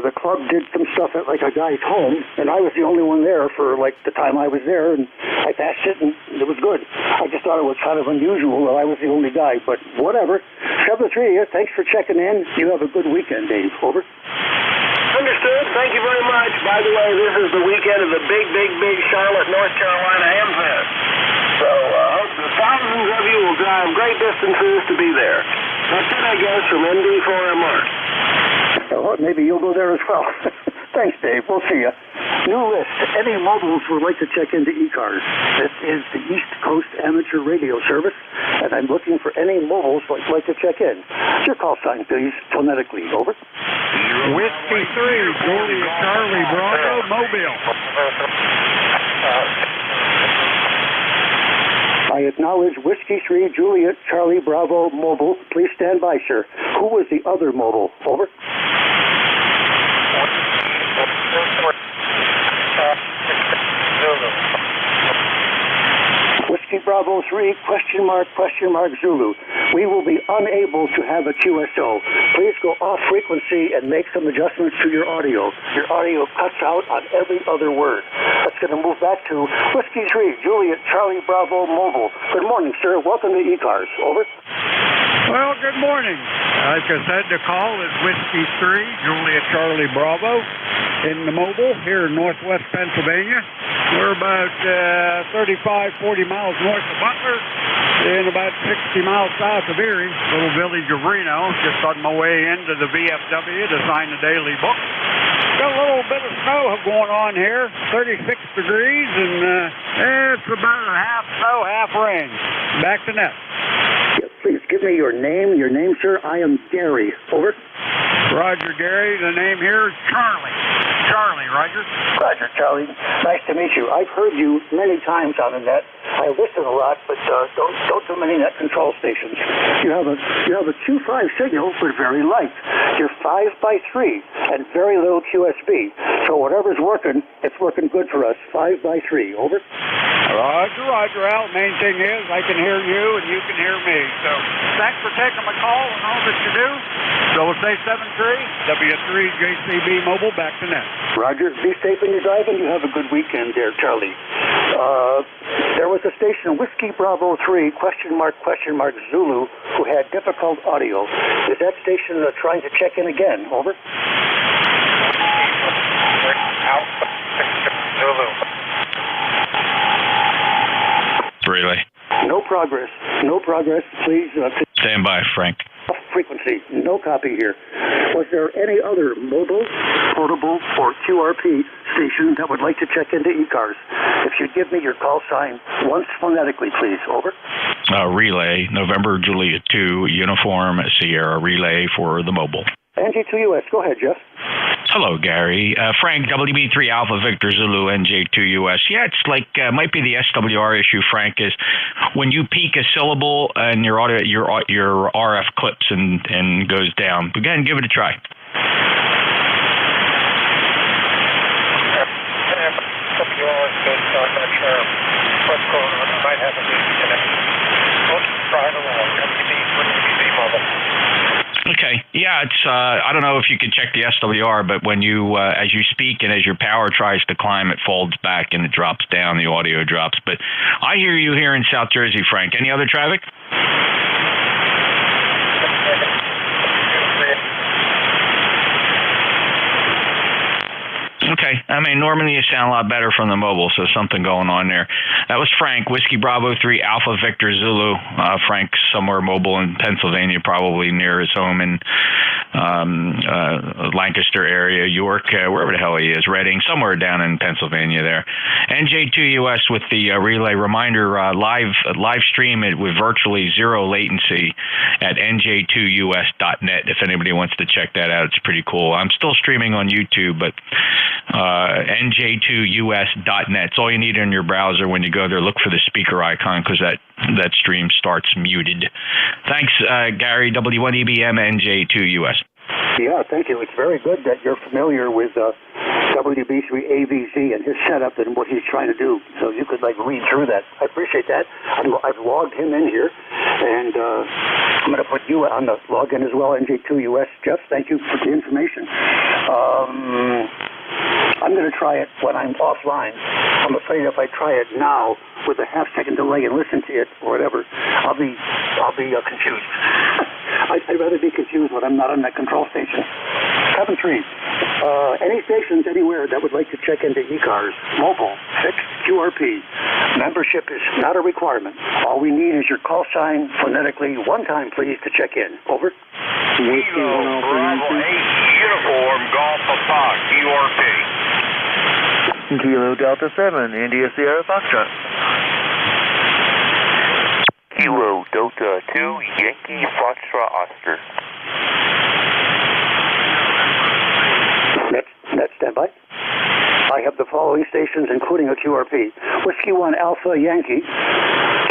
the club did some stuff at like a guy's home, and I was the only one there for like the time I was there, and I passed it, and it was good. I just thought it was kind of unusual that I was the only guy, but whatever. 7-3, thanks for checking in. You have a good weekend, Dave. Over. Understood. Thank you very much. By the way, this is the weekend of the big Charlotte, North Carolina Amfest. So I hope the thousands of you will drive great distances to be there. That's it, I guess, from ND4MR. Well, maybe you'll go there as well. Thanks, Dave. We'll see you. New list. Any mobiles would like to check into ECARS. This is the East Coast Amateur Radio Service, and I'm looking for any mobiles who would like to check in. Your call sign, please, phonetically. Over. Whiskey 3, Julia Charlie Bravo, Mobile. I acknowledge Whiskey 3, Juliet, Charlie, Bravo, Mobile. Please stand by, sir. Who was the other mobile? Over. Whiskey Bravo 3, question mark, Zulu. We will be unable to have a QSO. Please go off frequency and make some adjustments to your audio. Your audio cuts out on every other word. Let's get to move back to Whiskey 3, Juliet, Charlie, Bravo, Mobile. Good morning, sir. Welcome to ECARS. Over. Well, good morning. Like I said, the call is Whiskey 3, Juliet, Charlie, Bravo, in the Mobile here in northwest Pennsylvania. We're about 35-40 miles north of Butler and about 60 miles south of Erie, little village of Reno, just on my way into the VFW to sign the daily book. Got a little bit of snow going on here, 36 degrees, and it's about half snow, half rain. Back to net. Please give me your name, sir. I am Gary. Over. Roger, Gary. The name here is Charlie. Charlie, Roger. Roger, Charlie. Nice to meet you. I've heard you many times on the net. I listen a lot, but don't do many net control stations. You have a Q5 signal, but very light. You're 5x3 and very little QSB. So whatever's working, it's working good for us. 5x3. Over. Roger, Al. Main thing is I can hear you and you can hear me. So thanks for taking my call and all that you do. So we'll say 7-3, W3JCB Mobile, back to net. Roger. Be safe in your driving. You have a good weekend there, Charlie. There was a station, Whiskey Bravo 3, question mark, Zulu, who had difficult audio. Is that station trying to check in again? Over. Alpha Zulu. Relay. No progress. No progress. Please. Stand by, Frank. Frequency. No copy here. Was there any other mobile, portable, or QRP station that would like to check into ECARS? If you'd give me your call sign once phonetically, please. Over. Relay, November Juliet 2, Uniform Sierra Relay for the mobile. NJ2US. Go ahead, Jeff. Hello, Gary. Frank, WB3 Alpha Victor Zulu NJ2US. Yeah, it's like might be the SWR issue, Frank, is when you peak a syllable and your audio, your RF clips and goes down. Again, give it a try. SWR is good, so I'm not sure what's going on. I might have a disconnect. Let's try it along. WB mobile. Okay. Yeah, it's I don't know if you could check the SWR, but when you as you speak and as your power tries to climb, it folds back and it drops down, the audio drops. But I hear you here in South Jersey, Frank. Any other traffic? Okay. I mean, normally you sound a lot better from the mobile, so something going on there. That was Frank, Whiskey Bravo 3, Alpha Victor Zulu. Frank's somewhere mobile in Pennsylvania, probably near his home in Lancaster area, York, wherever the hell he is, Reading, somewhere down in Pennsylvania there. NJ2US with the relay reminder, live stream it with virtually zero latency at NJ2US.net. If anybody wants to check that out, it's pretty cool. I'm still streaming on YouTube, but NJ2US.net. It's all you need in your browser. When you go there, look for the speaker icon because that stream starts muted. Thanks, Gary, W1EBM NJ2US. Yeah, thank you. It's very good that you're familiar with WB3AVZ and his setup and what he's trying to do. So you could read through that. I appreciate that. I've logged him in here, and I'm going to put you on the login as well, NJ2US. Jeff, thank you for the information. I'm going to try it when I'm offline. I'm afraid if I try it now with a half-second delay and listen to it or whatever, I'll be confused. I'd rather be confused when I'm not on that control station. 7-3. Any stations anywhere that would like to check into ECARS, mobile, fixed, QRP. Membership is not a requirement. All we need is your call sign phonetically one time, please, to check in. Over. Kilo Bravo 8 Uniform Golf Papa QRP. Kilo Delta 7 India Sierra Foxtrot. Kilo Delta 2 Yankee Foxtrot Oscar. Net standby. I have the following stations, including a QRP. Whiskey 1 Alpha Yankee,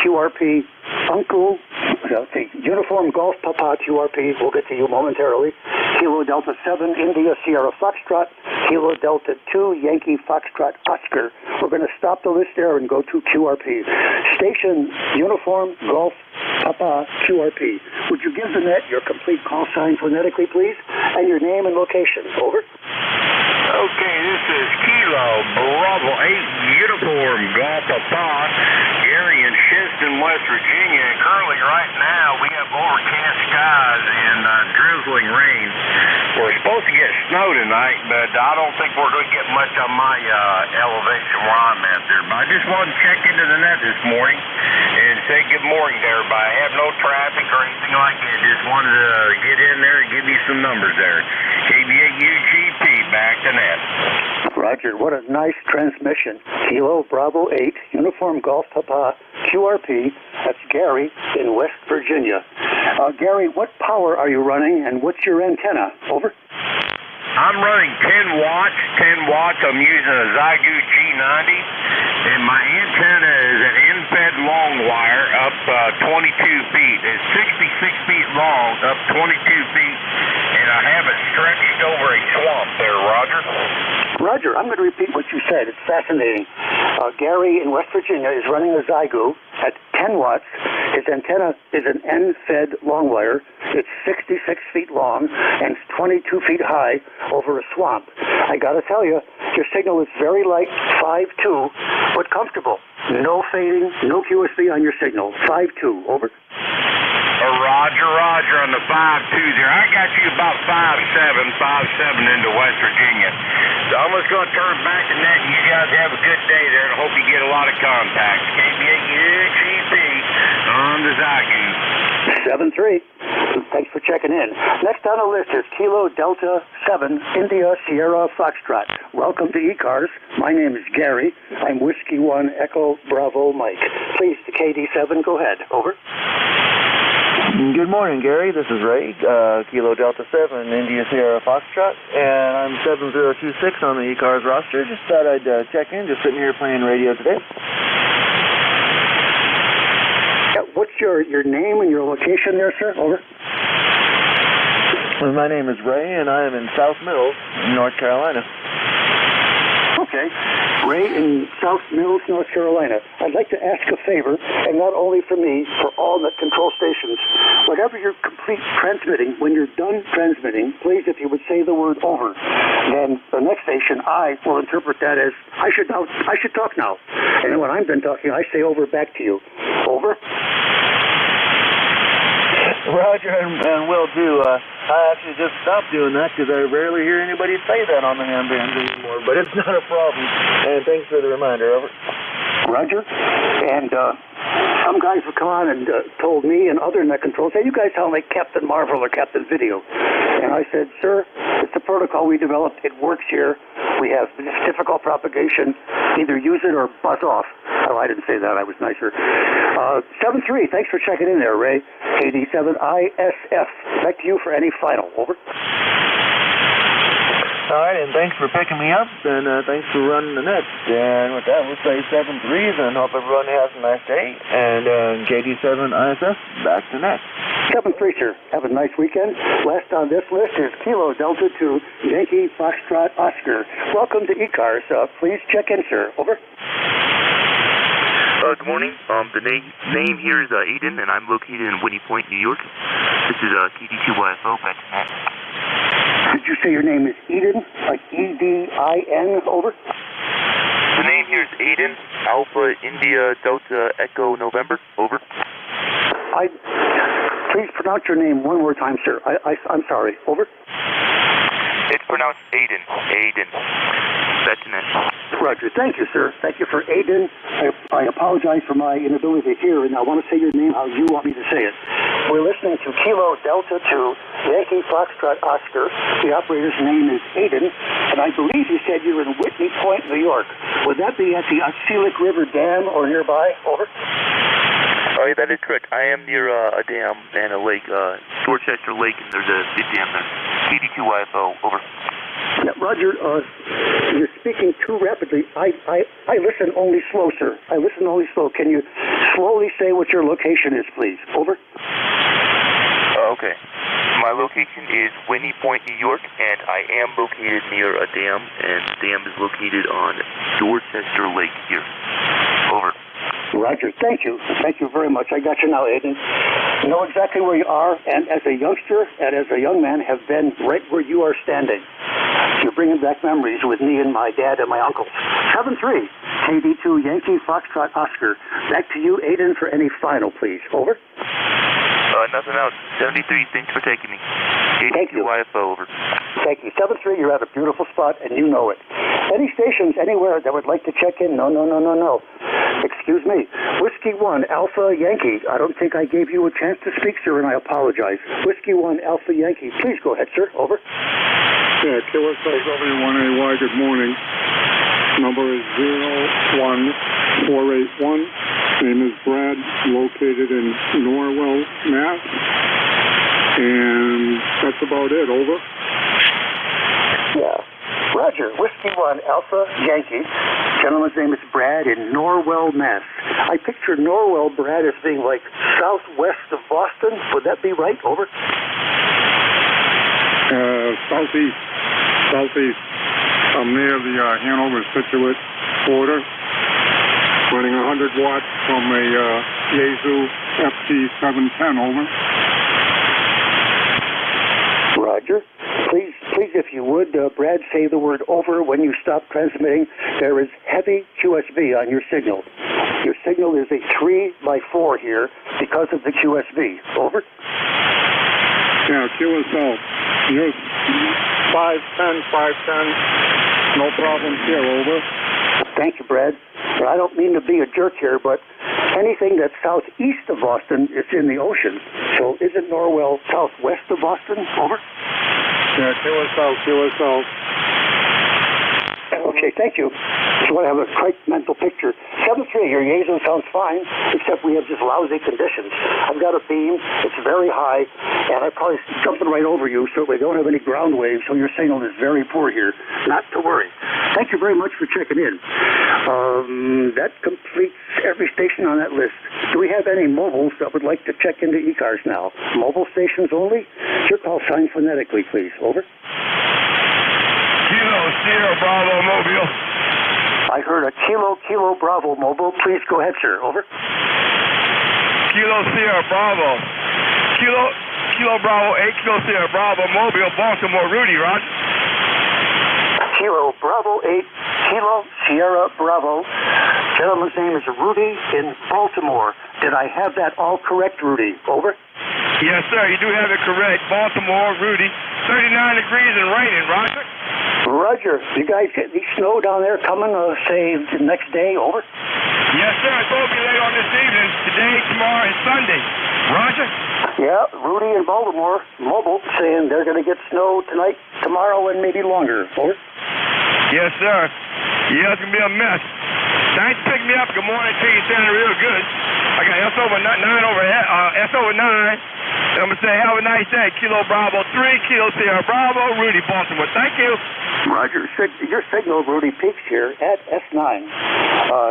QRP Uncle, Uniform Golf Papa QRP, we'll get to you momentarily. Kilo Delta 7 India Sierra Foxtrot, Kilo Delta 2 Yankee Foxtrot Oscar. We're going to stop the list there and go to QRP. Station Uniform Golf Papa QRP. Would you give the net your complete call sign phonetically, please, and your name and location? Over. Okay, this is Kilo Bravo 8 Uniform Golf Papa, Gary in Shinston, West Virginia. And currently, right now, we have overcast skies and drizzling rain. We're supposed to get snow tonight, but I don't think we're going to get much on my elevation where I'm at there. But I just wanted to check into the net this morning and say good morning to everybody. I have no traffic or anything like that. Just wanted to get in there and give you some numbers there. KBA-UGP, back to net. Roger, what a nice transmission. Kilo Bravo 8, Uniform Golf Papa, QRP. That's Gary in West Virginia. Gary, what power are you running and what's your antenna? Over. I'm running 10 watts. I'm using a Zygu G90, and my antenna is an end-fed long wire up 22 feet. It's 66 feet long, up 22 feet, and I have it stretched over a swamp there, Roger. Roger, I'm going to repeat what you said. It's fascinating. Gary in West Virginia is running a Zygu at 10 watts. His antenna is an end-fed long wire. It's 66 feet long and 22 feet high over a swamp. I got to tell you, your signal is very light, 5.2, but comfortable. no fading, no QSB on your signal. 5-2, over. Roger on the 520. I got you about 5-7 into West Virginia. So I'm just going to turn back to net, and you guys have a good day there, and I hope you get a lot of contacts. KBA-UGP on the Zagu. 7-3. Thanks for checking in. Next on the list is Kilo Delta 7 India Sierra Foxtrot. Welcome to ECARS. My name is Gary. I'm Whiskey 1 Echo Bravo Mike. Please, to KD7, go ahead. Over. Good morning, Gary. This is Ray, Kilo Delta 7, India Sierra Foxtrot, and I'm 7026 on the ECARS roster. Just thought I'd check in, just sitting here playing radio today. What's your name and your location there, sir? Over. Well, my name is Ray, and I am in South Mills, North Carolina. Okay. Ray in South Mills, North Carolina. I'd like to ask a favor, and not only for me, for all net control stations. Whatever you're complete transmitting, when you're done transmitting, please, if you would say the word over, then the next station, I will interpret that as, I should talk now. And when I'm done talking, I say over back to you. Over. Roger, and will do. I actually just stopped doing that because I rarely hear anybody say that on the ham bands anymore, but it's not a problem. And thanks for the reminder, over. Roger. And some guys have come on and told me and other net controls, hey, you guys sound like Captain Marvel or Captain Video. And I said, sir, it's a protocol we developed. It works here. We have difficult propagation. Either use it or buzz off. Oh, I didn't say that. I was nicer. 7-3. Thanks for checking in there, Ray. KD7ISF. Back to you for any final. Over. All right, and thanks for picking me up, and thanks for running the net. And with that, we'll say 7-3s, and hope everyone has a nice day. And KD7ISF, back to net. 7-3, sir. Have a nice weekend. Last on this list is Kilo Delta 2 Yankee Foxtrot Oscar. Welcome to ECARS. Please check in, sir. Over. Good morning. The name here is Eden, and I'm located in Winnie Point, New York. This is KD2YFO, back to net. Did you say your name is Eden? Like E-D-I-N? Over. The name here is Eden, Alpha India Delta Echo November. Over. Please pronounce your name one more time, sir. I'm sorry. Over. It's pronounced Aiden. Aiden. Back to net. Roger. Thank you, sir. Thank you for Aiden. I apologize for my inability to hear, and I want to say your name how you want me to say it. We're listening to Kilo Delta 2 Yankee Foxtrot Oscar. The operator's name is Aiden, and I believe you said you're in Whitney Point, New York. Would that be at the Otselic River Dam or nearby? Over. Oh, yeah, that is correct. I am near a dam and a lake, Dorchester Lake, and there's a big dam there. KD2YFO, over. Yeah, Roger, you're speaking too rapidly. I listen only slow, sir. I listen only slow. Can you slowly say what your location is, please? Over. Okay. My location is Winnie Point, New York, and I am located near a dam, and the dam is located on Dorchester Lake here. Over. Roger, thank you. Thank you very much. I got you now, Aiden. You know exactly where you are, and as a youngster and as a young man have been right where you are standing. You're bringing back memories with me and my dad and my uncles. 7-3, KD2 Yankee Foxtrot Oscar. Back to you, Aiden, for any final, please. Over. Nothing else. 73, thanks for taking me. Thank you. KD2YFO, over. Thank you. 7-3, you're at a beautiful spot, and you know it. Any stations anywhere that would like to check in? No. Excuse me. Whiskey 1 Alpha Yankee. I don't think I gave you a chance to speak, sir, and I apologize. Whiskey 1 Alpha Yankee. Please go ahead, sir. Over. Yeah, KSLW1AY, good morning. Number is 01481. Name is Brad, located in Norwell, Mass. And that's about it. Over. Yeah. Roger. Whiskey 1 Alpha Yankee. Gentleman's name is Brad in Norwell, Mass. I picture Norwell, Brad, as being like southwest of Boston. Would that be right? Over. Southeast. I'm near the Hanover-Scituate border. Running 100 watts from a Yaesu FT710, over. Roger. Please, if you would, Brad, say the word over when you stop transmitting. There is heavy QSB on your signal. Your signal is a 3x4 here because of the QSB. Over. Yeah, QSL. You're 510, 510. No problems here, over. Thank you, Brad. But I don't mean to be a jerk here, but anything that's southeast of Boston is in the ocean. So isn't Norwell southwest of Boston? Over. Yeah, QSL. Okay, thank you. Just want to have a quick mental picture. 7-3, your liaison sounds fine, except we have just lousy conditions. I've got a beam, it's very high, and I'm probably jumping right over you, so we don't have any ground waves, so your signal is very poor here. Not to worry. Thank you very much for checking in. That completes every station on that list. Do we have any mobiles that would like to check into ECARS now? Mobile stations only? Your call sign phonetically, please. Over. Kilo Sierra Bravo Mobile. I heard a Kilo Bravo Mobile. Please go ahead, sir. Over. Kilo Sierra Bravo. Kilo Bravo 8, Kilo Sierra Bravo Mobile, Baltimore, Rudy, Roger. Kilo Bravo 8, Kilo Sierra Bravo. Gentleman's name is Rudy in Baltimore. Did I have that all correct, Rudy? Over. Yes, sir. You do have it correct. Baltimore, Rudy. 39 degrees and raining, Roger. Roger. You guys get the snow down there coming, say, the next day? Over. Yes, sir. It's going to be late on this evening. Today, tomorrow, and Sunday. Roger. Yeah, Rudy in Baltimore, mobile, saying they're going to get snow tonight, tomorrow, and maybe longer. Over. Yes, sir. Yeah, it's going to be a mess. Thanks for picking me up. Good morning to you. Sounding real good. I got S over 9 overhead, S over 9. And I'm going to say, have a nice day. Kilo Bravo 3, Kilo Sierra Bravo, Rudy, Baltimore. Thank you. Roger. Your signal, Rudy, peaks here at S9.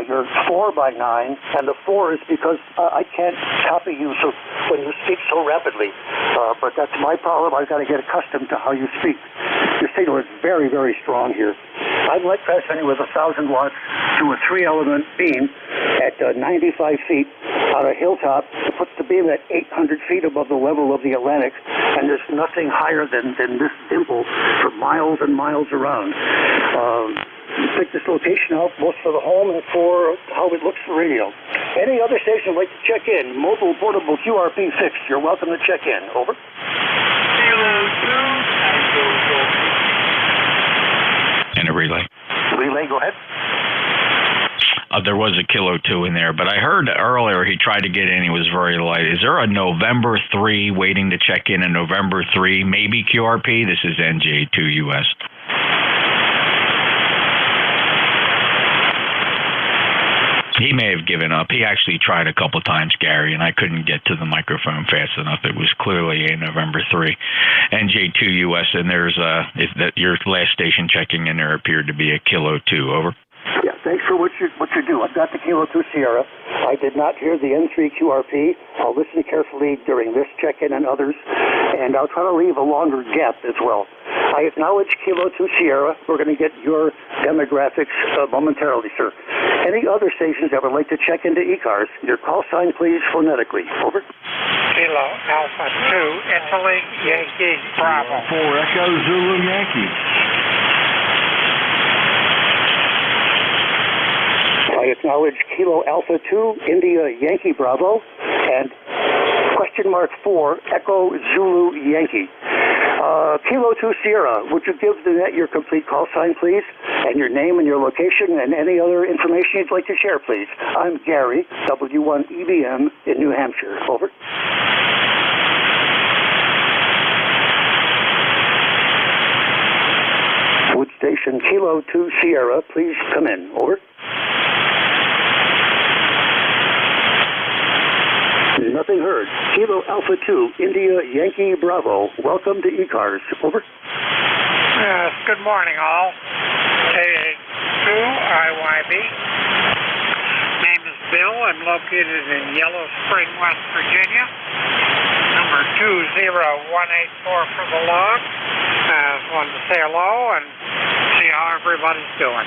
You're 4x9, and the 4 is because I can't copy you so when you speak so rapidly. But that's my problem. I've got to get accustomed to how you speak. Your signal is very, very strong here. I'm light transmitting with 1,000 watts to a 3-element beam at 95 feet on a hilltop. It puts the beam at 800 feet above the level of the Atlantic, and there's nothing higher than this dimple for miles and miles around. Pick this location out both for the home and for how it looks for radio. Any other station would like to check in? Mobile portable QRP fixed. You're welcome to check in. Over. Kilo 2. And a relay. Relay, go ahead. There was a Kilo 2 in there, but I heard earlier he tried to get in. He was very light. Is there a November 3 waiting to check in? A November 3, maybe QRP? This is NJ2US. He may have given up. He actually tried a couple times, Gary, and I couldn't get to the microphone fast enough. It was clearly a November 3. NJ2US, and there's your last station checking in there appeared to be a Kilo 2. Over. Yeah, thanks for what you do. I've got the Kilo 2 Sierra. I did not hear the N3 QRP. I'll listen carefully during this check-in and others, and I'll try to leave a longer gap as well. I acknowledge Kilo 2 Sierra. We're going to get your demographics momentarily, sir. Any other stations that would like to check into ECARS, your call sign, please, phonetically. Over. Kilo Alpha 2, Italy, Yankee, Bravo. 4 Echo Zulu Yankee. I acknowledge Kilo Alpha 2, India Yankee Bravo, and question mark 4, Echo Zulu Yankee. Kilo 2 Sierra, would you give the net your complete call sign, please, and your name and your location and any other information you'd like to share, please? I'm Gary, W1EBM in New Hampshire. Over. Wood Station Kilo 2 Sierra, please come in. Over. Nothing heard. Kilo Alpha 2, India Yankee Bravo. Welcome to ECARS. Over. Yes, good morning, all. AA2 IYB. Name is Bill. I'm located in Yellow Spring, West Virginia. Number 20184 for the log. I just wanted to say hello and see how everybody's doing.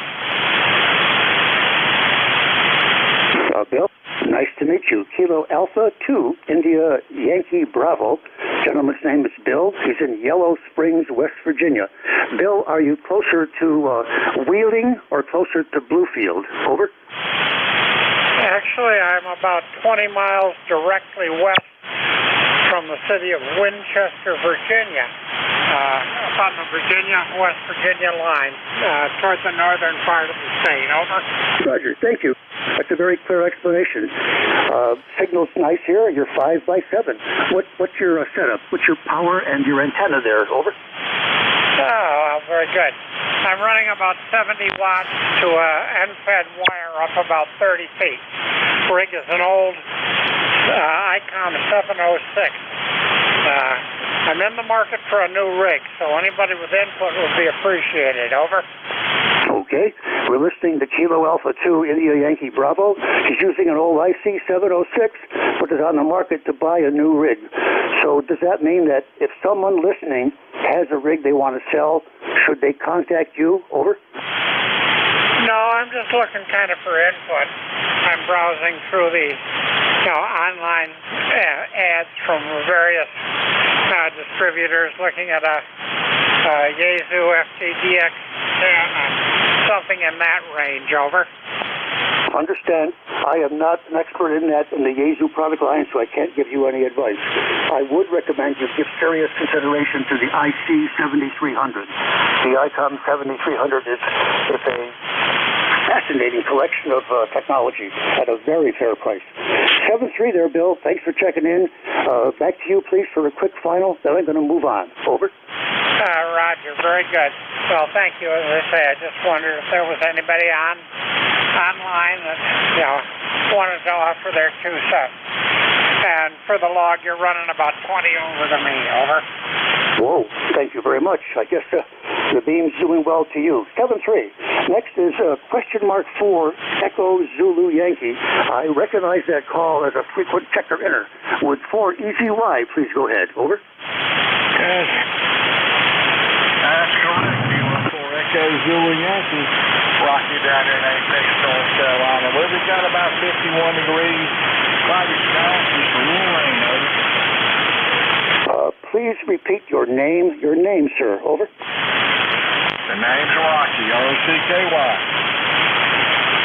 Bill, nice to meet you. Kilo Alpha 2, India Yankee Bravo. Gentleman's name is Bill. He's in Yellow Springs, West Virginia. Bill, are you closer to Wheeling or closer to Bluefield? Over. Actually, I'm about 20 miles directly west from the city of Winchester, Virginia, up on the West Virginia line, towards the northern part of the state. Over. Roger, thank you. That's a very clear explanation. Signal's nice here. You're 5 by 7. What's your setup? What's your power and your antenna there? Over. Oh, very good. I'm running about 70 watts to a end-fed wire up about 30 feet. Rig is an old ICOM 706. I'm in the market for a new rig, so anybody with input would be appreciated. Over. Okay. We're listening to Kilo Alpha 2 India Yankee Bravo. He's using an old IC 706, but is on the market to buy a new rig. So does that mean that if someone listening has a rig they want to sell, should they contact you? Over. No, I'm just looking kind of for input. I'm browsing through the online ads from various distributors, looking at a Yaesu FTDX 10, something in that range. Over. Understand. I am not an expert in that in the Yaesu product line, so I can't give you any advice. I would recommend you give serious consideration to the IC 7300. The ICOM 7300 is a fascinating collection of technology at a very fair price. 7-3 there, Bill. Thanks for checking in. Back to you, please, for a quick final. Then I'm going to move on. Over. Roger. Very good. Well, thank you. As I say, I just wondered if there was anybody online that wanted to offer their 2 cents. And for the log, you're running about 20 over to me. Over. Whoa, thank you very much. I guess the beam's doing well to you. 7-3. Next is question mark 4, Echo Zulu Yankee. I recognize that call as a frequent checker inner. Would 4 ECY please go ahead? Over. Yes. That's correct. Kilo 4 Echo Zulu Yankee. Rocky down there in Apex, North Carolina. We've got about 51 degrees. Cloudy sky, just a little rain. Over. Please repeat your name, sir. Over. The name's Rocky, R-O-C-K-Y.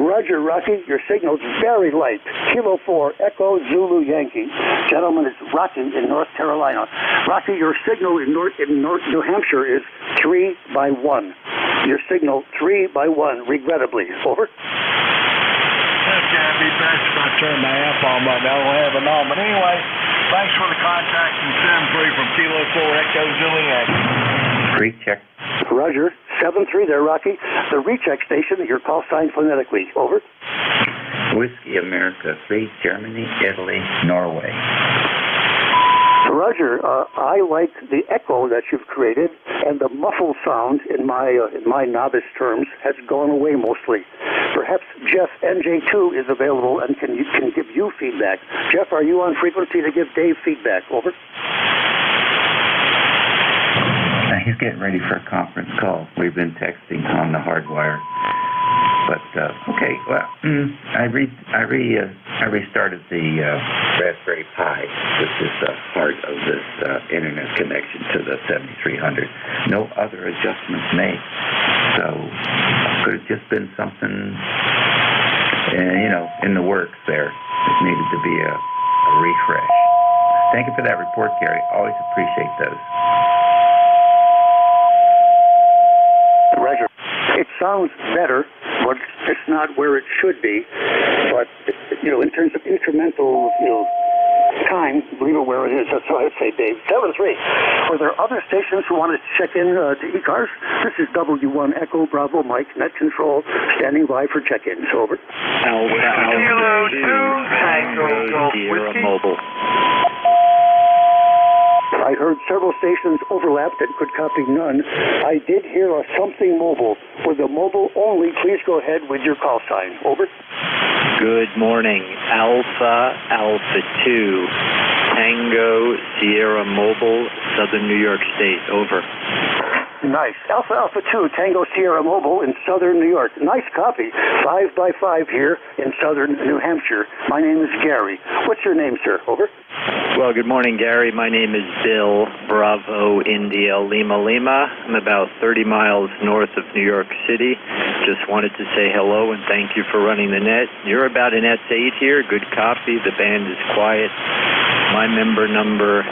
Roger, Rocky. Your signal's very light. Kilo 4, Echo Zulu Yankee. Gentlemen, it's Rocky in North Carolina. Rocky, your signal in New Hampshire is 3 by 1. Your signal 3 by 1, regrettably. Over. That can't be best if I turn my amp on, but I don't have it on. But anyway, thanks for the contact and 7-3 from Kilo 4 Echo Zulu Yankee. Recheck. Roger. 7-3 there, Rocky. The recheck station, your call sign phonetically. Over. Whiskey America 3, Germany, Italy, Norway. Roger, I like the echo that you've created, and the muffled sound, in my novice terms, has gone away mostly. Perhaps Jeff NJ2 is available and can give you feedback. Jeff, are you on frequency to give Dave feedback? Over. He's getting ready for a conference call. We've been texting on the hard wire. But, okay, well, I restarted the Raspberry Pi, which is the heart of this internet connection to the 7300. No other adjustments made. So, could have just been something, in the works there. It needed to be a refresh. Thank you for that report, Gary. Always appreciate those. Roger. It sounds better, but it's not where it should be. But, in terms of incremental, time, leave it where it is. That's what I'd say, Dave. 7-3. Were there other stations who wanted to check in to ECARS? This is W1 Echo Bravo Mike, net control, standing by for check-ins. Over. Kilo 2, Tango Golf Whiskey. Mobile. I heard several stations overlapped and could copy none. I did hear a something mobile. With the mobile only, please go ahead with your call sign. Over. Good morning. Alpha 2, Tango Sierra Mobile, Southern New York State. Over. Nice. Alpha 2, Tango Sierra Mobile in southern New York. Nice copy. 5x5 here in southern New Hampshire. My name is Gary. What's your name, sir? Over. Well, good morning, Gary. My name is Bill, Bravo, India, Lima, Lima. I'm about 30 miles north of New York City. Just wanted to say hello and thank you for running the net. You're about an S8 here. Good copy. The band is quiet. My member number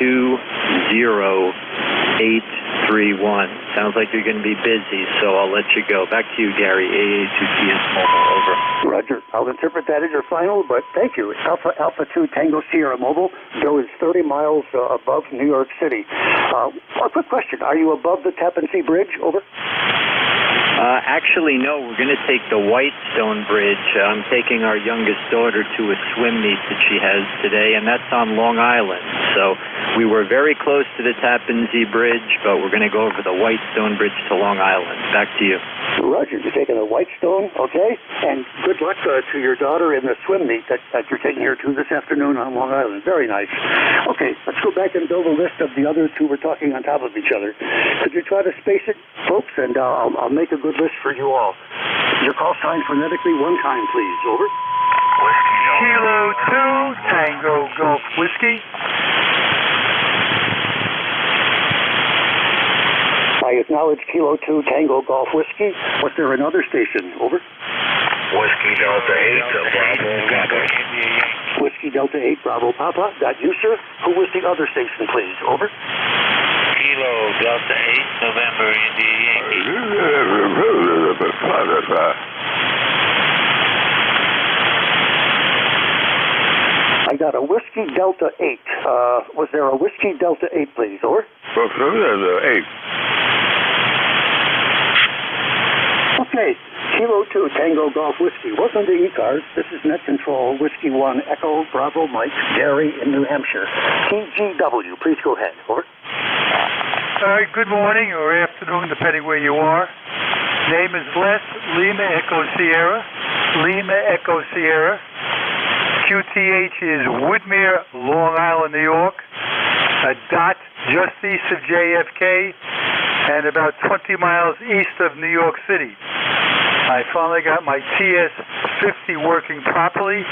20831. Sounds like you're going to be busy, so I'll let you go. Back to you, Gary, AA2TS Mobile. Over. Roger. I'll interpret that as your final, but thank you. Alpha 2, Tango Sierra Mobile. Joe is 30 miles above New York City. A quick question. Are you above the Tappan Zee Bridge? Over. Actually, no. We're going to take the Whitestone Bridge. I'm taking our youngest daughter to a swim meet that she has today, and that's on Long Island. So we were very close to the Tappan Zee Bridge, but we're going to go over the Whitestone Bridge to Long Island. Back to you. Roger. You're taking the Whitestone, okay? And good luck to your daughter in the swim meet that you're taking her to this afternoon on Long Island. Very nice. Okay, let's go back and build a list of the others who were talking on top of each other. Could you try to space it, folks? And I'll make a good list for you all. Your call sign phonetically one time, please. Over. Kilo 2, Tango Golf Whiskey. I acknowledge Kilo 2, Tango Golf Whiskey. Was there another station? Over. Whiskey Delta 8, Bravo Papa. Whiskey Delta 8, Bravo Papa. Got you, sir? Who was the other station, please? Over. Kilo Delta 8, November, India Yankee. I got a Whiskey Delta 8. Was there a Whiskey Delta 8, please? Over. 8. Okay. Kilo 2, Tango Golf Whiskey. Welcome to ECARS. This is Net Control, Whiskey 1, Echo, Bravo, Mike, Gary in New Hampshire. TGW, please go ahead. Over. All right, good morning or afternoon, depending where you are. Name is Les, Lima Echo Sierra. Lima Echo Sierra. QTH is Woodmere, Long Island, New York. A dot just east of JFK and about 20 miles east of New York City. I finally got my TS-50 working properly.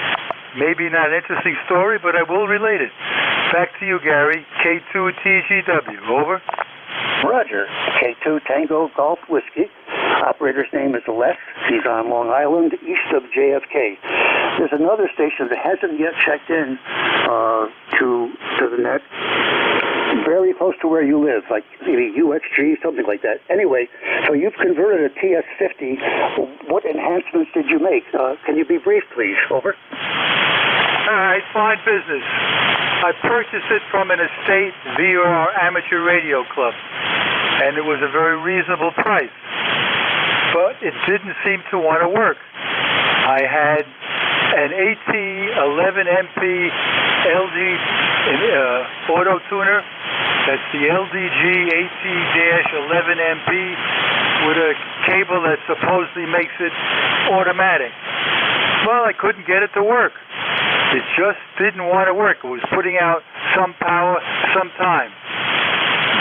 Maybe not an interesting story, but I will relate it. Back to you, Gary. K2TGW. Over. Roger. K2 Tango Golf Whiskey. Operator's name is Les. He's on Long Island, east of JFK. There's another station that hasn't yet checked in to the net. Very close to where you live, like maybe UXG, something like that. Anyway, so you've converted a TS-50. What enhancements did you make? Can you be brief, please? Over. All right, fine business. I purchased it from an estate via our amateur radio club, and it was a very reasonable price. But it didn't seem to want to work. I had an AT11MP LD auto tuner. That's the LDG AT-11MP with a cable that supposedly makes it automatic. Well, I couldn't get it to work. It just didn't want to work. It was putting out some power, some time.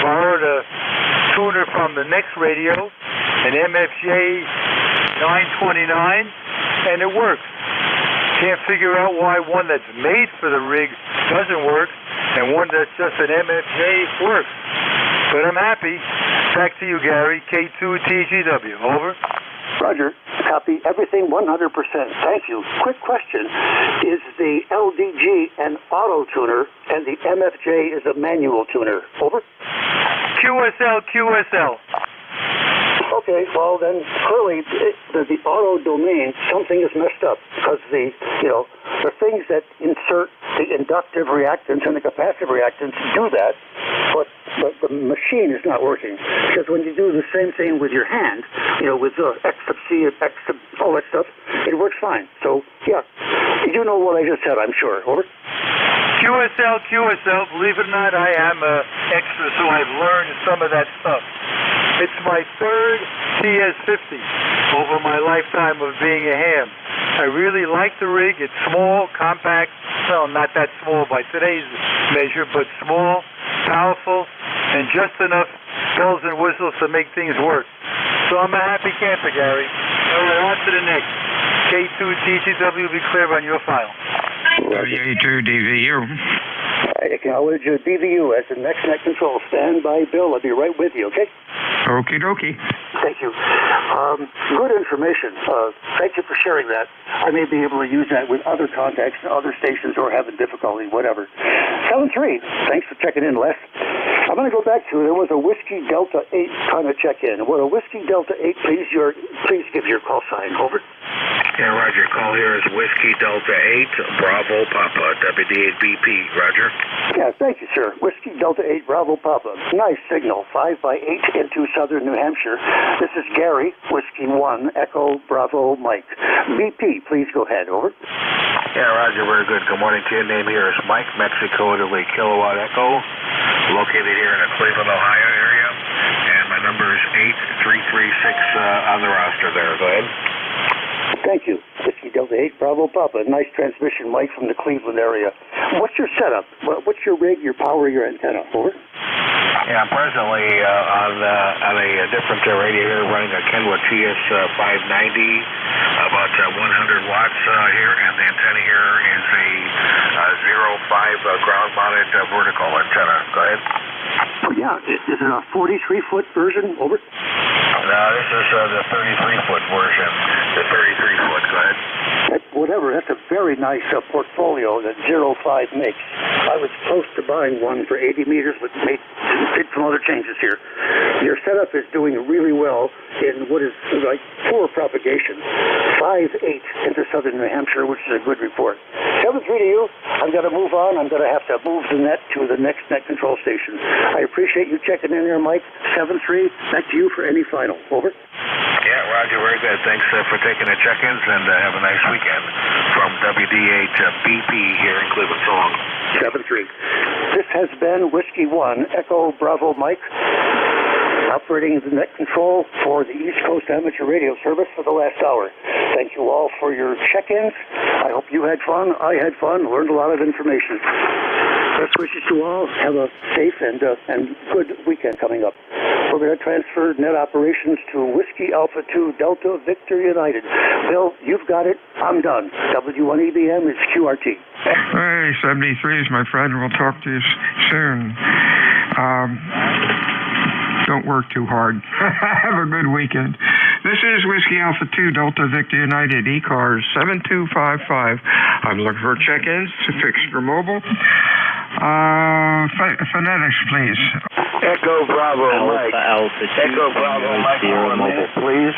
Borrowed a tuner from the next radio, an MFJ 929, and it works. Can't figure out why one that's made for the rig doesn't work and one that's just an MFJ works. But I'm happy. Back to you, Gary. K2TGW. Over. Roger. Copy everything 100%. Thank you. Quick question. Is the LDG an auto tuner and the MFJ is a manual tuner? Over. QSL. Okay, well then clearly the auto domain, something is messed up because the things that insert the inductive reactance and the capacitive reactance do that, but the machine is not working. Because when you do the same thing with your hand, with X sub C and X sub all that stuff, it works fine. So yeah, you know what I just said, I'm sure. Over. QSL. Believe it or not, I am an extra, so I've learned some of that stuff. It's my third TS-50 over my lifetime of being a ham. I really like the rig. It's small, compact. Well, not that small by today's measure, but small, powerful, and just enough bells and whistles to make things work. So I'm a happy camper, Gary. All right, on to the next. K2TGW will be clear on your file. WA2DVU. Acknowledge DVUS and next net control. Stand by, Bill. I'll be right with you, okay? Okie dokie. Thank you. Good information. Thank you for sharing that. I may be able to use that with other contacts and other stations who are having difficulty, whatever. 7-3. Thanks for checking in, Les. I'm going to go back to, there was a Whiskey Delta 8 kind of check-in. Would a Whiskey Delta 8 please give your call sign? Over. Yeah, Roger. Call here is Whiskey Delta 8, Bravo Papa, WD8BP. Roger. Yeah, thank you, sir. Whiskey Delta 8, Bravo Papa. Nice signal. 5x8 into southern New Hampshire. This is Gary, Whiskey 1, Echo Bravo Mike. BP, please go ahead. Over. Yeah, Roger. Very good. Good morning to you. Name here is Mike, Mexico, Italy, Kilowatt Echo, located here in the Cleveland, Ohio area. And my number is 8336 on the roster there. Go ahead. Thank you. Whiskey Delta 8, Bravo Papa. Nice transmission, Mike, from the Cleveland area. What's your setup? What's your rig, your power, your antenna? Over. Yeah, I'm presently on a different radio here, running a Kenwood TS590, about 100 watts here, and the antenna here is a 05 ground-mounted vertical antenna. Go ahead. Oh, yeah. Is it a 43-foot version? Over. No, this is the 33-foot version. The 33-foot. Go ahead. Whatever. That's a very nice portfolio that 05 makes. I was close to buying one for 80 meters, but did some other changes here. Your setup is doing really well in what is like poor propagation. 5-8 into southern New Hampshire, which is a good report. 7-3 to you. I've got to move on. I'm going to have to move the net to the next net control station. I appreciate you checking in there, Mike. 7-3. Back to you for any final. Over. Yeah, Roger. Very good. Thanks for taking the check-ins, and have a nice weekend from WD8BP here in Cleveland. So long. 7-3. This has been Whiskey 1, Echo Bravo Mike, operating the net control for the East Coast Amateur Radio Service for the last hour. Thank you all for your check-ins. I hope you had fun. I had fun. Learned a lot of information. Best wishes to all. Have a safe and good weekend coming up. We're going to transfer net operations to Whiskey Alpha 2 Delta Victor United. Bill, you've got it. I'm done. W1EBM is QRT. Hey, 73 is my friend. We'll talk to you soon. Don't work too hard. Have a good weekend. This is Whiskey Alpha 2 Delta Victor United, ECARS 7255. I'm looking for check-ins to fix your mobile. Phonetics, please. Echo Bravo Mike. Echo Bravo Mike, 1 minute, please.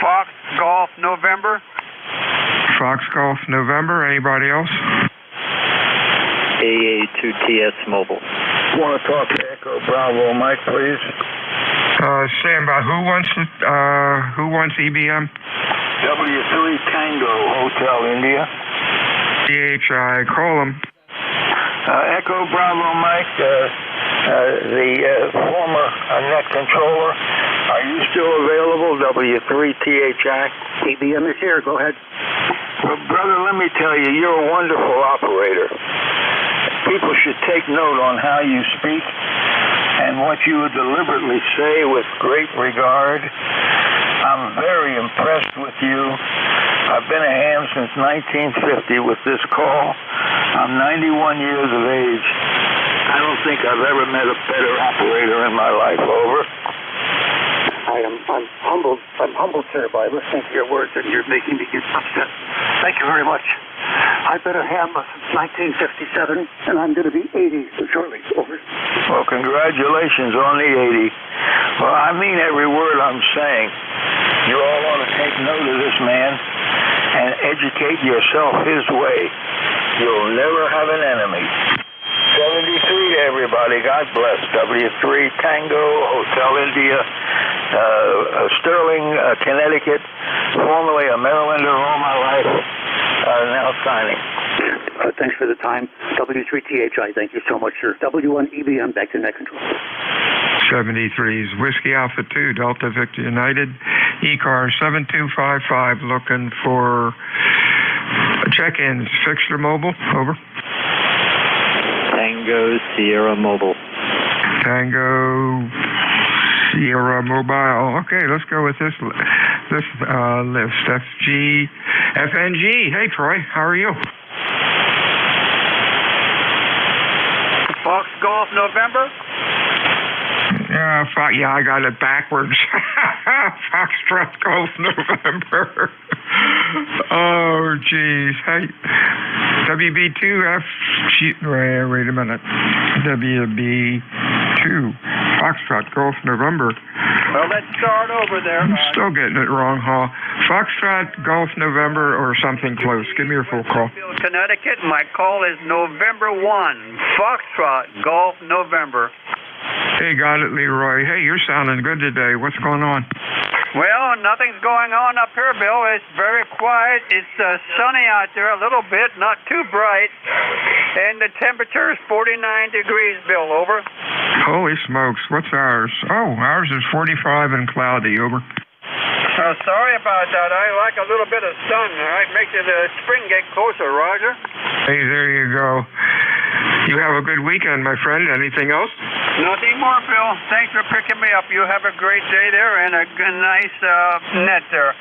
Fox Golf November. Fox Golf November. Anybody else? AA2TS Mobile. Want to talk to Echo Bravo Mike, please? Stand by. Who wants EBM? W3 Tango Hotel India. DHI. Call them. Echo Bravo Mike, the former net controller. Are you still available? W3THI. EBM is here. Go ahead. Well, brother, let me tell you, you're a wonderful operator. People should take note on how you speak and what you deliberately say with great regard. I'm very impressed with you. I've been a ham since 1950 with this call. I'm 91 years of age. I don't think I've ever met a better operator in my life. Over. I'm humbled. I'm humbled, sir, by listening to your words, and you're making me get upset. Thank you very much. I've been a ham since 1957, and I'm going to be 80 shortly. Over. Well, congratulations on the 80. Well, I mean every word I'm saying. You all ought to take note of this man and educate yourself his way. You'll never have an enemy. 73 to everybody. God bless. W3 Tango Hotel India, Sterling, Connecticut. Formerly a Marylander all my life. Now signing. Thanks for the time. W3THI, thank you so much, sir. W1EBM, back to net control. 73's Whiskey Alpha 2 Delta Victor United, ECAR 7255, looking for check-ins. Fixture Mobile, over. Tango Sierra Mobile. Tango Sierra Mobile. Okay, let's go with this list. FNG. Hey, Troy, how are you? Fox Golf November? Yeah, I got it backwards. Foxtrot Golf November. Oh, geez. Hey, WB2F. Wait a minute. WB2 Foxtrot Golf November. Well, let's start over there. I'm still getting it wrong, huh? Foxtrot Golf November or something close. Give me your full call. Connecticut. My call is November 1. Foxtrot Golf November. Hey, got it, Leroy. Hey, you're sounding good today. What's going on? Well, nothing's going on up here, Bill. It's very quiet. It's sunny out there a little bit, not too bright. And the temperature is 49 degrees, Bill. Over. Holy smokes. What's ours? Oh, ours is 45 and cloudy. Over. Sorry about that. I like a little bit of sun. All right, makes the spring get closer, Roger. Hey, there you go. You have a good weekend, my friend. Anything else? Nothing more, Bill. Thanks for picking me up. You have a great day there and a good, nice net there.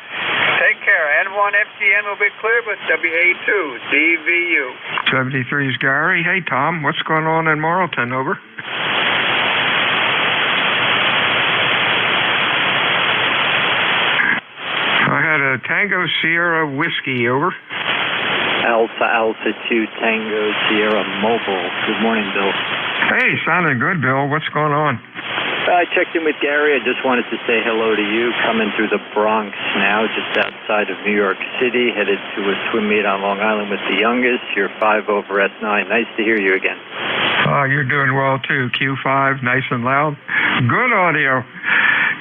Take care. N1 FCN will be clear with WA2 DVU. 73 is Gary. Hey, Tom, what's going on in Marlton? Over. I had a Tango Sierra Whiskey. Over. Alpha 2 Tango Sierra Mobile. Good morning, Bill. Hey, sounding good, Bill. What's going on? I checked in with Gary. I just wanted to say hello to you. Coming through the Bronx now, just outside of New York City, headed to a swim meet on Long Island with the youngest. You're 5 over S9. Nice to hear you again. You're doing well, too. Q5, nice and loud. Good audio.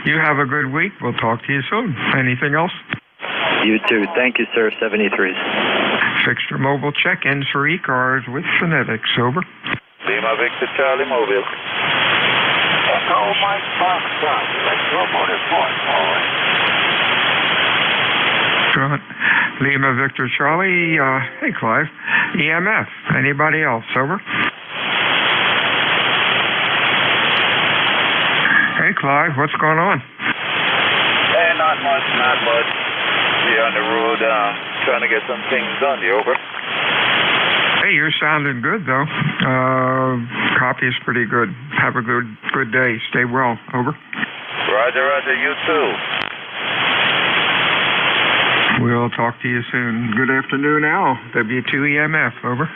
You have a good week. We'll talk to you soon. Anything else? You too. Thank you, sir. 73s. Fixture Mobile check-ins for ECARS with Phonetics. Over. Lima Victor Charlie Mobile. Echo Mike Foxtrot. Electro Motor Point forward. Lima Victor Charlie. Hey, Clive. EMF. Anybody else? Over. Hey, Clive. What's going on? Hey, not much. Be on the road, trying to get some things done. You over? Hey, you're sounding good, though. Copy is pretty good. Have a good day. Stay well. Over. Roger. You too. We'll talk to you soon. Good afternoon, Al. W2EMF. Over.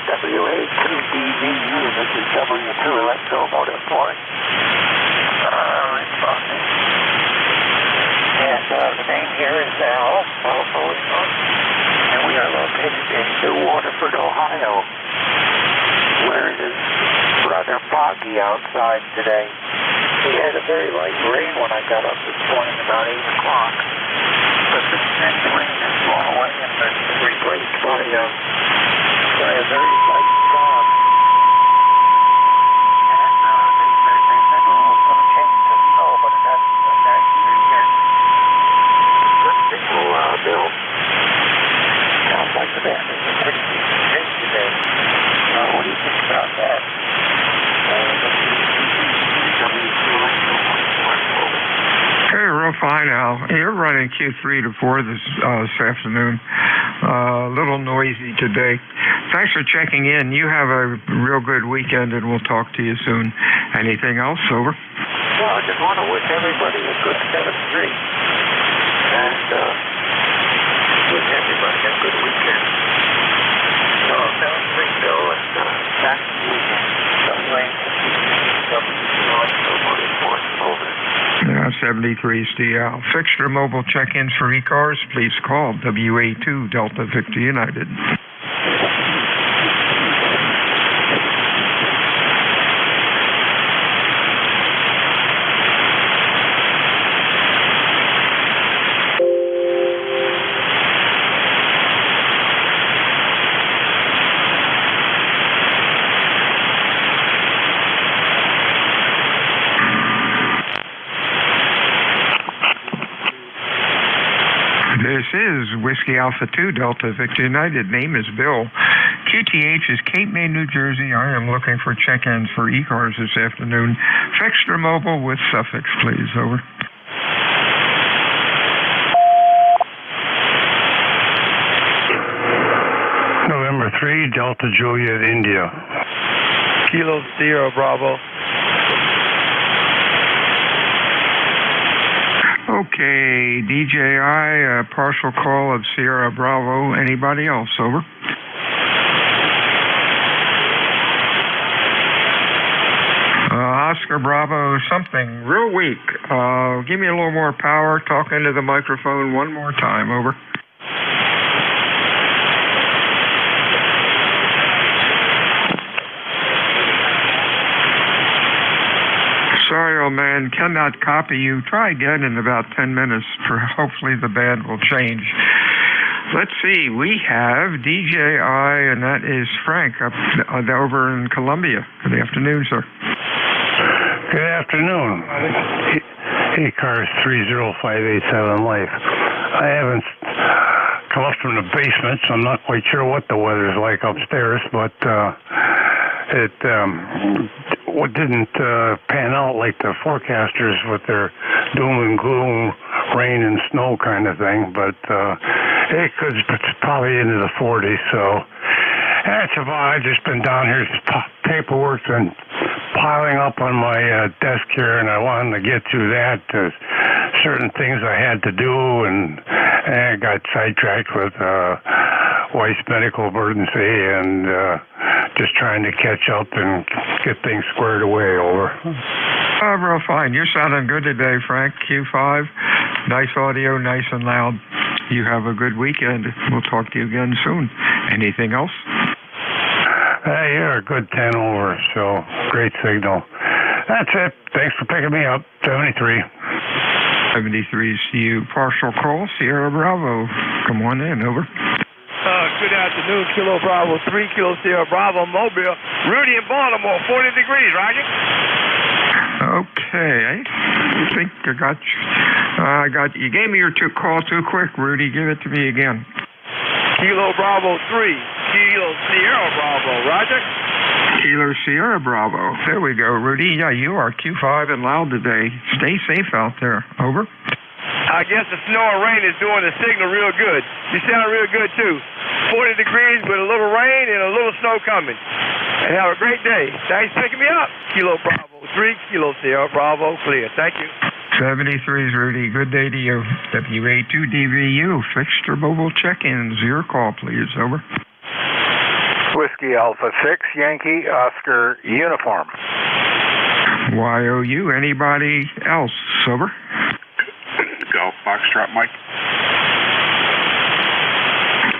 WA2DVU. This is W2 Electromotive Point. And the name here is Al, and we are located in New Waterford, Ohio, where it is rather foggy outside today. We had a very light rain when I got up this morning about 8 o'clock, but the rain has blown away and been replaced by a very light fog. Bill. Sounds like the band is pretty big today. What do you think about that? Hey, real fine, Al. You're running Q3 to 4 this afternoon. A little noisy today. Thanks for checking in. You have a real good weekend, and we'll talk to you soon. Anything else? Over. Well, I just want to wish everybody a good 7-3. And, wish everybody a good weekend. So, 7-3, Bill, and back to the weekend. Yeah, 73 Al. Fixture Mobile check-ins for ECARS. Please call WA2 Delta Victor United. This is Whiskey Alpha 2 Delta Victor United. Name is Bill. QTH is Cape May, New Jersey. I am looking for check-ins for ECARS this afternoon. Fixture mobile with suffix, please. Over. November 3, Delta Juliet, India. Kilo Sierra Bravo. Okay, DJI, partial call of Sierra Bravo. Anybody else? Over. Oscar Bravo, something real weak. Give me a little more power. Talk into the microphone one more time. Over. Sorry, old man, cannot copy you. Try again in about 10 minutes. Hopefully the band will change. Let's see. We have DJI, and that is Frank up over in Columbia. Good afternoon, sir. Good afternoon. ECARS 30587 Life. I haven't come up from the basement, so I'm not quite sure what the weather's like upstairs, but it didn't pan out like the forecasters with their doom and gloom, rain and snow kind of thing, but it's probably into the 40s, so that's about it. I've just been down here, paperwork's been piling up on my desk here, and I wanted to get through that. Certain things I had to do, and I got sidetracked with wife's medical emergency, and just trying to catch up and get things squared away. Over. Real fine. You're sounding good today, Frank. Q5. Nice audio, nice and loud. You have a good weekend. We'll talk to you again soon. Anything else? You're a good 10 over, so great signal. That's it. Thanks for picking me up. 73. 73 CU. Partial call, Sierra Bravo. Come on in. Over. Good afternoon, Kilo Bravo 3, Kilo Sierra Bravo, Mobile. Rudy in Baltimore, 40 degrees, Roger. Okay. I think I got you. You gave me your call too quick, Rudy. Give it to me again. Kilo Bravo 3, Kilo Sierra Bravo, Roger. Kilo Sierra Bravo. There we go, Rudy. Yeah, you are Q5 and loud today. Stay safe out there. Over. I guess the snow and rain is doing the signal real good. You sound real good, too. 40 degrees with a little rain and a little snow coming. And have a great day. Thanks for picking me up. Kilo Bravo 3, Kilo Sierra Bravo, clear. Thank you. 73's Rudy. Good day to you. WA2DVU. Fixture mobile check-ins. Your call, please. Over. Whiskey Alpha 6, Yankee Oscar Uniform. YOU. Anybody else? Over. Golf Foxtrot Mike.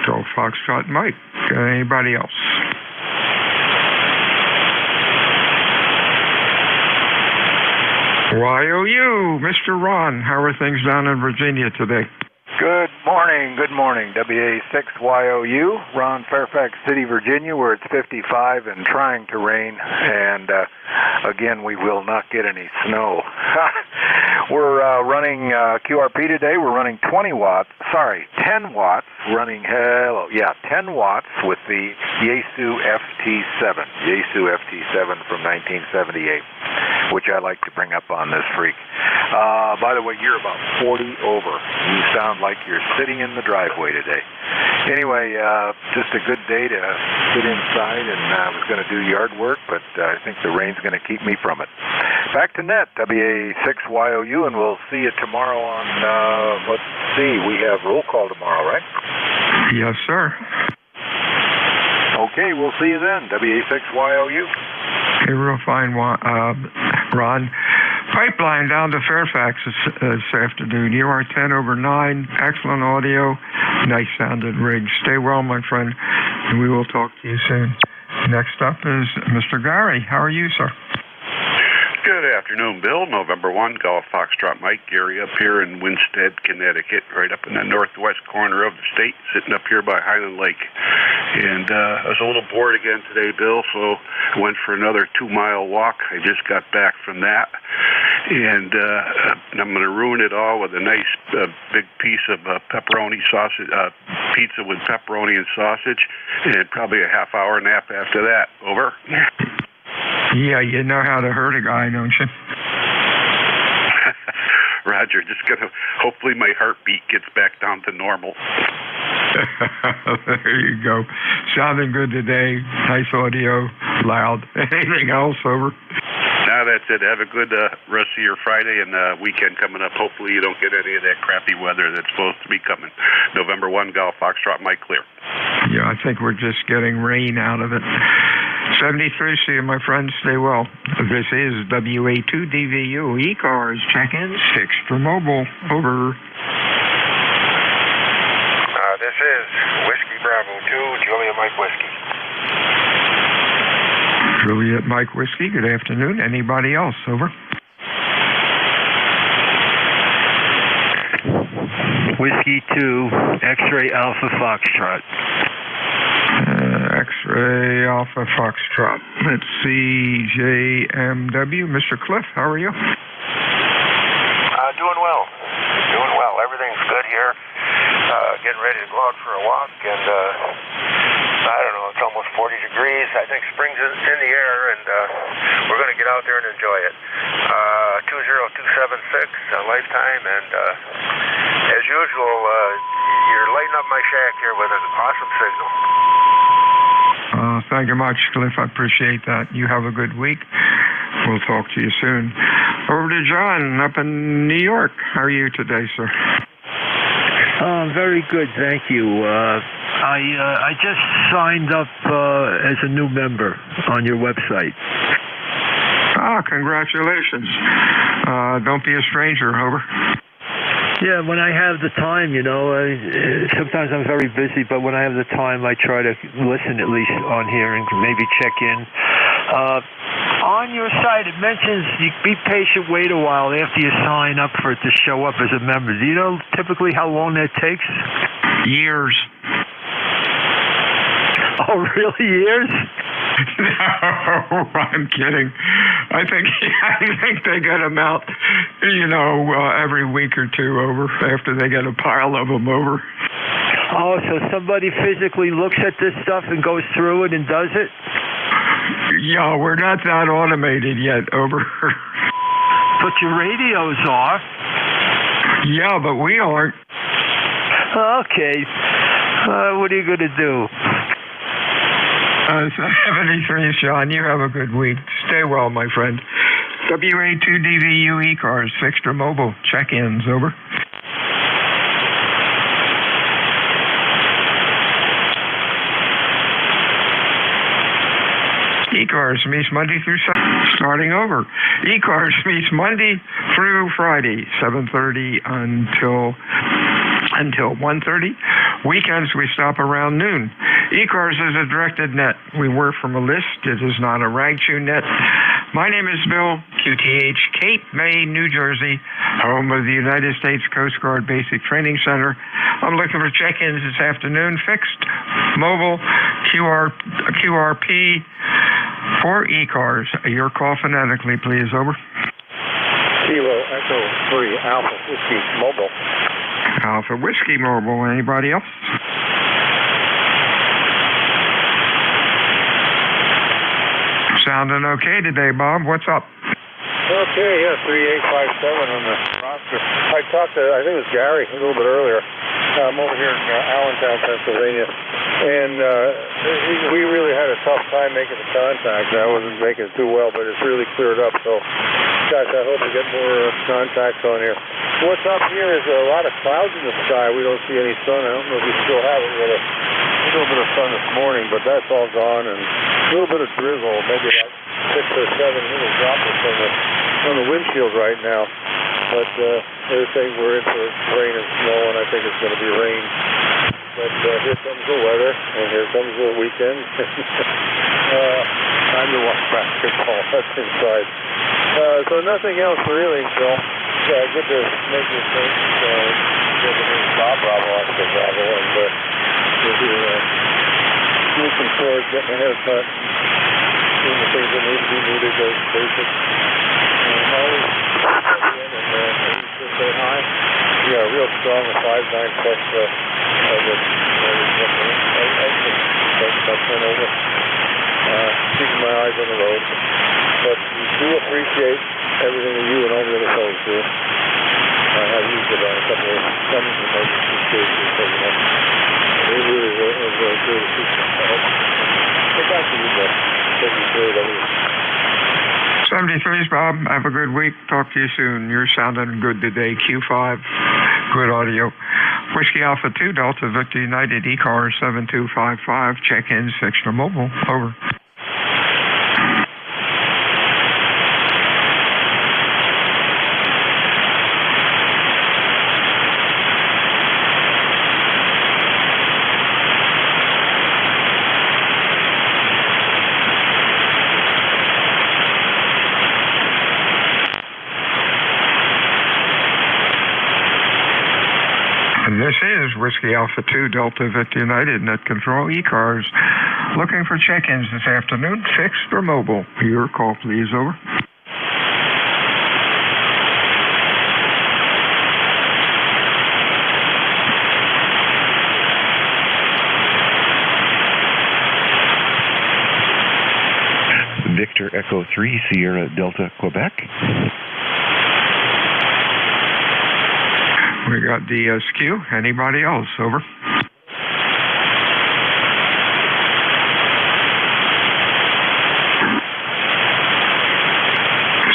Golf Foxtrot Mike. Anybody else? YOU, Mr. Ron. How are things down in Virginia today? Good morning. WA6YOU, Ron, Fairfax City, Virginia, where it's 55 and trying to rain. And again, we will not get any snow. We're running QRP today. We're running 10 watts, running 10 watts with the Yaesu FT7. Yaesu FT7 from 1978, which I like to bring up on this freak. By the way, you're about 40 over. You sound like you're sitting in the driveway today. Anyway, just a good day to sit inside, and I was going to do yard work, but I think the rain's going to keep me from it. Back to net, WA6YOU, and we'll see you tomorrow on, let's see, we have roll call tomorrow, right? Yes, sir. Okay, we'll see you then, WA6YOU. Okay, real fine, Ron. Pipeline down to Fairfax this afternoon. You are 10 over 9. Excellent audio. Nice sounding rig. Stay well, my friend, and we will talk to you soon. Next up is Mr. Gary. How are you, sir? Good afternoon, Bill. November 1, Golf Foxtrot Mike. Gary up here in Winstead, Connecticut, right up in the northwest corner of the state, sitting up here by Highland Lake. And I was a little bored again today, Bill, so I went for another 2-mile walk. I just got back from that. And I'm going to ruin it all with a nice big piece of pepperoni sausage, pizza with pepperoni and sausage, and probably a half-hour nap after that. Over. Yeah, you know how to hurt a guy, don't you? Roger, just gonna, hopefully my heartbeat gets back down to normal. There you go. Sounding good today. Nice audio, loud. Anything else, over? No, that's it. Have a good rest of your Friday and weekend coming up. Hopefully you don't get any of that crappy weather that's supposed to be coming. November 1, Golf Foxtrot, Mike Clear. Yeah, I think we're just getting rain out of it. 73, see you, my friends. Stay well. This is WA2DVU ECARS check-ins fixed for mobile. Over. This is Whiskey Bravo 2, Juliet Mike Whiskey. Juliet Mike Whiskey, good afternoon. Anybody else? Over. Whiskey 2, X-Ray Alpha Foxtrot. X-Ray Alpha Foxtrot. Let's see, JMW. Mr. Cliff, how are you? Doing well. Doing well. Everything's good here. Getting ready to go out for a walk, and I don't know, it's almost 40 degrees. I think spring's in the air, and we're going to get out there and enjoy it. 20276, lifetime, and as usual, you're lighting up my shack here with an awesome signal. Thank you much, Cliff. I appreciate that. You have a good week. We'll talk to you soon. Over to John up in New York. How are you today, sir? Very good, thank you. I just signed up as a new member on your website. Congratulations. Don't be a stranger, over. Yeah, when I have the time, you know, sometimes I'm very busy, but when I have the time, I try to listen at least on here and maybe check in. On your site, it mentions you be patient, wait a while after you sign up for it to show up as a member. Do you know typically how long that takes? Years. Oh, really? Years? No, I'm kidding. I think they get them out, you know, every week or two over after they get a pile of them over. Oh, so somebody physically looks at this stuff and goes through it and does it? Yeah, we're not that automated yet, over. But your radios are. Yeah, but we aren't. Okay. What are you going to do? 73, Sean, you have a good week. Stay well, my friend. WA2DVU ECARS, fixed or mobile. Check-ins, over. ECARS meets Monday through Sunday. Starting over. ECARS meets Monday through Friday, 7:30 until 1:30. Weekends we stop around noon. ECARS is a directed net. We work from a list. It is not a rag chew net. My name is Bill, QTH, Cape May, New Jersey, home of the United States Coast Guard Basic Training Center. I'm looking for check-ins this afternoon. Fixed, mobile, QRP for ECARS. Your call phonetically, please. Over. Kilo Echo 3 Alpha Whiskey Mobile. Alpha Whiskey Mobile. Anybody else? Sounding okay today, Bob. What's up? Okay, yeah, 3857 on the roster. I talked to, I think it was Gary a little bit earlier. I'm over here in Allentown, Pennsylvania, and we really had a tough time making the contact. I wasn't making it too well, but it's really cleared up. So, guys, I hope to get more contacts on here. What's up here is a lot of clouds in the sky. We don't see any sun. I don't know if we still have it. We had a little bit of sun this morning, but that's all gone, and a little bit of drizzle, maybe about 6 or 7 little droplets on the windshield right now. But they're saying we're in for rain and snow, and I think it's going to be rain. But here comes the weather, and here comes the weekend. Time to watch basketball. That's inside. So nothing else really, Phil. Good to make your things. Good to meet Bob Bravo, Oscar Bravo, and we'll do some chores, get my hair cut, doing the things that need to be needed, those basics. Always say hi. Yeah, real strong, a 5.9 plus about 10 over. Keeping my eyes on the road. But we do appreciate everything that you and all the other fellows do. I've used it on some emergency cases, so it really is a great assistance. Get back to you, Bob. Thank you for it. 73s, Bob. Have a good week. Talk to you soon. You're sounding good today. Q5, good audio. Whiskey Alpha 2, Delta Victor United, ECARS 7255. Check-in, Fixed Mobile. Over. This is Whiskey Alpha 2, Delta Victor United, Net Control, ECARS. Looking for check-ins this afternoon, fixed or mobile. Your call, please. Over. Victor Echo 3, Sierra Delta, Quebec. We got the skew. Anybody else? Over.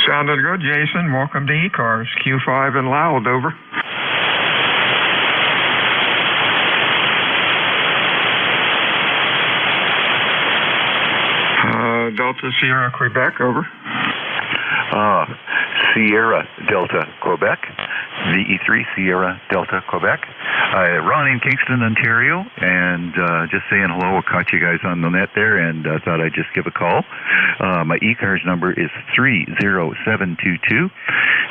Sounded good, Jason. Welcome to ECARS. Q5 and loud. Over. Delta Sierra Quebec. Over. Sierra Delta Quebec. VE3 Sierra Delta Quebec. Ron in Kingston, Ontario, and just saying hello. I caught you guys on the net there, and thought I'd just give a call. My ECARS number is 30722,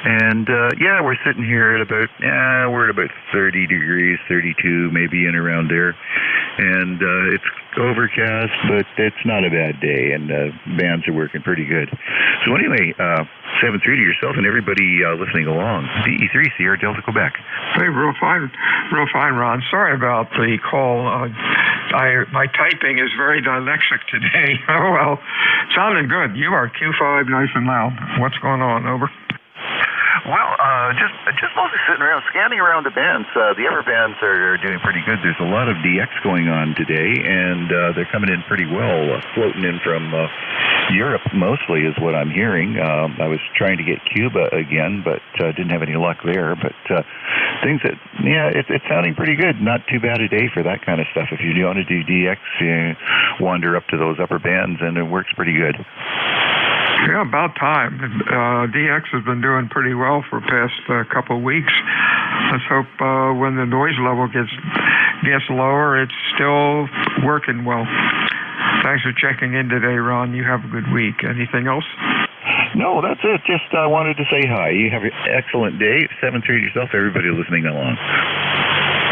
and yeah, we're sitting here at about we're at about 30 degrees, 32, maybe in around there, and it's overcast, but it's not a bad day, and bands are working pretty good. So anyway, 7-3 to yourself and everybody listening along. VE3 Sierra Delta Quebec. Hey, real fine, Ron. Sorry about the call. My typing is very dyslexic today. Oh well, sounding good. You are Q5, nice and loud. What's going on? Over. Well, just mostly sitting around, scanning around the bands. The upper bands are doing pretty good. There's a lot of DX going on today, and they're coming in pretty well, floating in from Europe mostly is what I'm hearing. I was trying to get Cuba again, but didn't have any luck there. But things that, yeah, it's sounding pretty good. Not too bad a day for that kind of stuff. If you want to do DX, you wander up to those upper bands, and it works pretty good. Yeah, about time. DX has been doing pretty well for the past couple of weeks. Let's hope when the noise level gets lower, it's still working well. Thanks for checking in today, Ron. You have a good week. Anything else? No, that's it. Just wanted to say hi. You have an excellent day. 7-3 to yourself, everybody listening along.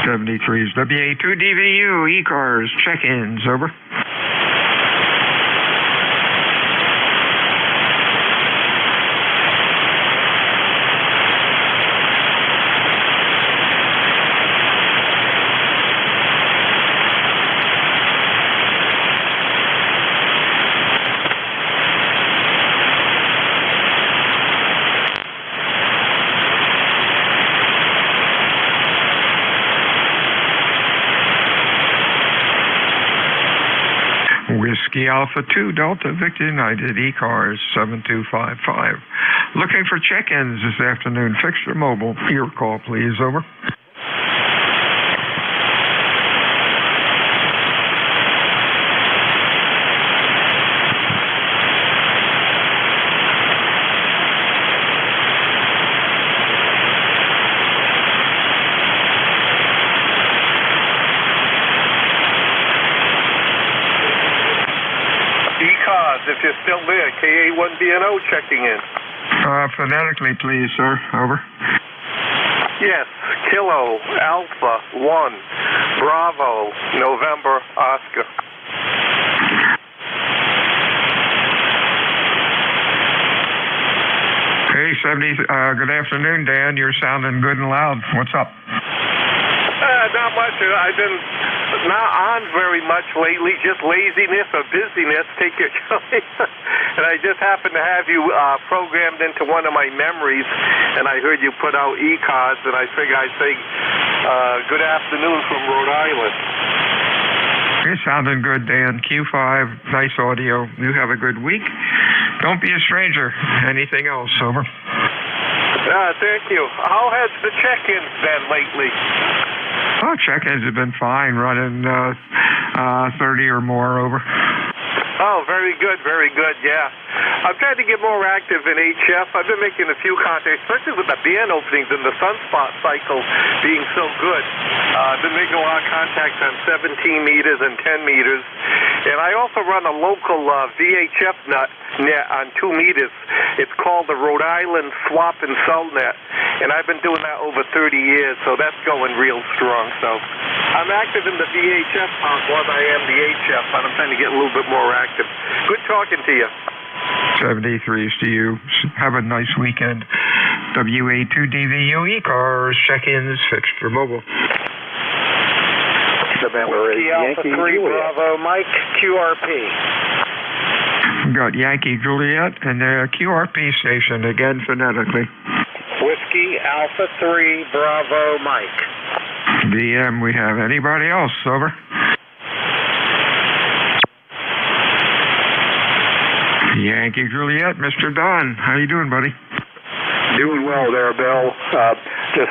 73's WA2DVU, ECARS, check-ins. Over. Whiskey Alpha 2, Delta Victor United, ECARS 7255. Looking for check-ins this afternoon, fixed or mobile. Your call, please. Over. If you're still there, KA1BNO checking in. Phonetically, please, sir. Over. Yes, Kilo, Alpha, 1, Bravo, November, Oscar. Hey, 70. Good afternoon, Dan. You're sounding good and loud. What's up? not much. I've been not on very much lately, just laziness or busyness. Take your choice. And I just happened to have you programmed into one of my memories, and I heard you put out ECARS, and I figured I'd say good afternoon from Rhode Island. You're sounding good, Dan. Q5, nice audio. You have a good week. Don't be a stranger. Anything else? Over. Thank you. How has the check-ins been lately? Oh, check-ins have been fine, running 30 or more. Over. Oh, very good, yeah. I'm trying to get more active in HF. I've been making a few contacts, especially with the band openings and the sunspot cycle being so good. I've been making a lot of contacts on 17 meters and 10 meters. And I also run a local VHF net on 2 meters. It's called the Rhode Island Swap and Sell Net. And I've been doing that over 30 years, so that's going real strong. So I'm active in the VHF more than I am the HF, but I'm trying to get a little bit more active. Good talking to you. 73s to you. Have a nice weekend. WA2DVU ECARS, check-ins fixed for mobile. Whiskey Alpha 3 Bravo Mike, QRP. We've got Yankee Juliet and the QRP station again phonetically. Whiskey Alpha 3 Bravo Mike. BM, we have anybody else? Over. Yankee Juliet, Mr. Don. How you doing, buddy? Doing well there, Bill. Just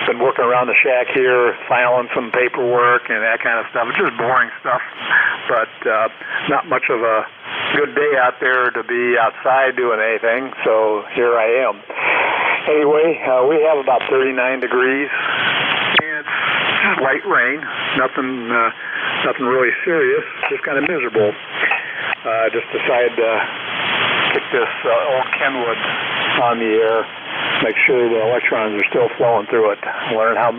been working around the shack here, filing some paperwork and that kind of stuff. It's just boring stuff, but not much of a good day out there to be outside doing anything, so here I am. Anyway, we have about 39 degrees, and it's light rain, nothing really serious, just kind of miserable. Just decided to kick this old Kenwood on the air, make sure the electrons are still flowing through it. Learn how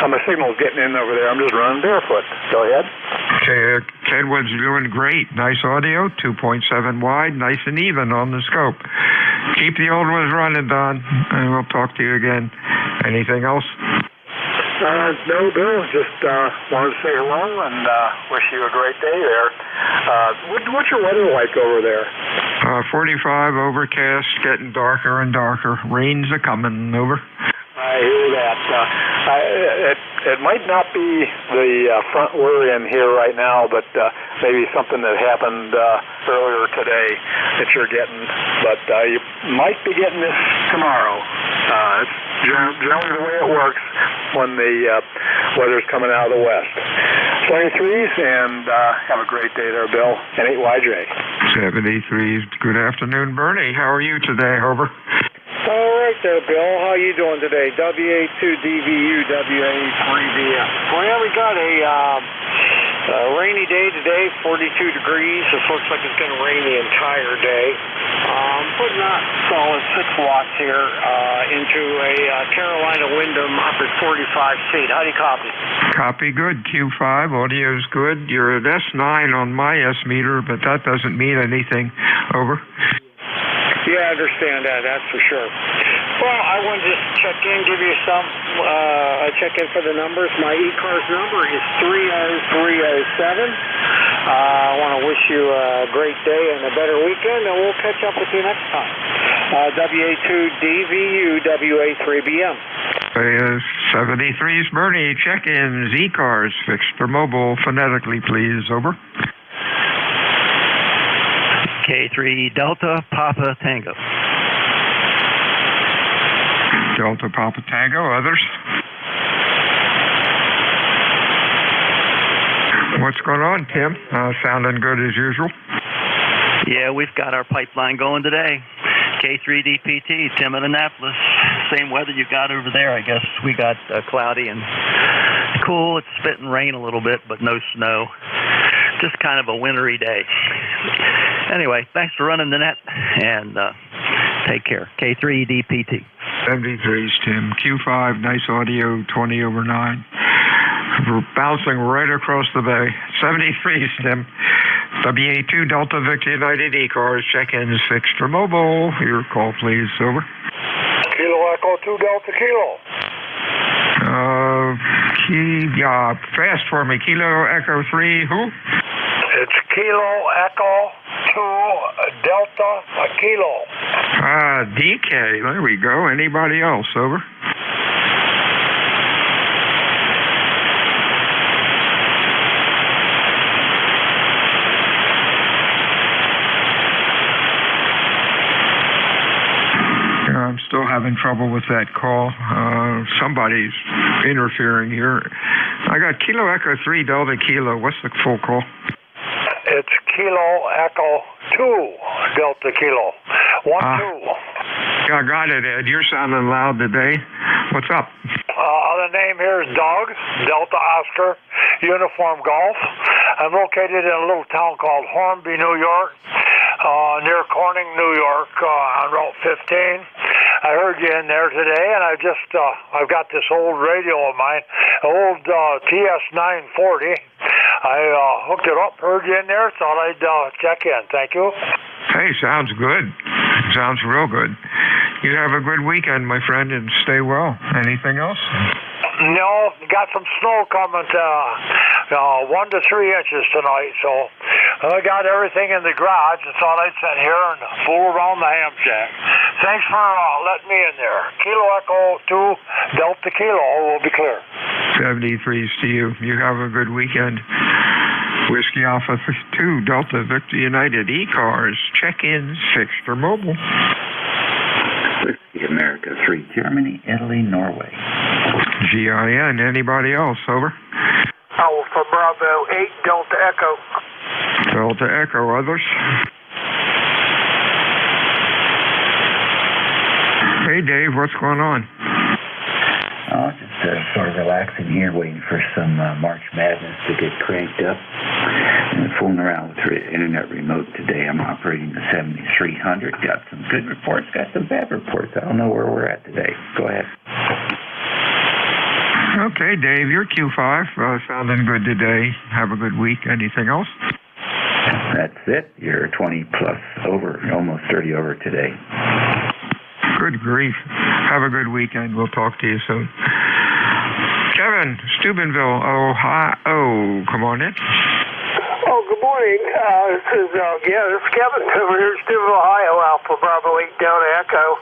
my signal's getting in over there. I'm just running barefoot. Go ahead. Okay, Kenwood's doing great. Nice audio, 2.7 wide, nice and even on the scope. Keep the old ones running, Don, and we'll talk to you again. Anything else? No, Bill. Just wanted to say hello and wish you a great day there. What's your weather like over there? 45, overcast, getting darker and darker. Rain's a-coming. Over. I hear that. It might not be the front we're in here right now, but maybe something that happened earlier today that you're getting. But you might be getting this tomorrow. It's generally the way it works when the weather's coming out of the west. 73s, and have a great day there, Bill. And 8YJ. 73s. Good afternoon, Bernie. How are you today, Hover? All right there, Bill. How you doing today? WA2DVU, WA3BM. Well, we got a rainy day today, 42 degrees. This looks like it's going to rain the entire day. Putting a solid 6 watts here into a Carolina Wyndham up at 45 feet. How do you copy? Copy good. Q5, audio's good. You're at S9 on my S meter, but that doesn't mean anything. Over. Yeah, I understand that. That's for sure. Well, I wanted to just check in, give you some check in for the numbers. My ECARS number is 30307. I want to wish you a great day and a better weekend, and we'll catch up with you next time. WA2DVU, WA3BM. 73's Bernie, check-ins, ECARS, fixed for mobile, phonetically, please. Over. K3 Delta Papa Tango. Delta Papa Tango. Others? What's going on, Tim? Sounding good as usual. Yeah, we've got our pipeline going today. K3DPT, Tim in Annapolis. Same weather you got over there, I guess. We got cloudy and cool. It's spitting rain a little bit, but no snow. Just kind of a wintry day. Anyway, thanks for running the net, and take care. K3DPT. 73's, Tim. Q5, nice audio, 20 over 9. We're bouncing right across the bay. 73's, Tim. WA2 Delta Victor United ECARS, check-ins fixed for mobile. Your call, please. Over. Kilo Echo 2 Delta Kilo. Fast for me. Kilo Echo 3, who? It's Kilo Echo 2 Delta Kilo. DK. There we go. Anybody else? Over. I'm still having trouble with that call. Somebody's interfering here. I got Kilo Echo 3 Delta Kilo. What's the full call? It's Kilo Echo 2 Delta Kilo. 1, 2. I got it, Ed. You're sounding loud today. What's up? The name here is Doug, Delta Oscar, Uniform Golf. I'm located in a little town called Hornby, New York, near Corning, New York, on Route 15. I heard you in there today, and I've got this old radio of mine, old TS940. I hooked it up, heard you in there, thought I'd check in. Thank you. Hey, sounds good. Sounds real good. You have a good weekend, my friend, and stay well. Anything else? No, got some snow coming to 1 to 3 inches tonight, so I got everything in the garage. I thought I'd sit here and fool around the ham shack. Thanks for letting me in there. Kilo Echo 2 Delta Kilo will be clear. 73s to you. You have a good weekend. Whiskey Alpha 2 Delta Victor United ECARS. Check-ins fixed or mobile. Whiskey America 3 Germany, Italy, Norway. GIN. Anybody else? Over. Alpha Bravo 8 Delta Echo. Delta Echo. Others? Hey, Dave. What's going on? Oh, just sort of relaxing here, waiting for some March Madness to get cranked up. And fooling around with the internet remote today. I'm operating the 7300. Got some good reports, got some bad reports. I don't know where we're at today. Go ahead. Okay, Dave, you're Q5. Sounding good today. Have a good week. Anything else? That's it. You're 20 plus over, almost 30 over today. Good grief. Have a good weekend. We'll talk to you soon. Kevin, Steubenville, Ohio. Come on in. Oh, good morning. This is Kevin over here in Steubenville, Ohio, Alpha Bravo 8 Delta Echo.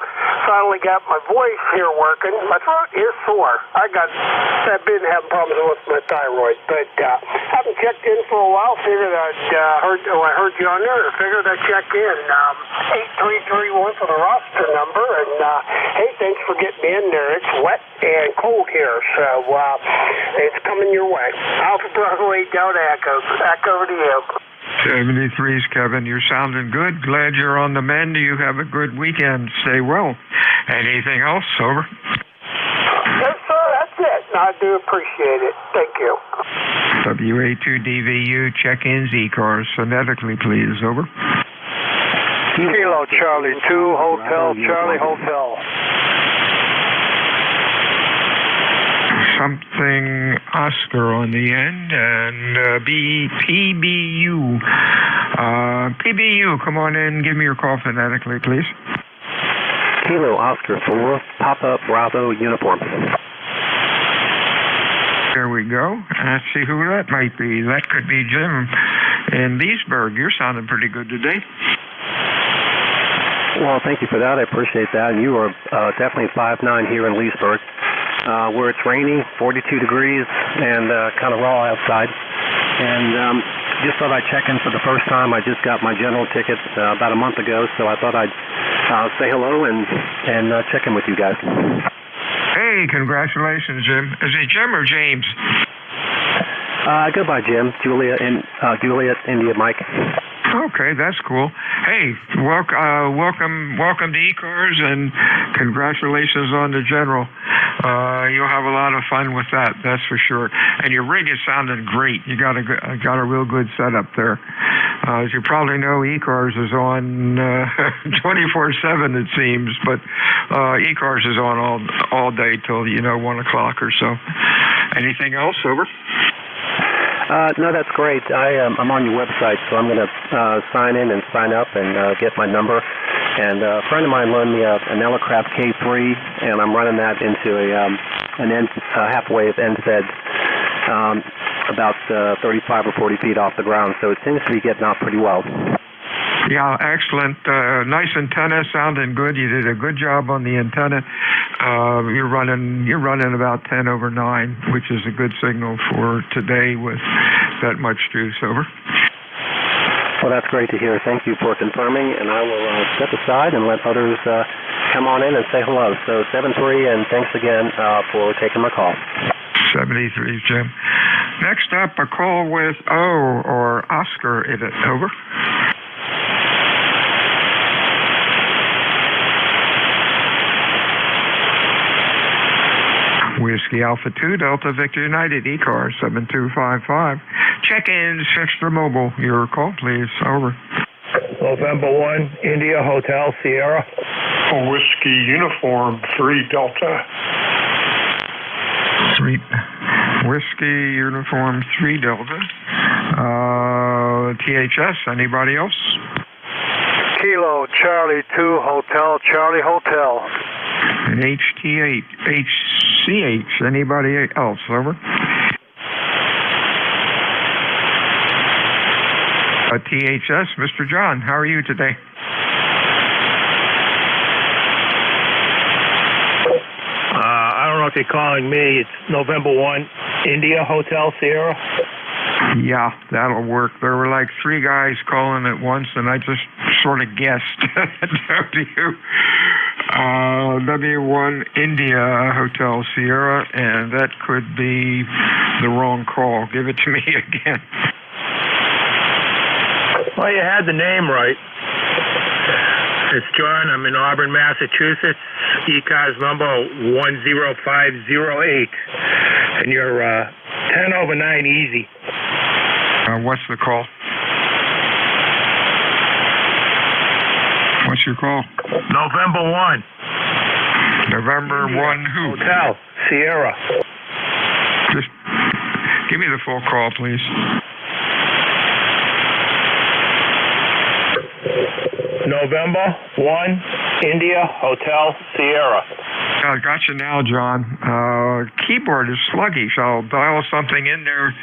Finally got my voice here working. My throat is sore. I've been having problems with my thyroid, but haven't checked in for a while. Figured I heard you on there. Figured I'd check in. 8331 for the roster number, and hey, thanks for getting me in there. It's wet and cold here, so it's coming your way. Alpha Bravo 8 Delta Echo. Back over to you. 73's, Kevin. You're sounding good. Glad you're on the mend. You have a good weekend. Stay well. Anything else? Over. Yes, sir. That's it. I do appreciate it. Thank you. WA2DVU, check-ins, ECARS. Phonetically, please. Over. Kilo Charlie 2 Hotel Charlie Hotel. Something Oscar on the end, and PBU. PBU, come on in. Give me your call phonetically, please. Kilo Oscar 4 Papa Bravo Uniform. There we go. Let's see who that might be. That could be Jim in Leesburg. You're sounding pretty good today. Well, thank you for that. I appreciate that. And you are definitely 5'9" here in Leesburg, where it's rainy, 42 degrees, and kind of raw outside. And just thought I'd check in for the first time. I just got my general ticket about a month ago, so I thought I'd say hello and check in with you guys. Hey, congratulations, Jim. Is it Jim or James? I go by Jim. Juliet, India, Mike. Okay, that's cool. Hey, welcome to ECARS, and congratulations on the General. You'll have a lot of fun with that, that's for sure. And your rig is sounding great. You got a real good setup there. As you probably know, ECARS is on 24/7, it seems, but ECARS is on all day till 1 o'clock or so. Anything else? Over. No, that's great. I'm on your website, so I'm going to sign in and sign up and get my number. And a friend of mine loaned me an Elecraft K3, and I'm running that into a half-wave NZ about 35 or 40 feet off the ground, so it seems to be getting out pretty well. Yeah, excellent. Nice antenna, sounding good. You did a good job on the antenna. You're running about 10 over 9, which is a good signal for today with that much juice. Over. Well, that's great to hear. Thank you for confirming, and I will step aside and let others come on in and say hello. So 7-3, and thanks again for taking my call. 73, Jim. Next up, a call with O or Oscar in it. Over. Whiskey Alpha 2, Delta Victor United, ECARS 7255. Check-ins, extra mobile. Your call, please. Over. November 1, India Hotel Sierra. Whiskey Uniform 3 Delta. 3. Whiskey Uniform 3 Delta. THS, anybody else? Kilo Charlie 2 Hotel Charlie Hotel. And HCH, anybody else? Over. THS, Mr. John, how are you today? I don't know if you're calling me. It's November 1, India Hotel Sierra. Yeah, that'll work. There were like 3 guys calling at once, and I just sort of guessed. W1 India Hotel Sierra, and that could be the wrong call. Give it to me again. Well, you had the name right. It's John. I'm in Auburn, Massachusetts. ECARS number 10508. And you're 10 over 9 easy. What's the call? What's your call? November 1. November 1 who? Hotel Sierra. Just give me the full call, please. November 1, India Hotel Sierra. I got you now, John. Keyboard is sluggish. I'll dial something in there,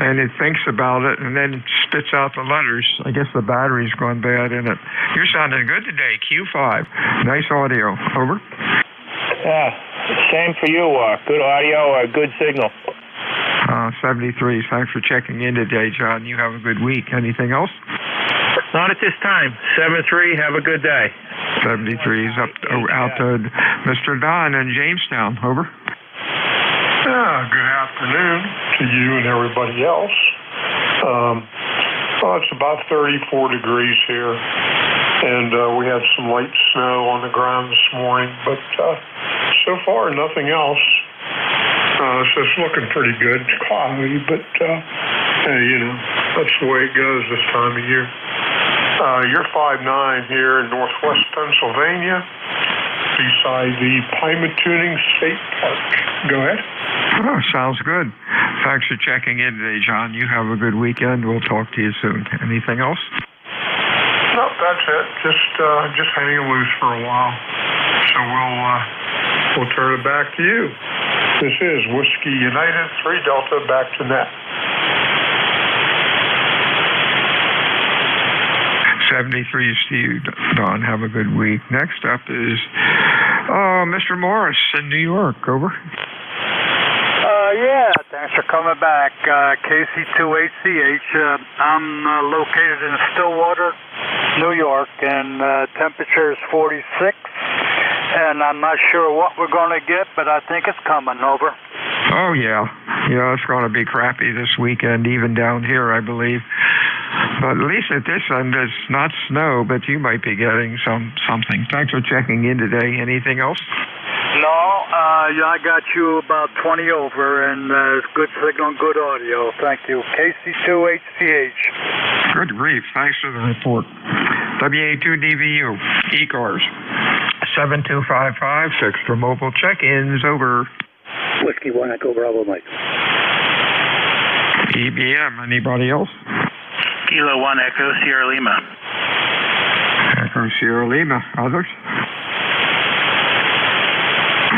and it thinks about it, and then spits out the letters. I guess the battery's gone bad in it. You're sounding good today, Q5. Nice audio. Over. Yeah, same for you. Good audio, good signal. 73. Thanks for checking in today, John. You have a good week. Anything else? Not at this time. 7-3. Have a good day. 73 is out to Mr. Don in Jamestown. Over. Good afternoon to you and everybody else. It's about 34 degrees here, and we had some light snow on the ground this morning, but so far nothing else. So it's looking pretty good. It's cloudy, but hey, that's the way it goes this time of year. You're 5'9" here in northwest Pennsylvania, beside the Pymatuning State Park. Go ahead. Oh, sounds good. Thanks for checking in today, John. You have a good weekend. We'll talk to you soon. Anything else? No, that's it. Just hanging loose for a while. So we'll turn it back to you. This is Whiskey United 3 Delta back to net. 73 Steve, Don. Have a good week. Next up is Mr. Morris in New York. Over. Yeah, thanks for coming back. KC2HCH. I'm located in Stillwater, New York, and temperature is 46. And I'm not sure what we're going to get, but I think it's coming. Over. Oh, yeah. Yeah, it's going to be crappy this weekend, even down here, I believe. But at least at this end, it's not snow, but you might be getting something. Thanks for checking in today. Anything else? No, I got you about 20 over, and good signal and good audio. Thank you. KC2HCH. Good grief. Thanks for the report. WA2DVU, ECARS, 7255, extra mobile check-ins. Over. Whiskey 1 Echo Bravo Mike. EBM, anybody else? Kilo 1 Echo Sierra Lima. Echo Sierra Lima. Others?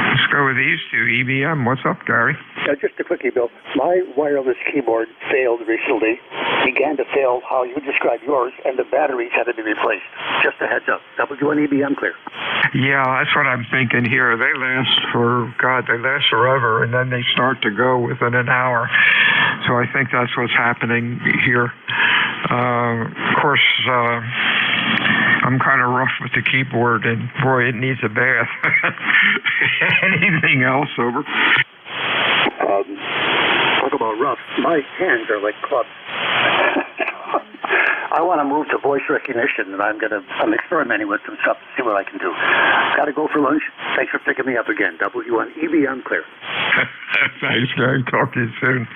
Let's go go with these two. EBM, what's up, Gary? Just a quickie, Bill. My wireless keyboard failed recently. Began to fail how you described yours, and the batteries had to be replaced. Just a heads up. W1EBM clear. Yeah, that's what I'm thinking here. They last forever, and then they start to go within an hour. So I think that's what's happening here. Of course, I'm kind of rough with the keyboard, and boy, it needs a bath. Anything else, over? Talk about rough. My hands are like clubs. I want to move to voice recognition, and I'm experimenting with some stuff to see what I can do. Got to go for lunch. Thanks for picking me up again. W1EBM clear. Thanks, Gary. Talk to you soon.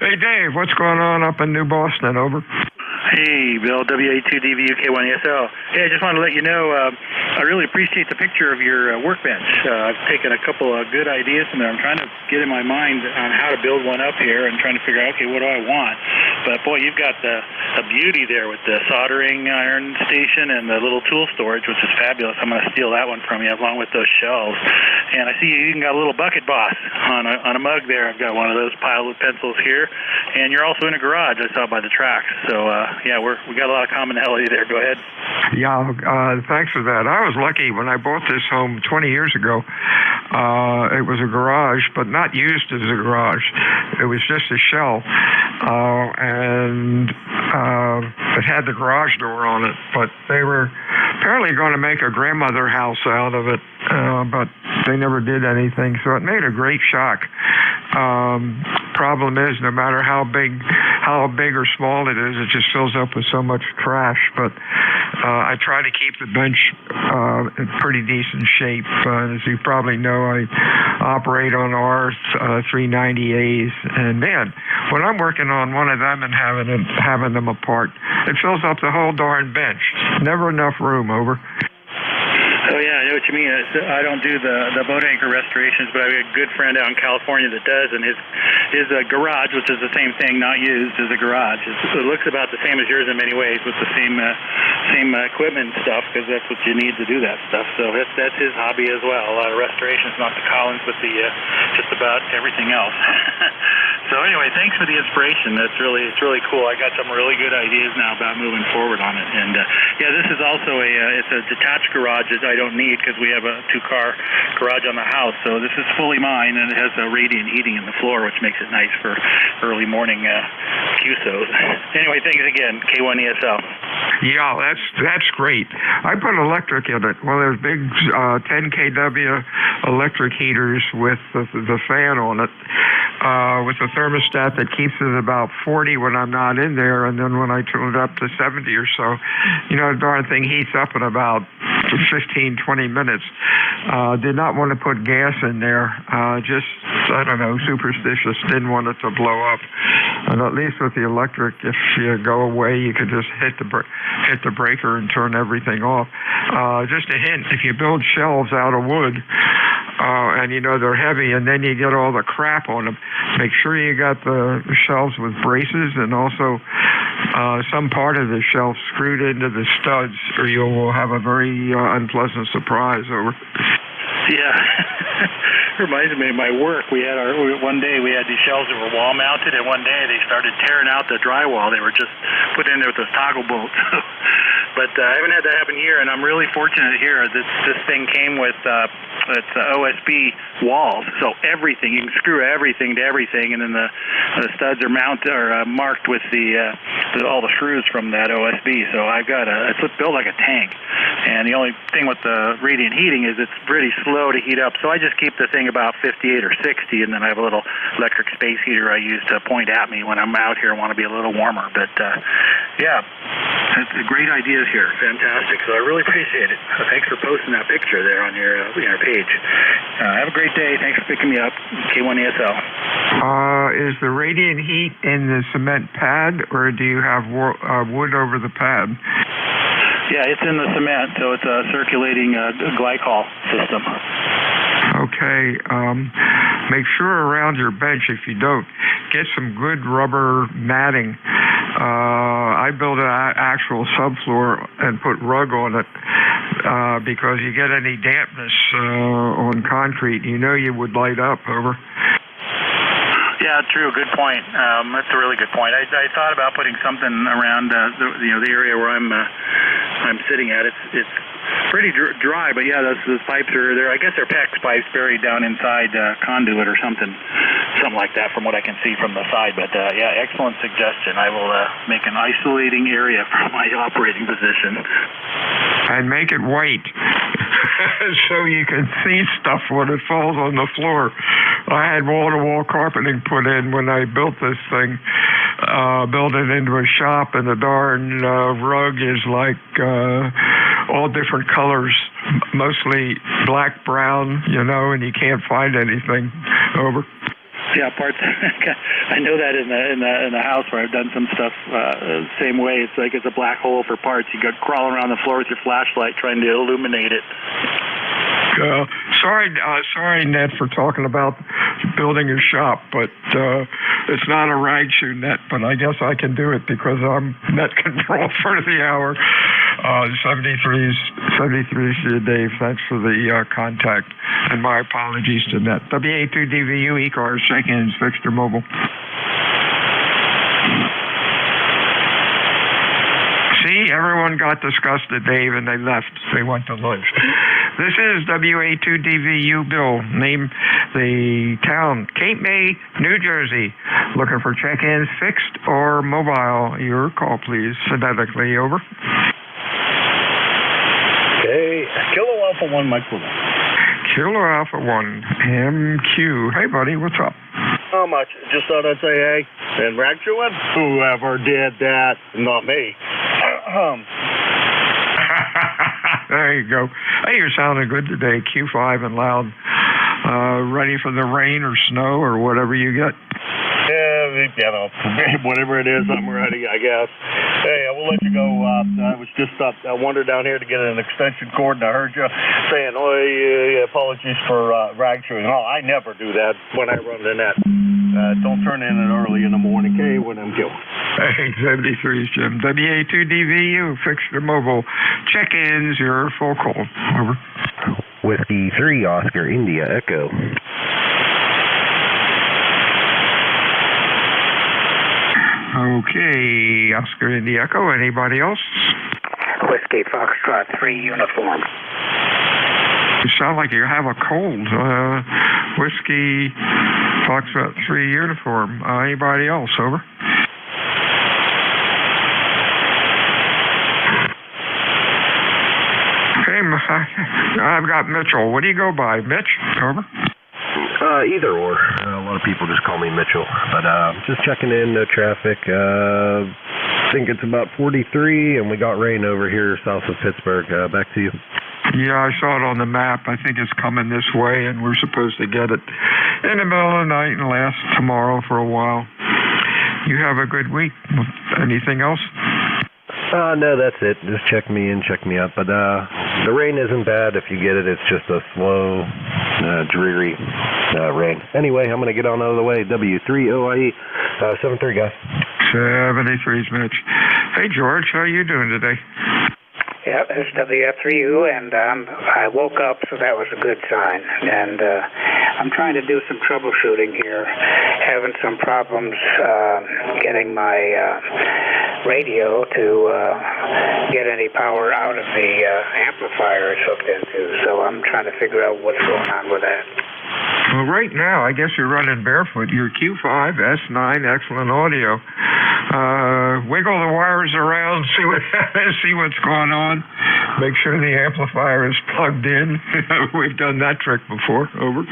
Hey, Dave, what's going on up in New Boston? Over. Hey, Bill, WA2DVUK1ESL. Hey, I just wanted to let you know, I really appreciate the picture of your workbench. I've taken a couple of good ideas from there. I'm trying to get in my mind on how to build one up here and trying to figure out, okay, what do I want? But, boy, you've got a beauty there with the soldering iron station and the little tool storage, which is fabulous. I'm going to steal that one from you along with those shelves. And I see you even got a little bucket boss on a mug there. I've got one of those piled with pencils here. And you're also in a garage, I saw by the tracks. So, yeah, we got a lot of commonality there. Go ahead. Yeah, thanks for that. I was lucky when I bought this home 20 years ago. It was a garage, but not used as a garage. It was just a shell, and it had the garage door on it. But they were apparently going to make a grandmother house out of it, but they never did anything. So it made a great shack. Problem is, no matter how big or small it is, it just fills up with so much trash. But I try to keep the bench in pretty decent shape. As you probably know, I operate on R390As, and man, when I'm working on one of them and having them apart, it fills up the whole darn bench. Never enough room. Over. Oh, yeah, I know what you mean. I don't do the boat anchor restorations, but I have a good friend out in California that does, and his garage, which is the same thing, not used as a garage, it looks about the same as yours in many ways with the same equipment and stuff, because that's what you need to do that stuff. So that's his hobby as well. A lot of restorations, not the Collins, but just about everything else. So anyway, thanks for the inspiration. It's really cool. I got some really good ideas now about moving forward on it. And yeah, this is also it's a detached garage that I don't need because we have a 2-car garage on the house. So this is fully mine, and it has radiant heating in the floor, which makes it nice for early morning QSOs. Anyway, thanks again, K1ESL. Yeah, that's great. I put electric in it. One of those big 10 kW electric heaters with the fan on it, with a thermostat that keeps it about 40 when I'm not in there, and then when I turn it up to 70 or so, the darn thing heats up in about 15, 20 minutes. Did not want to put gas in there. Just, I don't know, superstitious. Didn't want it to blow up. And at least with the electric, if you go away, you could just hit the breaker and turn everything off. Just a hint, if you build shelves out of wood, and they're heavy, and then you get all the crap on them, make sure you got the shelves with braces, and also some part of the shelf screwed into the studs, or you will have a very unpleasant surprise. Over. Yeah. Reminds me of my work. One day we had these shelves that were wall mounted, and one day they started tearing out the drywall. They were just put in there with those toggle bolts. But I haven't had that happen here, and I'm really fortunate here that this thing came with it's OSB walls, so everything, you can screw everything to everything, and then the studs are mounted or marked with all the screws from that OSB. So I've got it's built like a tank, and the only thing with the radiant heating is it's pretty slow to heat up. So I just keep the thing about 58 or 60, and then I have a little electric space heater I use to point at me when I'm out here and want to be a little warmer. But yeah, it's great ideas here, fantastic. So I really appreciate it. Thanks for posting that picture there on your page. Have a great day. Thanks for picking me up. K1ESL. Is the radiant heat in the cement pad, or do you have wood over the pad? Yeah, it's in the cement, so it's a circulating glycol system. Okay. Make sure around your bench, if you don't, get some good rubber matting. I built an actual subfloor and put rug on it. because you get any dampness on concrete, you would light up. Over. Yeah, true. Good point. That's a really good point. I thought about putting something around the area where I'm sitting at. It's pretty dry, but yeah, those pipes are there. I guess they're PEX pipes buried down inside conduit or something like that, from what I can see from the side. But yeah, excellent suggestion. I will make an isolating area for my operating position. And make it white so you can see stuff when it falls on the floor. I had wall-to-wall carpeting put in when I built this thing, built it into a shop, and the darn rug is like all different colors, mostly black, brown, and you can't find anything. Over. Yeah, parts. I know that in the house where I've done some stuff same way. It's like it's a black hole for parts. You go crawling around the floor with your flashlight trying to illuminate it. Sorry, Ned, for talking about building a shop, but it's not a rag shoe, Net, but I guess I can do it because I'm net control for the hour. 73's Dave. Thanks for the contact, and my apologies to Net. WA2DVU ECARS, check-ins, fixed or mobile. See, everyone got disgusted, Dave, and they left. They went to lunch. This is WA2DVU Bill. Name the town, Cape May, New Jersey. Looking for check-ins, fixed or mobile. Your call, please. Phonetically, over. Okay, Kilo Alpha 1, Mike Wilson. Kilo Alpha 1, MQ. Hey, buddy, what's up? How much? Just thought I'd say hey. And rag chewing? Whoever did that, not me. There you go. Hey, you're sounding good today. Q5 and loud. Ready for the rain or snow or whatever you get? Yeah, whatever it is, I'm ready, I guess. Hey, I will let you go. I was just I wandered down here to get an extension cord, and I heard you saying, apologies for rag chewing. Oh, I never do that when I run the net. Don't turn in it early in the morning, okay, when I'm killed. Hey, 73's Jim. WA2DVU, fixed or mobile. Check-ins, your full call. Over. Whiskey 3, Oscar, India, Echo. Okay, Oscar, India, Echo. Anybody else? Whiskey Foxtrot 3, uniform. You sound like you have a cold. Whiskey Foxtrot 3, uniform. Anybody else? Over. Okay, I've got Mitchell. What do you go by? Mitch? Over. Either or. A lot of people just call me Mitchell. But just checking in, no traffic. I think it's about 43, and we got rain over here south of Pittsburgh. Back to you. Yeah, I saw it on the map. I think it's coming this way, and we're supposed to get it in the middle of the night and last tomorrow for a while. You have a good week. Anything else? No, that's it. Just check me in, check me out. But the rain isn't bad. If you get it, it's just a slow, dreary rain. Anyway, I'm going to get on out of the way. W3OIE 73, guys. 73's Mitch. Hey, George, how are you doing today? Yeah, it's WF3U, and I woke up, so that was a good sign. And I'm trying to do some troubleshooting here, having some problems getting my radio to get any power out of the amplifier it's hooked into. So I'm trying to figure out what's going on with that. Well, right now, I guess you're running barefoot. Your Q5, S9, excellent audio. Wiggle the wires around, see what's going on. Make sure the amplifier is plugged in. We've done that trick before. Over.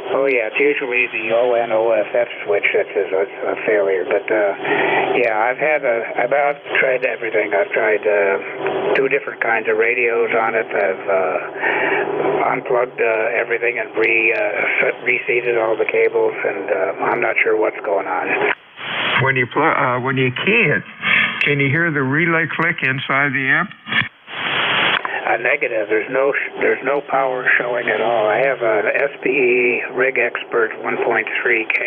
Oh, yeah, it's usually the ON/OFF switch that is a failure. But, yeah, I've tried everything. I've tried 2 different kinds of radios on it. I've unplugged everything and reseated all the cables, and I'm not sure what's going on. When you can't, can you hear the relay click inside the amp? Negative. There's no power showing at all. I have an SPE Rig Expert 1.3K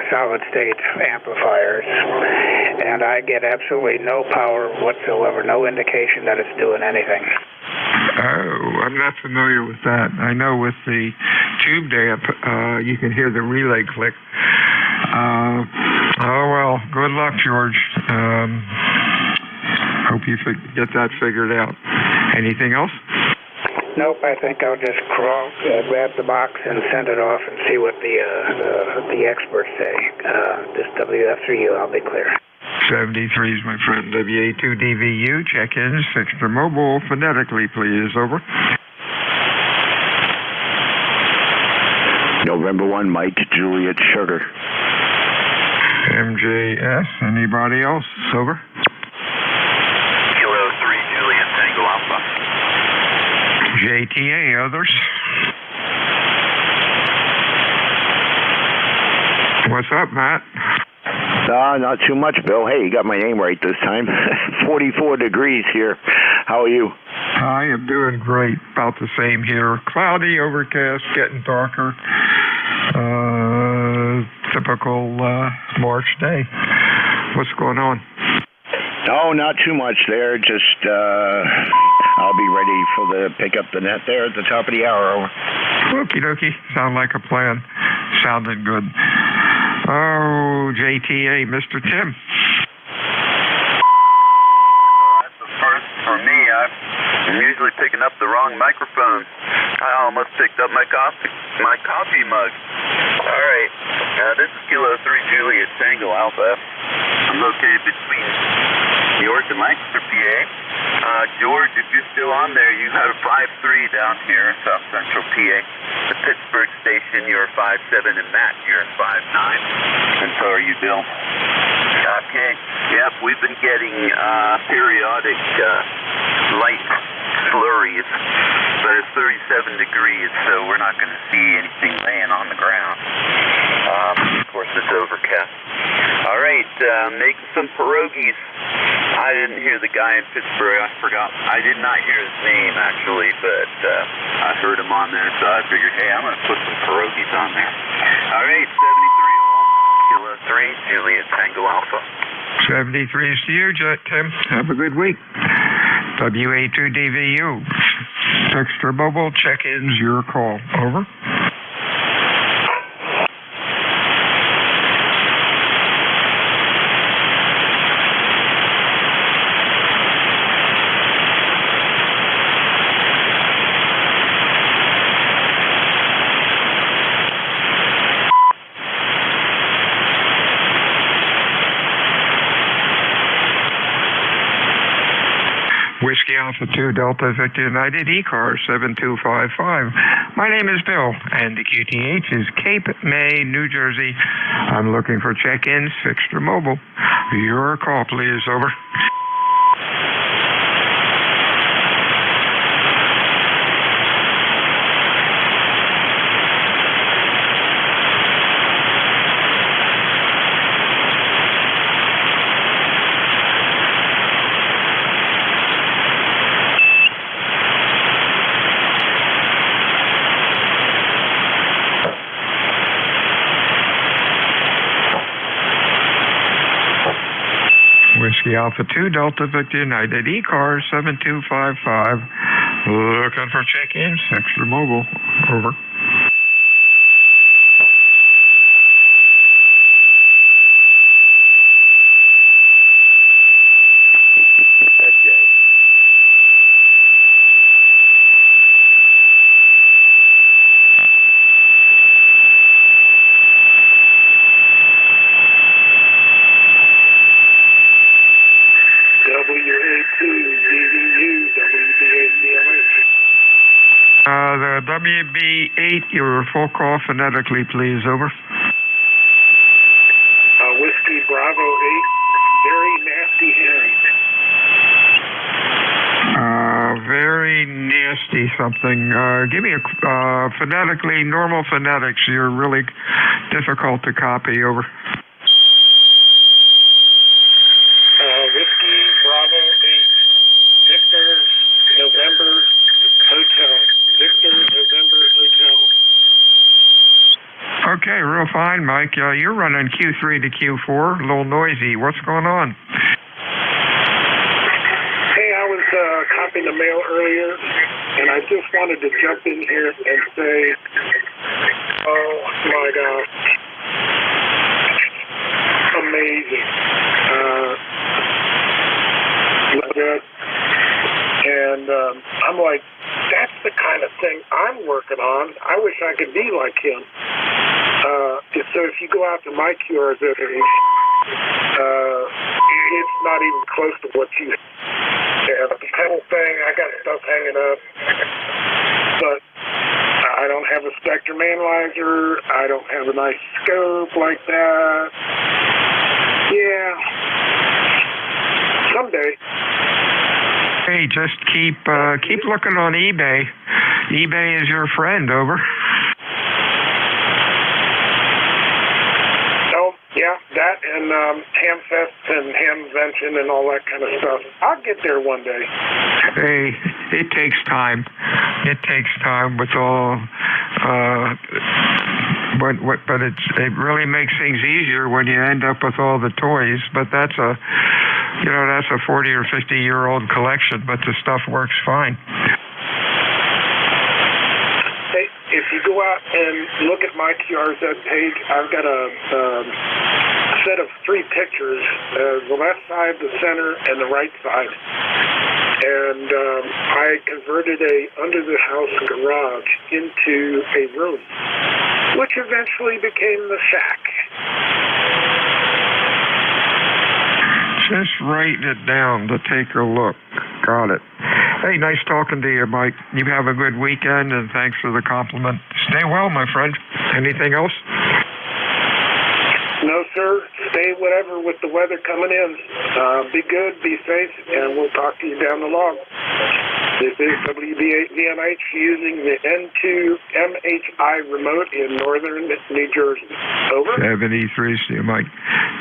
solid-state amplifiers, and I get absolutely no power whatsoever, no indication that it's doing anything. Oh, I'm not familiar with that. I know with the tube amp, you can hear the relay click. Oh, well, good luck, George. Hope you get that figured out. Anything else? Nope, I think I'll just grab the box and send it off and see what the experts say. This WF3U, I'll be clear. 73 is my friend. WA2DVU, check-ins, fix the mobile phonetically, please. Over. November 1, Mike, Juliet, Sugar. MJS, anybody else? Over. Kilo 3, Juliet, Tango Alpha. JTA, others? What's up, Matt? Not too much, Bill. Hey, you got my name right this time. 44 degrees here. How are you? I am doing great. About the same here. Cloudy, overcast, getting darker. Typical March day. What's going on? No, not too much there. Just I'll be ready for the pick up the net there at the top of the hour. Over. Okie dokie. Sound like a plan. Sounded good. Oh, JTA, Mr. Tim. That's the first for me. I'm usually picking up the wrong microphone. I almost picked up my coffee mug. All right. This is Kilo 3 Juliet Tango Alpha. I'm located between York and Lancaster, PA. George, if you're still on there, you had a 5-3 down here in South Central PA. The Pittsburgh station, you're a 5-7, and Matt, you're a 5-9. And so are you, Bill. Okay. Yep, we've been getting periodic light flurries, but it's 37 degrees, so we're not going to see anything laying on the ground. Of course, it's overcast. All right, make some pierogies. I didn't hear the guy in Pittsburgh. I forgot. I did not hear his name, actually, but I heard him on there, so I figured, hey, I'm going to put some pierogies on there. All right, 73 Kilo 3, Juliet Tango Alpha. 73 is to you, Tim. Have a good week. WA2DVU. Extra mobile check-ins, your call. Over. Whiskey Alpha 2 Delta Victor United ECARS 7255. My name is Bill, and the QTH is Cape May, New Jersey. I'm looking for check-ins, fixed or mobile. Your call, please. Over. Whiskey Alpha 2 Delta Victor United ECARS 7255. Looking for check-ins, extra mobile. Over. The WB8, your full call phonetically, please. Over. Whiskey Bravo 8, very nasty hearing. Very nasty something. Give me a phonetically, normal phonetics. You're really difficult to copy. Over. Whiskey Bravo 8, Victor November Hotel. Victor November Hotel. Okay. Okay, real fine, Mike. You're running Q3 to Q4, a little noisy. What's going on? Hey, I was copying the mail earlier, and I just wanted to jump in here and say, oh my gosh, amazing. Look good. And I'm like, that's the kind of thing I'm working on. I wish I could be like him. So if you go out to my QRZ page, it's not even close to what you have. The pedal thing, I got stuff hanging up, but I don't have a spectrum analyzer. I don't have a nice scope like that. Yeah. Someday. Hey, just keep looking on eBay. eBay is your friend, over. Oh, yeah, that and Hamfest and Hamvention and all that kind of stuff. I'll get there one day. Hey, it takes time. It takes time with all, but it really makes things easier when you end up with all the toys. But that's a 40 or 50-year-old collection, but the stuff works fine. Hey, if you go out and look at my QRZ page, I've got a set of 3 pictures, the left side, the center, and the right side. And I converted a under-the-house garage into a room, which eventually became the shack. Just writing it down to take a look. Got it. Hey, nice talking to you, Mike. You have a good weekend, and thanks for the compliment. Stay well, my friend. Anything else? No, sir. Stay whatever with the weather coming in. Be good, be safe, and we'll talk to you down the log. This is WB8VMH using the N2MHI remote in northern New Jersey. Over. 73, see you, Mike.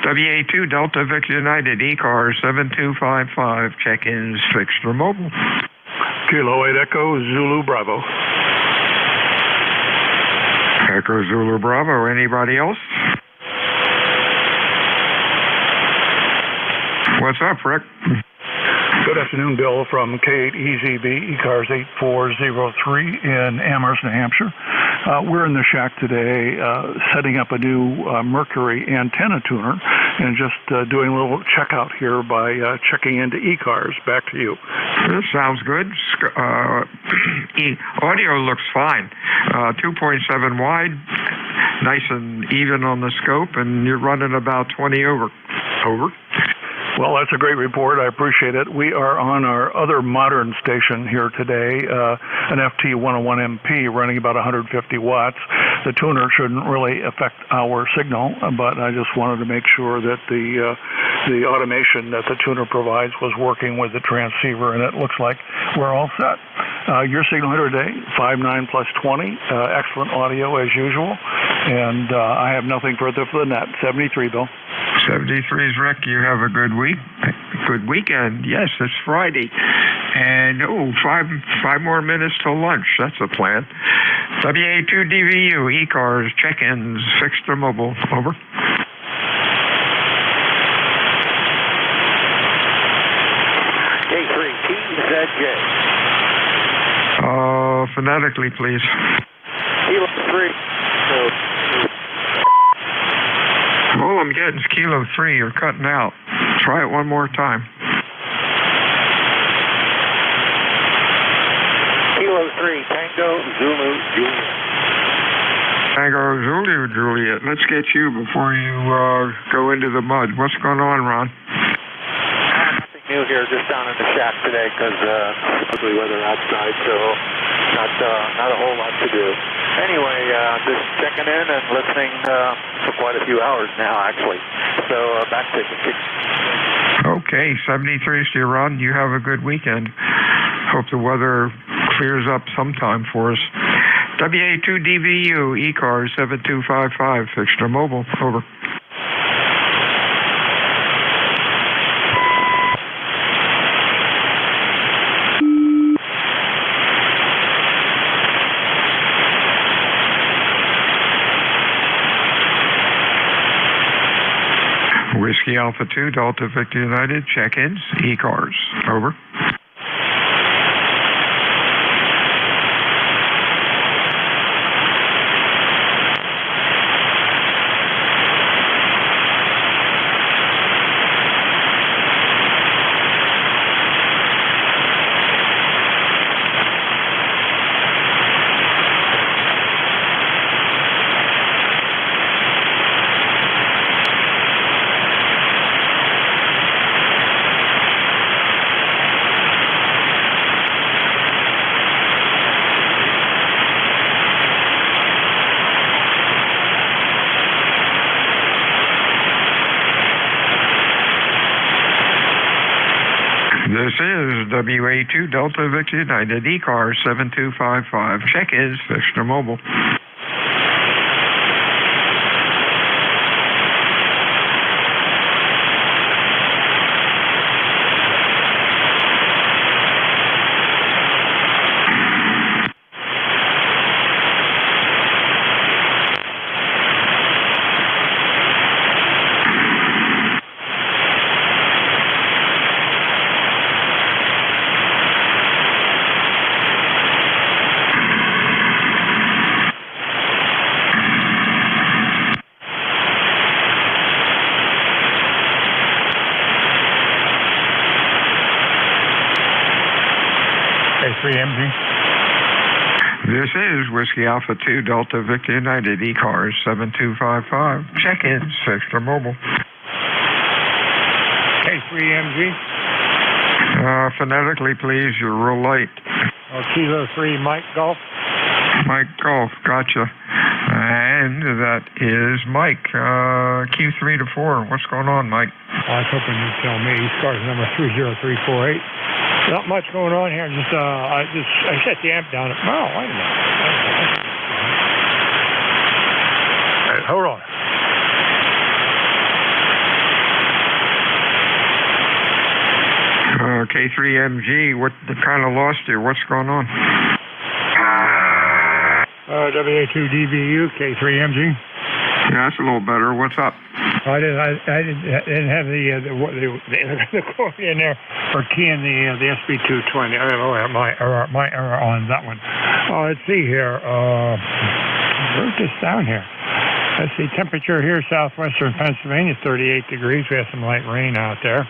WA2 Delta Victor United, ECARS 7255, check-ins fixed or mobile. Kilo 8 Echo Zulu Bravo. Echo Zulu Bravo, anybody else? What's up, Rick? Good afternoon, Bill, from K8EZB, ECARS 8403 in Amherst, New Hampshire. We're in the shack today setting up a new Mercury antenna tuner and just doing a little checkout here by checking into ECARS. Back to you. That sounds good. Audio looks fine. 2.7 wide, nice and even on the scope, and you're running about 20 over. Over. Well, that's a great report. I appreciate it. We are on our other modern station here today, an FT101MP running about 150 watts. The tuner shouldn't really affect our signal, but I just wanted to make sure that the automation that the tuner provides was working with the transceiver, and it looks like we're all set. Your signal here today, 59 plus 20. Excellent audio as usual, and I have nothing further for the net. 73, Bill. 73's Rick. You have a good week. Good weekend. Yes, it's Friday. And, five more minutes till lunch. That's a plan. WA2DVU, ECARS, check-ins, fixed or mobile. Over. K3TZJ. Phonetically, please. Kilo 3. All I'm getting is Kilo 3. You're cutting out. Try it one more time. Kilo 3, Tango Zulu Juliet. Tango Zulu Juliet. Let's get you before you go into the mud. What's going on, Ron? Nothing new here, just down in the shack today because ugly weather outside, so not a whole lot to do. Anyway, just checking in and listening for quite a few hours now, actually. So back to you. Okay, 73 to you, Ron. You have a good weekend. Hope the weather clears up sometime for us. WA2DVU, ECARS 7255, fixed or mobile. Over. Whiskey Alpha 2, Delta Victor United, check-ins, ECARS. Over. This is WA2 Delta Victor United, ECARS 7255. Check-ins, Vista Mobile. K3MG. This is Whiskey Alpha 2 Delta Victor United, ECARS 7255. Check-ins, Vista Mobile. K3MG. Phonetically, please, you're real light. Kilo 3, Mike Golf. Mike Golf, gotcha. And that is Mike, Q3 to 4. What's going on, Mike? I was hoping you'd tell me. ECARS number 30348. Not much going on here. I set the amp down. Oh, wait a minute. All right, hold on. K3MG, what kind of lost you? What's going on? WA2DVU, K3MG. Yeah, that's a little better. What's up? I didn't have the quote in there for keying the SB220. I don't know my error on that one. Let's see here. Where's this down here? Let's see. Temperature here, southwestern Pennsylvania, 38 degrees. We have some light rain out there.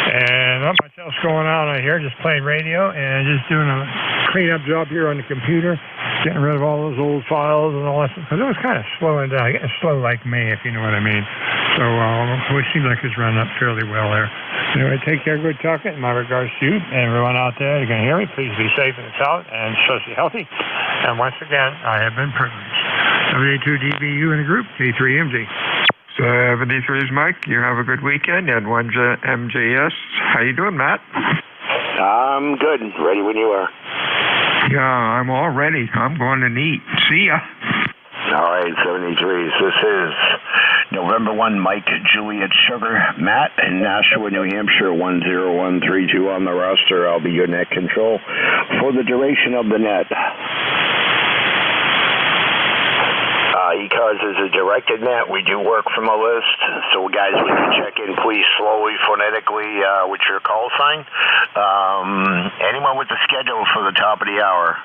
And not much else going on out here. Just playing radio and just doing a cleanup job here on the computer. Getting rid of all those old files and all that stuff. Because it was kind of slowing down. Getting slow like me, if you know what I mean. So it seems like it's running up fairly well there. Anyway, take care. Good talking. My regards to you and everyone out there. You can hear me. Please be safe and sound and socially healthy. And once again, I have been privileged. WA2DVU in a group, K3MG. 73 is Mike. You have a good weekend. And 1MJS. How you doing, Matt? I'm good. Ready when you are. Yeah, I'm all ready. I'm going to eat. See ya. All right, 73s. This is November 1, Mike, Juliet, Sugar, Matt, in Nashua, New Hampshire, 10132 on the roster. I'll be your net control for the duration of the net. ECARS is a directed net. We do work from a list. So, guys, when you check in, please slowly, phonetically, with your call sign. Anyone with the schedule for the top of the hour?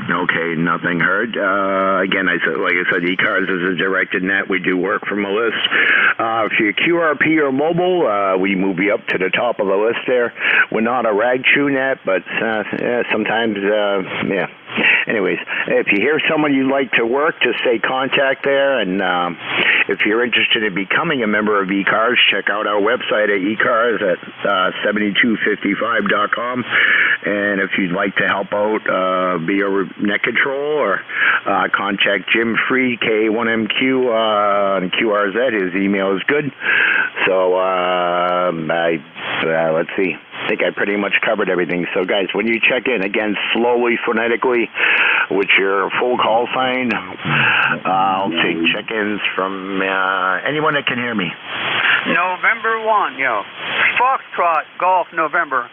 Okay, nothing heard. Again, like I said, ECARS is a directed net. We do work from a list. If you're QRP or mobile, we move you up to the top of the list there. We're not a rag chew net, but sometimes, yeah. Anyways, if you hear someone you'd like to work, just say contact there. And if you're interested in becoming a member of ECARS, check out our website at ECARS at 7255.com. And if you'd like to help out, be a net control, or contact Jim Free, K1MQ on QRZ. His email is good. So let's see. I think I pretty much covered everything. So, guys, when you check in, again, slowly, phonetically, with your full call sign, I'll take check-ins from anyone that can hear me. November 1, Foxtrot, Golf, November.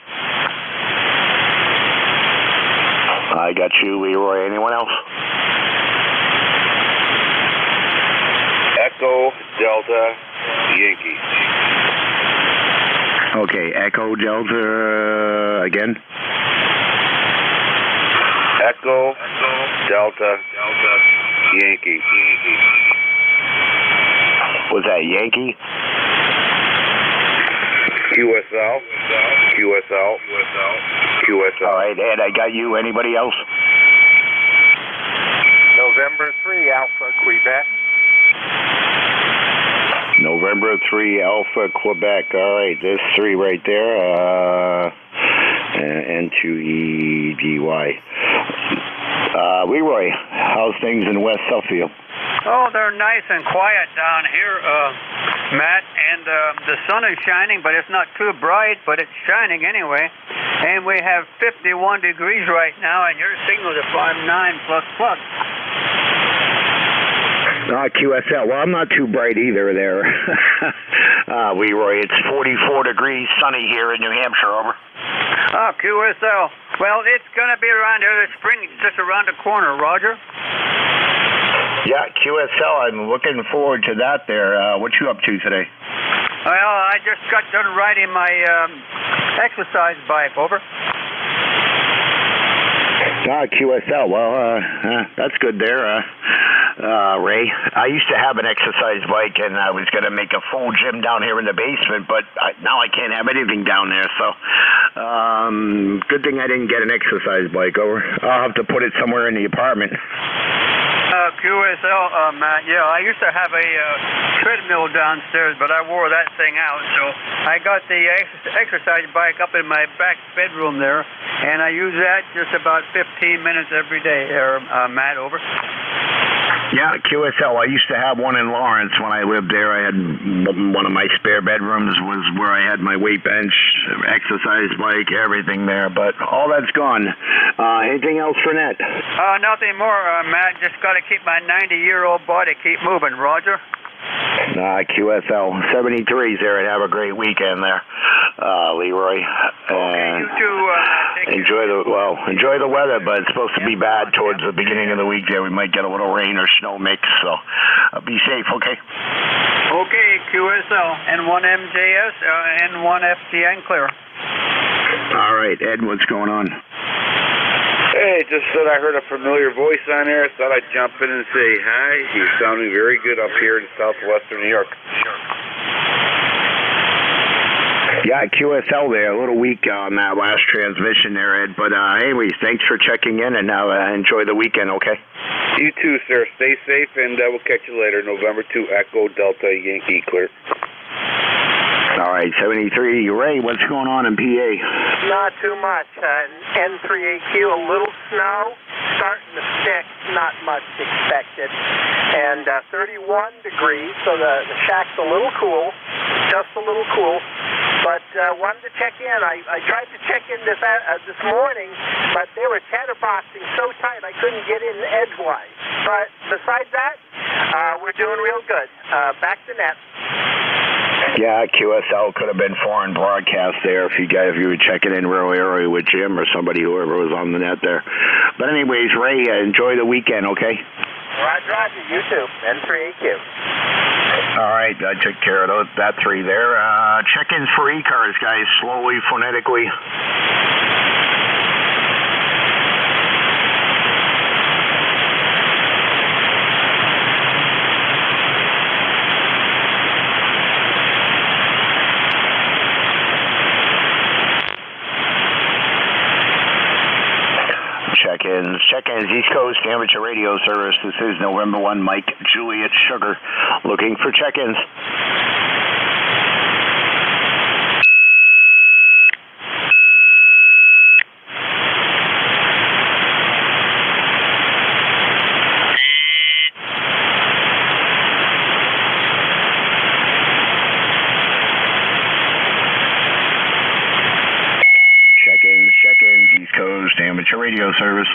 I got you, Leroy. Anyone else? Echo Delta Yankee. Okay, Echo Delta again. Echo Delta Yankee. Was that Yankee? QSL. All right, Ed, I got you. Anybody else? November 3 Alpha Quebec. November 3 Alpha Quebec. All right, there's 3 right there. N2EDY. Leroy, how's things in West Suffield? Oh, they're nice and quiet down here, Matt, and the sun is shining, but it's not too bright, but it's shining anyway. And we have 51 degrees right now, and your signal is 59 plus plus. QSL. Well, I'm not too bright either there. Leroy, it's 44 degrees, sunny here in New Hampshire, over. QSL. Well, it's going to be around here. The spring is just around the corner, Roger. Yeah, QSL, I'm looking forward to that there. What you up to today? Well, I just got done riding my exercise bike, over. QSL, well, that's good there, Ray. I used to have an exercise bike, and I was going to make a full gym down here in the basement, but now I can't have anything down there, so good thing I didn't get an exercise bike, over. I'll have to put it somewhere in the apartment. QSL, Matt, yeah, I used to have a treadmill downstairs, but I wore that thing out, so I got the exercise bike up in my back bedroom there, and I use that just about 15 minutes every day, Matt, over. Yeah, QSL. I used to have one in Lawrence when I lived there. I had one of my spare bedrooms was where I had my weight bench, exercise bike, everything there. But all that's gone. Anything else for Ned? Nothing more, Matt. Just got to keep my 90-year-old body keep moving, Roger. QSL 73s there, and have a great weekend there, Leroy. Okay, you too. Enjoy the weather, but it's supposed to be bad towards the beginning of the week there. We might get a little rain or snow mix, so be safe, okay? Okay, QSL, N1MJS, N1FTN clear. All right, Ed, what's going on? Hey, just said I heard a familiar voice on there. Thought I'd jump in and say hi. You're sounding very good up here in southwestern New York. Yeah, QSL there. A little weak on that last transmission there, Ed. But anyways, thanks for checking in, and now enjoy the weekend, okay? You too, sir. Stay safe, and we'll catch you later. November 2 Echo Delta Yankee clear. All right, 73. Ray, what's going on in PA? Not too much. N3AQ, a little snow, starting to stick, not much expected. And 31 degrees, so the shack's a little cool, just a little cool. But wanted to check in. I tried to check in this morning, but they were chatterboxing so tight I couldn't get in edgewise. But besides that, we're doing real good. Back to net. Yeah, QSL could have been foreign broadcast there if you were checking in real early with Jim or somebody, whoever was on the net there. But anyways, Ray, enjoy the weekend, okay? Roger, you too. N3AQ. All right, I took care of that 3 there. Check-ins for ECARS, guys, slowly, phonetically. Check-ins, East Coast Amateur Radio Service. This is November 1, Mike Juliet Sugar, looking for check-ins. Check-ins, East Coast Amateur Radio Service.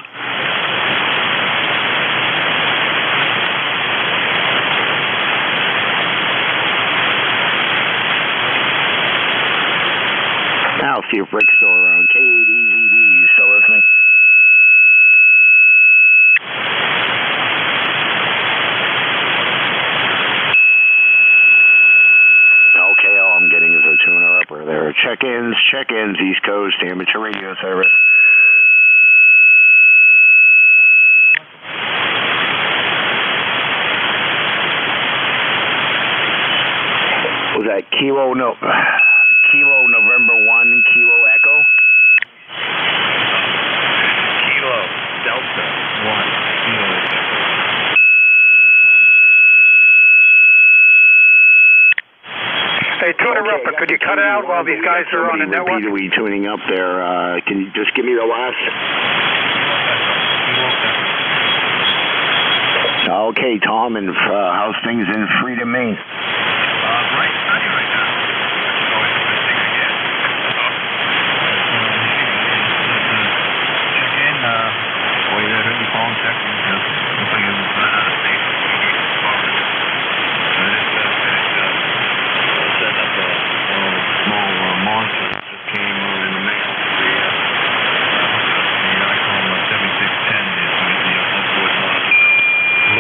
I'll see if Rick's still around. KADZD, you still listening? check-ins, East Coast, amateur radio service. Was that Kilo November 1, Kilo Echo? Kilo Delta 1, Kilo Echo. Hey, tuner up, but could you cut it out while these guys are on the network? Repeatedly tuning up there. Can you just give me the last? Okay, Tom, and how's things in Freedom, Maine? Bright and sunny right now. Check in. Boy, I heard you phone checking. Looks like it was out of state. Setting up a small monster that just came in the mail. I call them a 7610. That's what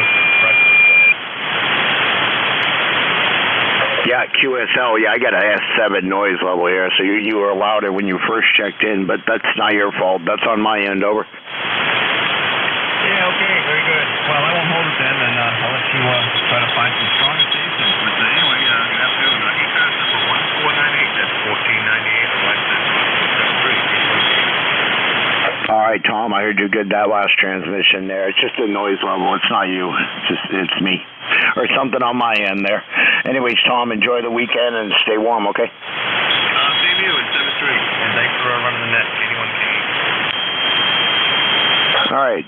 looks impressive. Yeah, QSL. Yeah, I got a S7 noise level here, so you were louder when you first checked in, but that's not your fault. That's on my end. Over. Yeah, okay, very good. Well, I won't hold it then, and I'll let you try to find some stronger stations. But anyway, good afternoon. ECARS number 1498, that's 1498, the license 73. All right, Tom, I heard you good that last transmission there. It's just a noise level. It's not you. It's me. Or something on my end there. Anyways, Tom, enjoy the weekend and stay warm, okay? Same you in 73. And thanks for running the net, 81K. All right.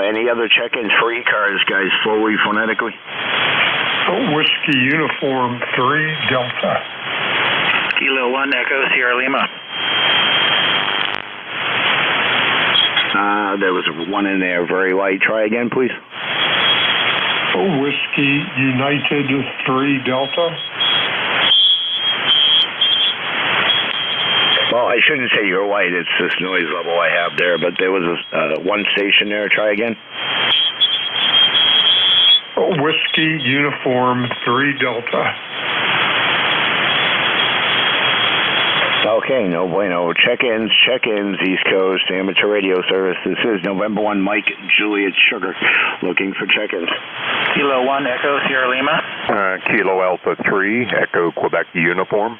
Any other check-ins for ECARS, guys, slowly, phonetically? Whiskey Uniform 3 Delta. Kilo 1 Echo Sierra Lima. There was one in there, very light. Try again, please. Whiskey United 3 Delta. Well, I shouldn't say you're white. It's this noise level I have there, but there was one station there. Try again. Whiskey Uniform 3 Delta. Okay, no bueno. Check-ins, East Coast, amateur radio service. This is November 1, Mike, Juliet Sugar, looking for check-ins. Kilo 1 Echo Sierra Lima. Kilo Alpha 3, Echo Quebec Uniform.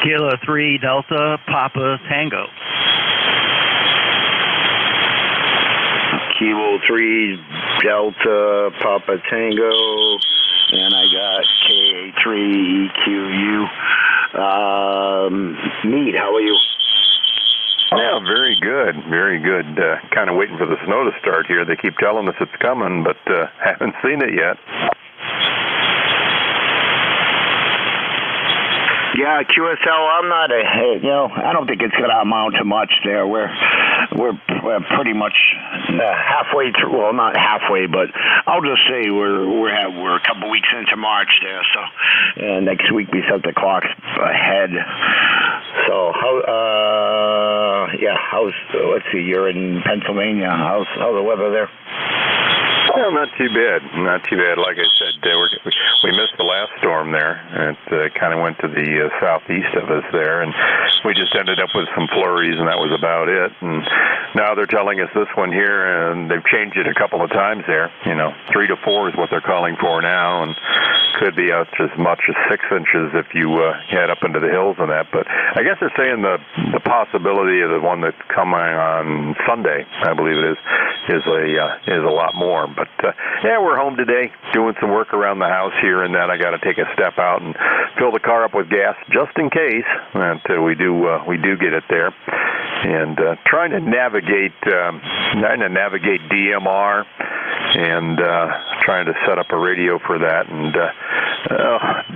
Kilo 3 Delta Papa Tango. Kilo 3 Delta Papa Tango, and I got KA3 EQU. Mead, how are you? Yeah, very good, very good. Kind of waiting for the snow to start here. They keep telling us it's coming, but haven't seen it yet. Yeah, QSL, I'm not I don't think it's going to amount to much there. We're pretty much halfway through. Well, not halfway, but I'll just say we're a couple weeks into March there. So next week we set the clocks ahead. So how's let's see, you're in Pennsylvania. How's the weather there? Well, not too bad. Not too bad. Like I said, we missed the last storm there. It kind of went to the southeast of us there, and we just ended up with some flurries, and that was about it. And now they're telling us this one here, and they've changed it a couple of times there. 3 to 4 is what they're calling for now, and could be out as much as 6 inches if you head up into the hills and that. But I guess they're saying the possibility of the one that's coming on Sunday, I believe it is a lot more. But we're home today doing some work around the house here and that. I got to take a step out and fill the car up with gas just in case that we do get it there. And trying to navigate DMR and trying to set up a radio for that. And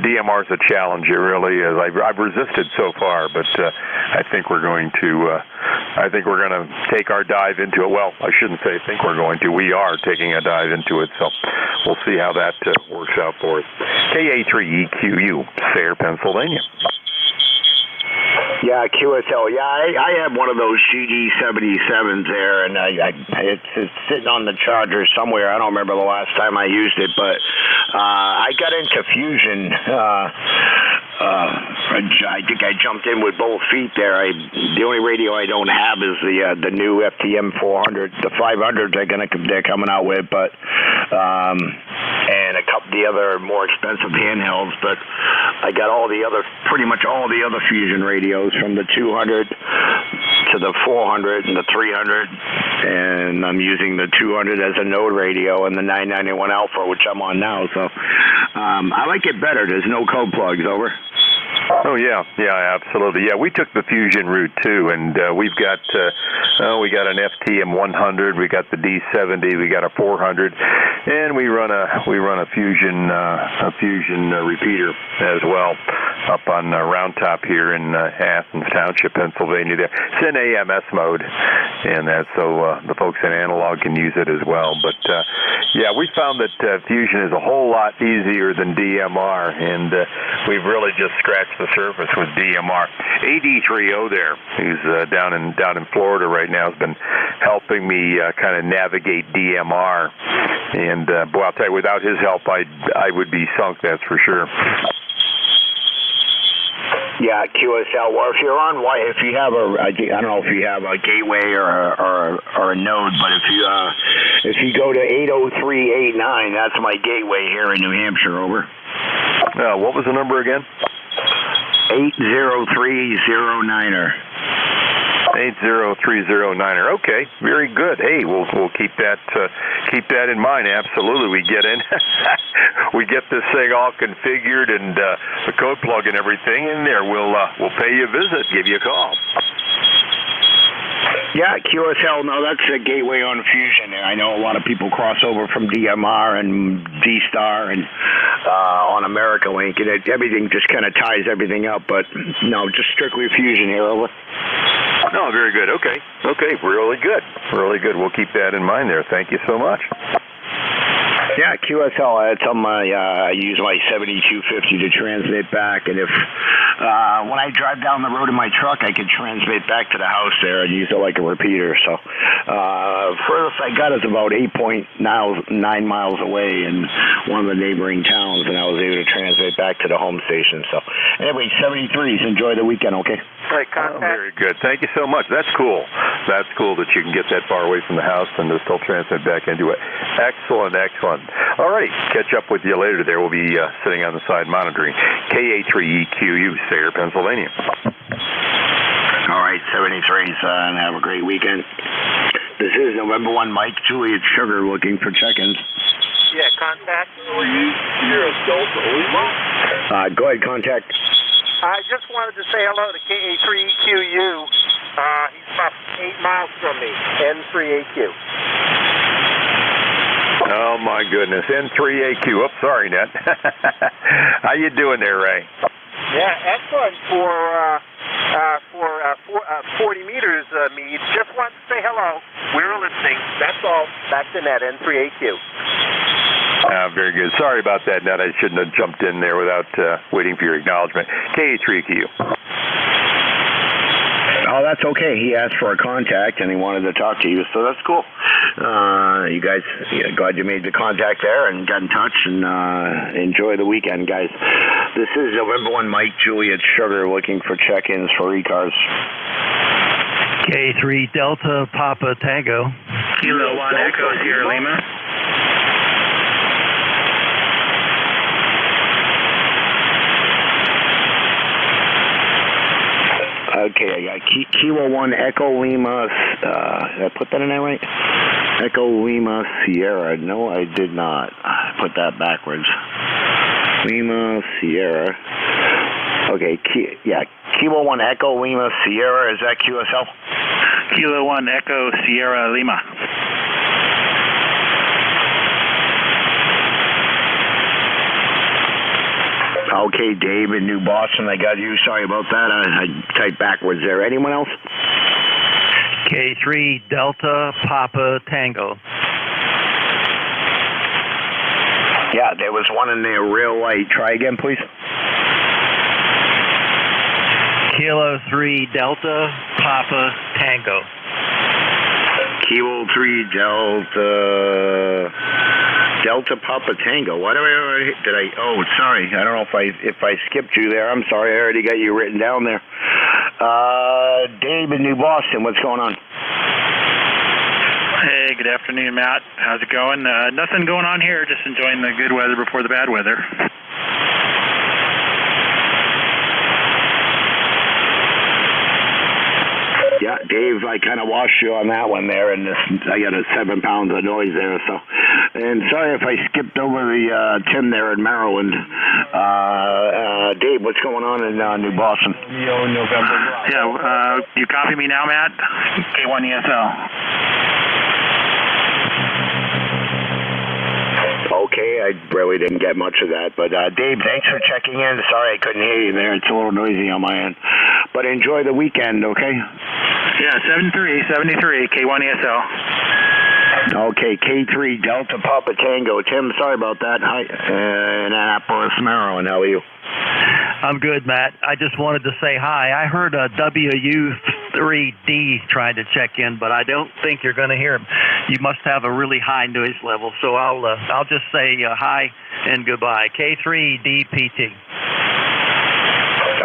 DMR is a challenge. It really is. I've resisted so far, but I think we're going to take our dive into it. Well, I shouldn't say I think we're going to. We are taking a dive into it. So we'll see how that works out for us. KA3EQU, Sayre, Pennsylvania. Yeah, QSL. Yeah, I have one of those GD77s there, and it's sitting on the charger somewhere. I don't remember the last time I used it, but I got into Fusion I think I jumped in with both feet there. The only radio I don't have is the new FTM 400. The 500s they're coming out with, but and a couple the other more expensive handhelds. But I got pretty much all the other Fusion radios from the 200 to the 400 and the 300, and I'm using the 200 as a node radio and the 991 Alpha, which I'm on now. So I like it better. There's no code plugs. Over. Oh yeah, absolutely. Yeah, we took the Fusion route too, and we got an FTM 100, we got the D70, we got a 400, and we run a Fusion repeater as well up on Round Top here in Athens Township, Pennsylvania. There, it's in AMS mode, and so the folks in analog can use it as well. But yeah, we found that Fusion is a whole lot easier than DMR, and we've really just scratched the surface with DMR. AD30 there, who's down in Florida right now, has been helping me kind of navigate DMR. And boy, I'll tell you, without his help, I would be sunk. That's for sure. Yeah, QSL. Well, if you have I don't know if you have a gateway or a node, but if you go to 80389, that's my gateway here in New Hampshire. Over. What was the number again? 80309er. 80309er. Okay, very good. Hey, we'll keep that in mind. Absolutely, we get in, we get this thing all configured and the code plug and everything in there. We'll pay you a visit, give you a call. Yeah, QSL. No, that's a gateway on Fusion there. I know a lot of people cross over from DMR and D-Star and on America Link, and everything just kind of ties everything up. But no, just strictly Fusion here. Over. No, very good. Okay, really good. We'll keep that in mind there. Thank you so much. Yeah, QSL. I use my 7250 to transmit back, and if when I drive down the road in my truck, I can transmit back to the house there and use it like a repeater. So furthest I got is about 8.9 miles away in one of the neighboring towns, and I was able to transmit back to the home station. So anyway, 73s. Enjoy the weekend. Okay. Right, contact. Very good. Thank you so much. That's cool. That's cool that you can get that far away from the house and still transmit back into it. Excellent. All righty. Catch up with you later there. We'll be sitting on the side monitoring KA3EQU, Sayre, Pennsylvania. All right, 73s, and have a great weekend. This is November 1 Mike, Juliet Sugar looking for check-ins. Yeah, contact. Go ahead, contact. I just wanted to say hello to KA3EQU. He's about 8 miles from me, N3AQ. Oh, my goodness. N3AQ. Oh, sorry, Ned. How you doing there, Ray? Yeah, excellent for 40 meters, Meade. Just wanted to say hello. We're listening. That's all. Back to Ned, N3AQ. Very good. Sorry about that, Ned. I shouldn't have jumped in there without waiting for your acknowledgement. KA3AQ. Oh, that's okay. He asked for a contact, and he wanted to talk to you, so that's cool. You guys, glad you made the contact there and got in touch, and enjoy the weekend, guys. This is November 1 Mike, Juliet Sugar, looking for check-ins for ECARS. K3 Delta Papa Tango. Kilo 1 Echo Sierra Lima. Okay, I got Kilo 1 Echo Lima. Did I put that in there right? Echo Lima Sierra. No, I did not. I put that backwards. Lima Sierra. Okay, Kilo 1 Echo Lima Sierra. Is that QSL? Kilo 1 Echo Sierra Lima. Okay, Dave in New Boston, I got you. Sorry about that. I typed backwards there. Anyone else? K3 Delta Papa Tango. Yeah, there was one in there real light. Try again, please. Kilo 3 Delta Papa Tango. Kilo 3 Delta Delta Papa Tango. Why do I? Oh, sorry. I don't know if I skipped you there. I'm sorry. I already got you written down there. Dave in New Boston. What's going on? Hey, good afternoon, Matt. How's it going? Nothing going on here. Just enjoying the good weather before the bad weather. Yeah, Dave, I kind of washed you on that one there, and I got a 7 pounds of noise there. So, and sorry if I skipped over the Tim there in Maryland. Dave, what's going on in New Boston? Yeah, you copy me now, Matt? K1ESL. Okay, I really didn't get much of that. But Dave, thanks for checking in. Sorry I couldn't hear you there. It's a little noisy on my end. But enjoy the weekend, okay? Yeah, 73, K1ESL. Okay, K3 Delta Papa Tango. Tim, sorry about that. Hi, Annapolis, Maryland. How are you? I'm good, Matt. I just wanted to say hi. I heard a WU3D trying to check in, but I don't think you're going to hear him. You must have a really high noise level, so I'll just say hi and goodbye. K3DPT.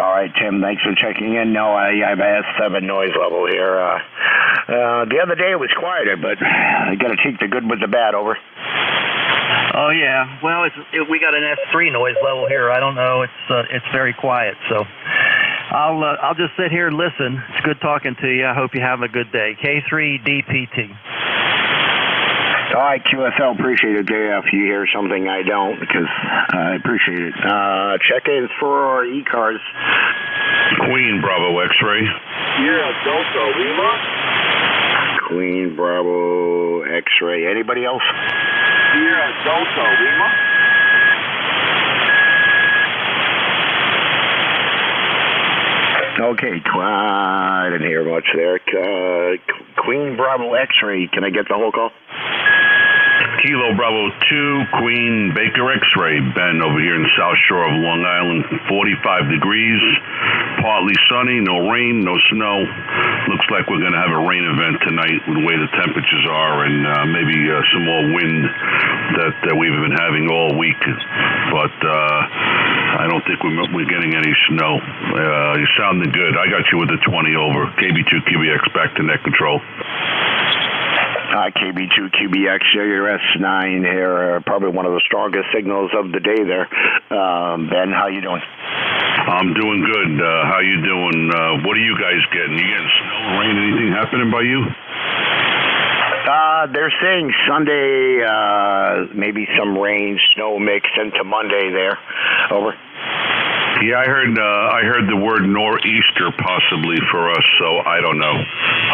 All right, Tim, thanks for checking in. No, I've asked 7 noise level here. The other day it was quieter, but I got to take the good with the bad. Over. Oh yeah, well we got an S3 noise level here. I don't know. It's very quiet, so I'll just sit here and listen. It's good talking to you. I hope you have a good day. K3DPT. All right, QSL, appreciate it, JF. You hear something I don't, because I appreciate it. Check-ins for ECARS. Queen Bravo X-ray. Yeah, Delta Lima. Queen Bravo X-ray. Anybody else? Yeah, Delta Lima. Okay, I didn't hear much there. Queen Bravo X-ray. Can I get the whole call? Kilo Bravo 2, Queen Baker X-ray. Ben over here in the South Shore of Long Island. 45 degrees, partly sunny, no rain, no snow. Looks like we're going to have a rain event tonight with the way the temperatures are, and maybe some more wind that we've been having all week. But I don't think we're getting any snow. You're sounding good. I got you with the 20 over. KB2 QBX back to net control. KB2 QBX, your S9 here, probably one of the strongest signals of the day there. Ben, how you doing? I'm doing good. How you doing? What are you guys getting? You getting snow, rain, anything happening by you? They're saying Sunday, maybe some rain, snow mix into Monday there. Over. Yeah, I heard the word nor'easter possibly for us, so I don't know.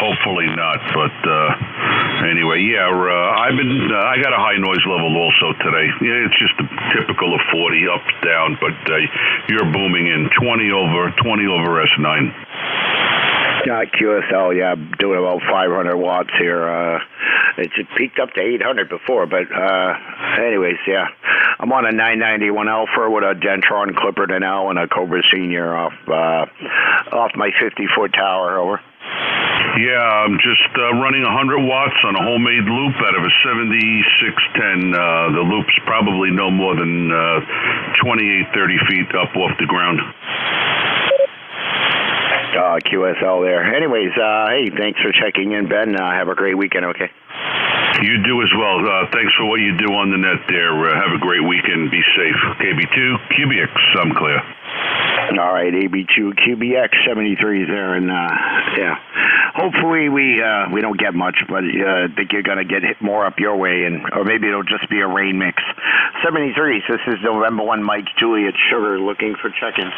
Hopefully not, but anyway, yeah, I got a high noise level also today. Yeah, it's just typical of 40 up, down, but you're booming in 20 over S9. Yeah, QSL, yeah, doing about 500 watts here. It's peaked up to 800 before, but anyways, yeah. I'm on a 991 Alpha with a Dentron Clipper now and a Cobra Senior off my 50-foot tower. Over. Yeah, I'm just running 100 watts on a homemade loop out of a 7610. The loop's probably no more than 28, 30 feet up off the ground. QSL there. Anyways, hey, thanks for checking in, Ben. Have a great weekend, okay? You do as well. Thanks for what you do on the net there. Have a great weekend. Be safe. KB2, QBX, I'm clear. All right, AB2, QBX, 73 there, and yeah. Hopefully we don't get much, but I think you're going to get hit more up your way, or maybe it'll just be a rain mix. 73, this is November 1, Mike Juliet Sugar looking for check-ins.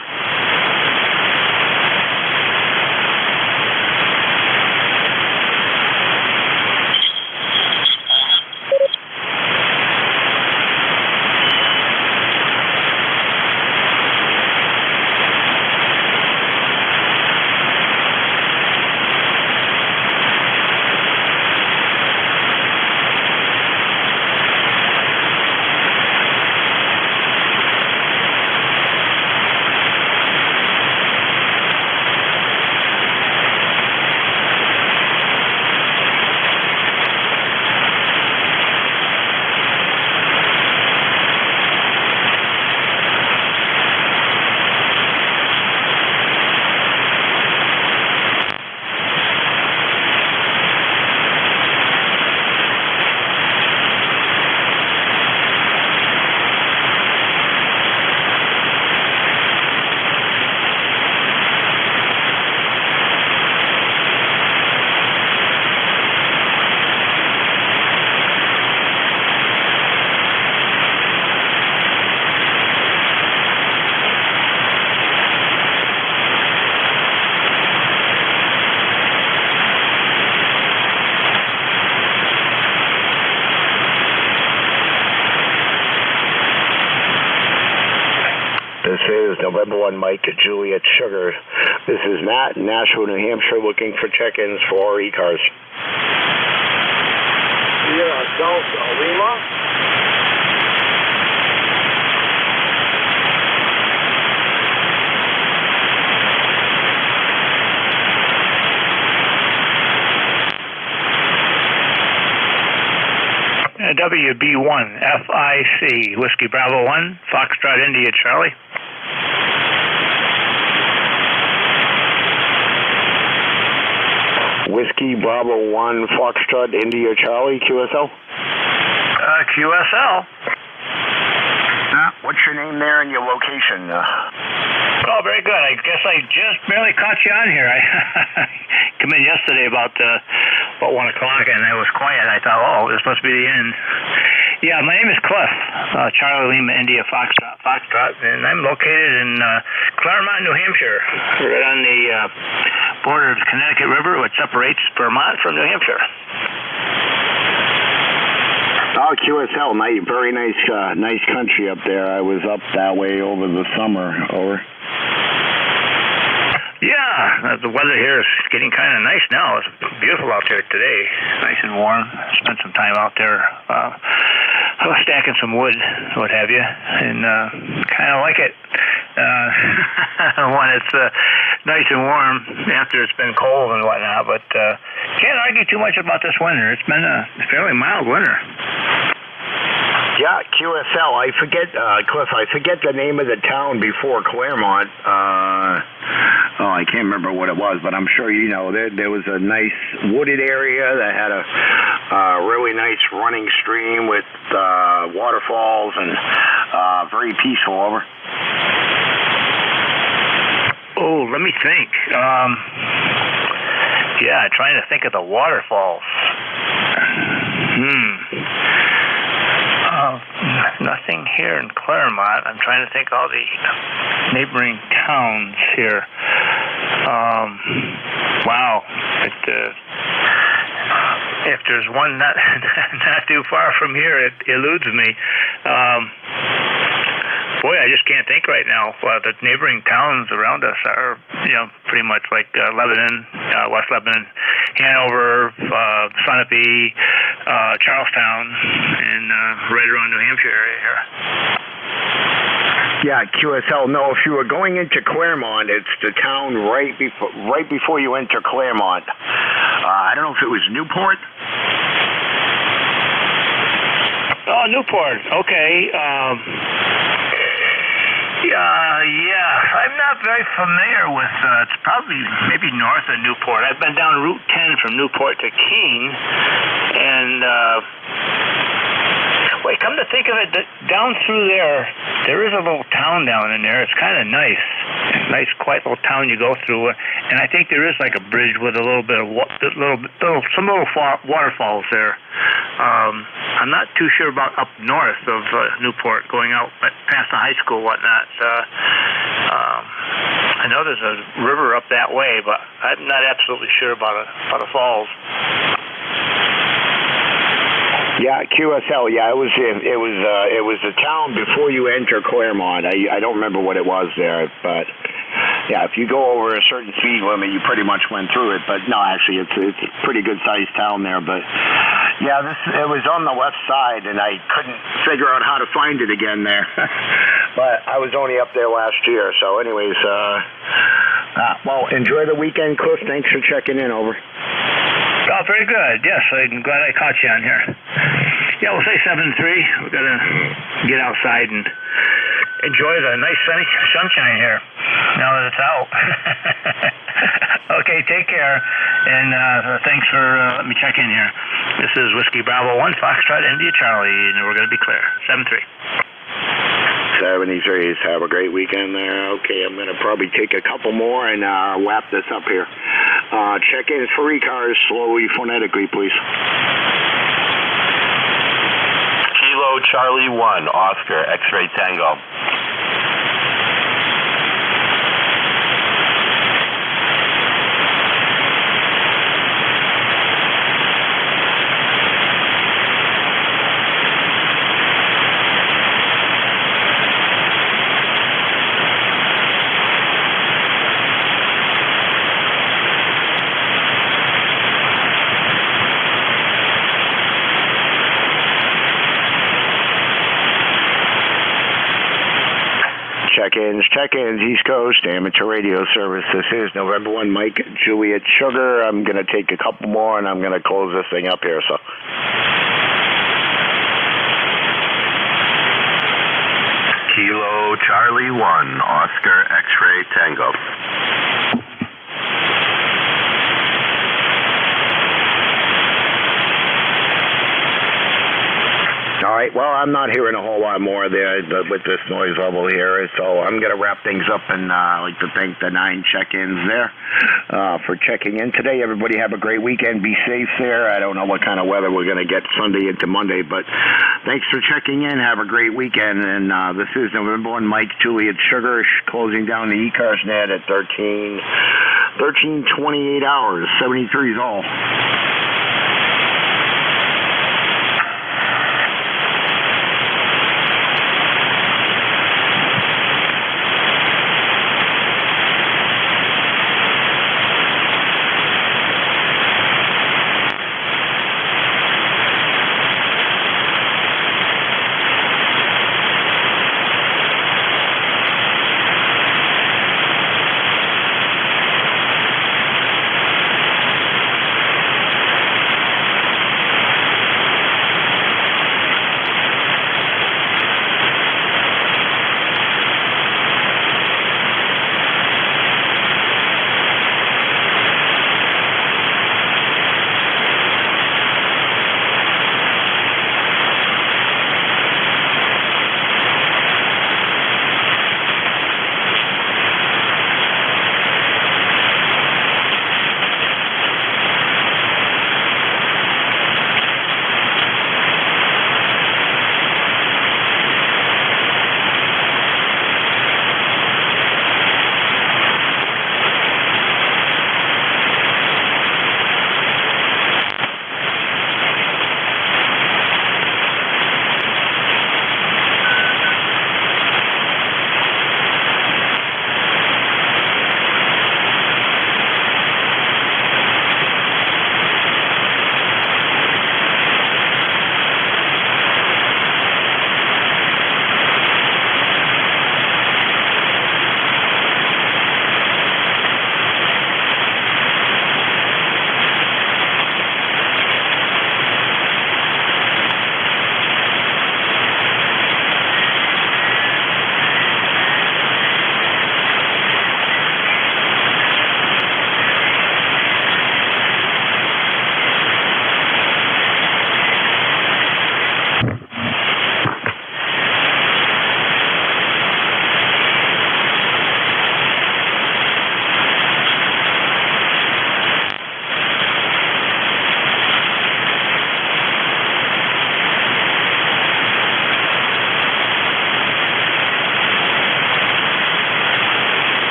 November 1 Mike at Juliet Sugar. This is Matt in Nashua, New Hampshire, looking for check-ins for ECARS. Sierra Delta Lima. WB1 FIC Whiskey Bravo 1 Foxtrot India Charlie. Whiskey Bravo 1 Foxtrot India Charlie QSL. QSL. What's your name there and your location? Oh, very good. I guess I just barely caught you on here. I come in yesterday about 1 o'clock, and it was quiet. I thought, oh, this must be the end. Yeah, my name is Cliff, Charlie Lima India Foxtrot, and I'm located in Claremont, New Hampshire, right on the border of the Connecticut River, which separates Vermont from New Hampshire. Oh, QSL, very nice country up there. I was up that way over the summer. Over. Yeah, the weather here is getting kind of nice now. It's beautiful out there today, nice and warm. Spent some time out there stacking some wood, what have you, and kind of like it when it's nice and warm after it's been cold and whatnot. But can't argue too much about this winter. It's been a fairly mild winter. Yeah, QSL. I forget, Cliff. I forget the name of the town before Claremont. I can't remember what it was, but I'm sure you know. There was a nice wooded area that had a really nice running stream with waterfalls and very peaceful. Over. Oh, let me think. Yeah, trying to think of the waterfalls. Nothing here in Claremont. I'm trying to think all the neighboring towns here. Wow. If there's one not too far from here, it eludes me. Boy, I just can't think right now. The neighboring towns around us are, pretty much like Lebanon, West Lebanon, Hanover, Sunapee, Charlestown, and right around New Hampshire area here. Yeah, QSL. No, if you were going into Claremont, it's the town right before you enter Claremont. I don't know if it was Newport. Oh, Newport. Okay. Yeah, I'm not very familiar with, it's probably maybe north of Newport. I've been down Route 10 from Newport to Keene, and, wait, come to think of it, down through there is a little town down in there. It's kind of nice. Nice, quiet little town you go through, and I think there is like a bridge with a little bit of some little waterfalls there. I'm not too sure about up north of Newport, going out past the high school, whatnot. I know there's a river up that way, but I'm not absolutely sure about the falls. Yeah, QSL. Yeah, it was a town before you enter Claremont. I don't remember what it was there, but yeah, if you go over a certain speed limit, you pretty much went through it. But no, actually, it's a pretty good sized town there. But yeah, it was on the left side, and I couldn't figure out how to find it again there. But I was only up there last year, so anyways, well, enjoy the weekend, Cliff. Thanks for checking in. Over. Oh, very good. Yes, I'm glad I caught you on here. Yeah, we'll say 7-3. We've got to get outside and enjoy the nice sunny sunshine here now that it's out. Okay, take care, and thanks for letting me check in here. This is Whiskey Bravo 1 Foxtrot India Charlie, and we're going to be clear. 7-3. 73s. Have a great weekend there. Okay, I'm going to probably take a couple more and wrap this up here. Check-ins for ECARS slowly, phonetically, please. Kilo Charlie 1, Oscar, X-Ray Tango. check-ins, East Coast, amateur radio service. This is November 1, Mike, Juliet, Sugar. I'm going to take a couple more, and I'm going to close this thing up here, so... Kilo Charlie 1, Oscar X-Ray Tango. All right, well, I'm not hearing a whole lot more there with this noise level here, so I'm going to wrap things up, and I'd like to thank the 9 check-ins there for checking in today. Everybody have a great weekend. Be safe there. I don't know what kind of weather we're going to get Sunday into Monday, but thanks for checking in. Have a great weekend, and this is November 1, Mike, Juliet, Sugar, closing down the ECARS net at 13:28 hours, 73 is all.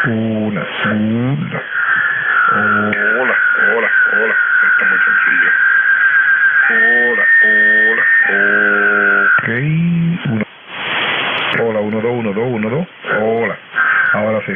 Una. Hola. Está muy sencillo. Hola. Ok. Hola, 1, 2. Hola. Ahora sí.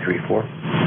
234.